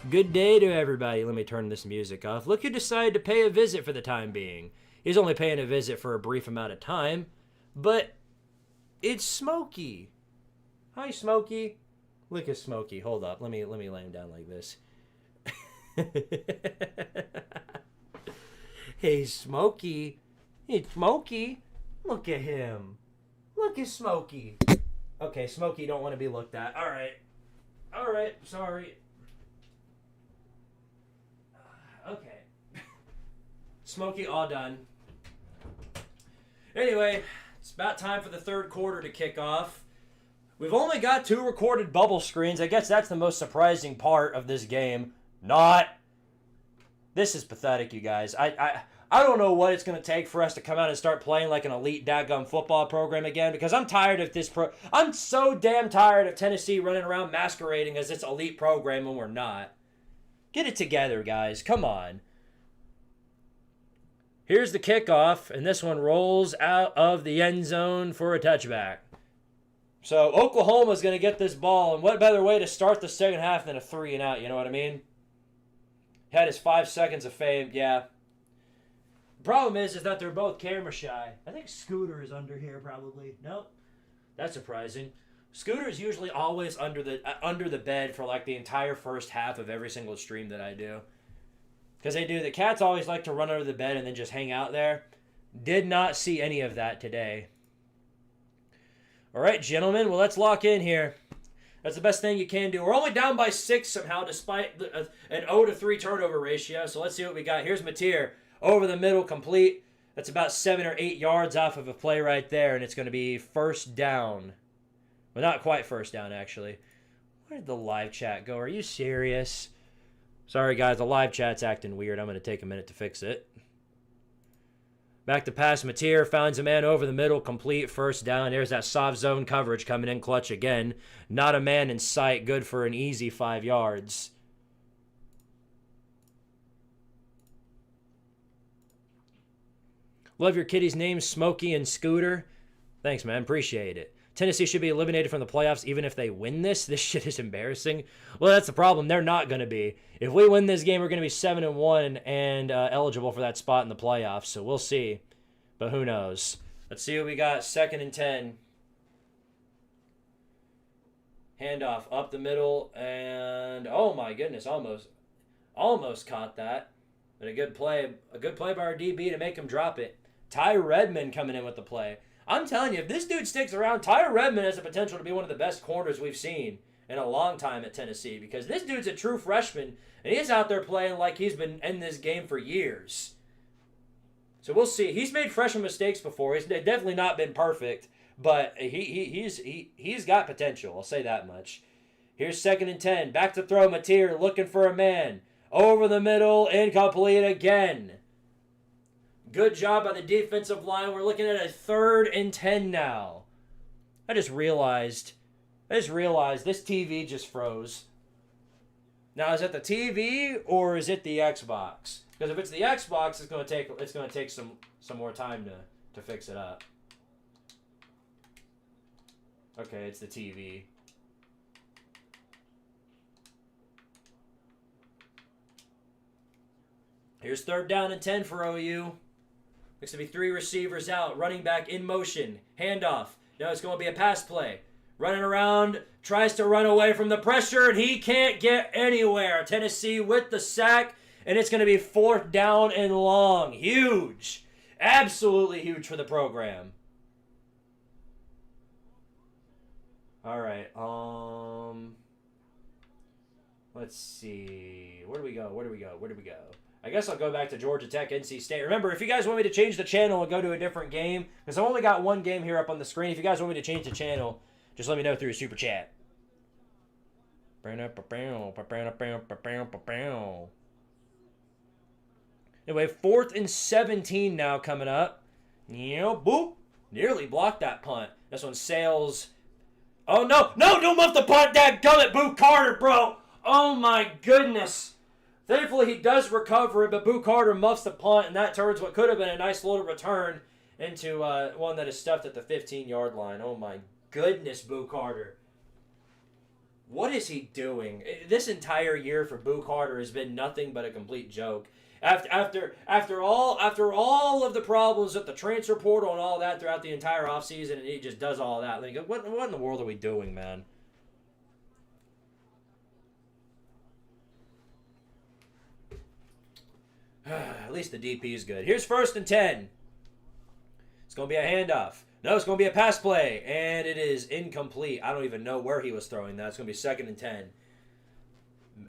Good day to everybody. Let me turn this music off. Look who decided to pay a visit for the time being. He's only paying a visit for a brief amount of time, but it's Smokey. Hi, Smokey. Look at Smokey. Hold up. Let me lay him down like this. Hey, Smokey. Hey, Smokey. Look at him. Look at Smokey. Okay, Smokey don't want to be looked at. All right. All right. Sorry. Okay. Smokey all done. Anyway, It's about time for the third quarter to kick off. We've only got 2 recorded bubble screens. I guess that's the most surprising part of this game. Not. This is pathetic, you guys. I don't know what it's going to take for us to come out and start playing like an elite dadgum football program again, because I'm tired of this I'm so damn tired of Tennessee running around masquerading as this elite program when we're not. Get it together, guys. Come on. Here's the kickoff, and this one rolls out of the end zone for a touchback. So Oklahoma's going to get this ball, and what better way to start the second half than a 3 and out, you know what I mean? Had his 5 seconds of fame, yeah. The problem is that they're both camera shy. I think Scooter is under here probably. Nope. That's surprising. Scooter is usually always under the bed for like the entire first half of every single stream that I do. Because they do. The cats always like to run under the bed and then just hang out there. Did not see any of that today. All right, gentlemen. Well, let's lock in here. That's the best thing you can do. We're only down by 6 somehow despite an 0-3 turnover ratio. So let's see what we got. Here's Mateer. Over the middle, complete. That's about 7 or 8 yards off of a play right there. And it's going to be first down. Well, not quite first down, actually. Where did the live chat go? Are you serious? Sorry, guys. The live chat's acting weird. I'm going to take a minute to fix it. Back to pass. Mateer finds a man over the middle. Complete. First down. There's that soft zone coverage coming in clutch again. Not a man in sight. Good for an easy 5 yards. Love your kitty's names, Smokey and Scooter. Thanks, man. Appreciate it. Tennessee should be eliminated from the playoffs even if they win this. This shit is embarrassing. Well, that's the problem. They're not going to be. If we win this game, we're going to be 7-1 and eligible for that spot in the playoffs. So we'll see. But who knows? Let's see what we got. 2nd and 10. Handoff up the middle. And, oh my goodness, almost caught that. But a good play by our DB to make him drop it. Ty Redmond coming in with the play. I'm telling you, if this dude sticks around, Ty Redmond has the potential to be one of the best corners we've seen in a long time at Tennessee, because this dude's a true freshman, and he's out there playing like he's been in this game for years. So we'll see. He's made freshman mistakes before. He's definitely not been perfect, but he's got potential. I'll say that much. Here's 2nd and 10. Back to throw. Mateer looking for a man. Over the middle, incomplete again. Good job by the defensive line. We're looking at a 3rd and 10 now. I just realized this TV just froze. Now, is it the TV or is it the Xbox? Because if it's the Xbox, it's gonna take some more time to fix it up. Okay, it's the TV. Here's 3rd down and 10 for OU. Looks to be 3 receivers out. Running back in motion. Handoff. Now it's going to be a pass play. Running around. Tries to run away from the pressure, and he can't get anywhere. Tennessee with the sack, and it's going to be 4th down and long. Huge. Absolutely huge for the program. All right. Let's see. Where do we go? I guess I'll go back to Georgia Tech, NC State. Remember, if you guys want me to change the channel and go to a different game, because I've only got one game here up on the screen. If you guys want me to change the channel, just let me know through a super chat. Anyway, 4th and 17 now coming up. Boop. Nearly blocked that punt. This one sails. Oh, no. No, don't muff the punt, dadgummit, Boo Carter, bro. Oh, my goodness. Thankfully, he does recover it, but Boo Carter muffs the punt, and that turns what could have been a nice little return into one that is stuffed at the 15-yard line. Oh, my goodness, Boo Carter. What is he doing? This entire year for Boo Carter has been nothing but a complete joke. After all of the problems with the transfer portal and all that throughout the entire offseason, and he just does all that. Like, what in the world are we doing, man? At least the DP is good. Here's 1st and 10. It's going to be a handoff. No, it's going to be a pass play, and it is incomplete. I don't even know where he was throwing that. It's going to be 2nd and 10.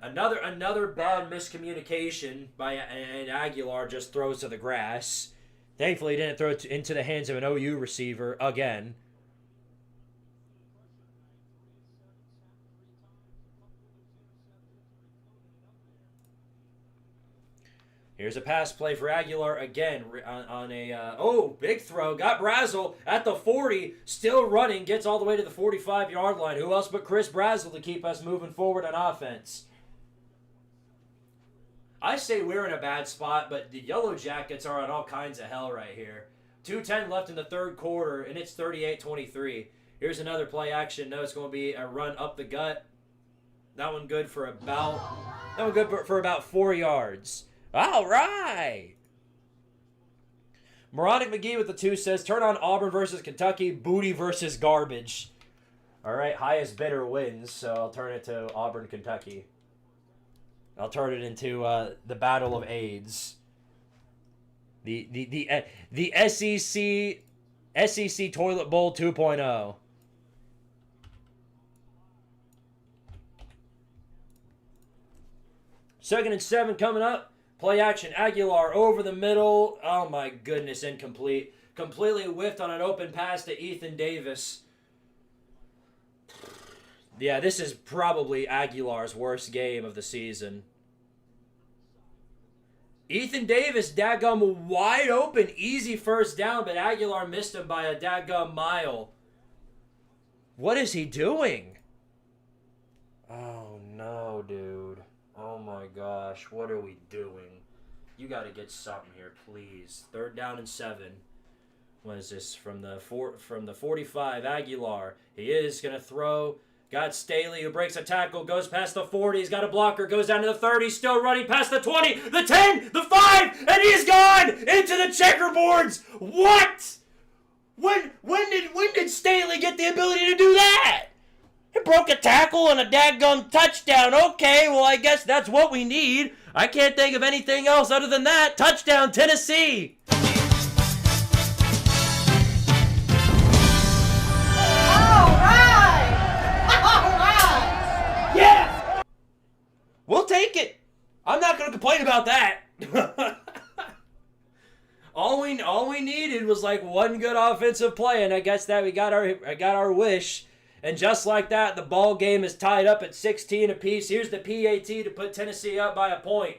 Another bad miscommunication by and Aguilar just throws to the grass. Thankfully, he didn't throw it into the hands of an OU receiver again. Here's a pass play for Aguilar again on a, big throw. Got Brazel at the 40, still running, gets all the way to the 45-yard line. Who else but Chris Brazel to keep us moving forward on offense? I say we're in a bad spot, but the Yellow Jackets are on all kinds of hell right here. 2:10 left in the third quarter, and it's 38-23. Here's another play action. No, it's going to be a run up the gut. That one good for about 4 yards. All right. Moronic McGee with the 2 says, turn on Auburn versus Kentucky, booty versus garbage. All right, highest bidder wins, so I'll turn it to Auburn, Kentucky. I'll turn it into the Battle of AIDS. The SEC Toilet Bowl 2.0. Second and 7 coming up. Play action. Aguilar over the middle. Oh my goodness, incomplete. Completely whiffed on an open pass to Ethan Davis. Yeah, this is probably Aguilar's worst game of the season. Ethan Davis, dadgum wide open, easy first down, but Aguilar missed him by a dadgum mile. What is he doing? Oh no, dude. Oh my gosh, what are we doing? You got to get something here, please. 3rd down and 7. What is this? From the 45, Aguilar. He is going to throw. Got Staley, who breaks a tackle, goes past the 40. He's got a blocker, goes down to the 30, still running past the 20, the 10, the 5, and he's gone into the checkerboards. What? When did Staley get the ability to do that? He broke a tackle and a dadgum touchdown. Okay, well, I guess that's what we need. I can't think of anything else other than that. Touchdown, Tennessee. All right! All right! Yes! We'll take it. I'm not going to complain about that. All we needed was like one good offensive play, and I guess that I got our wish. And just like that, the ball game is tied up at 16 apiece. Here's the PAT to put Tennessee up by a point.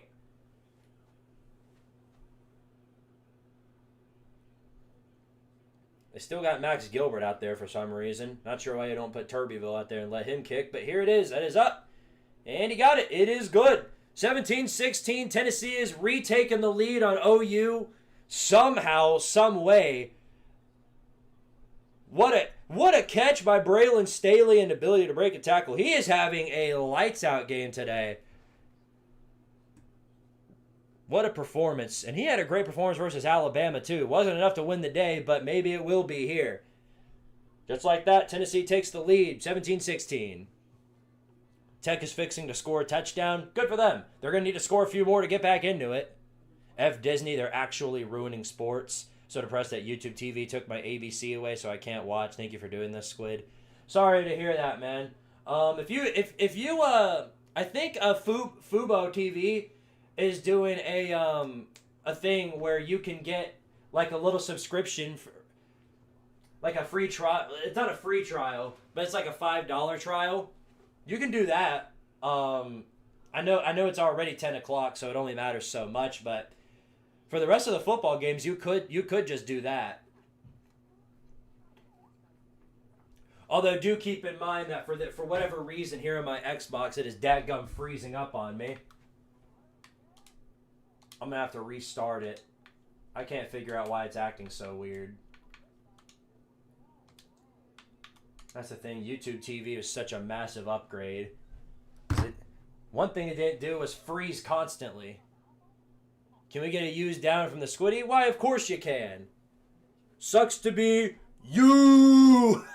They still got Max Gilbert out there for some reason. Not sure why you don't put Turbeville out there and let him kick, but here it is. That is up. And he got it. It is good. 17-16. Tennessee is retaking the lead on OU somehow, some way. What a catch by Braylon Staley and ability to break a tackle. He is having a lights-out game today. What a performance. And he had a great performance versus Alabama, too. Wasn't enough to win the day, but maybe it will be here. Just like that, Tennessee takes the lead, 17-16. Tech is fixing to score a touchdown. Good for them. They're going to need to score a few more to get back into it. F Disney, they're actually ruining sports. So depressed that YouTube TV took my ABC away, so I can't watch. Thank you for doing this, Squid. Sorry to hear that, man. I think Fubo TV is doing a thing where you can get like a little subscription for like a free trial. It's not a free trial, but it's like a $5 trial. You can do that. I know it's already 10 o'clock, so it only matters so much, but for the rest of the football games, you could just do that. Although do keep in mind that for whatever reason here on my Xbox, it is dadgum freezing up on me. I'm gonna have to restart it. I can't figure out why it's acting so weird. That's the thing. YouTube TV is such a massive upgrade. One thing it didn't do was freeze constantly. Can we get a use down from the Squiddy? Why, of course you can. Sucks to be you.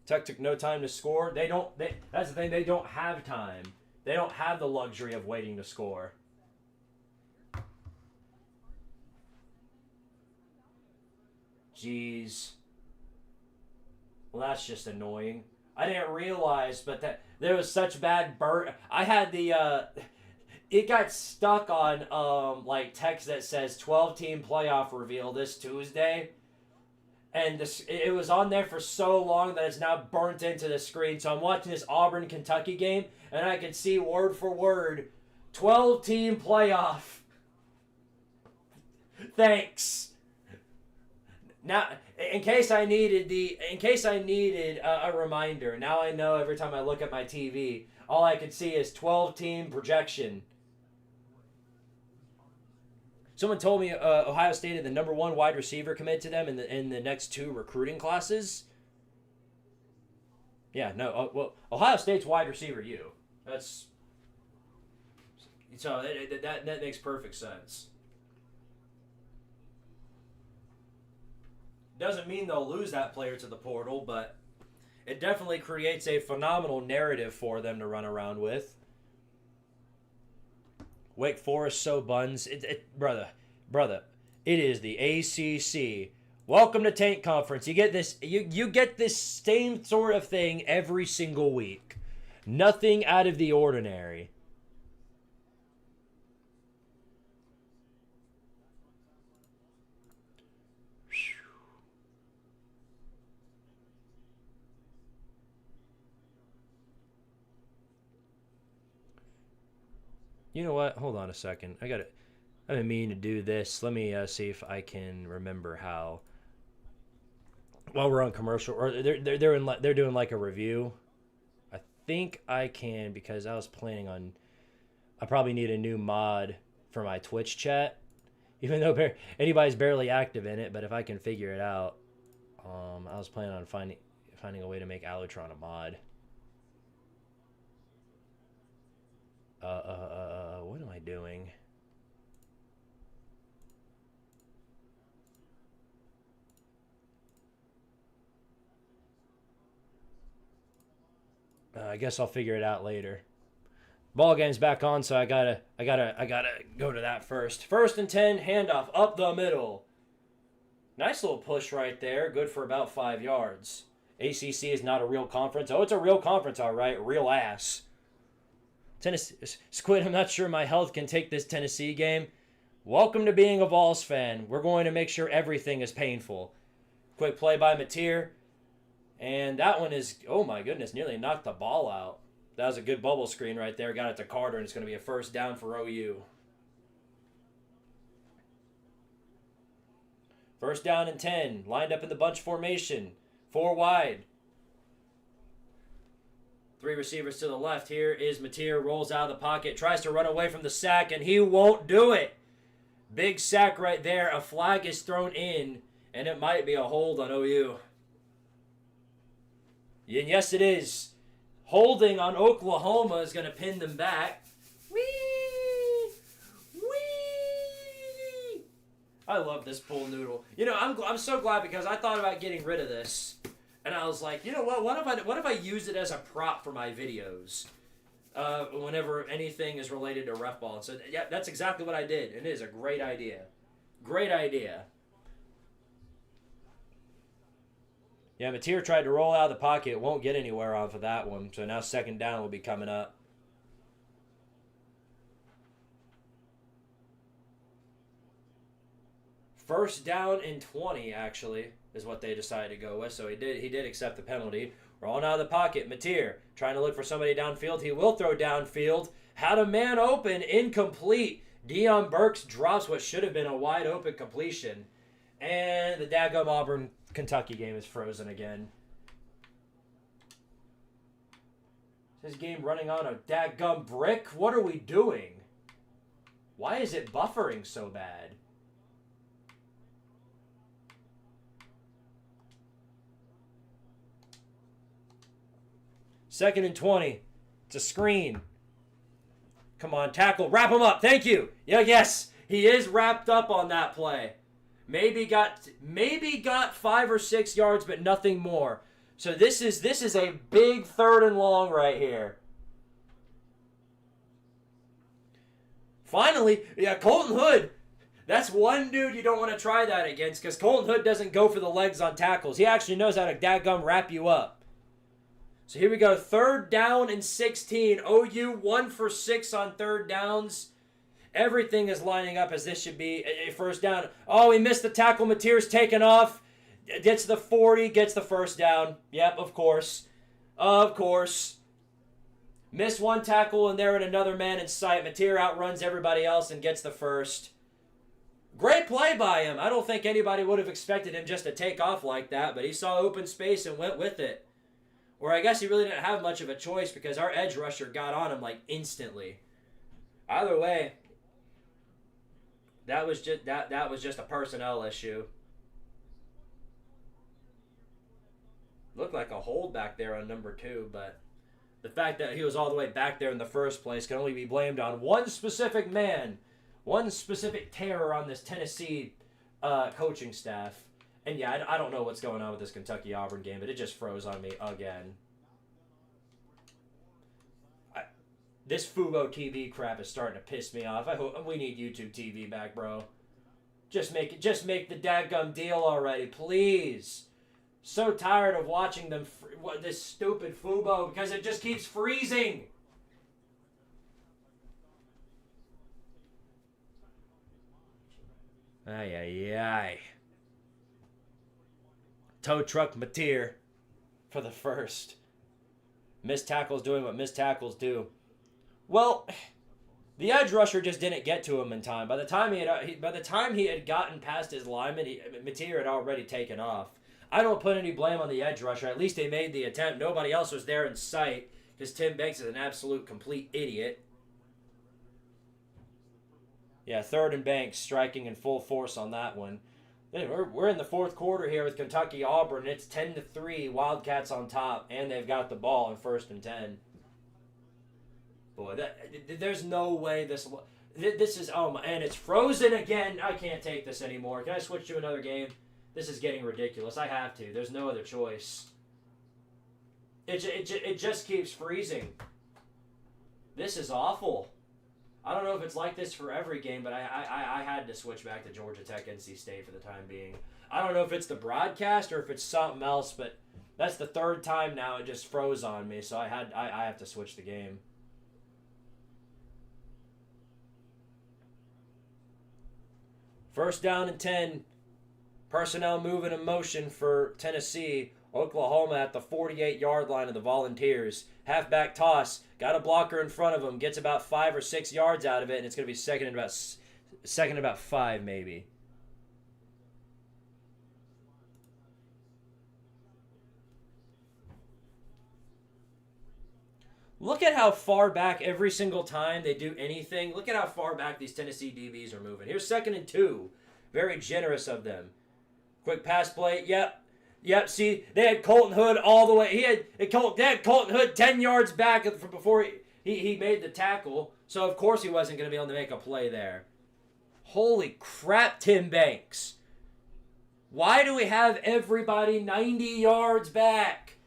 Tech took no time to score. That's the thing. They don't have time. They don't have the luxury of waiting to score. Jeez. Well, that's just annoying. I didn't realize, but that there was such bad burn. I had the it got stuck on like text that says 12-team playoff reveal this Tuesday. And it was on there for so long that it's now burnt into the screen. So I'm watching this Auburn-Kentucky game, and I can see word for word, 12-team playoff. Thanks. Now, in case I needed a reminder, now I know every time I look at my TV, all I can see is 12-team projection. Someone told me Ohio State had the number 1 wide receiver committed to them in the next 2 recruiting classes. Yeah, no. Well, Ohio State's wide receiver you. That's so that makes perfect sense. Doesn't mean they'll lose that player to the portal, but it definitely creates a phenomenal narrative for them to run around with. Wake Forest so buns. Brother, it is the ACC. Welcome to Tank Conference. You get this. You get this same sort of thing every single week. Nothing out of the ordinary. You know what? Hold on a second. I've been meaning to do this. Let me see if I can remember how. While we're on commercial, or they're doing like a review. I think I can because I was planning on. I probably need a new mod for my Twitch chat, even though anybody's barely active in it. But if I can figure it out, I was planning on finding a way to make Alutron a mod. What am I doing? I guess I'll figure it out later. Ball game's back on, so I gotta go to that first. 1st and 10, handoff up the middle. Nice little push right there. Good for about 5 yards. ACC is not a real conference. Oh, it's a real conference, all right. Real ass. Tennessee, Squid, I'm not sure my health can take this Tennessee game. Welcome to being a Vols fan. We're going to make sure everything is painful. Quick play by Mateer. And that one is, oh my goodness, nearly knocked the ball out. That was a good bubble screen right there. Got it to Carter, and it's going to be a 1st down for OU. 1st down and 10. Lined up in the bunch formation. 4 wide. 3 receivers to the left. Here is Mateer. Rolls out of the pocket. Tries to run away from the sack, and he won't do it. Big sack right there. A flag is thrown in, and it might be a hold on OU. And yes, it is. Holding on Oklahoma is going to pin them back. Whee! Whee! I love this pool noodle. You know, I'm so glad because I thought about getting rid of this. And I was like, you know what? What if I use it as a prop for my videos? Whenever anything is related to ref ball. And so, yeah, that's exactly what I did. And it is a great idea. Great idea. Yeah, Mateer tried to roll out of the pocket. Won't get anywhere off of that one. So now 2nd down will be coming up. First down and 20, actually, is what they decided to go with. So he did accept the penalty. Rolling out of the pocket. Mateer trying to look for somebody downfield. He will throw downfield. Had a man open. Incomplete. Deion Burks drops what should have been a wide open completion. And the daggum Auburn-Kentucky game is frozen again. Is this game running on a daggum brick? What are we doing? Why is it buffering so bad? Second and 20. It's a screen. Come on, tackle. Wrap him up. Thank you. Yeah, yes. He is wrapped up on that play. Maybe got 5 or 6 yards, but nothing more. So this is a big 3rd and long right here. Finally, yeah, Colton Hood. That's one dude you don't want to try that against because Colton Hood doesn't go for the legs on tackles. He actually knows how to daggum wrap you up. So here we go. 3rd down and 16. OU 1 for 6 on 3rd downs. Everything is lining up as this should be a first down. Oh, he missed the tackle. Mateer's taken off. Gets the 40. Gets the first down. Yep, of course. Of course. Missed one tackle, and there and another man in sight. Mateer outruns everybody else and gets the first. Great play by him. I don't think anybody would have expected him just to take off like that, but he saw open space and went with it. Or I guess he really didn't have much of a choice because our edge rusher got on him like instantly. Either way, that was just a personnel issue. Looked like a hold back there on number 2, but the fact that he was all the way back there in the first place can only be blamed on one specific man, one specific terror on this Tennessee coaching staff. And yeah, I don't know what's going on with this Kentucky-Auburn game, but it just froze on me again. This Fubo TV crap is starting to piss me off. I hope we need YouTube TV back, bro. Just make the dadgum deal already, please. So tired of watching them this stupid Fubo because it just keeps freezing. Ay, ay, ay. Tow truck Mateer for the first. Missed tackles doing what missed tackles do. Well, the edge rusher just didn't get to him in time. By the time he had gotten past his lineman, Mateer had already taken off. I don't put any blame on the edge rusher. At least they made the attempt. Nobody else was there in sight because Tim Banks is an absolute complete idiot. Yeah, 3rd and Banks striking in full force on that one. We're in the 4th quarter here with Kentucky-Auburn. It's 10-3, Wildcats on top, and they've got the ball in 1st and 10. Boy, there's no way this is, oh my, and it's frozen again. I can't take this anymore. Can I switch to another game? This is getting ridiculous. I have to. There's no other choice. It just keeps freezing. This is awful. I don't know if it's like this for every game, but I had to switch back to Georgia Tech, NC State for the time being. I don't know if it's the broadcast or if it's something else, but that's the 3rd time now it just froze on me, so I have to switch the game. First down and 10. Personnel moving in motion for Tennessee. Oklahoma at the 48-yard line of the Volunteers. Halfback toss. Got a blocker in front of him. Gets about 5 or 6 yards out of it, and it's going to be second and about 5 maybe. Look at how far back every single time they do anything. Look at how far back these Tennessee DBs are moving. Here's 2nd and 2. Very generous of them. Quick pass play. Yep. See, they had Colton Hood all the way. They had Colton Hood 10 yards back from before he made the tackle. So, of course, he wasn't going to be able to make a play there. Holy crap, Tim Banks. Why do we have everybody 90 yards back?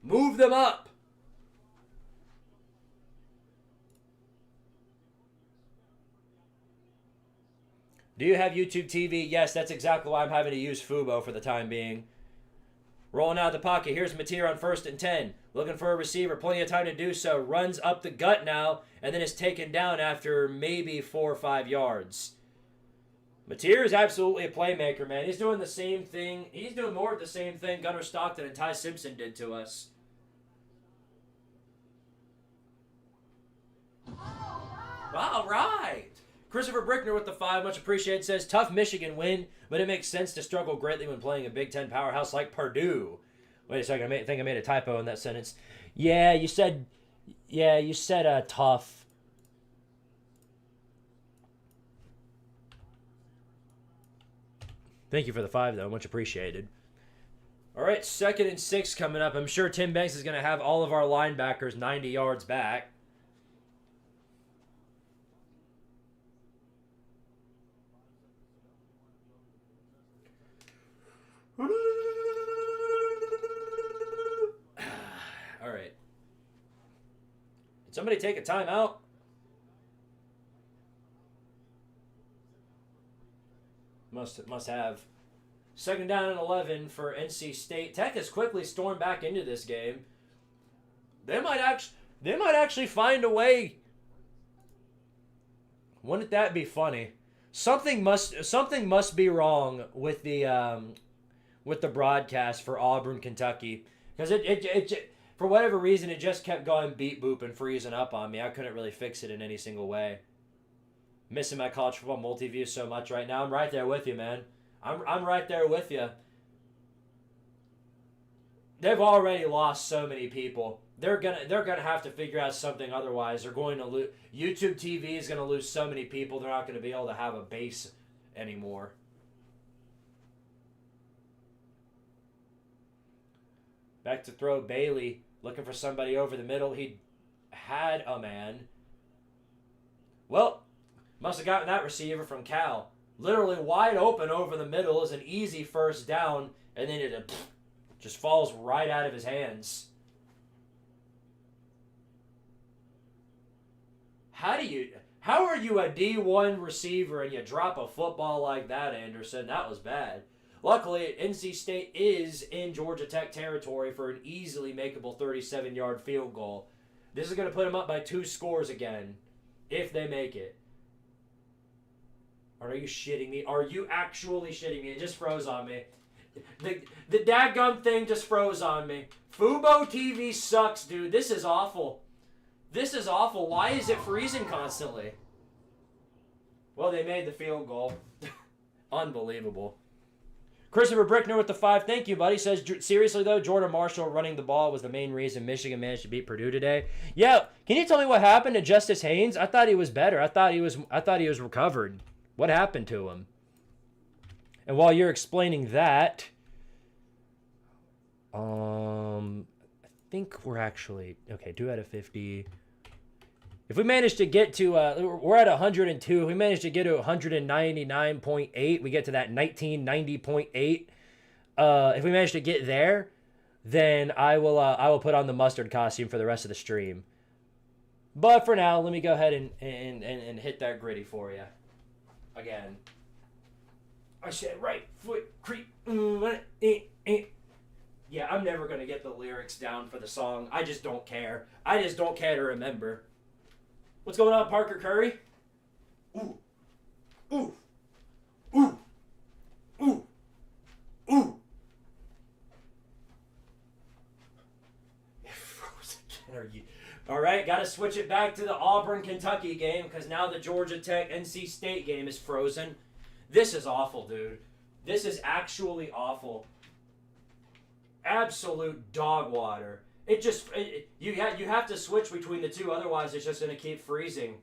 Move them up. Do you have YouTube TV? Yes, that's exactly why I'm having to use Fubo for the time being. Rolling out of the pocket. Here's Mateer on 1st and 10. Looking for a receiver. Plenty of time to do so. Runs up the gut now, and then is taken down after maybe 4 or 5 yards. Mateer is absolutely a playmaker, man. He's doing the same thing. He's doing more of the same thing Gunnar Stockton and Ty Simpson did to us. All right. Christopher Brickner with the 5, much appreciated, says, tough Michigan win, but it makes sense to struggle greatly when playing a Big Ten powerhouse like Purdue. Wait a second, I think I made a typo in that sentence. Yeah, you said tough. Thank you for the 5, though, much appreciated. All right, 2nd and 6 coming up. I'm sure Tim Banks is going to have all of our linebackers 90 yards back. All right. Did somebody take a timeout? Must have. 2nd down and 11 for NC State. Tech has quickly stormed back into this game. They might actually find a way. Wouldn't that be funny? Something must be wrong with the broadcast for Auburn, Kentucky, because it for whatever reason it just kept going beep boop and freezing up on me. I couldn't really fix it in any single way. Missing my college football multi-view so much right now. I'm right there with you, man. I'm right there with you. They've already lost so many people. They're gonna have to figure out something, otherwise they're going to lose. YouTube TV is gonna lose so many people. They're not gonna be able to have a base anymore. Back to throw. Bailey looking for somebody over the middle. He had a man. Well, must have gotten that receiver from Cal. Literally wide open over the middle is an easy first down, and then it just falls right out of his hands. How are you a D1 receiver and you drop a football like that, Anderson? That was bad. Luckily, NC State is in Georgia Tech territory for an easily makeable 37-yard field goal. This is going to put them up by 2 scores again, if they make it. Are you shitting me? Are you actually shitting me? It just froze on me. The dadgum thing just froze on me. Fubo TV sucks, dude. This is awful. This is awful. Why is it freezing constantly? Well, they made the field goal. Unbelievable. Christopher Brickner with the 5. Thank you, buddy. Says, seriously, though, Jordan Marshall running the ball was the main reason Michigan managed to beat Purdue today. Yeah, can you tell me what happened to Justice Haynes? I thought he was better. I thought he was recovered. What happened to him? And while you're explaining that, I think we're actually, okay, 2 out of 50. If we manage to get to, we're at 102. If we manage to get to 199.8, we get to that 1990.8. If we manage to get there, then I will put on the mustard costume for the rest of the stream. But for now, let me go ahead and hit that gritty for you. Again. I said right foot creep. Yeah, I'm never going to get the lyrics down for the song. I just don't care. I just don't care to remember. What's going on, Parker Curry? Ooh. Ooh. Ooh. Ooh. Ooh. It froze again. Are you... All right, got to switch it back to the Auburn-Kentucky game because now the Georgia Tech-NC State game is frozen. This is awful, dude. This is actually awful. Absolute dog water. You have to switch between the two, otherwise it's just going to keep freezing.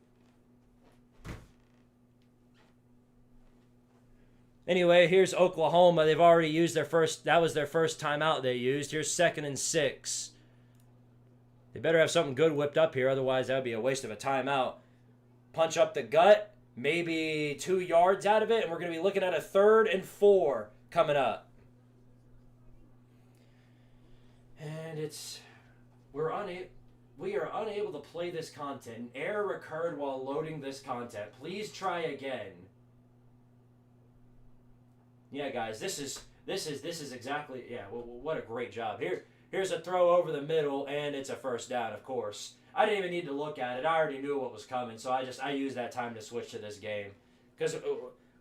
Anyway, here's Oklahoma. They've already used their first. That was their first timeout they used. Here's 2nd and 6. They better have something good whipped up here, otherwise that would be a waste of a timeout. Punch up the gut, maybe 2 yards out of it, and we're going to be looking at a 3rd and 4 coming up. And we are unable to play this content. An error occurred while loading this content. Please try again. Yeah, guys, this is exactly, yeah. What a great job. Here's a throw over the middle, and it's a first down. Of course, I didn't even need to look at it. I already knew what was coming, so I used that time to switch to this game. Because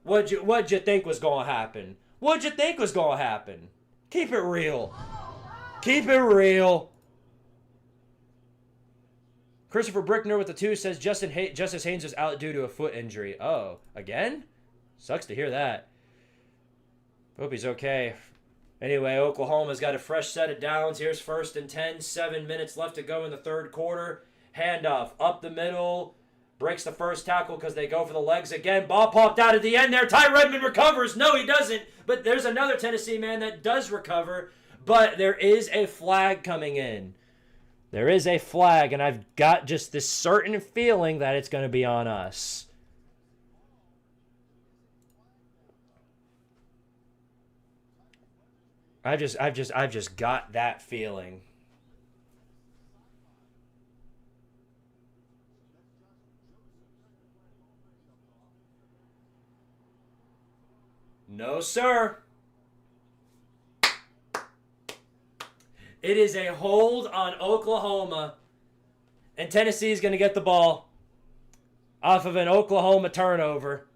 what'd you think was gonna happen? What'd you think was gonna happen? Keep it real. Keep it real. Christopher Brickner with the 2 says Justice Haynes is out due to a foot injury. Oh, again? Sucks to hear that. Hope he's okay. Anyway, Oklahoma's got a fresh set of downs. Here's 1st and 10. 7 minutes left to go in the 3rd quarter. Handoff up the middle. Breaks the first tackle because they go for the legs again. Ball popped out at the end there. Ty Redmond recovers. No, he doesn't. But there's another Tennessee man that does recover. But there is a flag coming in. There is a flag, and I've got just this certain feeling that it's going to be on us. I've just got that feeling. No, sir. It is a hold on Oklahoma. And Tennessee's going to get the ball off of an Oklahoma turnover.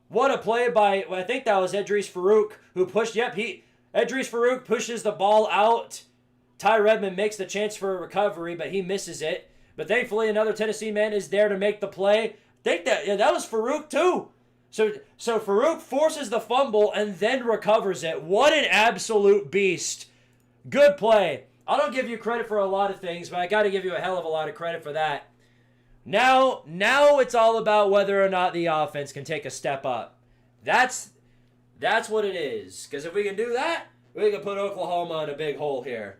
What a play by, I think that was Edris Farouk, who pushed, Edris Farouk pushes the ball out. Ty Redmond makes the chance for a recovery, but he misses it. But thankfully, another Tennessee man is there to make the play. I think that was Farouk too. So Farouk forces the fumble and then recovers it. What an absolute beast. Good play. I don't give you credit for a lot of things, but I got to give you a hell of a lot of credit for that. Now it's all about whether or not the offense can take a step up. That's what it is. Because if we can do that, we can put Oklahoma in a big hole here.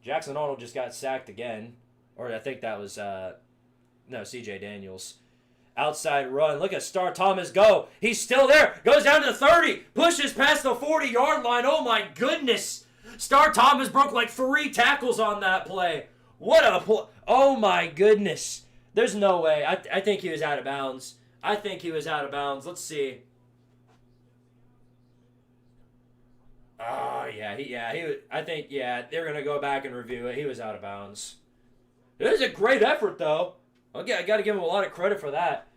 Jackson Arnold just got sacked again. Or I think that was, C.J. Daniels. Outside run. Look at Star Thomas go. He's still there. Goes down to the 30. Pushes past the 40-yard line. Oh, my goodness. Star Thomas broke like 3 tackles on that play. What a play. Oh, my goodness. There's no way. I think he was out of bounds. Let's see. Oh, they're going to go back and review it. He was out of bounds. It was a great effort, though. Okay, I got to give him a lot of credit for that.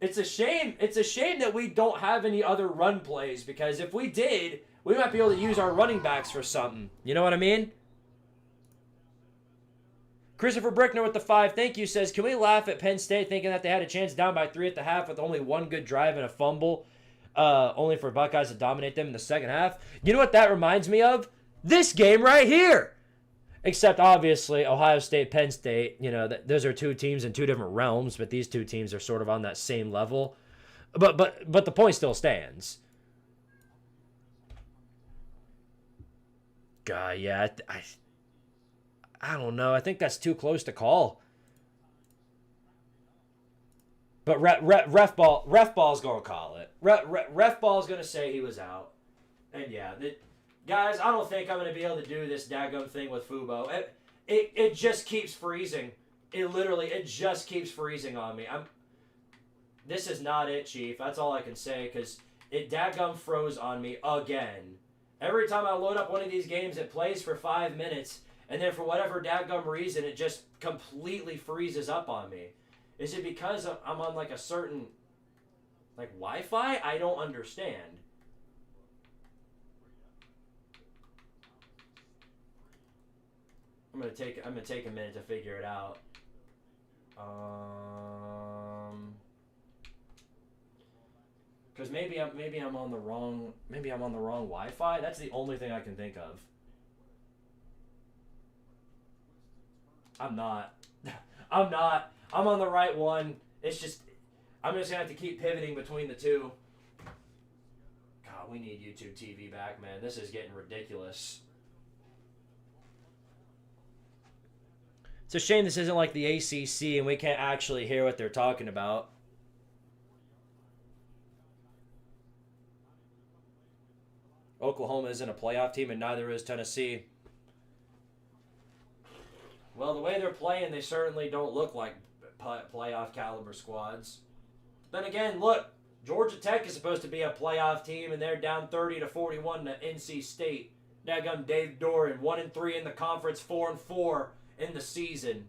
It's a shame that we don't have any other run plays, because if we did, we might be able to use our running backs for something. You know what I mean? Christopher Brickner with the 5, thank you, says, can we laugh at Penn State thinking that they had a chance down by 3 at the half with only one good drive and a fumble, only for Buckeyes to dominate them in the second half? You know what that reminds me of? This game right here. Except, obviously, Ohio State, Penn State, those are 2 teams in 2 different realms, but these 2 teams are sort of on that same level. But the point still stands. God, yeah, I don't know. I think that's too close to call. But ref ball's going to call it. Ref ball's going to say he was out. And, yeah, guys, I don't think I'm going to be able to do this daggum thing with Fubo. It just keeps freezing. It just keeps freezing on me. This is not it, Chief. That's all I can say, because it daggum froze on me again. Every time I load up one of these games, it plays for 5 minutes, and then for whatever daggum reason, it just completely freezes up on me. Is it because I'm on like a certain Wi-Fi? I don't understand. I'm gonna take a minute to figure it out. Because maybe I'm on the wrong Wi-Fi. That's the only thing I can think of. I'm not. I'm on the right one. It's just I'm just gonna have to keep pivoting between the 2. God, we need YouTube TV back, man. This is getting ridiculous. It's a shame this isn't like the ACC and we can't actually hear what they're talking about. Oklahoma isn't a playoff team and neither is Tennessee. Well, the way they're playing, they certainly don't look like playoff caliber squads. Then again, look, Georgia Tech is supposed to be a playoff team and they're down 30-41 to NC State. Daggum Dave Doran, 1-3 in the conference, 4-4 in the season.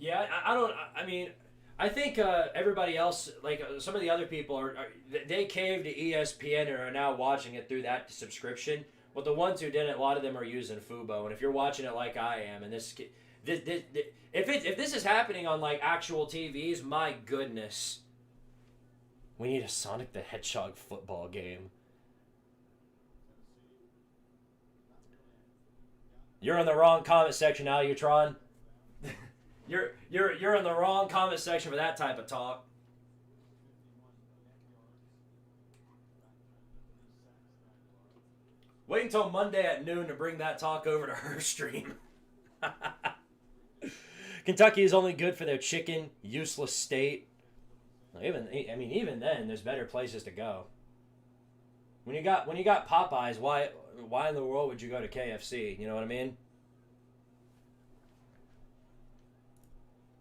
Yeah, I think everybody else, some of the other people, they caved to ESPN and are now watching it through that subscription. But the ones who didn't, a lot of them are using Fubo. And if you're watching it like I am, and if this is happening on actual TVs, my goodness, we need a Sonic the Hedgehog football game. You're in the wrong comment section, Alutron. You're in the wrong comment section for that type of talk. Wait until Monday at noon to bring that talk over to her stream. Kentucky is only good for their chicken, useless state. Even then, there's better places to go. When you got Popeyes, why in the world would you go to KFC? You know what I mean?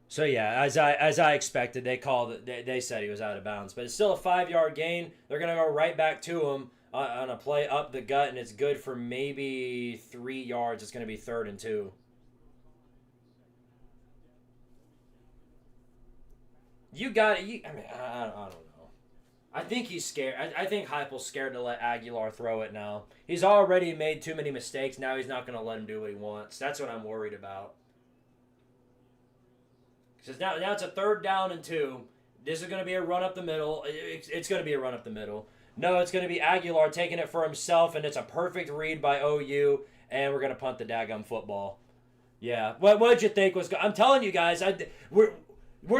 So yeah, as I expected, they said he was out of bounds, but it's still a 5-yard gain. They're gonna go right back to him on a play up the gut, and it's good for maybe 3 yards. It's gonna be 3rd and 2. You got it. I mean, I don't know. I think he's scared. I think Heupel's scared to let Aguilar throw it now. He's already made too many mistakes. Now he's not going to let him do what he wants. That's what I'm worried about. Because now it's a 3rd down and 2. This is going to be a run up the middle. It's going to be a run up the middle. No, it's going to be Aguilar taking it for himself, and it's a perfect read by OU, and we're going to punt the daggum football. Yeah. What did you think was? I'm telling you guys, we're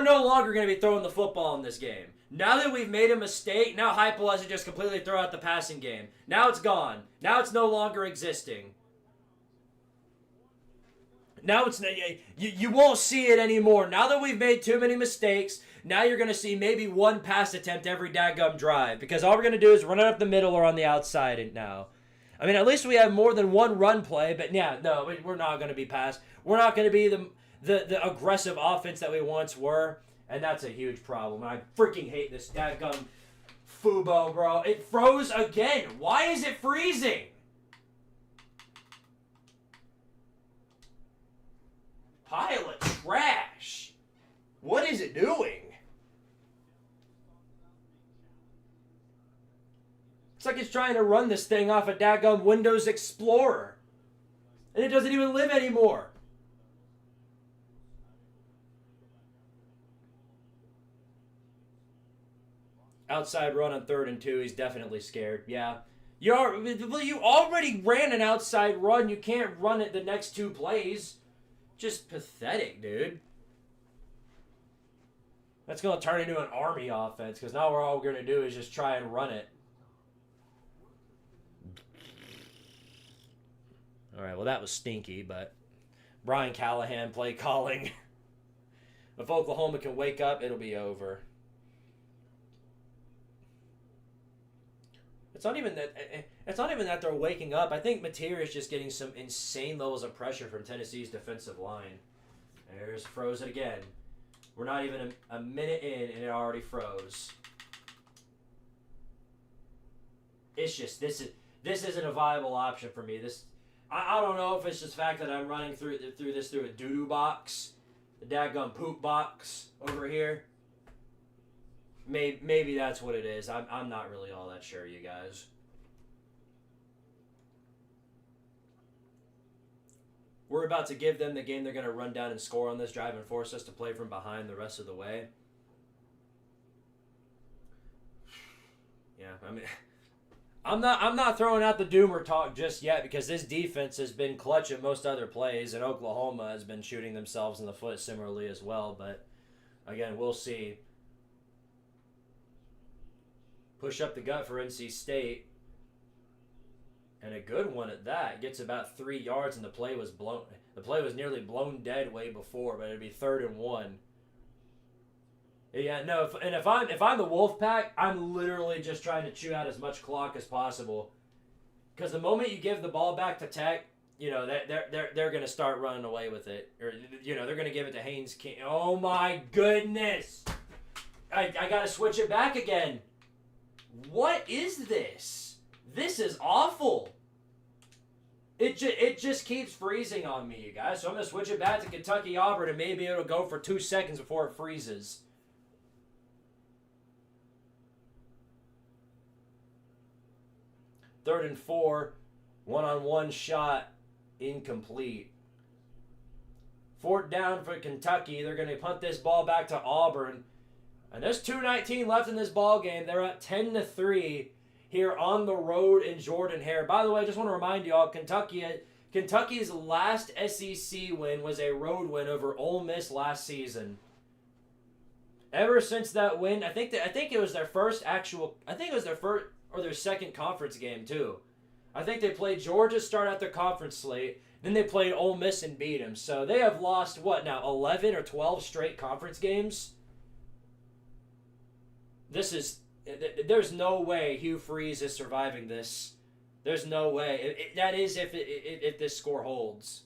no longer going to be throwing the football in this game. Now that we've made a mistake, now Heupel has to just completely throw out the passing game. Now it's gone. Now it's no longer existing. Now it's you won't see it anymore. Now that we've made too many mistakes, now you're going to see maybe 1 pass attempt every daggum drive. Because all we're going to do is run it up the middle or on the outside now. I mean, at least we have more than 1 run play. But yeah, no, we're not going to be passed. We're not going to be the aggressive offense that we once were. And that's a huge problem. I freaking hate this dadgum Fubo, bro. It froze again. Why is it freezing? Pile of trash. What is it doing? It's like it's trying to run this thing off a dadgum Windows Explorer. And it doesn't even live anymore. Outside run on 3rd and 2. He's definitely scared. Yeah. You already ran an outside run. You can't run it the next 2 plays. Just pathetic, dude. That's going to turn into an Army offense because now all we're going to do is just try and run it. All right, well, that was stinky, but Brian Callahan play calling. If Oklahoma can wake up, it'll be over. It's not even that they're waking up. I think Mateer is just getting some insane levels of pressure from Tennessee's defensive line. There's froze it again. We're not even a minute in and it already froze. It's just this isn't a viable option for me. I don't know if it's just the fact that I'm running through a doo-doo box, the dadgum poop box over here. Maybe that's what it is. I'm not really all that sure, you guys. We're about to give them the game they're going to run down and score on this drive and force us to play from behind the rest of the way. Yeah, I mean, I'm not throwing out the doomer talk just yet because this defense has been clutch at most other plays, and Oklahoma has been shooting themselves in the foot similarly as well. But again, we'll see. Push up the gut for NC State. And a good one at that. Gets about 3 yards and the play was blown. The play was nearly blown dead way before, but it'd be 3rd and 1. Yeah, no, if I'm the Wolfpack, I'm literally just trying to chew out as much clock as possible. Because the moment you give the ball back to Tech, you know, they're gonna start running away with it. Or you know, they're gonna give it to Haynes King. Oh my goodness. I gotta switch it back again. What is this? This is awful. It just keeps freezing on me, you guys. So I'm going to switch it back to Kentucky Auburn, and maybe it'll go for 2 seconds before it freezes. Third and 4. One-on-one shot. Incomplete. 4th down for Kentucky. They're going to punt this ball back to Auburn. And there's 2:19 left in this ball game. They're up 10-3 here on the road in Jordan-Hare. By the way, I just want to remind you all, Kentucky's last SEC win was a road win over Ole Miss last season. Ever since that win, I think it was their first actual. I think it was their first or their second conference game too. I think they played Georgia start out their conference slate. Then they played Ole Miss and beat them. So they have lost what now 11 or 12 straight conference games. This is There's no way Hugh Freeze is surviving this. There's no way. That is if this score holds.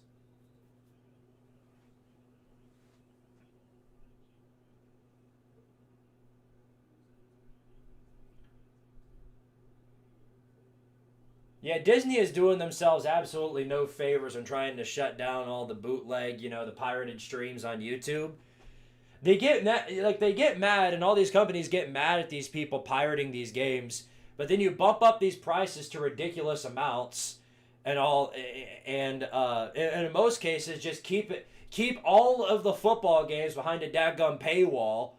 Yeah, Disney is doing themselves absolutely no favors in trying to shut down all the bootleg, the pirated streams on YouTube. They get mad, and all these companies get mad at these people pirating these games. But then you bump up these prices to ridiculous amounts, and in most cases just keep all of the football games behind a dadgum paywall.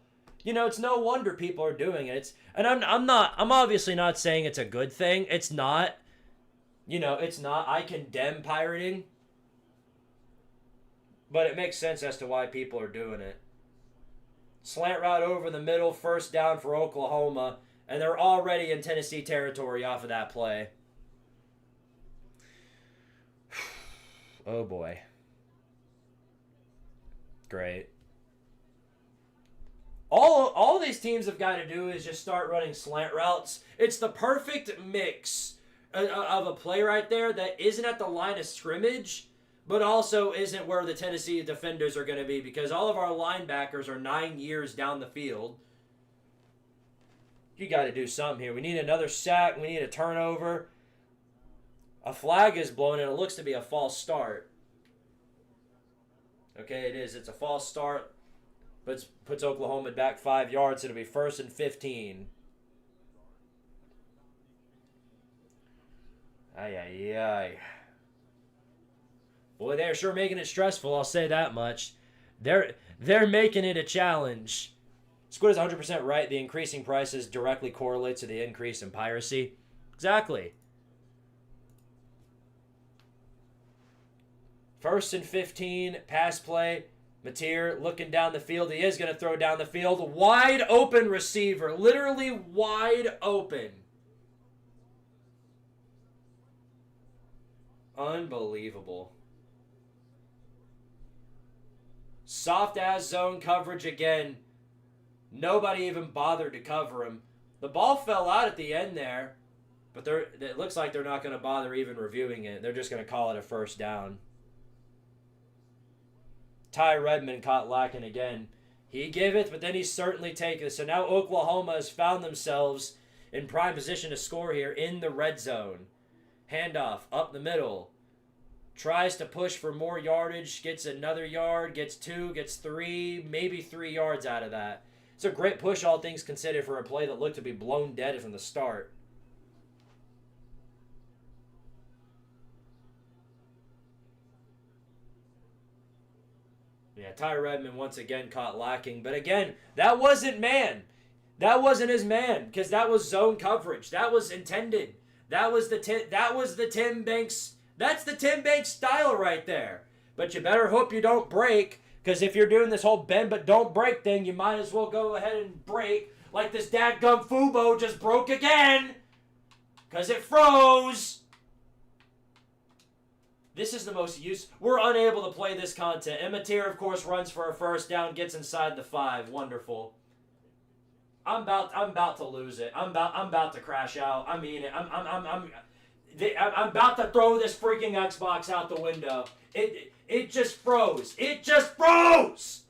It's no wonder people are doing it. I'm obviously not saying it's a good thing. It's not. It's not. I condemn pirating, but it makes sense as to why people are doing it. Slant route over the middle, first down for Oklahoma, and they're already in Tennessee territory off of that play. Oh boy. Great. All these teams have got to do is just start running slant routes. It's the perfect mix of a play right there that isn't at the line of scrimmage, but also isn't where the Tennessee defenders are going to be, because all of our linebackers are 9 years down the field. You got to do something here. We need another sack. We need a turnover. A flag is blown, and it looks to be a false start. Okay, it is. It's a false start, but puts Oklahoma back 5 yards. It'll be 1st and 15. Ay. Boy, they're sure making it stressful, I'll say that much. They're making it a challenge. Squid is 100% right. The increasing prices directly correlates to the increase in piracy. Exactly. 1st and 15, pass play. Mateer looking down the field. He is going to throw down the field. Wide open receiver. Literally wide open. Unbelievable. Soft ass zone coverage again. Nobody even bothered to cover him. The ball fell out at the end there, but it looks like they're not going to bother even reviewing it. They're just going to call it a first down. Ty Redmond caught lacking again. He giveth, but then he certainly taketh. So now Oklahoma has found themselves in prime position to score here in the red zone. Handoff up the middle. Tries to push for more yardage. Gets another yard. Gets 2. Gets 3. Maybe 3 yards out of that. It's a great push, all things considered, for a play that looked to be blown dead from the start. Yeah, Ty Redmond once again caught lacking. But again, that wasn't man. That wasn't his man, because that was zone coverage. That was intended. That was the Tim Banks. That's the Tim Banks style right there. But you better hope you don't break, because if you're doing this whole bend but don't break thing, you might as well go ahead and break, like this dadgum Fubo just broke again, because it froze. This is the most we're unable to play this content. Mateer, of course, runs for a first down, gets inside the 5. Wonderful. I'm about to lose it. I'm about to crash out. I mean it. I'm about to throw this freaking Xbox out the window. It just froze. It just froze.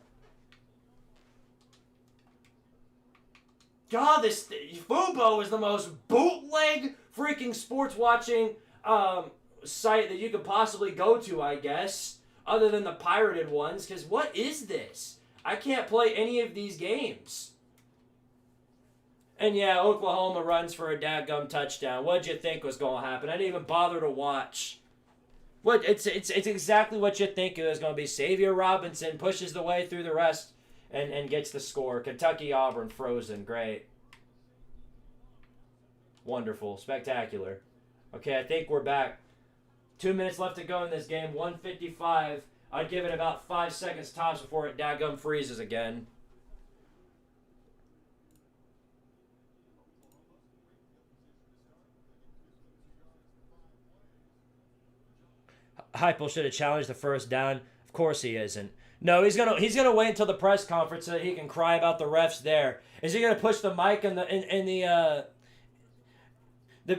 God, this Fubo is the most bootleg freaking sports watching site that you could possibly go to, I guess, other than the pirated ones. Because what is this? I can't play any of these games. And yeah, Oklahoma runs for a dadgum touchdown. What'd you think was going to happen? I didn't even bother to watch. It's exactly what you think it was going to be. Xavier Robinson pushes the way through the rest and gets the score. Kentucky-Auburn frozen. Great. Wonderful. Spectacular. Okay, I think we're back. 2 minutes left to go in this game. 155. I'd give it about 5 seconds tops before it dadgum freezes again. Heupel should have challenged the first down. Of course he isn't. No, he's gonna wait until the press conference so that he can cry about the refs there. Is he gonna push the mic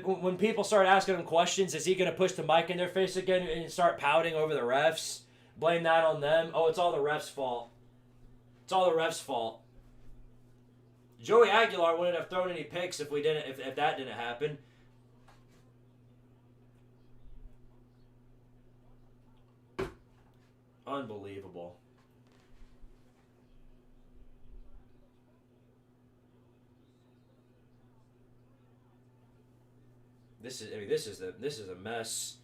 when people start asking him questions? Is he gonna push the mic in their face again and start pouting over the refs? Blame that on them. Oh, it's all the refs' fault. It's all the refs' fault. Joey Aguilar wouldn't have thrown any picks if that didn't happen. Unbelievable. This is a mess.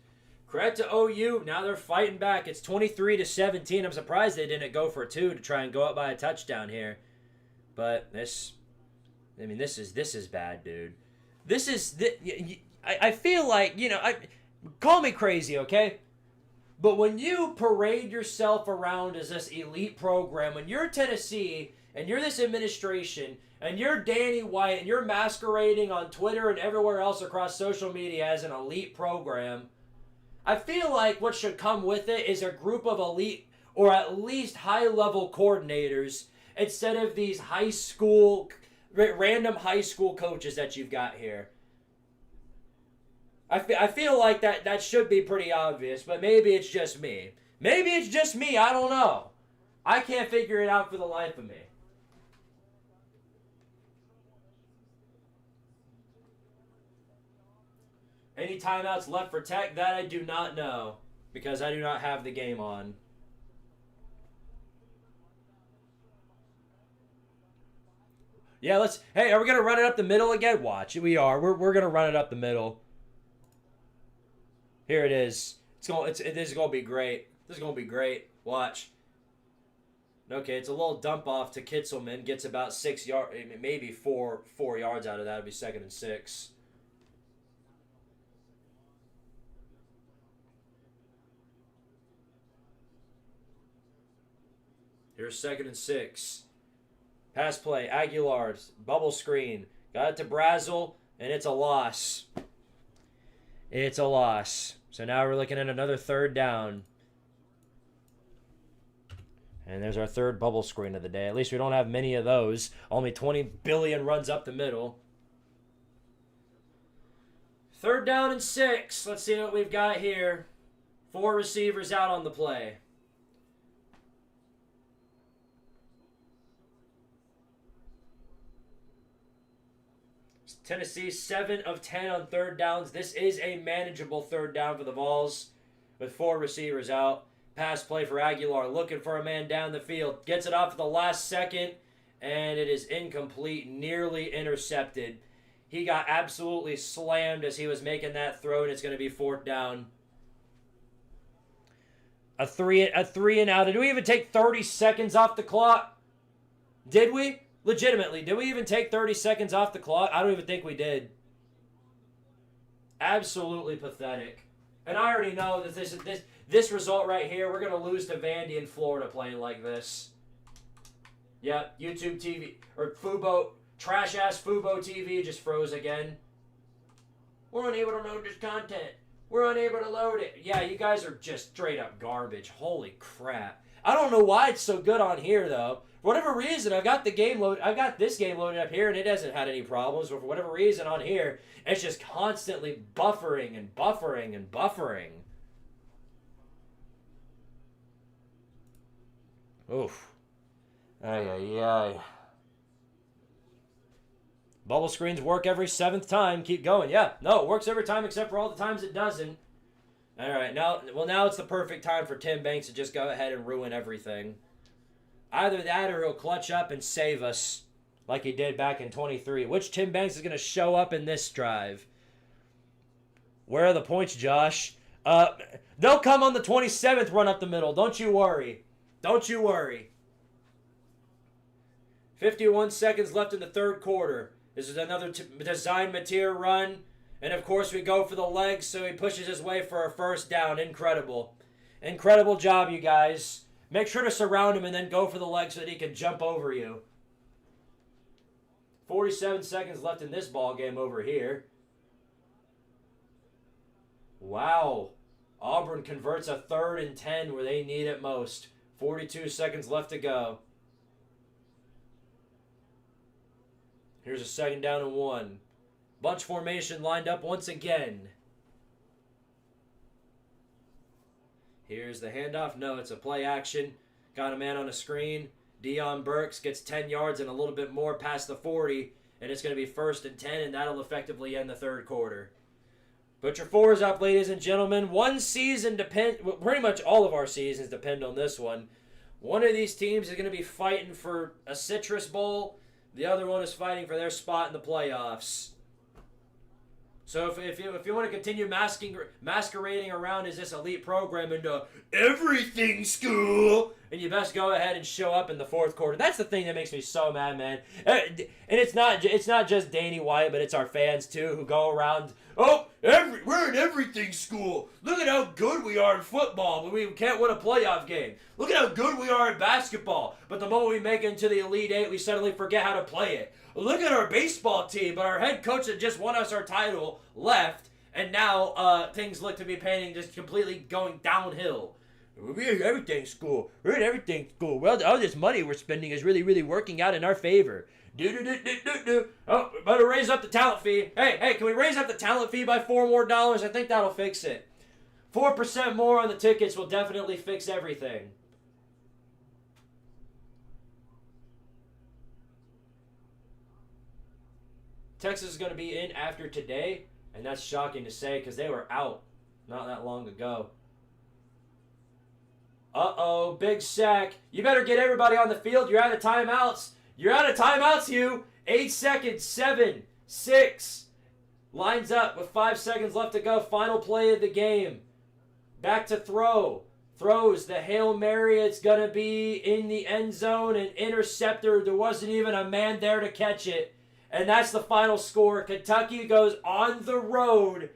Credit to OU. Now they're fighting back. It's 23-17. I'm surprised they didn't go for 2 to try and go up by a touchdown here. But this is bad, dude. I feel like, call me crazy, okay? But when you parade yourself around as this elite program, when you're Tennessee and you're this administration and you're Danny White and you're masquerading on Twitter and everywhere else across social media as an elite program, I feel like what should come with it is a group of elite or at least high-level coordinators instead of these random high school coaches that you've got here. I feel like that should be pretty obvious, but maybe it's just me. Maybe it's just me, I don't know. I can't figure it out for the life of me. Any timeouts left for Tech? That I do not know, because I do not have the game on. Yeah, hey, are we going to run it up the middle again? Watch, we are. We're going to run it up the middle. This is going to be great. This is going to be great. Watch. Okay, it's a little dump off to Kitzelman. Gets about 6 yards, maybe 4 yards out of that. It'll be 2nd and 6. Here's 2nd and 6. Pass play. Aguilar's bubble screen. Got it to Brazel, and it's a loss. It's a loss. So now we're looking at another 3rd down. And there's our 3rd bubble screen of the day. At least we don't have many of those. Only 20 billion runs up the middle. 3rd down and 6. Let's see what we've got here. 4 receivers out on the play. Tennessee 7 of 10 on 3rd downs. This is a manageable 3rd down for the Vols with 4 receivers out. Pass play for Aguilar, looking for a man down the field. Gets it off at the last second, and it is incomplete, nearly intercepted. He got absolutely slammed as he was making that throw, and it's going to be 4th down. A three and out. Did we even take 30 seconds off the clock? Did we? Legitimately, did we even take 30 seconds off the clock? I don't even think we did. Absolutely pathetic. And I already know that this result right here, we're going to lose to Vandy in Florida playing like this. Yep, YouTube TV, or Fubo, trash-ass Fubo TV just froze again. We're unable to load this content. We're unable to load it. Yeah, you guys are just straight up garbage. Holy crap. I don't know why it's so good on here, though. For whatever reason, I've got this game loaded up here, and it hasn't had any problems. But for whatever reason on here, it's just constantly buffering and buffering and buffering. Oof. Ay, ay, ay. Bubble screens work every 7th time. Keep going. Yeah, no, it works every time except for all the times it doesn't. All right, now it's the perfect time for Tim Banks to just go ahead and ruin everything. Either that or he'll clutch up and save us like he did back in 23. Which Tim Banks is going to show up in this drive? Where are the points, Josh? They'll come on the 27th run up the middle. Don't you worry. Don't you worry. 51 seconds left in the 3rd quarter. This is another design material run. And, of course, we go for the legs, so he pushes his way for a 1st down. Incredible. Incredible job, you guys. Make sure to surround him and then go for the legs so that he can jump over you. 47 seconds left in this ball game over here. Wow. Auburn converts a 3rd and 10 where they need it most. 42 seconds left to go. Here's a 2nd down and 1. Bunch formation lined up once again. Here's the handoff. No, it's a play action. Got a man on the screen. Deion Burks gets 10 yards and a little bit more past the 40. And it's going to be 1st and 10, and that'll effectively end the 3rd quarter. Put your 4s up, ladies and gentlemen. One season pretty much all of our seasons depend on this one. One of these teams is going to be fighting for a Citrus Bowl. The other one is fighting for their spot in the playoffs. So if you want to continue masquerading around as this elite program into everything school, and you best go ahead and show up in the 4th quarter. That's the thing that makes me so mad, man. And it's not just Danny White, but it's our fans too who go around. Oh, we're in everything school. Look at how good we are in football, but we can't win a playoff game. Look at how good we are in basketball, but the moment we make it into the Elite Eight, we suddenly forget how to play it. Look at our baseball team, but our head coach that just won us our title left, and now things look to be painting just completely going downhill. We're in everything school. We're in everything school. Well, all this money we're spending is really, really working out in our favor. Oh, we better raise up the talent fee. Hey, can we raise up the talent fee by $4 more? I think that'll fix it. 4% more on the tickets will definitely fix everything. Texas is going to be in after today, and that's shocking to say because they were out not that long ago. Uh-oh, big sack. You better get everybody on the field. You're out of timeouts. You're out of timeouts, Hugh. 8 seconds. 7, 6. Lines up with 5 seconds left to go. Final play of the game. Back to throw. Throws the Hail Mary. It's going to be in the end zone. An interceptor. There wasn't even a man there to catch it. And that's the final score. Kentucky goes on the road.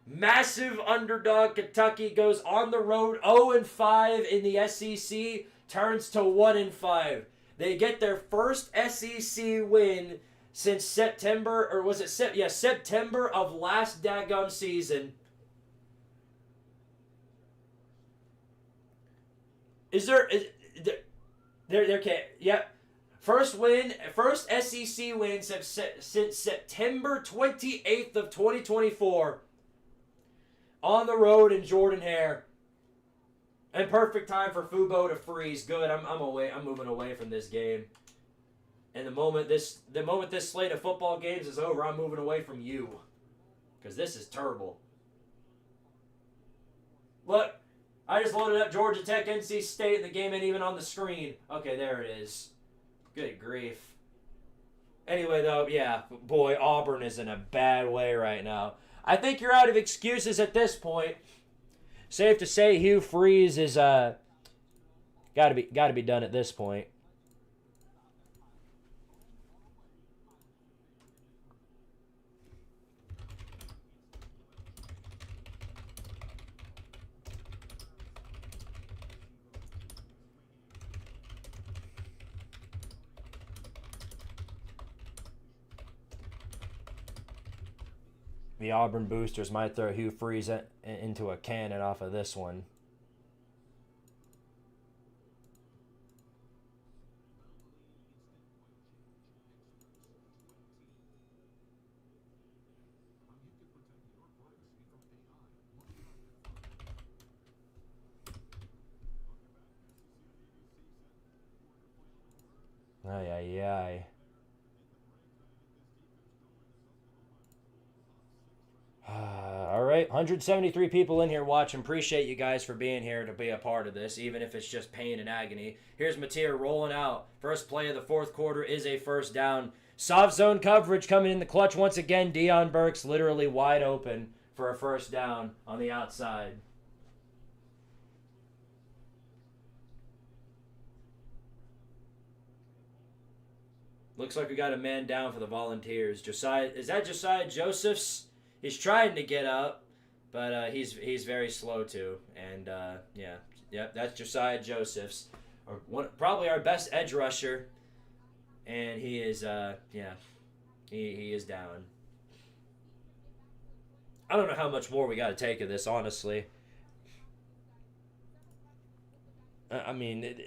Massive underdog. Kentucky goes on the road 0-5 in the SEC. Turns to 1-5. They get their first SEC win since September, or was it September of last daggum season. First SEC win since September 28th of 2024 on the road in Jordan-Hare. And perfect time for Fubo to freeze. Good, I'm moving away from this game. And the moment this slate of football games is over, I'm moving away from you. Because this is terrible. Look, I just loaded up Georgia Tech, NC State, and the game ain't even on the screen. Okay, there it is. Good grief. Anyway, though, yeah, boy, Auburn is in a bad way right now. I think you're out of excuses at this point. Safe to say Hugh Freeze is gotta be done at this point. The Auburn boosters might throw Hugh Freeze into a cannon off of this one. Ay, ay, ay. All right, 173 people in here watching. Appreciate you guys for being here to be a part of this, even if it's just pain and agony. Here's Mateer rolling out. First play of the 4th quarter is a first down. Soft zone coverage coming in the clutch once again. Deion Burks literally wide open for a first down on the outside. Looks like we got a man down for the Volunteers. Josiah, is that Josiah Josephs? He's trying to get up, but he's very slow too. And that's Josiah Josephs, probably our best edge rusher, and he is he is down. I don't know how much more we got to take of this, honestly. I mean,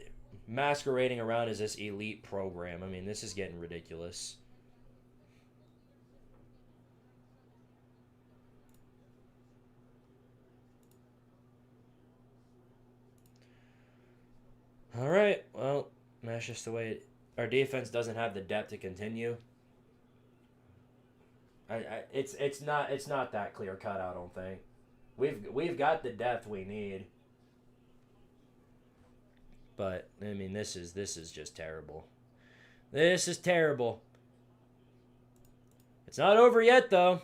masquerading around as this elite program. I mean, this is getting ridiculous. All right, well, that's just the way our defense doesn't have the depth to continue. It's not that clear cut. I don't think we've got the depth we need. But I mean, this is just terrible. This is terrible. It's not over yet, though.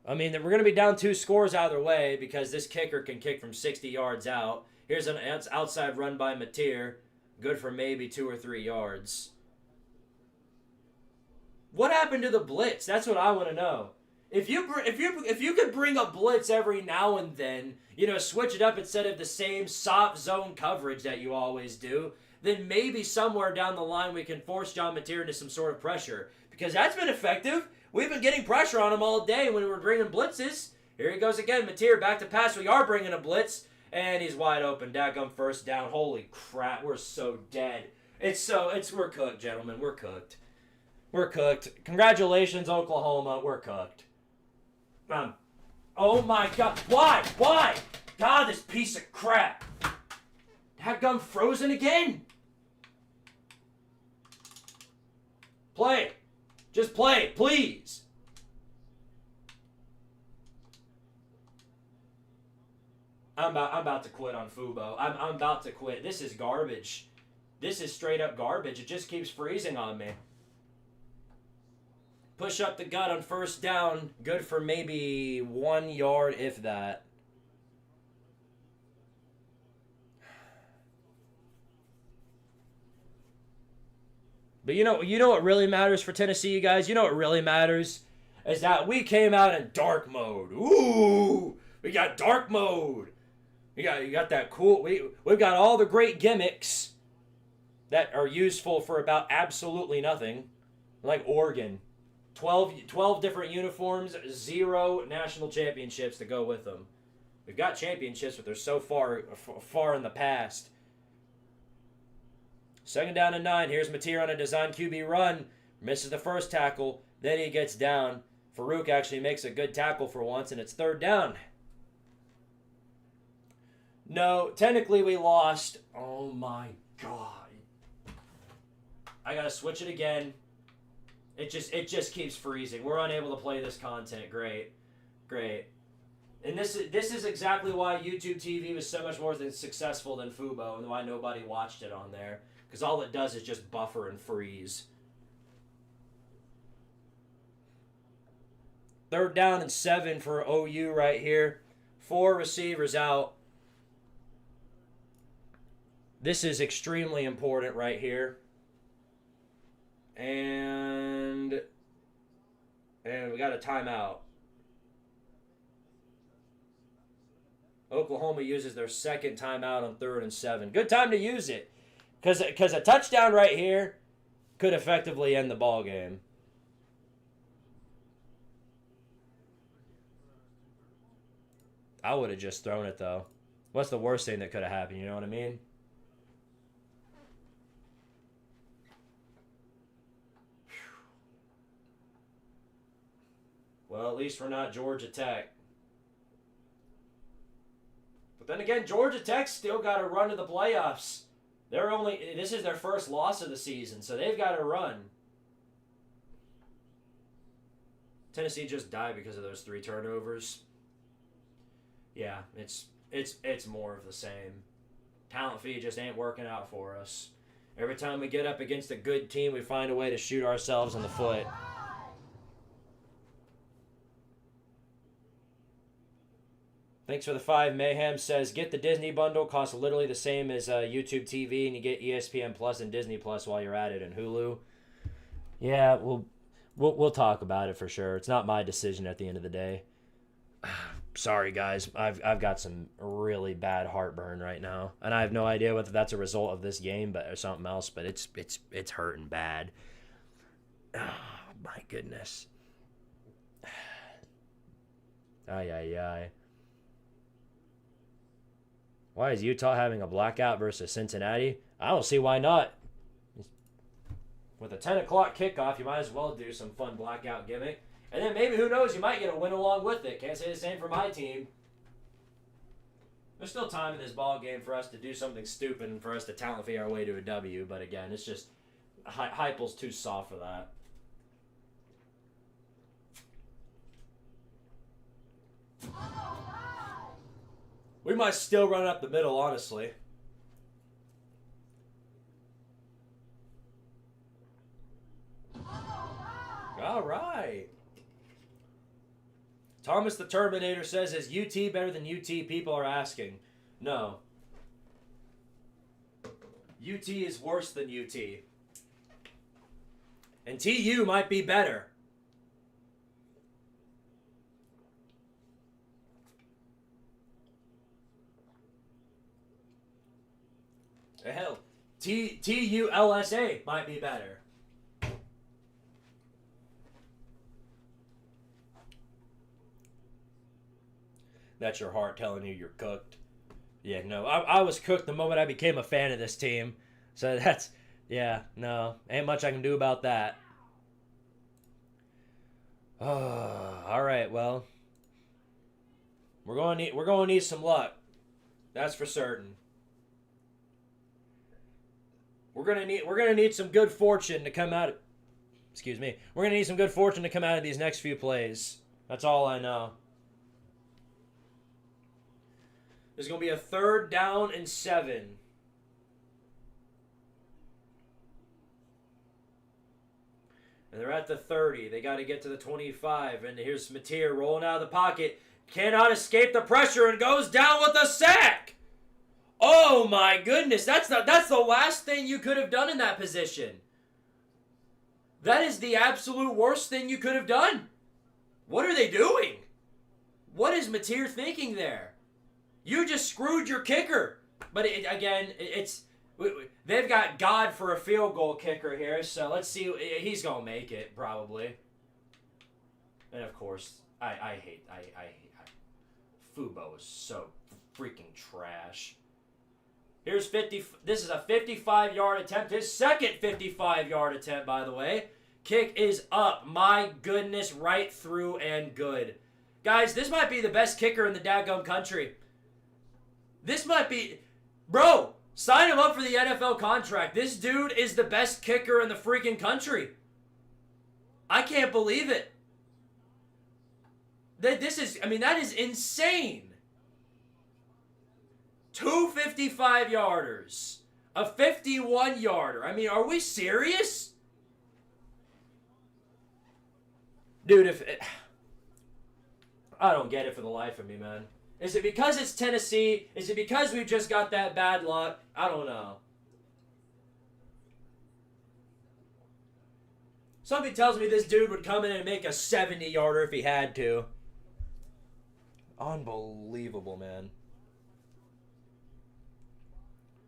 I mean, we're going to be down 2 scores either way because this kicker can kick from 60 yards out. Here's an outside run by Mateer. Good for maybe 2 or 3 yards. What happened to the blitz? That's what I want to know. If you could bring a blitz every now and then, you know, switch it up instead of the same soft zone coverage that you always do, then maybe somewhere down the line we can force John Mateer into some sort of pressure. Because that's been effective. We've been getting pressure on him all day when we were bringing blitzes. Here he goes again. Mateer back to pass. We are bringing a blitz. And he's wide open. Dadgum first down. Holy crap. We're so dead. We're cooked, gentlemen. We're cooked. We're cooked. Congratulations, Oklahoma. We're cooked. Oh my God. Why? Why? God, this piece of crap. Dadgum frozen again. Play. Just play, please. I'm about to quit on Fubo. I'm about to quit. This is garbage. This is straight up garbage. It just keeps freezing on me. Push up the gut on first down. Good for maybe 1 yard, if that. But you know what really matters for Tennessee, you guys? You know what really matters? Is that we came out in dark mode. Ooh! We got dark mode. You got that cool. We've got all the great gimmicks that are useful for about absolutely nothing. Like Oregon. 12 different uniforms, 0 national championships to go with them. We've got championships, but they're so far in the past. 2nd down and 9. Here's Mateer on a design QB run. Misses the first tackle. Then he gets down. Farouk actually makes a good tackle for once, and it's 3rd down. No, technically we lost. Oh my God. I gotta switch it again. It just keeps freezing. We're unable to play this content. Great. And this is exactly why YouTube TV was so much more successful than Fubo, and why nobody watched it on there. Because all it does is just buffer and freeze. 3rd down and 7 for OU right here. 4 receivers out. This is extremely important right here. And we got a timeout. Oklahoma uses their 2nd timeout on 3rd and 7. Good time to use it. Because a touchdown right here could effectively end the ball game. I would have just thrown it, though. What's the worst thing that could have happened? You know what I mean? Well, at least we're not Georgia Tech. But then again, Georgia Tech's still got to run to the playoffs. This is their first loss of the season, so they've got to run. Tennessee just died because of those 3 turnovers. Yeah, it's more of the same. Talent fee just ain't working out for us. Every time we get up against a good team, we find a way to shoot ourselves in the foot. Thanks for the 5. Mayhem says, get the Disney bundle. Costs literally the same as YouTube TV, and you get ESPN Plus and Disney Plus while you're at it, and Hulu. Yeah, we'll talk about it for sure. It's not my decision at the end of the day. Sorry, guys. I've got some really bad heartburn right now, and I have no idea whether that's a result of this game, or something else. But it's hurting bad. Oh my goodness. Ay. Why is Utah having a blackout versus Cincinnati? I don't see why not. With a 10 o'clock kickoff, you might as well do some fun blackout gimmick. And then maybe, who knows, you might get a win along with it. Can't say the same for my team. There's still time in this ball game for us to do something stupid and for us to talent fee our way to a W. But again, it's just, Heupel's too soft for that. We might still run up the middle, honestly. All right. Thomas the Terminator says, is UT better than UT? People are asking. No. UT is worse than UT. And TU might be better. Hell, TULSA might be better. That's your heart telling you you're cooked. Yeah, no, I was cooked the moment I became a fan of this team. So that's, yeah, no, ain't much I can do about that. All right, well, we're gonna need some luck. That's for certain. We're gonna need some good fortune to come out. Excuse me. We're gonna need some good fortune to come out of these next few plays. That's all I know. There's gonna be a 3rd down and 7. And they're at the 30. They got to get to the 25. And here's Mateer rolling out of the pocket. Cannot escape the pressure and goes down with a sack. Oh my goodness, that's the last thing you could have done in that position. That is the absolute worst thing you could have done. What are they doing? What is Mateer thinking there? You just screwed your kicker. But they've got God for a field goal kicker here, so let's see. He's gonna make it probably. And of course, I hate Fubo is so freaking trash. Here's 50. This is a 55-yard attempt. His second 55-yard attempt, by the way. Kick is up. My goodness, right through and good. Guys, this might be the best kicker in the dadgum country. This might be... Bro, sign him up for the NFL contract. This dude is the best kicker in the freaking country. I can't believe it. That is insane. 2 55-yarders. A 51-yarder. I mean, are we serious? Dude, I don't get it for the life of me, man. Is it because it's Tennessee? Is it because we've just got that bad luck? I don't know. Something tells me this dude would come in and make a 70-yarder if he had to. Unbelievable, man.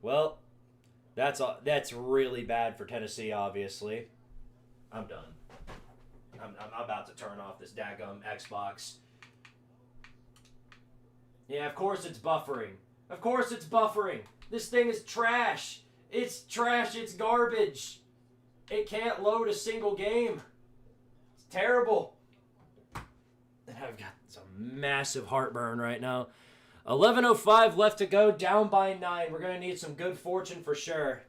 Well, that's really bad for Tennessee, obviously. I'm done. I'm about to turn off this daggum Xbox. Yeah, of course it's buffering. Of course it's buffering. This thing is trash. It's trash. It's garbage. It can't load a single game. It's terrible. And I've got some massive heartburn right now. 11:05 left to go, down by 9. We're going to need some good fortune for sure.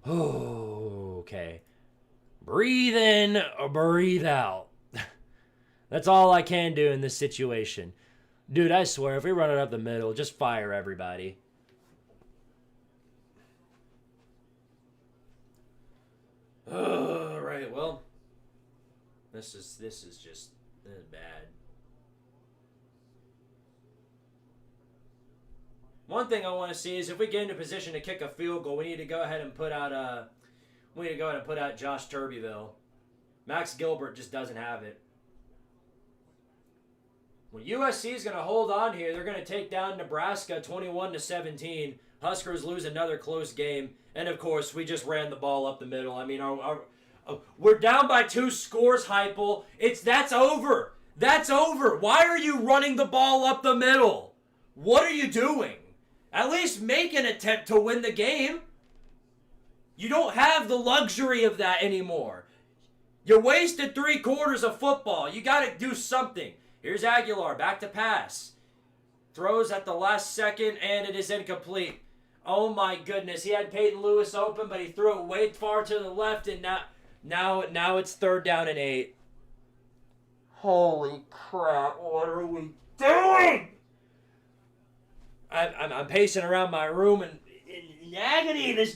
Okay. Breathe in, breathe out. That's all I can do in this situation. Dude, I swear, if we run it up the middle, just fire everybody. Alright, well. This is bad. One thing I want to see is if we get into position to kick a field goal, we need to go ahead and put out Josh Turbyville. Max Gilbert just doesn't have it. Well, USC is going to hold on here. They're going to take down Nebraska 21-17. Huskers lose another close game. And, of course, we just ran the ball up the middle. I mean, we're down by 2 scores, Heupel. That's over. That's over. Why are you running the ball up the middle? What are you doing? At least make an attempt to win the game. You don't have the luxury of that anymore. You wasted 3 quarters of football. You got to do something. Here's Aguilar, back to pass. Throws at the last second, and it is incomplete. Oh my goodness, he had Peyton Lewis open, but he threw it way far to the left, and now it's 3rd down and 8. Holy crap, what are we doing? I'm pacing around my room and in agony. This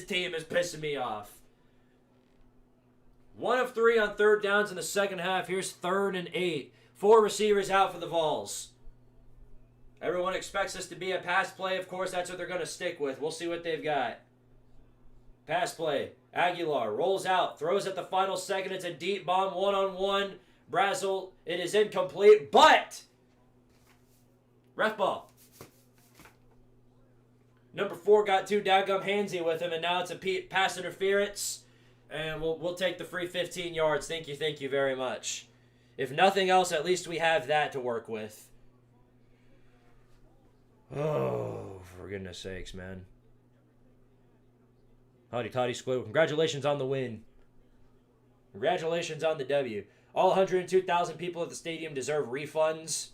team is pissing me off. 1 of 3 on 3rd downs in the second half. Here's 3rd and 8. 4 receivers out for the Vols. Everyone expects this to be a pass play. Of course, that's what they're going to stick with. We'll see what they've got. Pass play. Aguilar rolls out. Throws at the final second. It's a deep bomb. 1-on-1. Brazel. It is incomplete. But ref ball. Number 4 got too daggum handsy with him, and now it's a pass interference. And we'll take the free 15 yards. Thank you very much. If nothing else, at least we have that to work with. Oh, for goodness sakes, man. Howdy toddy squid. Congratulations on the win. Congratulations on the W. All 102,000 people at the stadium deserve refunds.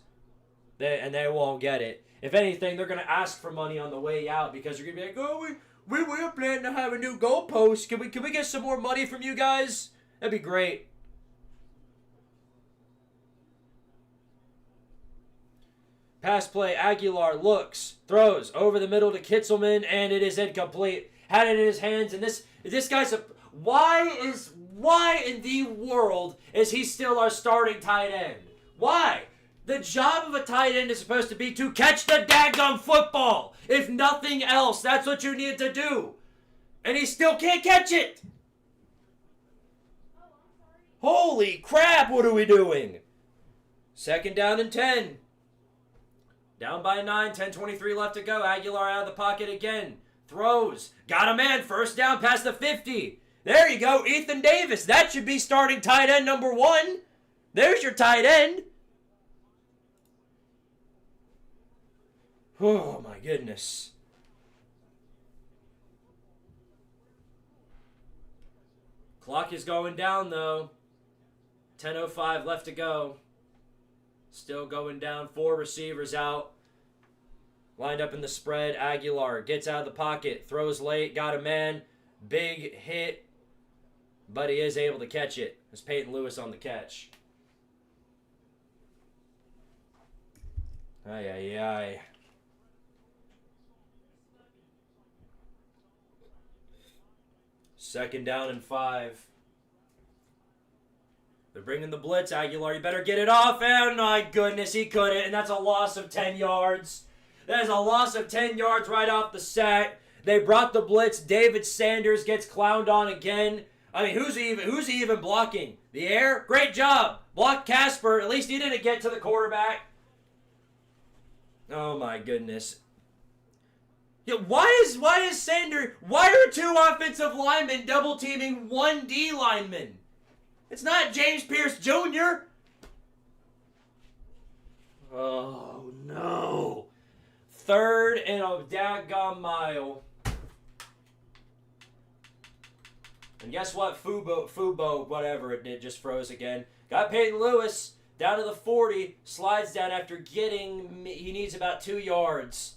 And they won't get it. If anything, they're going to ask for money on the way out because you're going to be like, oh, we're planning to have a new goalpost. Can we get some more money from you guys? That'd be great. Pass play, Aguilar looks, throws over the middle to Kitzelman, and it is incomplete. Had it in his hands, and this guy's a... Why in the world is he still our starting tight end? Why? The job of a tight end is supposed to be to catch the daggum football. If nothing else, that's what you need to do. And he still can't catch it. Holy crap, what are we doing? 2nd down and 10. Down by 9, 10:23 left to go. Aguilar out of the pocket again. Throws. Got a man. 1st down past the 50. There you go, Ethan Davis. That should be starting tight end number 1. There's your tight end. Oh, my goodness. Clock is going down, though. 10:05 left to go. Still going down. 4 receivers out. Lined up in the spread. Aguilar gets out of the pocket. Throws late. Got a man. Big hit. But he is able to catch it. It's Peyton Lewis on the catch. Ay, ay, ay. Second down and 5. They're bringing the blitz. Aguilar, you better get it off. And my goodness, he couldn't. And that's a loss of 10 yards. That is a loss of 10 yards right off the sack. They brought the blitz. David Sanders gets clowned on again. I mean, who's he even blocking? The air? Great job. Block Casper. At least he didn't get to the quarterback. Oh my goodness. Yeah, why is Sanders? Why are 2 offensive linemen double teaming 1 D lineman? It's not James Pierce Jr. Oh no. 3rd and a daggum mile. And guess what? Fubo, whatever it did, just froze again. Got Peyton Lewis down to the 40. Slides down after getting... He needs about 2 yards.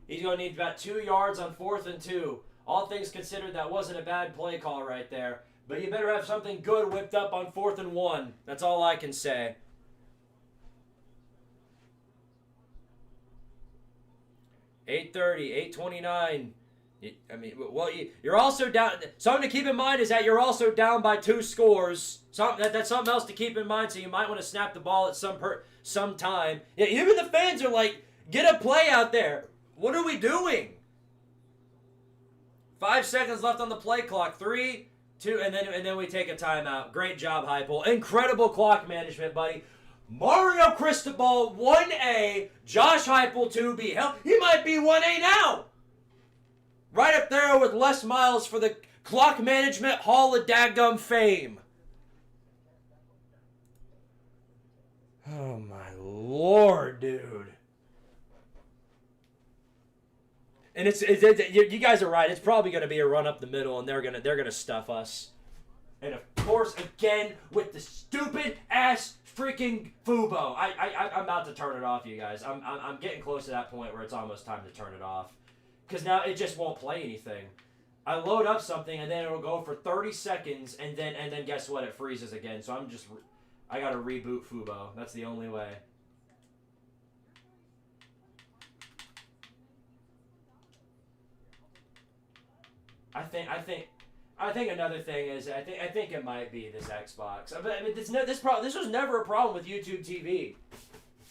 He's going to need about 2 yards on 4th and 2. All things considered, that wasn't a bad play call right there. But you better have something good whipped up on 4th and 1. That's all I can say. 8:30, 8:29. I mean, well, you're also down. Something to keep in mind is that you're also down by 2 scores. That's something else to keep in mind. So you might want to snap the ball at some time. Yeah, even the fans are like, get a play out there. What are we doing? 5 seconds left on the play clock. 3, 2, and then we take a timeout. Great job, Heupel. Incredible clock management, buddy. Mario Cristobal 1A, Josh Heupel 2B. Hell, he might be 1A now. Right up there with Les Miles for the Clock Management Hall of Daggum Fame. Oh my lord, dude. And you guys are right. It's probably going to be a run up the middle, and they're gonna stuff us. And of course, again with the stupid ass freaking Fubo. I'm about to turn it off, you guys. I'm getting close to that point where it's almost time to turn it off, because now it just won't play anything. I load up something and then it'll go for 30 seconds, and then guess what? It freezes again. So I gotta reboot Fubo. That's the only way. I think another thing is I think it might be this Xbox. I mean, this was never a problem with YouTube TV,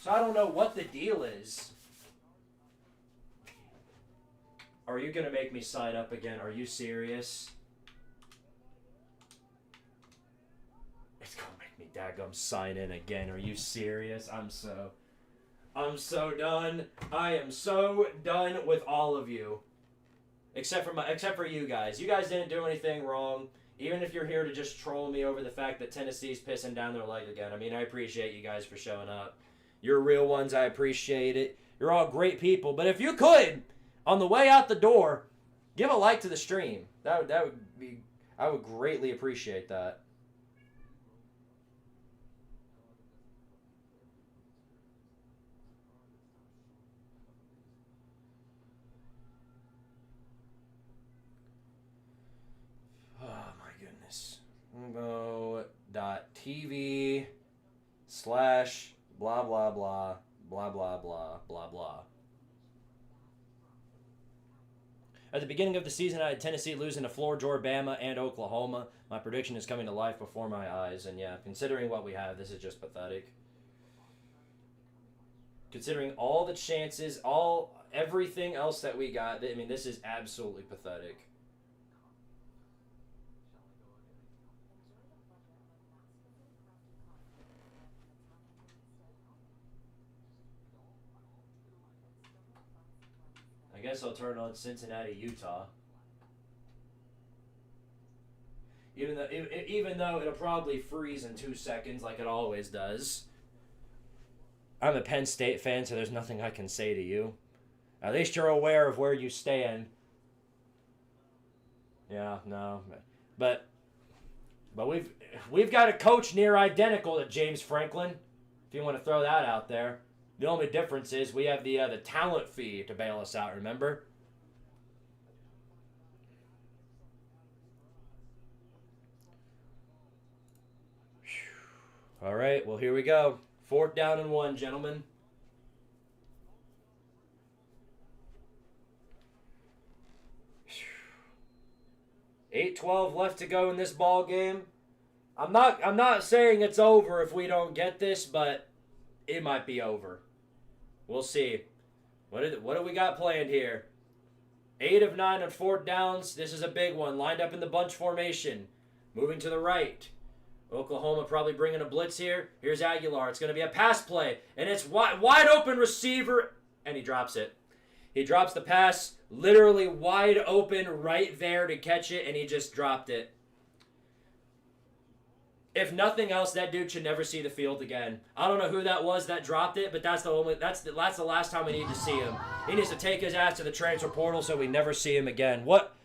so I don't know what the deal is. Are you gonna make me sign up again? Are you serious? It's gonna make me daggum sign in again. Are you serious? I'm so done. I am so done with all of you. Except for you guys. You guys didn't do anything wrong. Even if you're here to just troll me over the fact that Tennessee's pissing down their leg again. I mean, I appreciate you guys for showing up. You're real ones. I appreciate it. You're all great people. But if you could, on the way out the door, give a like to the stream. That would be. I would greatly appreciate that. Go.tv/blah blah blah blah blah blah blah blah. At the beginning of the season, I had Tennessee losing to Florida, Georgia, and Oklahoma. My prediction is coming to life before my eyes, and yeah, considering what we have, this is just pathetic. Considering all the chances, everything else that we got, I mean, this is absolutely pathetic. I guess I'll turn on Cincinnati, Utah. Even though it'll probably freeze in 2 seconds like it always does. I'm a Penn State fan, so there's nothing I can say to you. At least you're aware of where you stand. Yeah, no. But we've got a coach near identical to James Franklin, if you want to throw that out there. The only difference is we have the talent fee to bail us out, remember? All right, well, here we go. 4th down and 1, gentlemen. $8:12 left to go in this ball game. I'm not saying it's over if we don't get this, but it might be over. We'll see. What do we got planned here? 8 of 9 on 4th downs. This is a big one. Lined up in the bunch formation. Moving to the right. Oklahoma probably bringing a blitz here. Here's Aguilar. It's going to be a pass play. And it's wide open receiver. And he drops it. He drops the pass. Literally wide open right there to catch it. And he just dropped it. If nothing else, that dude should never see the field again. I don't know who that was that dropped it, but that's the last time we need to see him. He needs to take his ass to the transfer portal so we never see him again. What?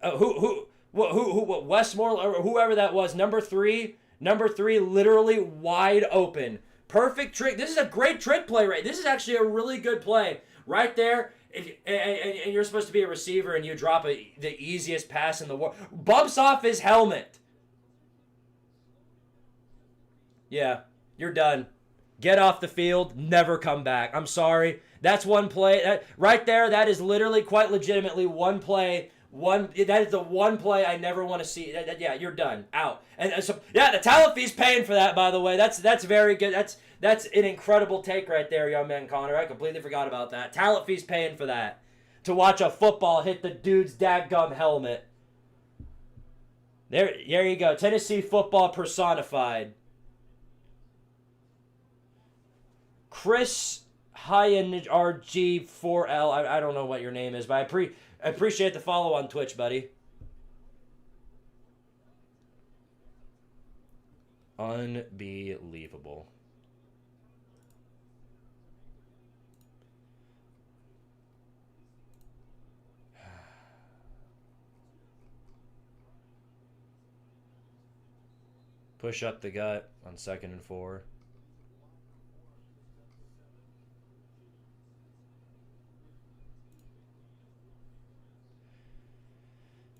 Who? Westmore or whoever that was? Number three, literally wide open. Perfect trick. This is a great trick play, right? This is actually a really good play right there. And you're supposed to be a receiver, and you drop the easiest pass in the world. Bumps off his helmet. Yeah, you're done. Get off the field. Never come back. I'm sorry. That's one play. Right there, that is literally quite legitimately one play. That is the one play I never want to see. Yeah, you're done. Out. And so, yeah, the talent fee's paying for that, by the way. That's very good. That's an incredible take right there, young man Connor. I completely forgot about that. Talent fee's paying for that. To watch a football hit the dude's dadgum helmet. There you go. Tennessee football personified. Chris Hyan RG4L. I don't know what your name is, but I appreciate the follow on Twitch, buddy. Unbelievable. Push up the gut on 2nd and 4.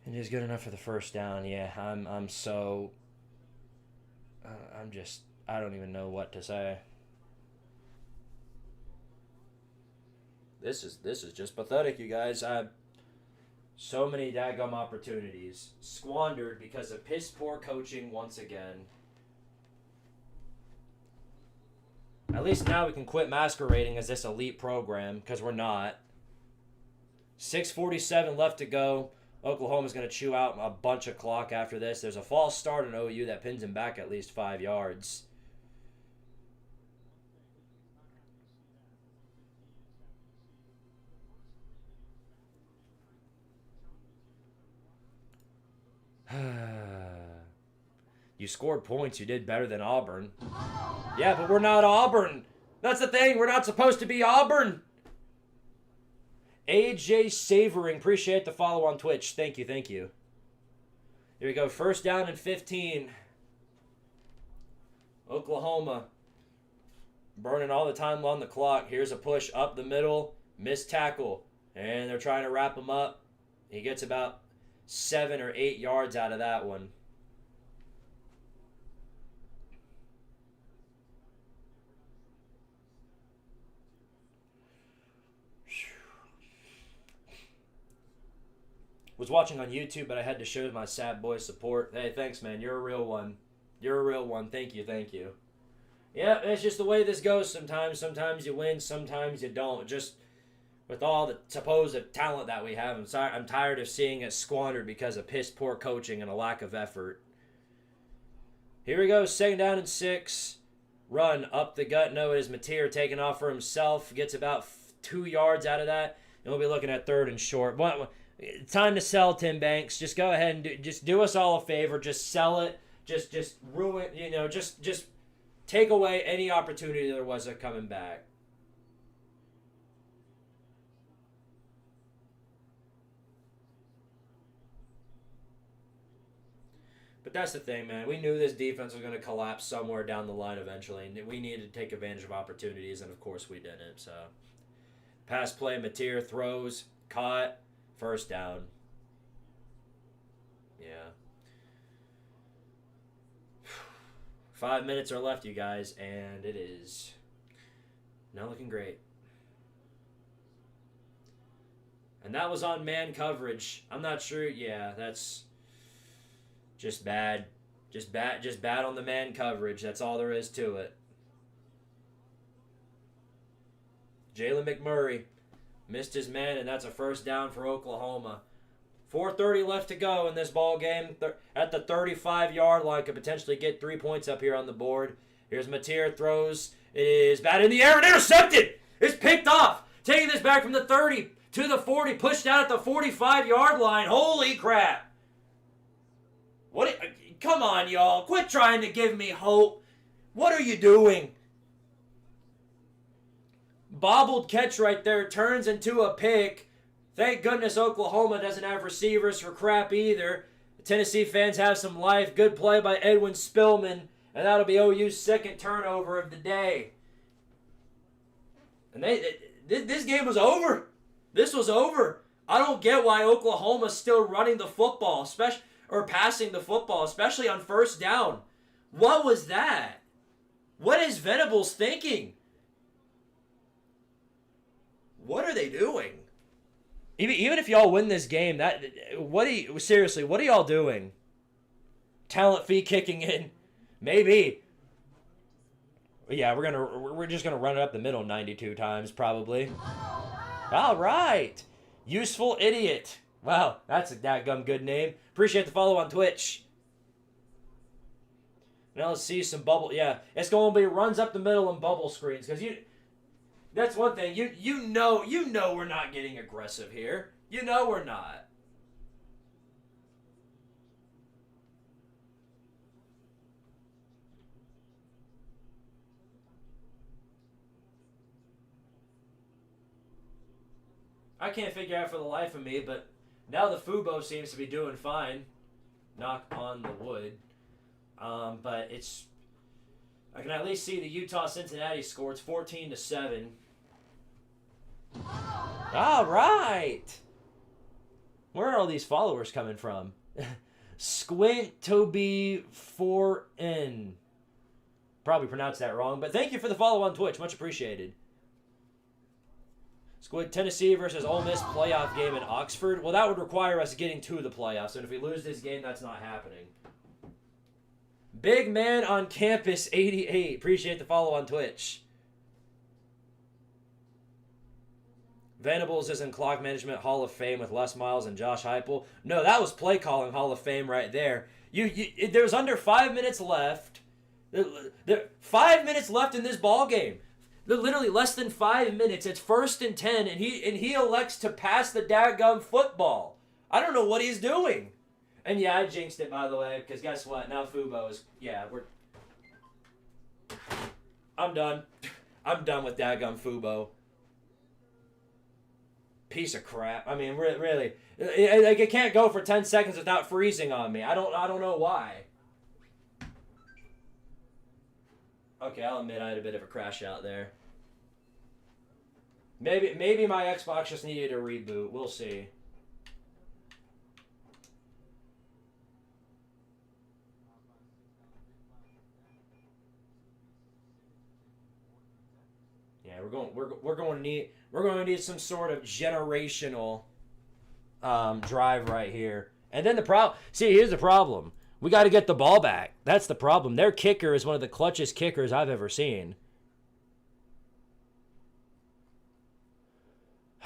And he's good enough for the first down. Yeah, I'm so... I'm just... I don't even know what to say. This is just pathetic, you guys. So many daggum opportunities squandered because of piss poor coaching once again. At least now we can quit masquerading as this elite program, because we're not. 6:47 left to go. Oklahoma's going to chew out a bunch of clock after this. There's a false start on OU that pins him back at least 5 yards. You scored points. You did better than Auburn. Yeah, but we're not Auburn. That's the thing. We're not supposed to be Auburn. AJ Savoring. Appreciate the follow on Twitch. Thank you. Thank you. Here we go. 1st down and 15. Oklahoma. Burning all the time on the clock. Here's a push up the middle. Missed tackle. And they're trying to wrap him up. He gets about 7 or 8 yards out of that one. Was watching on YouTube, but I had to show my sad boy support. Hey, thanks, man. You're a real one. You're a real one. Thank you. Thank you. Yeah, it's just the way this goes sometimes. Sometimes you win, sometimes you don't. Just with all the supposed talent that we have, I'm tired of seeing it squandered because of piss poor coaching and a lack of effort. Here we go, 2nd down and 6. Run up the gut. No, it is Mateer taking off for himself. Gets about 2 yards out of that. And we'll be looking at 3rd and short. Time to sell, Tim Banks. Just go ahead and just do us all a favor. Just sell it. Just ruin, just take away any opportunity there was of coming back. But that's the thing, man. We knew this defense was going to collapse somewhere down the line eventually, and we needed to take advantage of opportunities, and of course we didn't. So, pass play, Mateer throws, caught, 1st down. Yeah. 5 minutes are left, you guys, and it is not looking great. And that was on man coverage. I'm not sure. Yeah, that's just bad. Just bad on the man coverage. That's all there is to it. Jalen McMurray missed his man, and that's a 1st down for Oklahoma. 4:30 left to go in this ball game. At the 35-yard line, could potentially get 3 points up here on the board. Here's Mateer, throws. It is bad in the air and intercepted. It's picked off. Taking this back from the 30 to the 40, pushed out at the 45-yard line. Holy crap. Come on, y'all. Quit trying to give me hope. What are you doing? Bobbled catch right there turns into a pick. Thank goodness Oklahoma doesn't have receivers for crap either. The Tennessee fans have some life. Good play by Edwin Spillman. And that'll be OU's 2nd turnover of the day. And this game was over. This was over. I don't get why Oklahoma's still running the football, or passing the football, especially on 1st down. What was that? What is Venables thinking? What are they doing? Even if y'all win this game, what are y'all doing? Talent fee kicking in. Maybe. Yeah, we're just gonna run it up the middle 92 times probably. All right. Useful idiot. Wow, that's a dadgum good name. Appreciate the follow on Twitch. Now let's see some bubble. Yeah, it's going to be runs up the middle and bubble screens because that's one thing. You know we're not getting aggressive here. You know we're not. I can't figure out for the life of me, but now the Fubo seems to be doing fine. Knock on the wood. But it's, I can at least see the Utah-Cincinnati score. It's 14-7. All right. Where are all these followers coming from? Squint Toby 4N. Probably pronounced that wrong, but thank you for the follow on Twitch. Much appreciated. Squid, Tennessee versus Ole Miss playoff game in Oxford. Well, that would require us getting to the playoffs, and if we lose this game, that's not happening. Big Man on Campus 88. Appreciate the follow on Twitch. Venables is in Clock Management Hall of Fame with Les Miles and Josh Heupel. No, that was play calling Hall of Fame right there. There's under 5 minutes left. 5 minutes left in this ball game. Literally less than 5 minutes. It's 1st and 10, and he elects to pass the dadgum football. I don't know what he's doing. And yeah, I jinxed it, by the way, because guess what? Now Fubo is, I'm done. I'm done with dadgum Fubo. Piece of crap. I mean, really. Like, it can't go for 10 seconds without freezing on me. I don't know why. Okay, I'll admit I had a bit of a crash out there. Maybe my Xbox just needed a reboot. We'll see. Yeah, we're going to need some sort of generational drive right here. And then here's the problem. We got to get the ball back. That's the problem. Their kicker is one of the clutchest kickers I've ever seen.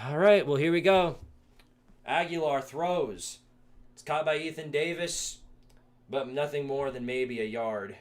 All right, well, here we go. Aguilar throws. It's caught by Ethan Davis, but nothing more than maybe a yard.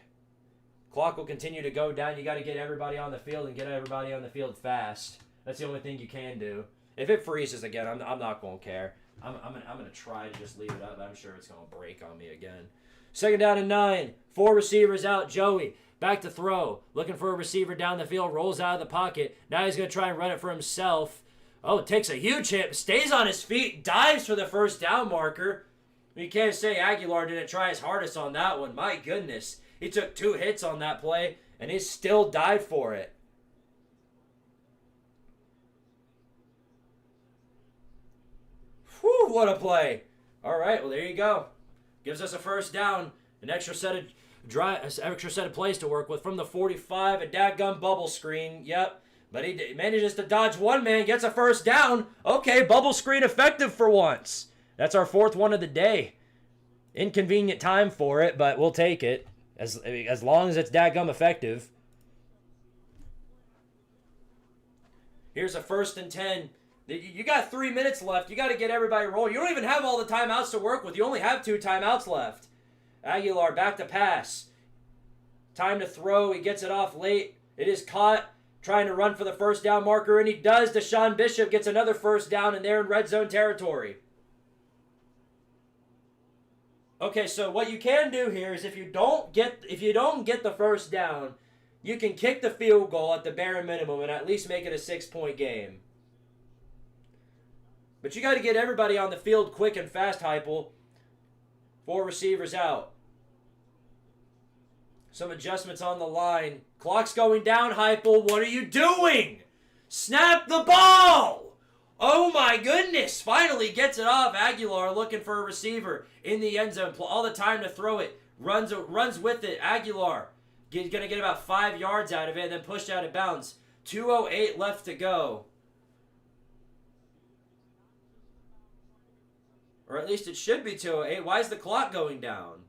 Clock will continue to go down. You got to get everybody on the field and get everybody on the field fast. That's the only thing you can do. If it freezes again, I'm not going to care. I'm going to try to just leave it up. I'm sure it's going to break on me again. 2nd down and 9. 4 receivers out. Joey back to throw. Looking for a receiver down the field. Rolls out of the pocket. Now he's going to try and run it for himself. Oh, takes a huge hit. Stays on his feet. Dives for the 1st down marker. You can't say Aguilar didn't try his hardest on that one. My goodness. He took 2 hits on that play, and he still died for it. Whew, what a play. All right, well, there you go. Gives us a 1st down. An extra set of plays to work with from the 45. A dadgum bubble screen. Yep. But he manages to dodge one man, gets a 1st down. Okay, bubble screen effective for once. That's our 4th one of the day. Inconvenient time for it, but we'll take it. As long as it's dadgum effective. Here's a 1st and 10. You got 3 minutes left. You got to get everybody rolling. You don't even have all the timeouts to work with. You only have 2 timeouts left. Aguilar back to pass. Time to throw. He gets it off late. It is caught. Trying to run for the 1st down marker, and he does. Deshaun Bishop gets another 1st down, and they're in red zone territory. Okay, so what you can do here is if you don't get the 1st down, you can kick the field goal at the bare minimum and at least make it a 6-point game. But you got to get everybody on the field quick and fast, Heupel. 4 receivers out. Some adjustments on the line. Clock's going down, Heupel. What are you doing? Snap the ball! Oh my goodness! Finally gets it off. Aguilar looking for a receiver in the end zone. All the time to throw it. Runs with it. Aguilar going to get about 5 yards out of it and then pushed out of bounds. 2:08 left to go. Or at least it should be 2:08. Why is the clock going down?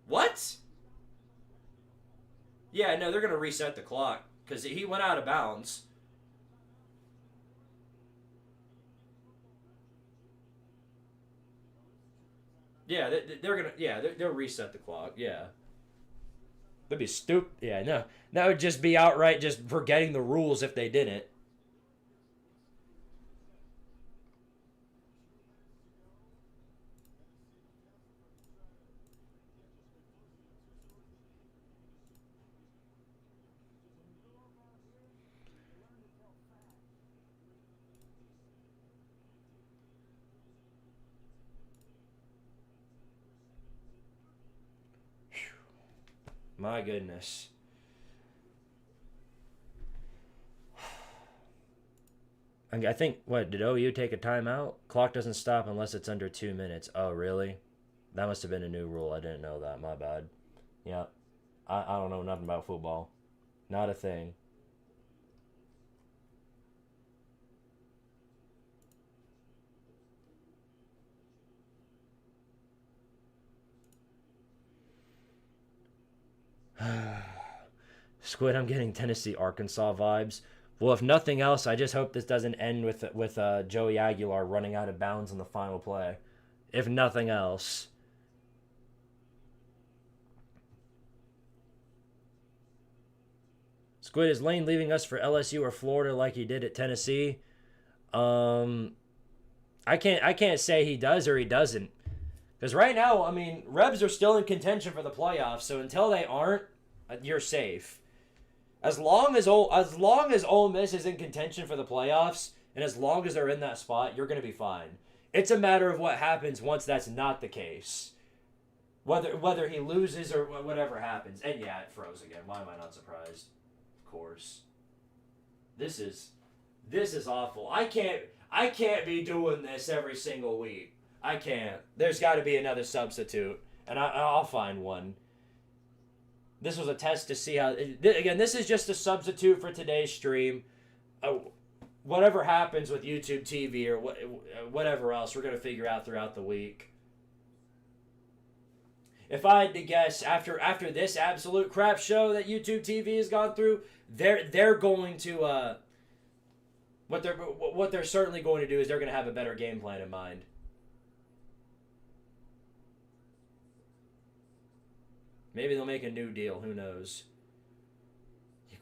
What? Yeah, no, they're going to reset the clock because he went out of bounds. Yeah, they'll reset the clock. Yeah. That'd be stupid. Yeah, no. That would just be outright just forgetting the rules if they didn't. My goodness. I think, what, did OU take a timeout? Clock doesn't stop unless it's under 2 minutes. Oh, really? That must have been a new rule. I didn't know that. My bad. Yeah. I don't know nothing about football. Not a thing. Squid, I'm getting Tennessee, Arkansas vibes. Well, if nothing else, I just hope this doesn't end with Joey Aguilar running out of bounds on the final play. If nothing else. Squid, is Lane leaving us for LSU or Florida like he did at Tennessee? I can't say he does or he doesn't. Because right now, I mean, Rebs are still in contention for the playoffs, so until they aren't, you're safe. As long as Ole Miss is in contention for the playoffs, and as long as they're in that spot, you're going to be fine. It's a matter of what happens once that's not the case. Whether he loses or whatever happens. And yeah, it froze again. Why am I not surprised? Of course. This is awful. I can't be doing this every single week. I can't. There's got to be another substitute, and I'll find one. This was a test to see how... Again, this is just a substitute for today's stream. Whatever happens with YouTube TV or whatever else, we're going to figure out throughout the week. If I had to guess, after this absolute crap show that YouTube TV has gone through, they're going to... What they're certainly going to do is they're going to have a better game plan in mind. Maybe they'll make a new deal. Who knows?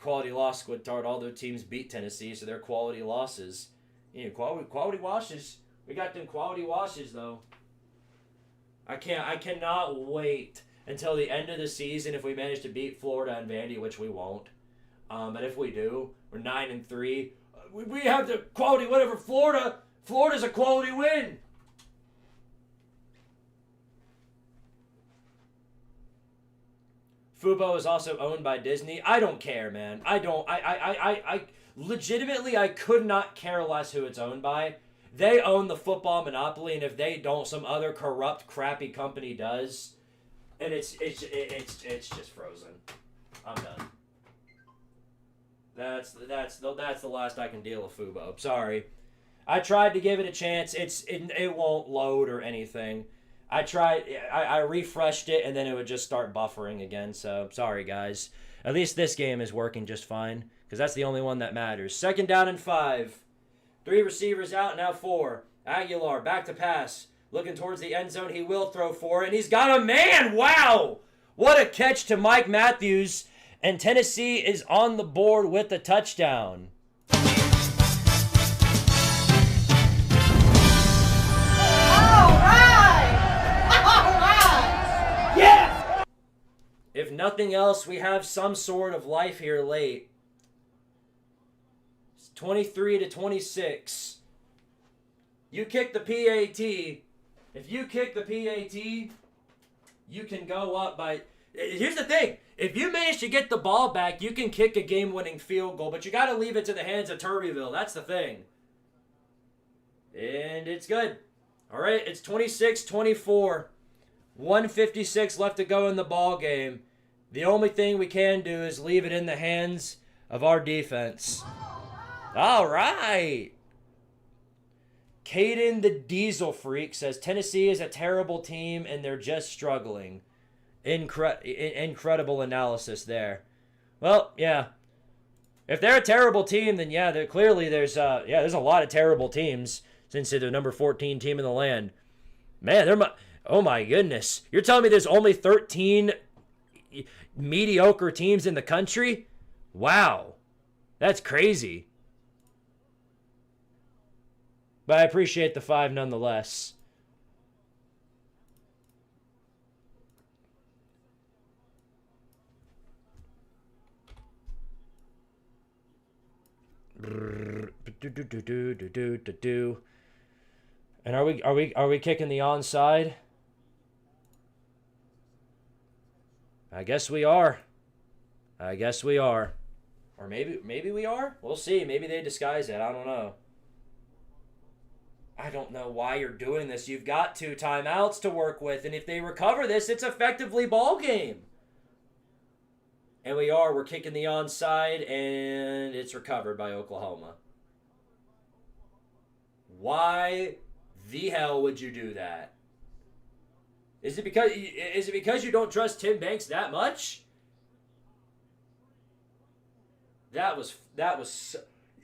Quality loss, Squidtard. All their teams beat Tennessee, so they're quality losses. You know, quality washes. We got them quality washes, though. I cannot wait until the end of the season if we manage to beat Florida and Vandy, which we won't. But if we do, we're 9-3. We have the quality, whatever. Florida's a quality win. Fubo is also owned by Disney. I don't care, man. I legitimately, I could not care less who it's owned by. They own the football monopoly, and if they don't, some other corrupt, crappy company does. And it's just frozen. I'm done. That's the last I can deal with Fubo. Sorry. I tried to give it a chance. It won't load or anything. I refreshed it, and then it would just start buffering again. So, sorry, guys. At least this game is working just fine, because that's the only one that matters. 2nd down and 5. 3 receivers out, now 4. Aguilar, back to pass. Looking towards the end zone. He will throw for it, and he's got a man! Wow! What a catch to Mike Matthews. And Tennessee is on the board with the touchdown. If nothing else, we have some sort of life here late. It's 23-26. You kick the PAT. If you kick the PAT, you can go up by... Here's the thing. If you manage to get the ball back, you can kick a game-winning field goal, but you got to leave it to the hands of Turbyville. That's the thing. And it's good. All right, it's 26-24. 1:56 left to go in the ball game. The only thing we can do is leave it in the hands of our defense. All right. Caden the Diesel Freak says Tennessee is a terrible team and they're just struggling. Incredible analysis there. Well, yeah. If they're a terrible team, then yeah, there's a lot of terrible teams since they're the number 14 team in the land. Man, oh my goodness. You're telling me there's only 13 mediocre teams in the country? Wow. That's crazy. But I appreciate the 5 nonetheless. And are we kicking the onside? I guess we are. I guess we are. Or maybe we are? We'll see. Maybe they disguise it. I don't know. I don't know why you're doing this. You've got 2 timeouts to work with, and if they recover this, it's effectively ball game. And we're kicking the onside, and it's recovered by Oklahoma. Why the hell would you do that? Is it because you don't trust Tim Banks that much? That was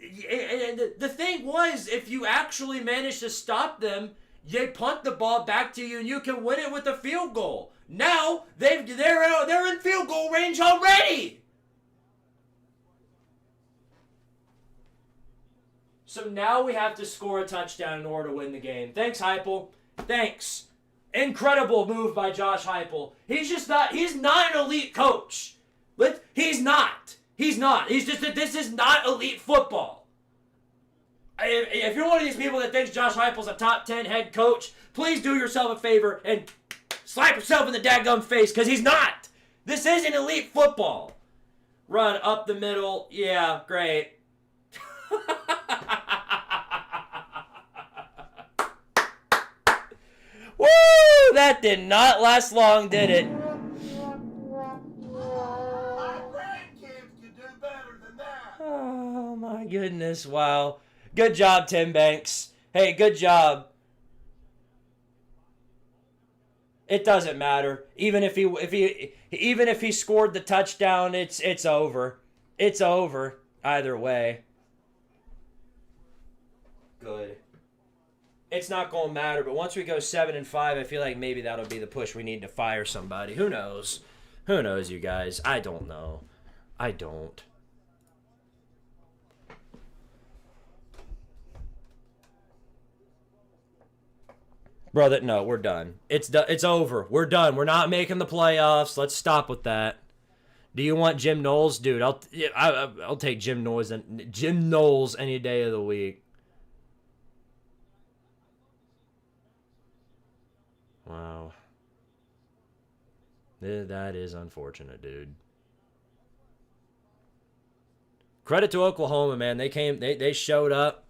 and the thing was, if you actually manage to stop them, they punt the ball back to you and you can win it with a field goal. Now they're in field goal range already. So now we have to score a touchdown in order to win the game. Thanks, Heupel. Thanks. Incredible move by Josh Heupel. He's not an elite coach. He's not. He's just that this is not elite football. If you're one of these people that thinks Josh Heupel's a top 10 head coach, please do yourself a favor and slap yourself in the dadgum face, because he's not. This isn't elite football. Run up the middle. Yeah, great. Woo! That did not last long, did it? Oh my goodness, wow. Good job, Tim Banks. Hey, good job. It doesn't matter. Even if he scored the touchdown, it's over. It's over either way. Good. It's not going to matter, but once we go 7-5, I feel like maybe that'll be the push we need to fire somebody. Who knows? Who knows, you guys? I don't know. I don't. Brother, no, we're done. It's over. We're done. We're not making the playoffs. Let's stop with that. Do you want Jim Knowles? Dude, I'll take Jim Knowles any day of the week. Wow. That is unfortunate, dude. Credit to Oklahoma, man. They showed up.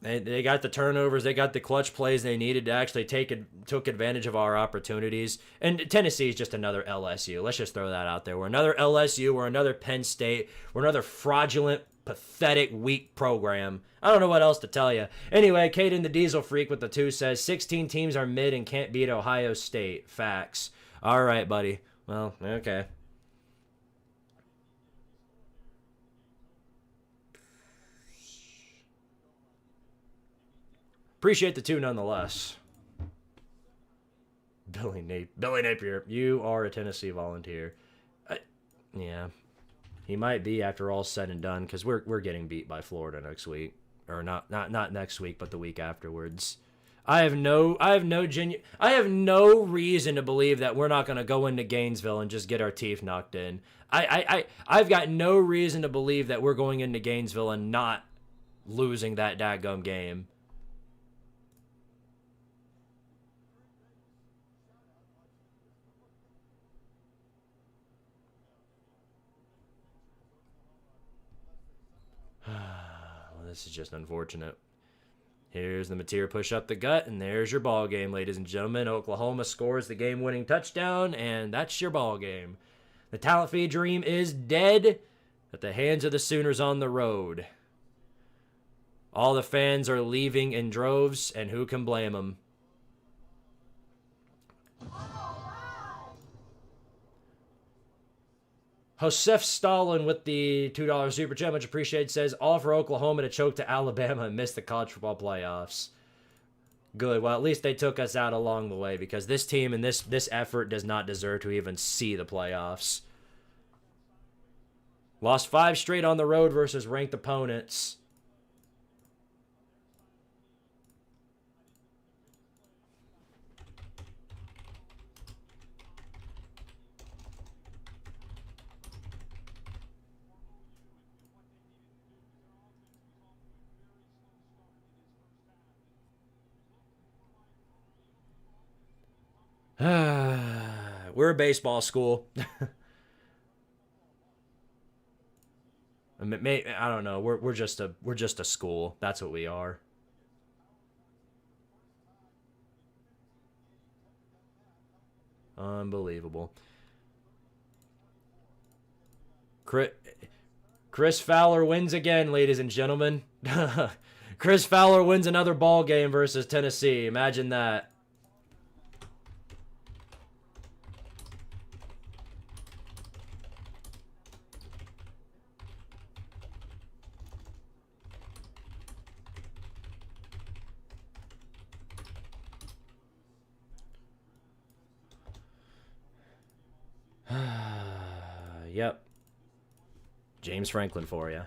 They got the turnovers. They got the clutch plays they needed to actually took advantage of our opportunities. And Tennessee is just another LSU. Let's just throw that out there. We're another LSU. We're another Penn State. We're another fraudulent, pathetic, weak program. I don't know what else to tell you. Anyway, Caden the Diesel Freak with the 2 says, 16 teams are mid and can't beat Ohio State. Facts. All right, buddy. Well, okay. Appreciate the 2 nonetheless. Billy Napier, you are a Tennessee Volunteer. Yeah, he might be after all said and done, because we're getting beat by Florida next week, or not next week, but the week afterwards. I have no reason to believe that we're not going to go into Gainesville and just get our teeth knocked in. I've got no reason to believe that we're going into Gainesville and not losing that dadgum game. Well, this is just unfortunate. Here's the Mateer push up the gut, and there's your ball game, ladies and gentlemen. Oklahoma scores the game-winning touchdown, and that's your ball game. The talent fee dream is dead at the hands of the Sooners on the road. All the fans are leaving in droves, and who can blame them? Josef Stalin with the $2 super chat, much appreciated, says, all for Oklahoma to choke to Alabama and miss the college football playoffs. Good. Well, at least they took us out along the way, because this team and this effort does not deserve to even see the playoffs. Lost 5 straight on the road versus ranked opponents. We're a baseball school. I mean, I don't know. We're just a school. That's what we are. Unbelievable. Chris Fowler wins again, ladies and gentlemen. Chris Fowler wins another ball game versus Tennessee. Imagine that. Yep. James Franklin for you.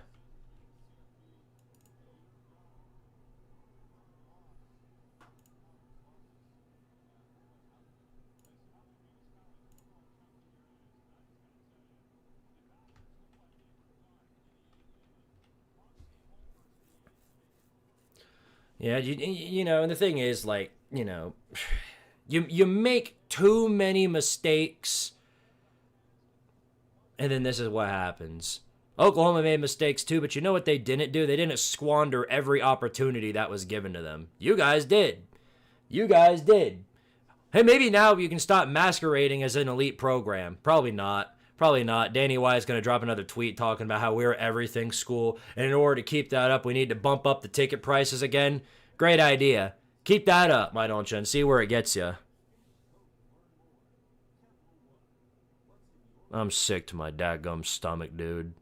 Yeah, you know, and the thing is, like, you know, you make too many mistakes, and then this is what happens. Oklahoma made mistakes too, but you know what they didn't do? They didn't squander every opportunity that was given to them. You guys did. You guys did. Hey, maybe now you can stop masquerading as an elite program. Probably not. Probably not. Danny White is going to drop another tweet talking about how we're everything school, and in order to keep that up, we need to bump up the ticket prices again. Great idea. Keep that up, why don't you, and see where it gets you. I'm sick to my dadgum stomach, dude.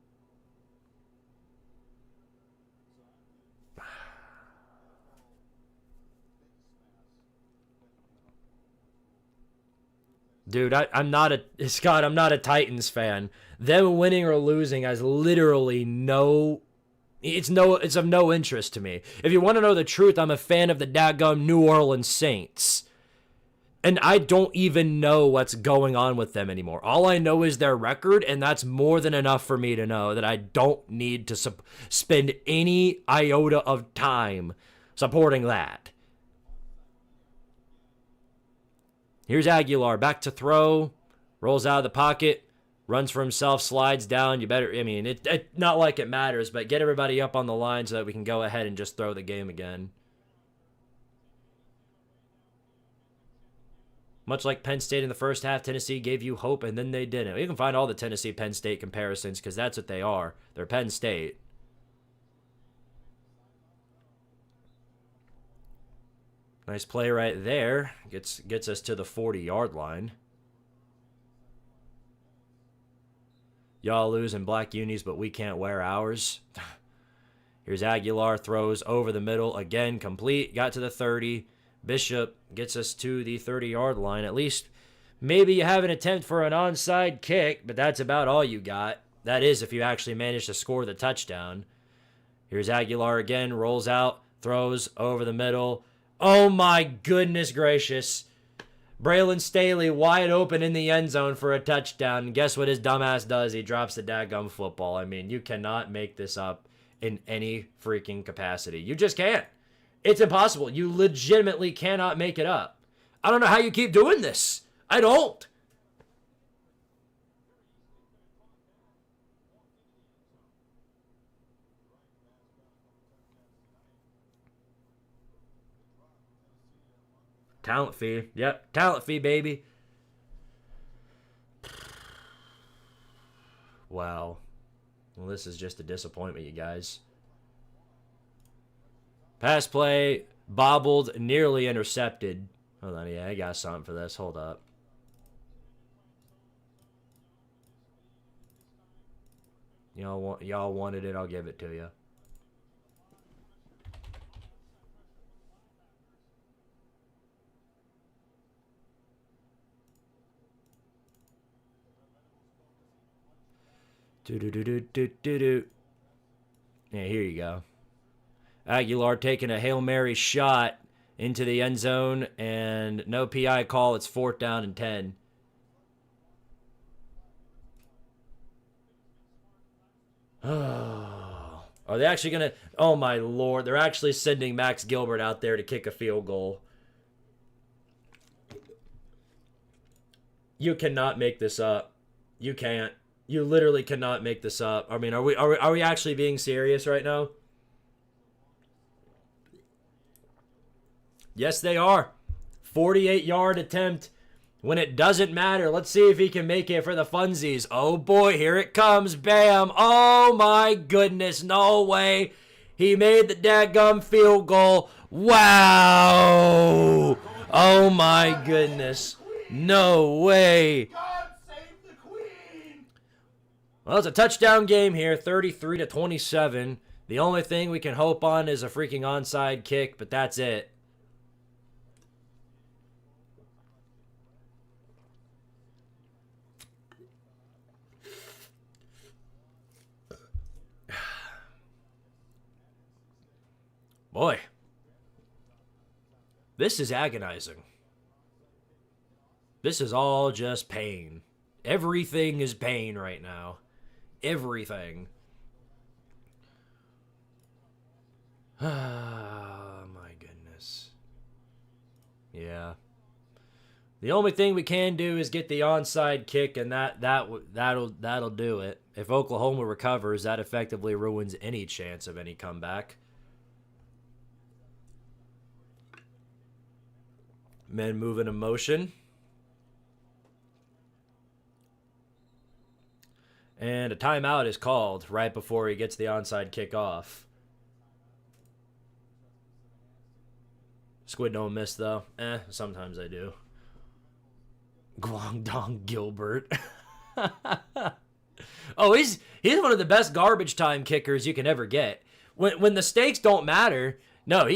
Dude, I'm not a Scott. I'm not a Titans fan. Them winning or losing has literally no. It's of no interest to me. If you want to know the truth, I'm a fan of the daggum New Orleans Saints, and I don't even know what's going on with them anymore. All I know is their record, and that's more than enough for me to know that I don't need to spend any iota of time supporting that. Here's Aguilar, back to throw, rolls out of the pocket, runs for himself, slides down. You better, I mean, it not like it matters, but get everybody up on the line so that we can go ahead and just throw the game again. Much like Penn State in the first half, Tennessee gave you hope, and then they didn't. You can find all the Tennessee-Penn State comparisons because that's what they are. They're Penn State. Nice play right there. Gets us to the 40-yard line. Y'all lose in black unis, but we can't wear ours. Here's Aguilar, throws over the middle. Again, complete. Got to the 30. Bishop gets us to the 30-yard line. At least maybe you have an attempt for an onside kick, but that's about all you got. That is if you actually manage to score the touchdown. Here's Aguilar again. Rolls out. Throws over the middle. Oh my goodness gracious. Braylon Staley wide open in the end zone for a touchdown. And guess what his dumbass does? He drops the daggum football. I mean, you cannot make this up in any freaking capacity. You just can't. It's impossible. You legitimately cannot make it up. I don't know how you keep doing this. I don't. Talent fee. Yep. Talent fee, baby. Wow. Well, this is just a disappointment, you guys. Pass play. Bobbled. Nearly intercepted. Hold on. Yeah, I got something for this. Hold up. Y'all wanted it. I'll give it to you. Do. Yeah, here you go. Aguilar taking a Hail Mary shot into the end zone, and no PI call. It's 4th down and 10. Oh, are they actually going to... Oh, my Lord. They're actually sending Max Gilbert out there to kick a field goal. You cannot make this up. You can't. You literally cannot make this up. I mean, are we actually being serious right now? Yes, they are. 48-yard attempt when it doesn't matter. Let's see if he can make it for the funsies. Oh boy, here it comes. Bam. Oh my goodness. No way. He made the dadgum field goal. Wow. Oh my goodness. No way. Well, it's a touchdown game here, 33-27. The only thing we can hope on is a freaking onside kick, but that's it. Boy, this is agonizing. This is all just pain. Everything is pain right now. Everything. Ah, my goodness. Yeah. The only thing we can do is get the onside kick, and that'll do it. If Oklahoma recovers, that effectively ruins any chance of any comeback. Men moving in motion. And a timeout is called right before he gets the onside kick off. Squid don't miss, though. Sometimes I do. Guangdong Gilbert. Oh, he's one of the best garbage time kickers you can ever get. When the stakes don't matter, no,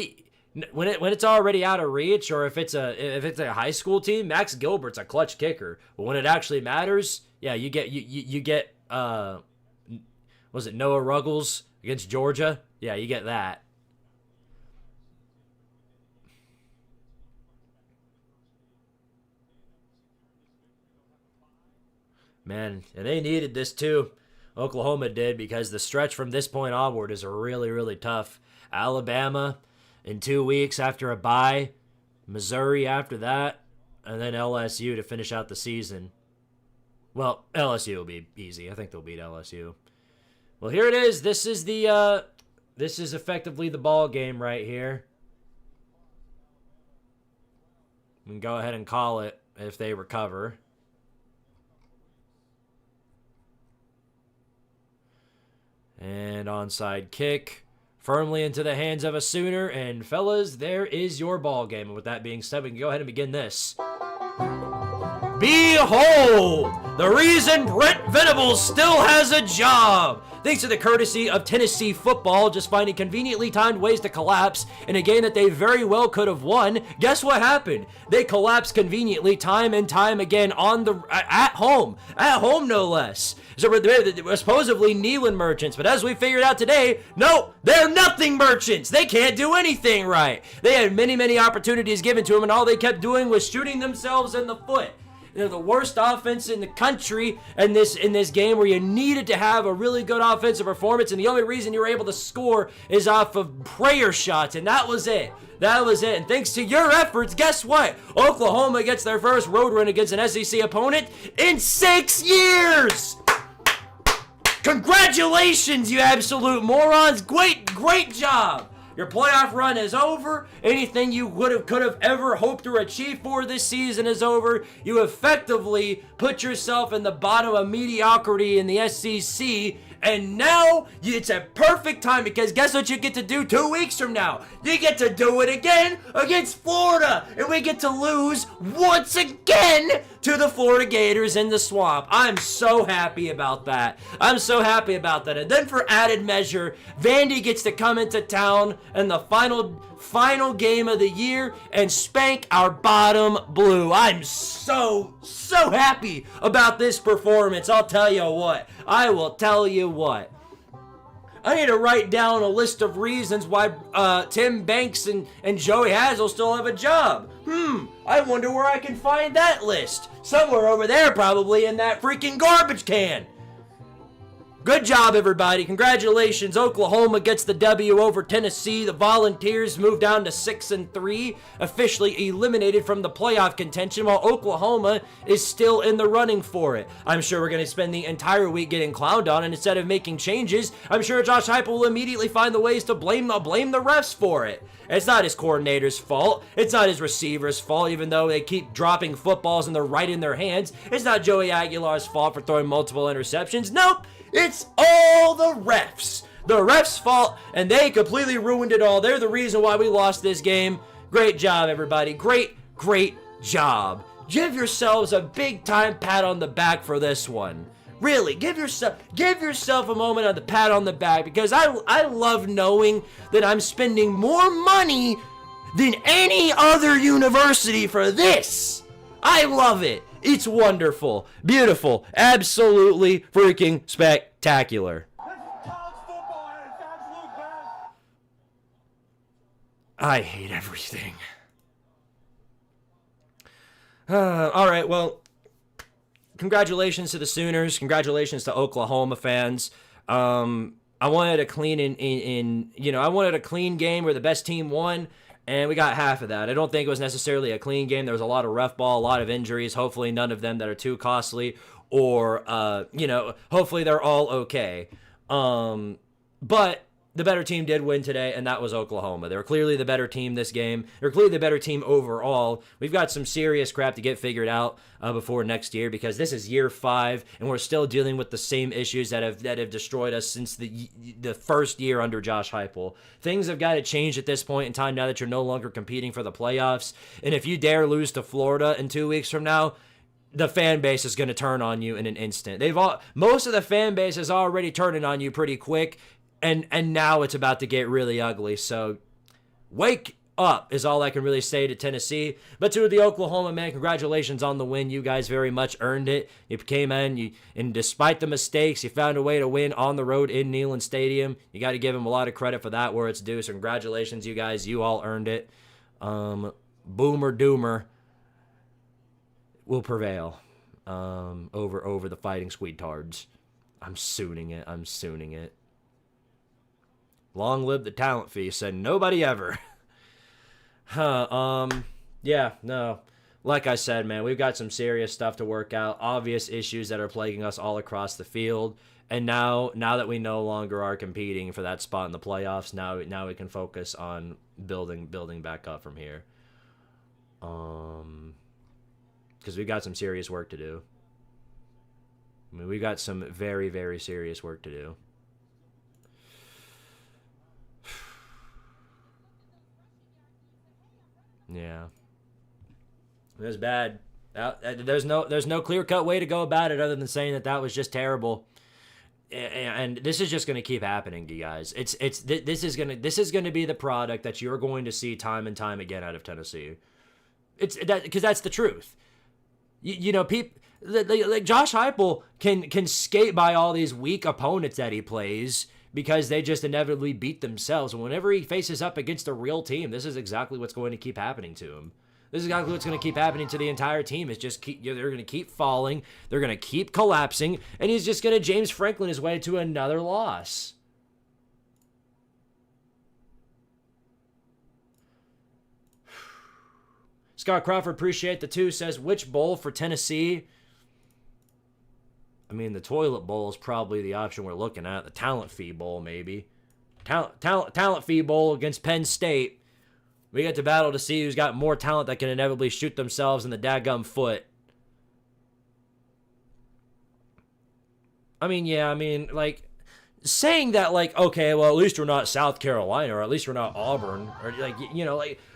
when it's already out of reach, or if it's a high school team, Max Gilbert's a clutch kicker. But when it actually matters, yeah, you get was it Noah Ruggles against Georgia? Yeah, you get that. Man, and they needed this too. Oklahoma did, because the stretch from this point onward is really, really tough. Alabama in 2 weeks after a bye, Missouri after that, and then LSU to finish out the season. Well, LSU will be easy. I think they'll beat LSU. Well, here it is. This is effectively the ball game right here. We can go ahead and call it if they recover. And onside kick firmly into the hands of a Sooner. And fellas, there is your ball game. And with that being said, we can go ahead and begin this. Behold, the reason Brent Venables still has a job. Thanks to the courtesy of Tennessee football, just finding conveniently timed ways to collapse in a game that they very well could have won. Guess what happened? They collapsed conveniently time and time again at home no less. So they're supposedly Neyland merchants, but as we figured out today, no, they're nothing merchants. They can't do anything right. They had many opportunities given to them, and all they kept doing was shooting themselves in the foot. They're the worst offense in the country in this game, where you needed to have a really good offensive performance, and the only reason you were able to score is off of prayer shots, and that was it. That was it. And thanks to your efforts, guess what? Oklahoma gets their first road win against an SEC opponent in 6 years. Congratulations, you absolute morons. Great job. Your playoff run is over. Anything you could have ever hoped to achieve for this season is over. You effectively put yourself in the bottom of mediocrity in the SEC. And now it's a perfect time, because guess what you get to do 2 weeks from now? You get to do it again against Florida. And we get to lose once again to the Florida Gators in the swamp. I'm so happy about that. And then for added measure, Vandy gets to come into town in the final game of the year and spank our bottom blue. I'm so happy about this performance. I'll tell you what. I will tell you what. I need to write down a list of reasons why Tim Banks and Joey Hazel still have a job. I wonder where I can find that list. Somewhere over there, probably in that freaking garbage can. Good job, everybody. Congratulations. Oklahoma gets the W over Tennessee. The Volunteers move down to 6-3, officially eliminated from the playoff contention, while Oklahoma is still in the running for it. I'm sure we're going to spend the entire week getting clowned on, and instead of making changes, I'm sure Josh Heupel will immediately find the ways to blame the refs for it. It's not his coordinator's fault. It's not his receiver's fault, even though they keep dropping footballs and they're right in their hands. It's not Joey Aguilar's fault for throwing multiple interceptions. Nope. It's all the refs. The refs' fault, and they completely ruined it all. They're the reason why we lost this game. Great job, everybody. Great job. Give yourselves a big-time pat on the back for this one. Really, give yourself a moment on the pat on the back, because I love knowing that I'm spending more money than any other university for this. I love it. It's wonderful, beautiful, absolutely freaking spectacular. I hate everything. All right, well, congratulations to the Sooners. Congratulations to Oklahoma fans. I wanted a clean I wanted a clean game where the best team won. And we got half of that. I don't think it was necessarily a clean game. There was a lot of ref ball, a lot of injuries. Hopefully none of them that are too costly, or, hopefully they're all okay. But the better team did win today, and that was Oklahoma. They were clearly the better team this game. They're clearly the better team overall. We've got some serious crap to get figured out before next year, because this is year 5, and we're still dealing with the same issues that have destroyed us since the first year under Josh Heupel. Things have got to change at this point in time now that you're no longer competing for the playoffs. And if you dare lose to Florida in 2 weeks from now, the fan base is going to turn on you in an instant. Most of the fan base is already turning on you pretty quick. And now it's about to get really ugly. So wake up is all I can really say to Tennessee. But to the Oklahoma, man, congratulations on the win. You guys very much earned it. You came in, and despite the mistakes, you found a way to win on the road in Neyland Stadium. You got to give them a lot of credit for that where it's due. So congratulations, you guys. You all earned it. Boomer Doomer will prevail over the Fighting Squidtards. I'm sooning it. Long live the talent fee, said nobody ever. Yeah, no. Like I said, man, we've got some serious stuff to work out. Obvious issues that are plaguing us all across the field. And now that we no longer are competing for that spot in the playoffs, now we can focus on building back up from here. Because we've got some serious work to do. I mean, we've got some very, very serious work to do. Yeah, it was bad. There's no clear-cut way to go about it other than saying that was just terrible. And this is just going to keep happening, you guys. This is going to be the product that you're going to see time and time again out of Tennessee. Because that's the truth. People like Josh Heupel can skate by all these weak opponents that he plays, because they just inevitably beat themselves. And whenever he faces up against a real team, this is exactly what's going to keep happening to him. This is exactly what's going to keep happening to the entire team. Is just they're going to keep falling. They're going to keep collapsing. And he's just going to James Franklin his way to another loss. Scott Crawford, appreciate the 2, says, which bowl for Tennessee? I mean, the toilet bowl is probably the option we're looking at. The talent fee bowl, maybe. Talent fee bowl against Penn State. We get to battle to see who's got more talent that can inevitably shoot themselves in the daggum foot. I mean, like, saying that, like, okay, well, at least we're not South Carolina, or at least we're not Auburn, or,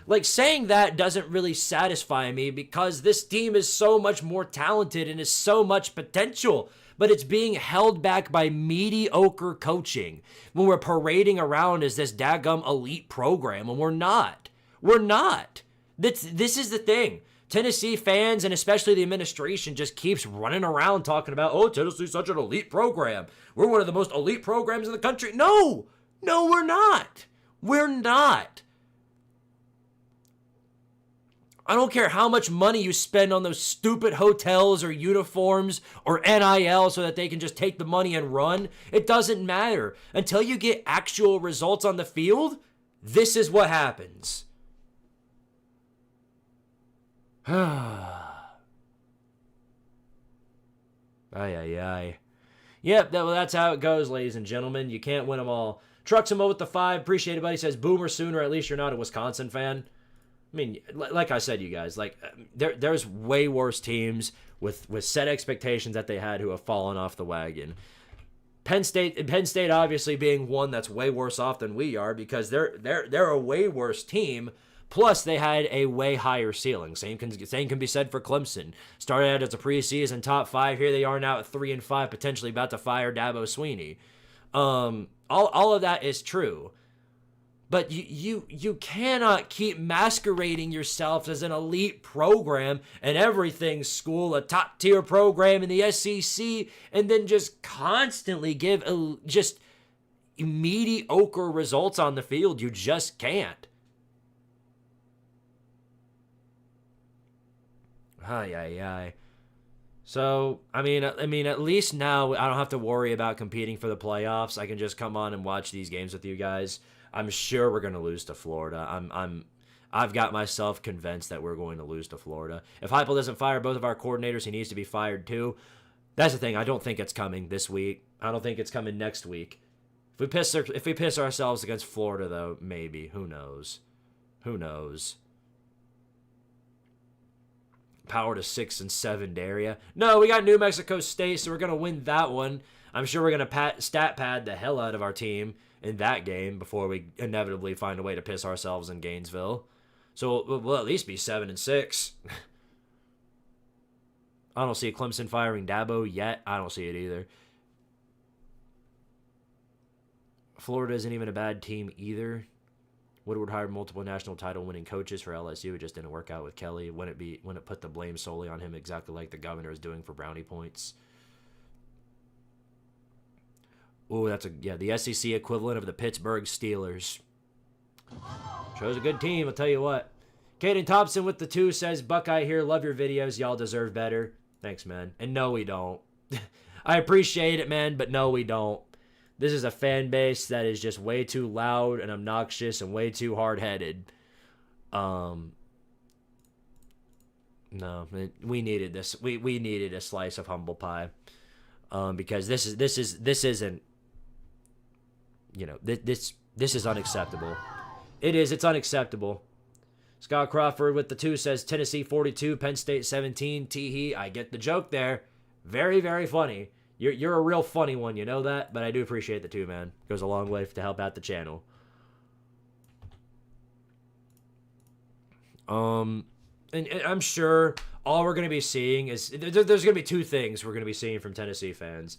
like saying that doesn't really satisfy me, because this team is so much more talented and is so much potential. But it's being held back by mediocre coaching when we're parading around as this daggum elite program, and we're not. We're not. This is the thing. Tennessee fans, and especially the administration, just keeps running around talking about, oh, Tennessee's such an elite program. We're one of the most elite programs in the country. No, we're not. We're not. I don't care how much money you spend on those stupid hotels or uniforms or NIL so that they can just take the money and run. It doesn't matter. Until you get actual results on the field, this is what happens. Ay, ay, ay. Yep, that's how it goes, ladies and gentlemen. You can't win them all. Truximo with the 5. Appreciate it, buddy. Says, Boomer sooner. At least you're not a Wisconsin fan. I mean, like I said, you guys, like there's way worse teams with set expectations that they had who have fallen off the wagon. Penn State obviously being one that's way worse off than we are because they're a way worse team. Plus, they had a way higher ceiling. Same can be said for Clemson. Started out as a preseason top 5. Here they are now at 3-5, potentially about to fire Dabo Swinney. All of that is true. But you cannot keep masquerading yourself as an elite program and everything school, a top-tier program in the SEC, and then just constantly give just mediocre results on the field. You just can't. Ay, ay, ay. So, I mean, at least now I don't have to worry about competing for the playoffs. I can just come on and watch these games with you guys. I'm sure we're going to lose to Florida. I've got myself convinced that we're going to lose to Florida. If Heupel doesn't fire both of our coordinators, he needs to be fired too. That's the thing. I don't think it's coming this week. I don't think it's coming next week. If we piss ourselves against Florida, though, maybe. Who knows? Who knows? Power to 6 and 7 area. No, we got New Mexico State, so we're going to win that one. I'm sure we're going to stat pad the hell out of our team in that game before we inevitably find a way to piss ourselves in Gainesville. So we'll at least be 7 and 6. I don't see Clemson firing Dabo yet. I don't see it either. Florida isn't even a bad team either. Woodward hired multiple national title winning coaches for LSU. It just didn't work out with Kelly. When it put the blame solely on him, exactly like the governor is doing for brownie points. Oh, the SEC equivalent of the Pittsburgh Steelers. Shows a good team, I'll tell you what. Caden Thompson with the 2 says, Buckeye here, love your videos. Y'all deserve better. Thanks, man. And no, we don't. I appreciate it, man, but no, we don't. This is a fan base that is just way too loud and obnoxious and way too hard-headed. No, we needed this. We needed a slice of humble pie. Because this isn't, you know, this is unacceptable. It's unacceptable. Scott Crawford with the 2 says Tennessee 42, Penn State 17. Tee-hee, I get the joke there. Very, very funny. You're a real funny one, you know that? But I do appreciate the 2, man. Goes a long way to help out the channel. And I'm sure all we're going to be seeing is... There's going to be 2 things we're going to be seeing from Tennessee fans.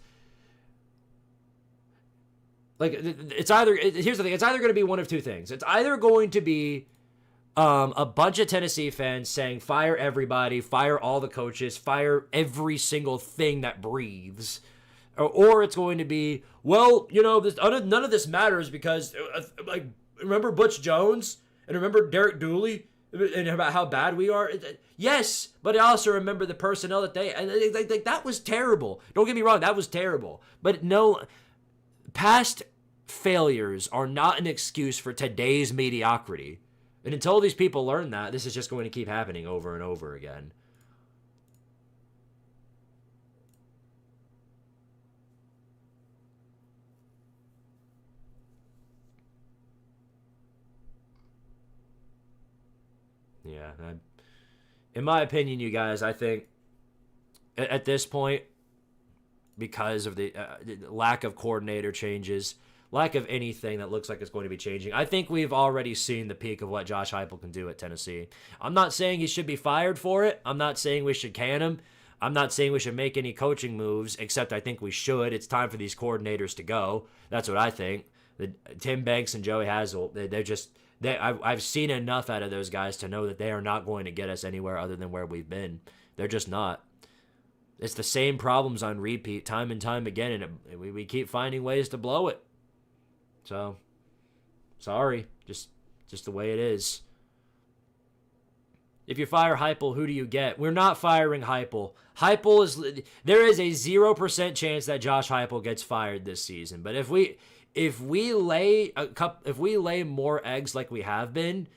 Like, it's either... Here's the thing. It's either going to be one of 2 things. It's either going to be a bunch of Tennessee fans saying, fire everybody, fire all the coaches, fire every single thing that breathes. Or it's going to be, well, you know, none of this matters because, like, remember Butch Jones? And remember Derek Dooley? And about how bad we are? Yes, but I also remember the personnel that that was terrible. Don't get me wrong, that was terrible. But no, past failures are not an excuse for today's mediocrity. And until these people learn that, this is just going to keep happening over and over again. Yeah, in my opinion, you guys, I think at this point, because of the lack of coordinator changes, lack of anything that looks like it's going to be changing, I think we've already seen the peak of what Josh Heupel can do at Tennessee. I'm not saying he should be fired for it. I'm not saying we should can him. I'm not saying we should make any coaching moves, except I think we should. It's time for these coordinators to go. That's what I think. Tim Banks and Joey Hazel, I've seen enough out of those guys to know that they are not going to get us anywhere other than where we've been. They're just not. It's the same problems on repeat time and time again, and we keep finding ways to blow it. So, sorry, just the way it is. If you fire Heupel, who do you get? We're not firing Heupel. There is a 0% chance that Josh Heupel gets fired this season. But if we lay more eggs like we have been,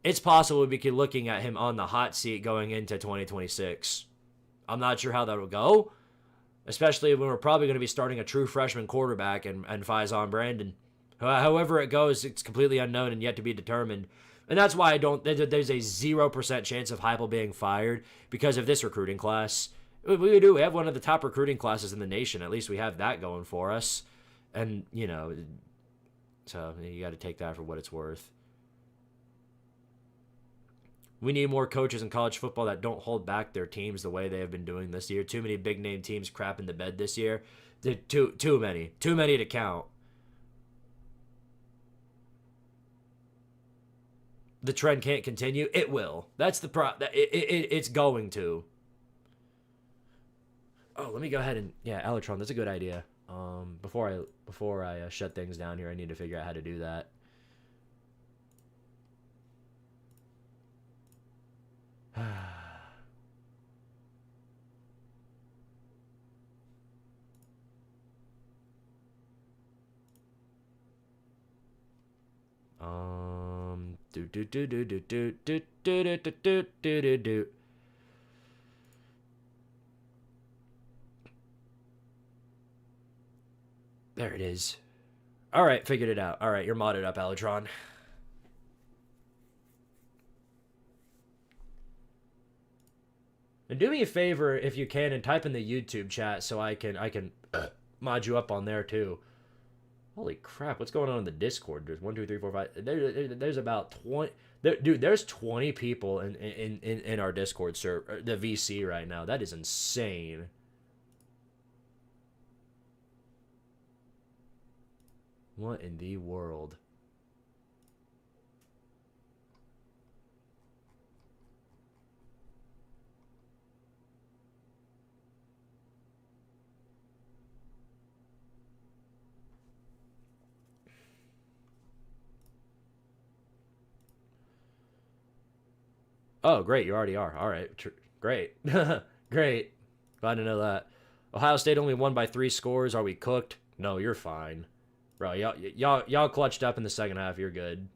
it's possible we could be looking at him on the hot seat going into 2026. I'm not sure how that will go, especially when we're probably going to be starting a true freshman quarterback and Faison Brandon. However it goes, it's completely unknown and yet to be determined. And that's why there's a 0% chance of Heupel being fired because of this recruiting class. We have one of the top recruiting classes in the nation. At least we have that going for us. And, so you got to take that for what it's worth. We need more coaches in college football that don't hold back their teams the way they have been doing this year. Too many big-name teams crap in the bed this year. Too many. Too many to count. The trend can't continue. It will. That's the it's going to. Oh, let me go ahead and Electron. That's a good idea. Before I shut things down here, I need to figure out how to do that. There it is. All right, figured it out. All right, you're modded up, Electron. And do me a favor if you can and type in the YouTube chat so I can mod you up on there too. Holy crap, what's going on in the Discord? There's 1, 2, 3, 4, 5. There's about 20. Dude, there's 20 people in our Discord server, the VC right now. That is insane. What in the world? Oh, great. You already are. All right. Great. Great. Glad to know that. Ohio State only won by 3 scores. Are we cooked? No, you're fine. Bro, y'all clutched up in the second half. You're good.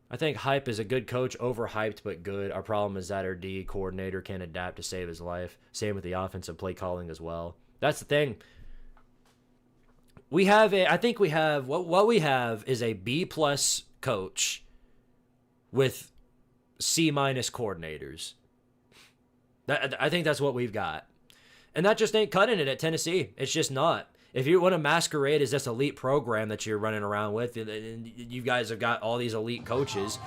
I think Hype is a good coach, overhyped but good. Our problem is that our D coordinator can't adapt to save his life. Same with the offensive play calling as well. That's the thing. I think we have what we have is a B+ coach with C- coordinators. I think that's what we've got. And that just ain't cutting it at Tennessee. It's just not. If you want to masquerade as this elite program that you're running around with, and you guys have got all these elite coaches,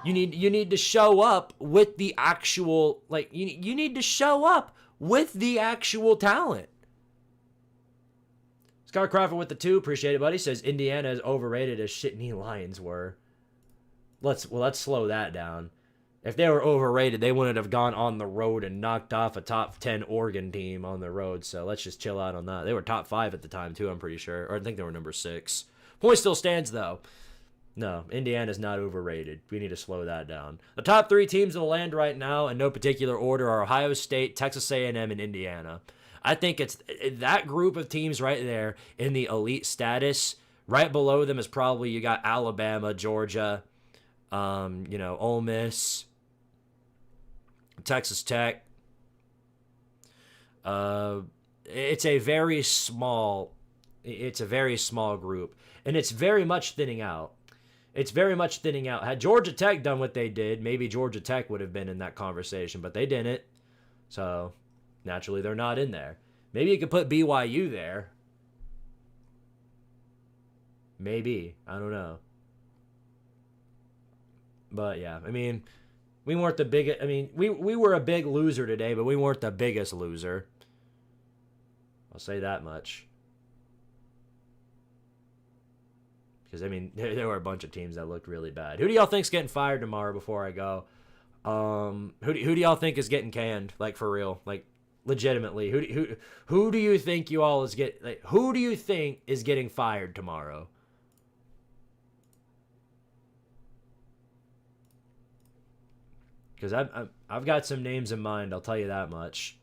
you need to show up with the actual, you need to show up with the actual talent. Scott Crawford with the 2, appreciate it, buddy. Says Indiana is overrated as Nittany Lions were. Let's slow that down. If they were overrated, they wouldn't have gone on the road and knocked off a top 10 Oregon team on the road. So let's just chill out on that. They were top 5 at the time too, I'm pretty sure. Or I think they were number 6. Point still stands though. No, Indiana's not overrated. We need to slow that down. The top 3 teams in the land right now, in no particular order, are Ohio State, Texas A&M, and Indiana. I think it's that group of teams right there in the elite status. Right below them is probably you got Alabama, Georgia, Ole Miss, Texas Tech. It's a very small group, and it's very much thinning out. Had Georgia Tech done what they did, maybe Georgia Tech would have been in that conversation, but they didn't. So naturally, they're not in there. Maybe you could put BYU there. Maybe. I don't know. But yeah, I mean, we weren't the biggest. I mean, we were a big loser today, but we weren't the biggest loser. I'll say that much. Because, I mean, there were a bunch of teams that looked really bad. Who do y'all think's getting fired tomorrow before I go? Who do y'all think is getting canned? Like, for real? Like, Legitimately, who do you think you all is who do you think is getting fired tomorrow? Because I've got some names in mind. I'll tell you that much.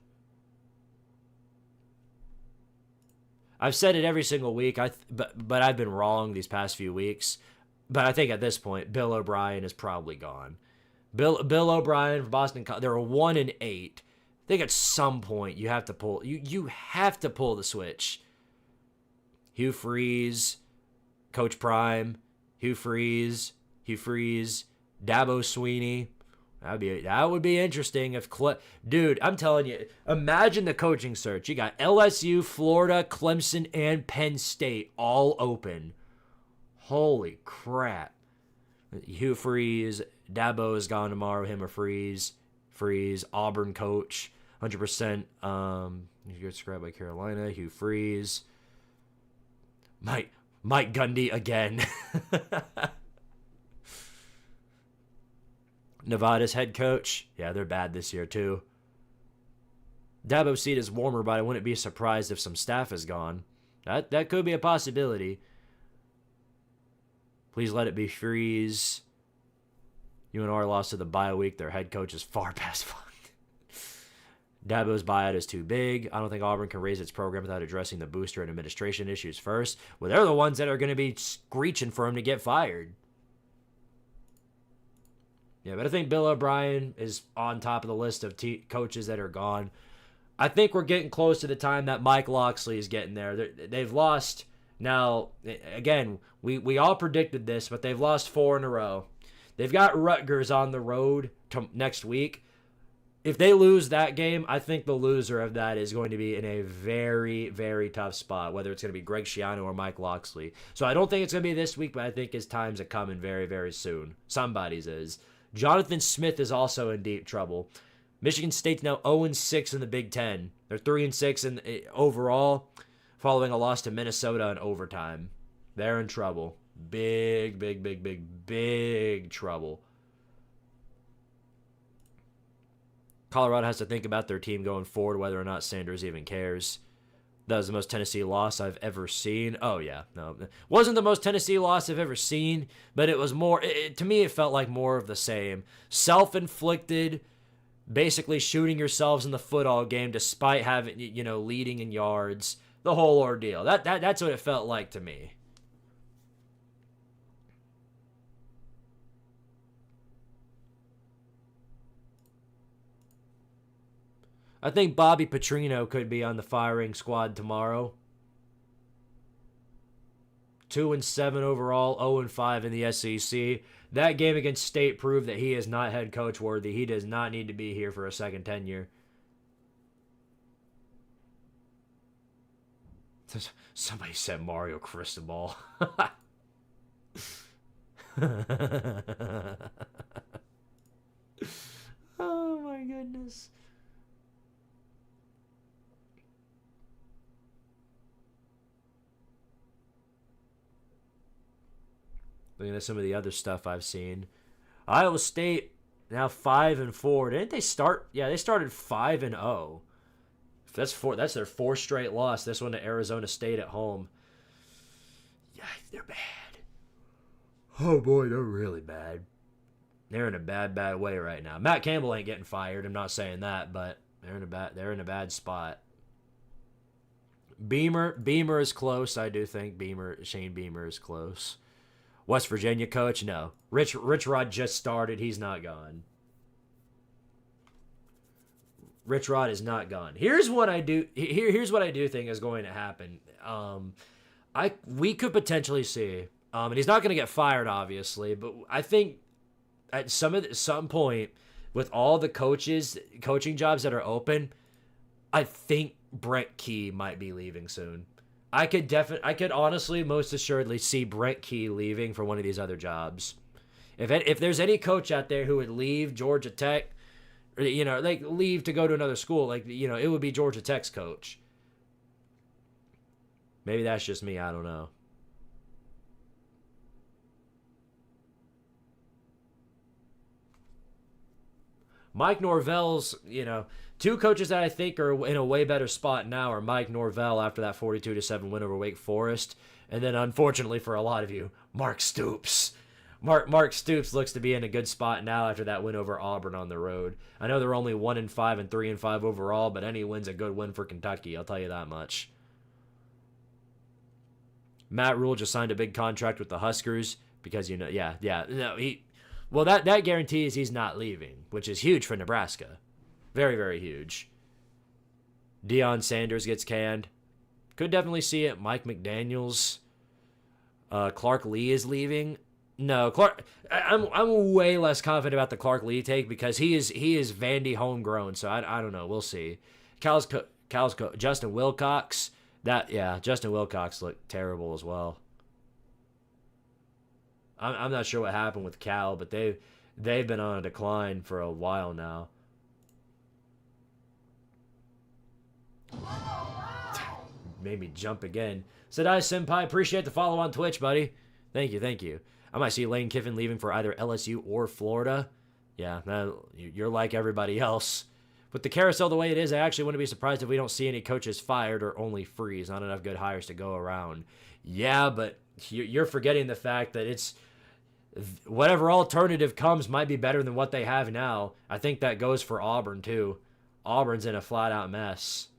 I've said it every single week. But I've been wrong these past few weeks. But I think at this point, Bill O'Brien is probably gone. Bill O'Brien from Boston. They're 1-8. I think at some point you have to pull. You have to pull the switch. Hugh Freeze, Coach Prime, Hugh Freeze, Dabo Sweeney. That would be interesting if dude, I'm telling you, imagine the coaching search. You got LSU, Florida, Clemson, and Penn State all open. Holy crap. Hugh Freeze, Dabo is gone tomorrow, him or Freeze, Auburn coach, 100%. You get scrapped by Carolina, Hugh Freeze. Mike Gundy again. Nevada's head coach. Yeah, they're bad this year, too. Dabo's seat is warmer, but I wouldn't be surprised if some staff is gone. That could be a possibility. Please let it be Freeze. UNR lost to the bye week. Their head coach is far past fun. Dabo's buyout is too big. I don't think Auburn can raise its program without addressing the booster and administration issues first. Well, they're the ones that are going to be screeching for him to get fired. Yeah, but I think Bill O'Brien is on top of the list of coaches that are gone. I think we're getting close to the time that Mike Locksley is getting there. They've lost now. Again, we all predicted this, but they've lost 4 in a row. They've got Rutgers on the road next week. If they lose that game, I think the loser of that is going to be in a very, very tough spot, whether it's going to be Greg Schiano or Mike Locksley. So I don't think it's going to be this week, but I think his time's a coming very, very soon. Somebody's is. Jonathan Smith is also in deep trouble. Michigan State's now 0-6 in the Big Ten. They're 3-6 overall, following a loss to Minnesota in overtime. They're in trouble. Big trouble. Colorado has to think about their team going forward, whether or not Sanders even cares. That was the most Tennessee loss I've ever seen. Oh, yeah. No, wasn't the most Tennessee loss I've ever seen, but it was more, to me, it felt like more of the same. Self-inflicted, basically shooting yourselves in the foot all game despite having, leading in yards. The whole ordeal. That's what it felt like to me. I think Bobby Petrino could be on the firing squad tomorrow. 2-7 overall, 0-5 in the SEC. That game against State proved that he is not head coach worthy. He does not need to be here for a second tenure. Somebody said Mario Cristobal. Oh my goodness. Looking at some of the other stuff I've seen. Iowa State now 5-4. Didn't they start? Yeah, they started 5-0. That's their 4th straight loss. This one to Arizona State at home. Yeah, they're bad. Oh boy, they're really bad. They're in a bad way right now. Matt Campbell ain't getting fired. I'm not saying that, but they're in a bad spot. Beamer is close. I do think Shane Beamer is close. West Virginia coach, no. Rich Rod just started. He's not gone. Rich Rod is not gone. Here's what I do think is going to happen. We could potentially see, and he's not going to get fired, obviously, but I think at some point with all the coaching jobs that are open, I think Brent Key might be leaving soon. I could honestly, most assuredly see Brent Key leaving for one of these other jobs. If there's any coach out there who would leave Georgia Tech, or, leave to go to another school, it would be Georgia Tech's coach. Maybe that's just me. I don't know. Mike Norvell's, two coaches that I think are in a way better spot now are Mike Norvell after that 42-7 win over Wake Forest, and then unfortunately for a lot of you, Mark Stoops. Mark Stoops looks to be in a good spot now after that win over Auburn on the road. I know they're only 1-5 and 3-5 overall, but any win's a good win for Kentucky, I'll tell you that much. Matt Rule just signed a big contract with the Huskers because that guarantees he's not leaving, which is huge for Nebraska. Very, very huge. Deion Sanders gets canned. Could definitely see it. Mike McDaniels. Clark Lee is leaving. No, I'm way less confident about the Clark Lee take because he is Vandy homegrown, so I don't know. We'll see. Justin Wilcox. Justin Wilcox looked terrible as well. I'm not sure what happened with Cal, but they've been on a decline for a while now. Made me jump again. Sadai Senpai, appreciate the follow on Twitch, buddy. Thank you. I might see Lane Kiffin leaving for either LSU or Florida. Yeah, you're like everybody else. With the carousel the way it is, I actually wouldn't be surprised if we don't see any coaches fired or only freeze. Not enough good hires to go around. Yeah, but you're forgetting the fact that it's whatever alternative comes might be better than what they have now. I think that goes for Auburn, too. Auburn's in a flat-out mess.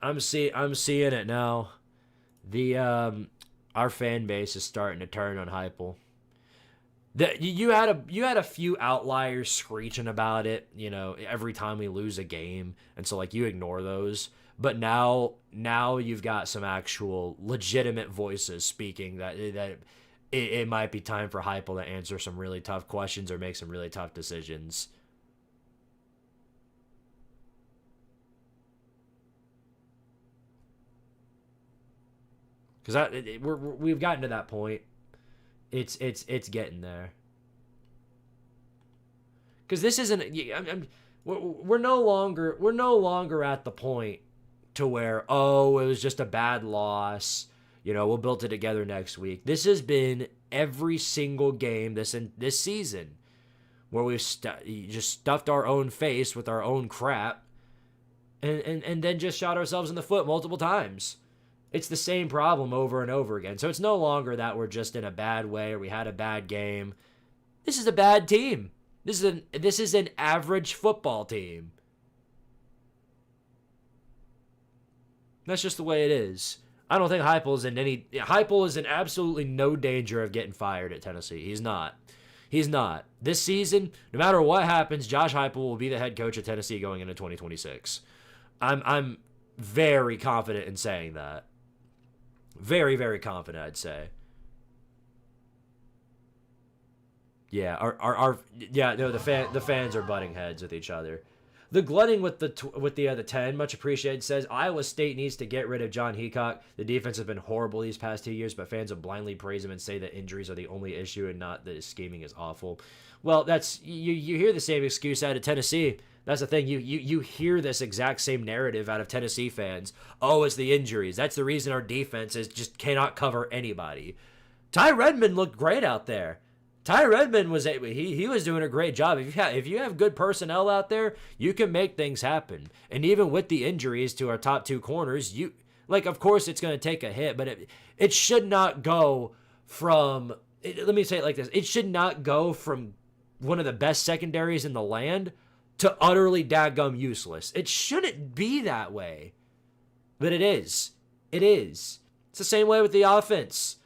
I'm seeing it now. Our fan base is starting to turn on Heupel. You had a few outliers screeching about it, every time we lose a game, and so you ignore those. But now you've got some actual legitimate voices speaking that it might be time for Heupel to answer some really tough questions or make some really tough decisions. Because we've gotten to that point. It's getting there. Because this isn't. We're no longer at the point to where it was just a bad loss. We'll build it together next week. This has been every single game this season where we've just stuffed our own face with our own crap, and then just shot ourselves in the foot multiple times. It's the same problem over and over again. So it's no longer that we're just in a bad way or we had a bad game. This is a bad team. This is an average football team. That's just the way it is. I don't think Heupel is in absolutely no danger of getting fired at Tennessee. He's not. This season, no matter what happens, Josh Heupel will be the head coach of Tennessee going into 2026. I'm very confident in saying that. Very, very confident, I'd say. Yeah, the fans are butting heads with each other. The glutting with the 10, much appreciated, says Iowa State needs to get rid of John Heacock. The defense has been horrible these past 2 years, but fans will blindly praise him and say that injuries are the only issue and not that his scheming is awful. Well, that's you hear the same excuse out of Tennessee. That's the thing. You hear this exact same narrative out of Tennessee fans. Oh, it's the injuries. That's the reason our defense just cannot cover anybody. Ty Redmond looked great out there. Ty Redmond was doing a great job. If you have good personnel out there, you can make things happen. And even with the injuries to our top two corners, of course it's going to take a hit, but it should not go from. Let me say it like this: it should not go from one of the best secondaries in the land to utterly daggum useless. It shouldn't be that way. But it is. It is. It's the same way with the offense.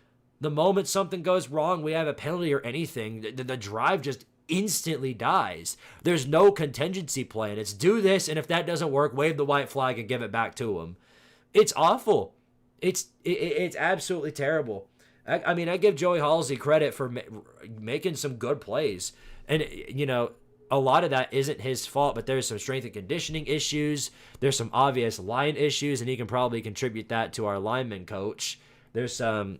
The moment something goes wrong, we have a penalty or anything, the drive just instantly dies. There's no contingency plan. It's do this, and if that doesn't work, wave the white flag and give it back to them. It's awful. It's absolutely terrible. I mean, I give Joey Halsey credit for making some good plays. And, a lot of that isn't his fault, but there's some strength and conditioning issues. There's some obvious line issues, and he can probably contribute that to our lineman coach. There's some.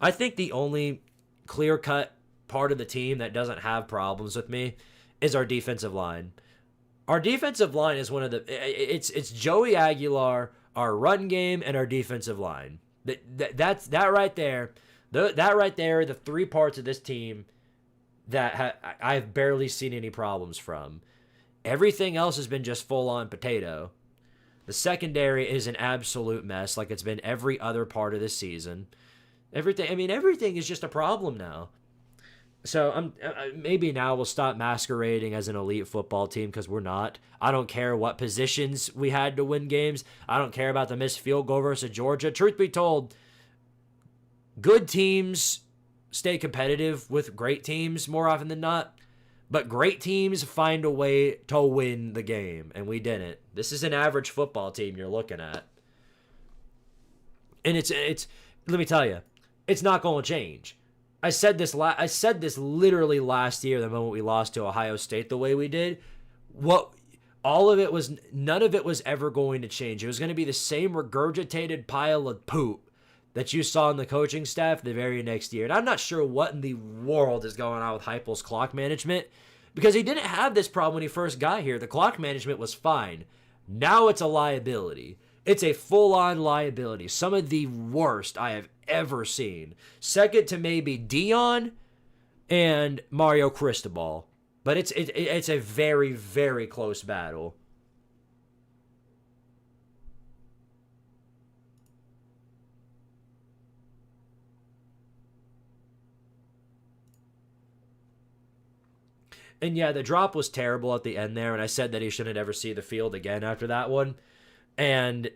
I think the only clear-cut part of the team that doesn't have problems with me is our defensive line. Our defensive line is one of the it's Joey Aguilar, our run game, and our defensive line. That's that right there. That right there are the three parts of this team that I've barely seen any problems from. Everything else has been just full-on potato. The secondary is an absolute mess, like it's been every other part of this season. Everything is just a problem now. So maybe now we'll stop masquerading as an elite football team, because we're not. I don't care what positions we had to win games. I don't care about the missed field goal versus Georgia. Truth be told, good teams stay competitive with great teams more often than not. But great teams find a way to win the game, and we didn't. This is an average football team you're looking at. And it's let me tell you, it's not going to change. I said this literally last year, the moment we lost to Ohio State the way we did. None of it was ever going to change. It was going to be the same regurgitated pile of poop that you saw in the coaching staff the very next year. And I'm not sure what in the world is going on with Heupel's clock management, because he didn't have this problem when he first got here. The clock management was fine. Now it's a liability. It's a full-on liability. Some of the worst I have ever seen. Second to maybe Dion and Mario Cristobal. But it's a very, very close battle. And yeah, the drop was terrible at the end there, and I said that he shouldn't ever see the field again after that one. And,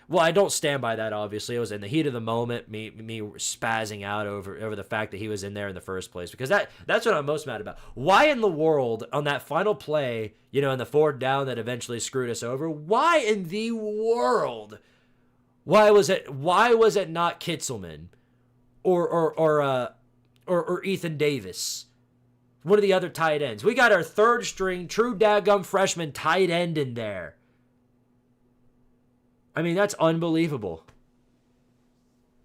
well, I don't stand by that, obviously. It was in the heat of the moment, me spazzing out over the fact that he was in there in the first place. Because that's what I'm most mad about. Why in the world, on that final play, in the fourth down that eventually screwed us over, why in the world, why was it not Kitzelman or Ethan Davis? One of the other tight ends. We got our third string, true daggum freshman tight end in there. I mean, that's unbelievable.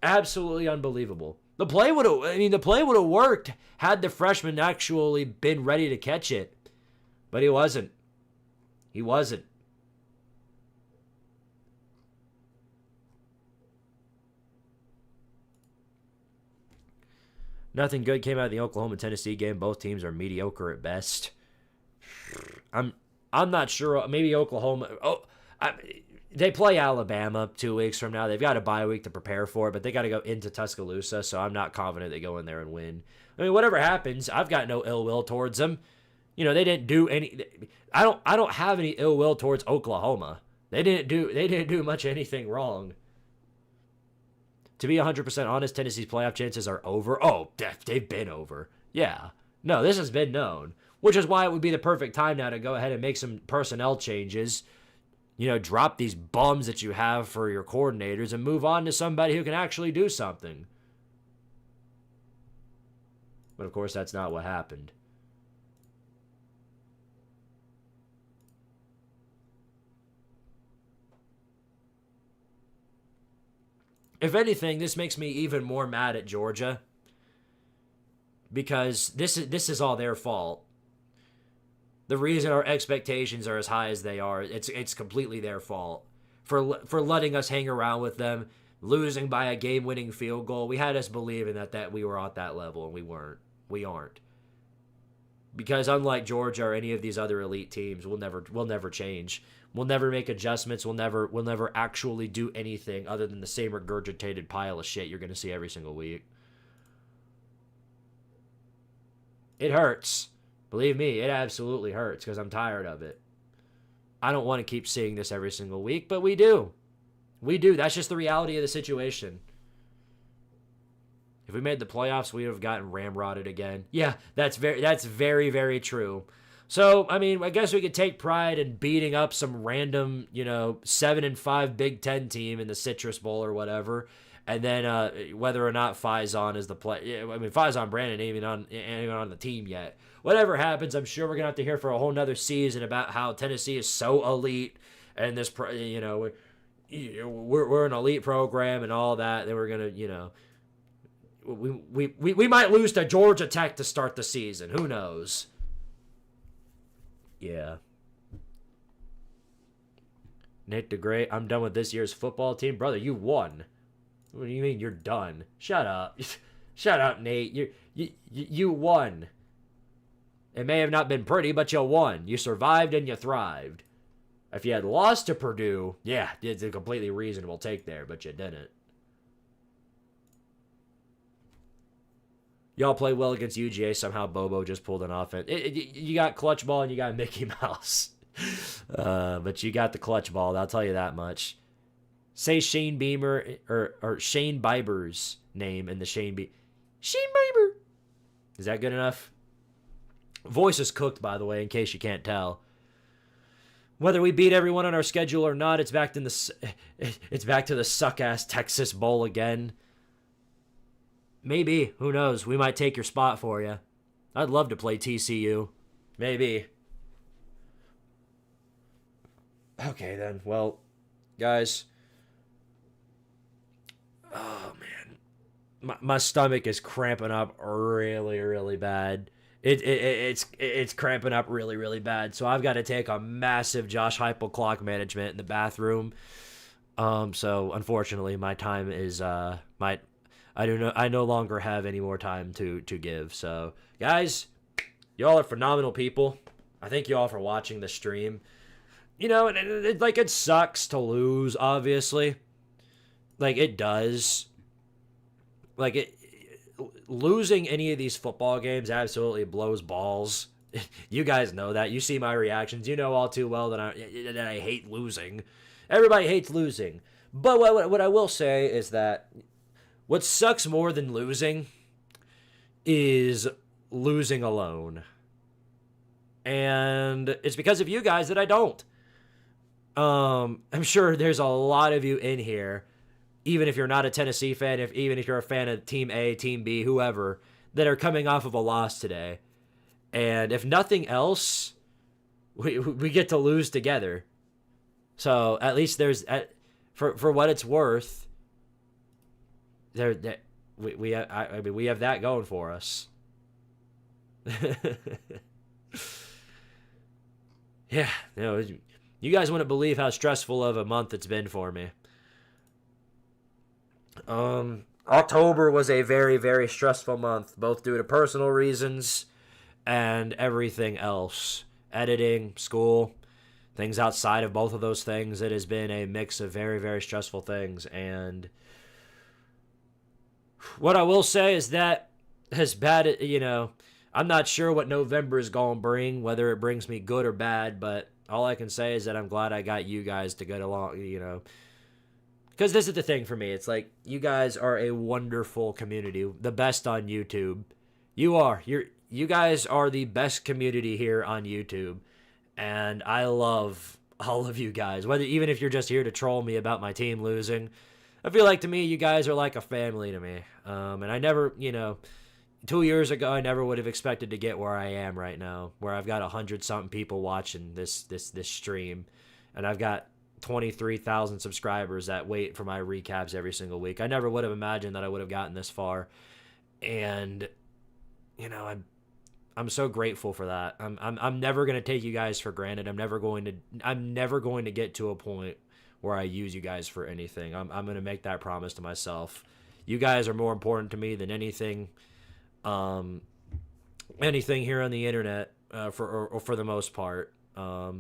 Absolutely unbelievable. The play would have worked had the freshman actually been ready to catch it. But he wasn't. He wasn't. Nothing good came out of the Oklahoma-Tennessee game. Both teams are mediocre at best. I'm not sure. Maybe Oklahoma. They play Alabama 2 weeks from now. They've got a bye week to prepare for, but they got to go into Tuscaloosa, so I'm not confident they go in there and win. I mean, whatever happens, I've got no ill will towards them. They didn't do any. I don't have any ill will towards Oklahoma. They didn't do much anything wrong. To be 100% honest, Tennessee's playoff chances are over. Oh, they've been over. Yeah. No, this has been known, which is why it would be the perfect time now to go ahead and make some personnel changes. Drop these bums that you have for your coordinators and move on to somebody who can actually do something. But of course, that's not what happened. If anything, this makes me even more mad at Georgia, because this is all their fault. The reason our expectations are as high as they are, it's completely their fault for letting us hang around with them, losing by a game-winning field goal. We had us believing that we were at that level, and we weren't. We aren't. Because unlike Georgia or any of these other elite teams, we'll never change. We'll never make adjustments. We'll never actually do anything other than the same regurgitated pile of shit you're going to see every single week. It hurts. Believe me, it absolutely hurts, because I'm tired of it. I don't want to keep seeing this every single week, but we do. We do. That's just the reality of the situation. If we made the playoffs, we would have gotten ramrodded again. Yeah, that's very, very true. So, I mean, I guess we could take pride in beating up some random, 7-5 Big Ten team in the Citrus Bowl or whatever. And then whether or not Faison is the play. I mean, Faison Brandon ain't even on the team yet. Whatever happens, I'm sure we're going to have to hear for a whole nother season about how Tennessee is so elite and this, we're an elite program and all that. Then we're going to, we might lose to Georgia Tech to start the season. Who knows? Yeah. Nate DeGray, I'm done with this year's football team. Brother, you won. What do you mean you're done? Shut up. Shut up, Nate. You won. It may have not been pretty, but you won. You survived and you thrived. If you had lost to Purdue, yeah, it's a completely reasonable take there, but you didn't. Y'all play well against UGA. Somehow Bobo just pulled an offense. You got clutch ball and you got Mickey Mouse. But you got the clutch ball. I'll tell you that much. Say Shane Beamer or Shane Bieber's name in the Shane Bieber. Is that good enough? Voice is cooked, by the way, in case you can't tell. Whether we beat everyone on our schedule or not, it's back to the suck-ass Texas Bowl again. Maybe. Who knows? We might take your spot for you. I'd love to play TCU. Maybe. Okay, then. Well, guys. Oh, man. My stomach is cramping up really, really bad. It's cramping up really, really bad. So I've got to take a massive Josh Heupel clock management in the bathroom. So unfortunately, my time is I no longer have any more time to give. So guys, y'all are phenomenal people. I thank y'all for watching the stream. You know, it sucks to lose, obviously. Like it does. Losing any of these football games absolutely blows balls. You guys know that. You see my reactions. You know all too well that I hate losing. Everybody hates losing. But what I will say is that what sucks more than losing is losing alone. And it's because of you guys that I don't. I'm sure there's a lot of you in here, even if you're not a Tennessee fan, even if you're a fan of Team A, Team B, whoever, that are coming off of a loss today. And if nothing else, we get to lose together. So at least there's, for what it's worth, we have that going for us. Yeah, you guys wouldn't believe how stressful of a month it's been for me. October was a very, very stressful month, both due to personal reasons and everything else. Editing, school, things outside of both of those things. It has been a mix of very, very stressful things. And what I will say is that as bad, I'm not sure what November is going to bring, whether it brings me good or bad, but all I can say is that I'm glad I got you guys to get along, Because this is the thing for me. It's like, you guys are a wonderful community. The best on YouTube. You guys are the best community here on YouTube. And I love all of you guys. Even if you're just here to troll me about my team losing. I feel like, to me, you guys are like a family to me. And I never, 2 years ago, I never would have expected to get where I am right now. Where I've got 100-something people watching this stream. And I've got 23,000 subscribers that wait for my recaps every single week. I never would have imagined that I would have gotten this far. And, I'm so grateful for that. I'm never going to take you guys for granted. I'm never going to get to a point where I use you guys for anything. I'm going to make that promise to myself. You guys are more important to me than anything here on the internet, for the most part. But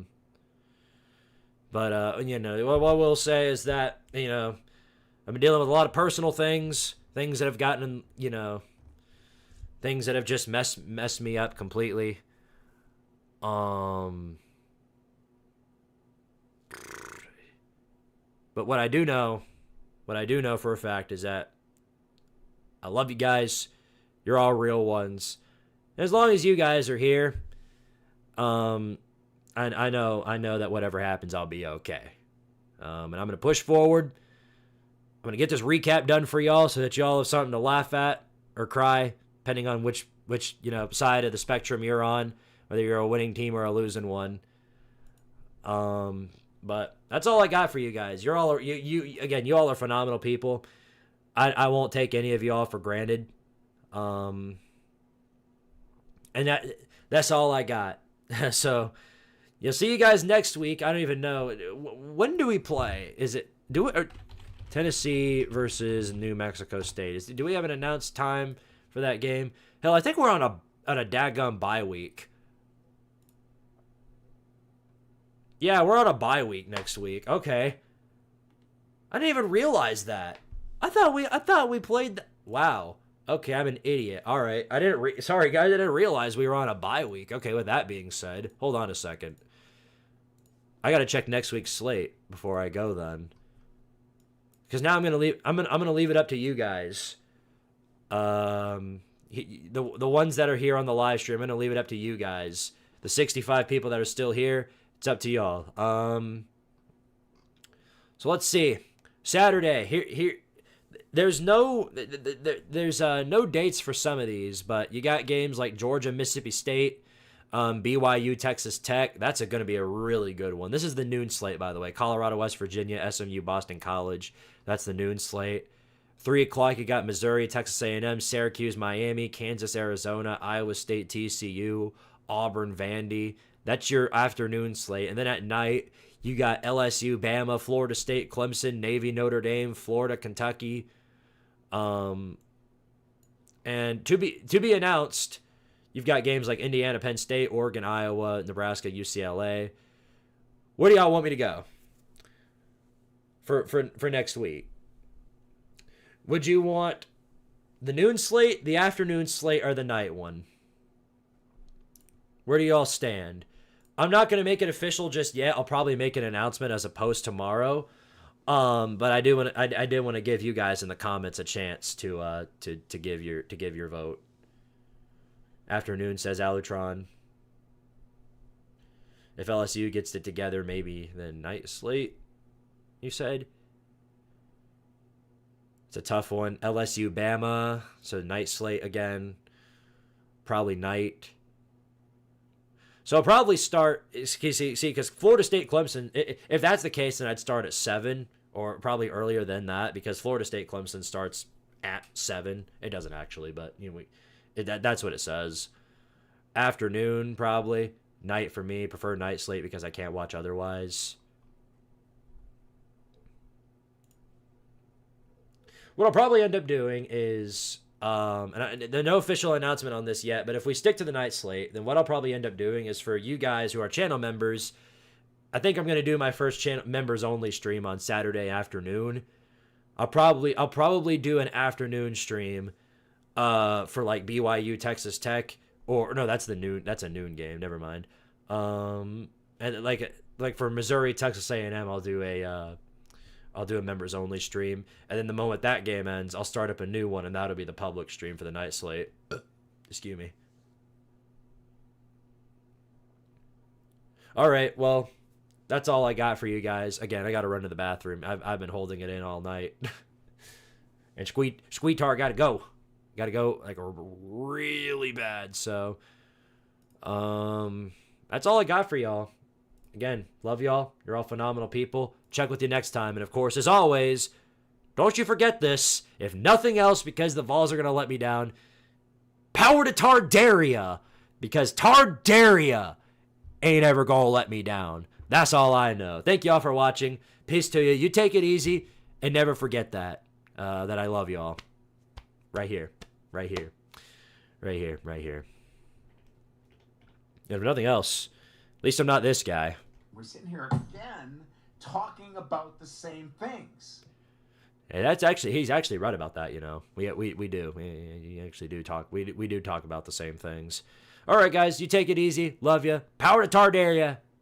what I will say is that, I've been dealing with a lot of personal things that have gotten, things that have just messed me up completely. But what I do know for a fact is that I love you guys. You're all real ones. And as long as you guys are here, I know that whatever happens, I'll be okay. And I'm going to push forward. I'm going to get this recap done for y'all so that y'all have something to laugh at or cry, depending on which side of the spectrum you're on, whether you're a winning team or a losing one. But that's all I got for you guys. You all are phenomenal people. I won't take any of y'all for granted. And that's all I got. So you'll see you guys next week. I don't even know. When do we play? Is it Tennessee versus New Mexico State? Do we have an announced time for that game? Hell, I think we're on a daggum bye week. Yeah, we're on a bye week next week. Okay. I didn't even realize that. I thought we played wow. Okay, I'm an idiot. All right. Sorry guys, I didn't realize we were on a bye week. Okay, with that being said, hold on a second. I got to check next week's slate before I go then. Cuz now I'm going to leave it up to you guys. The ones that are here on the live stream, I'm going to leave it up to you guys. The 65 people that are still here, it's up to y'all. So let's see. Saturday. Here there's no dates for some of these, but you got games like Georgia, Mississippi State, BYU, Texas Tech. That's going to be a really good one. This is the noon slate, by the way. Colorado, West Virginia, SMU, Boston College. That's the noon slate. 3 o'clock, you got Missouri, Texas A&M, Syracuse, Miami, Kansas, Arizona, Iowa State, TCU, Auburn, Vandy. That's your afternoon slate. And then at night, you got LSU, Bama, Florida State, Clemson, Navy, Notre Dame, Florida, Kentucky. And to be announced, you've got games like Indiana, Penn State, Oregon, Iowa, Nebraska, UCLA. Where do y'all want me to go for next week? Would you want the noon slate, the afternoon slate, or the night one? Where do y'all stand? I'm not going to make it official just yet. I'll probably make an announcement as a post tomorrow. But I did want to give you guys in the comments a chance to give your vote. Afternoon, says Alutron. If LSU gets it together, maybe the night slate, you said? It's a tough one. LSU, Bama, so night slate again. Probably night. So I'll probably start, see, because Florida State, Clemson, if that's the case, then I'd start at 7, or probably earlier than that, because Florida State, Clemson starts at 7. It doesn't actually, but that's what it says. Afternoon, probably. Night for me. Prefer night slate because I can't watch otherwise. What I'll probably end up doing is, there's no official announcement on this yet, but if we stick to the night slate, then what I'll probably end up doing is for you guys who are channel members, I think I'm going to do my first channel members only stream on Saturday afternoon. I'll probably do an afternoon stream for like BYU, Texas Tech, or no, that's a noon game. Never mind. And like for Missouri, Texas A&M, I'll do a members only stream, and then the moment that game ends, I'll start up a new one, and that'll be the public stream for the night slate. Excuse me. All right, well, that's all I got for you guys. Again, I got to run to the bathroom. I've been holding it in all night. And Squidtard got to go like really bad. So, that's all I got for y'all. Again, love y'all. You're all phenomenal people. Check with you next time. And of course, as always, don't you forget this. If nothing else, because the Vols are going to let me down, power to Tardaria. Because Tardaria ain't ever going to let me down. That's all I know. Thank y'all for watching. Peace to you. You take it easy. And never forget that I love y'all. Right here. Right here. Right here. Right here. And if nothing else, at least I'm not this guy. We're sitting here again talking about the same things. Yeah, he's actually right about that, you know. We do. We actually do talk. We do talk about the same things. All right, guys, you take it easy. Love you. Power to Tardaria.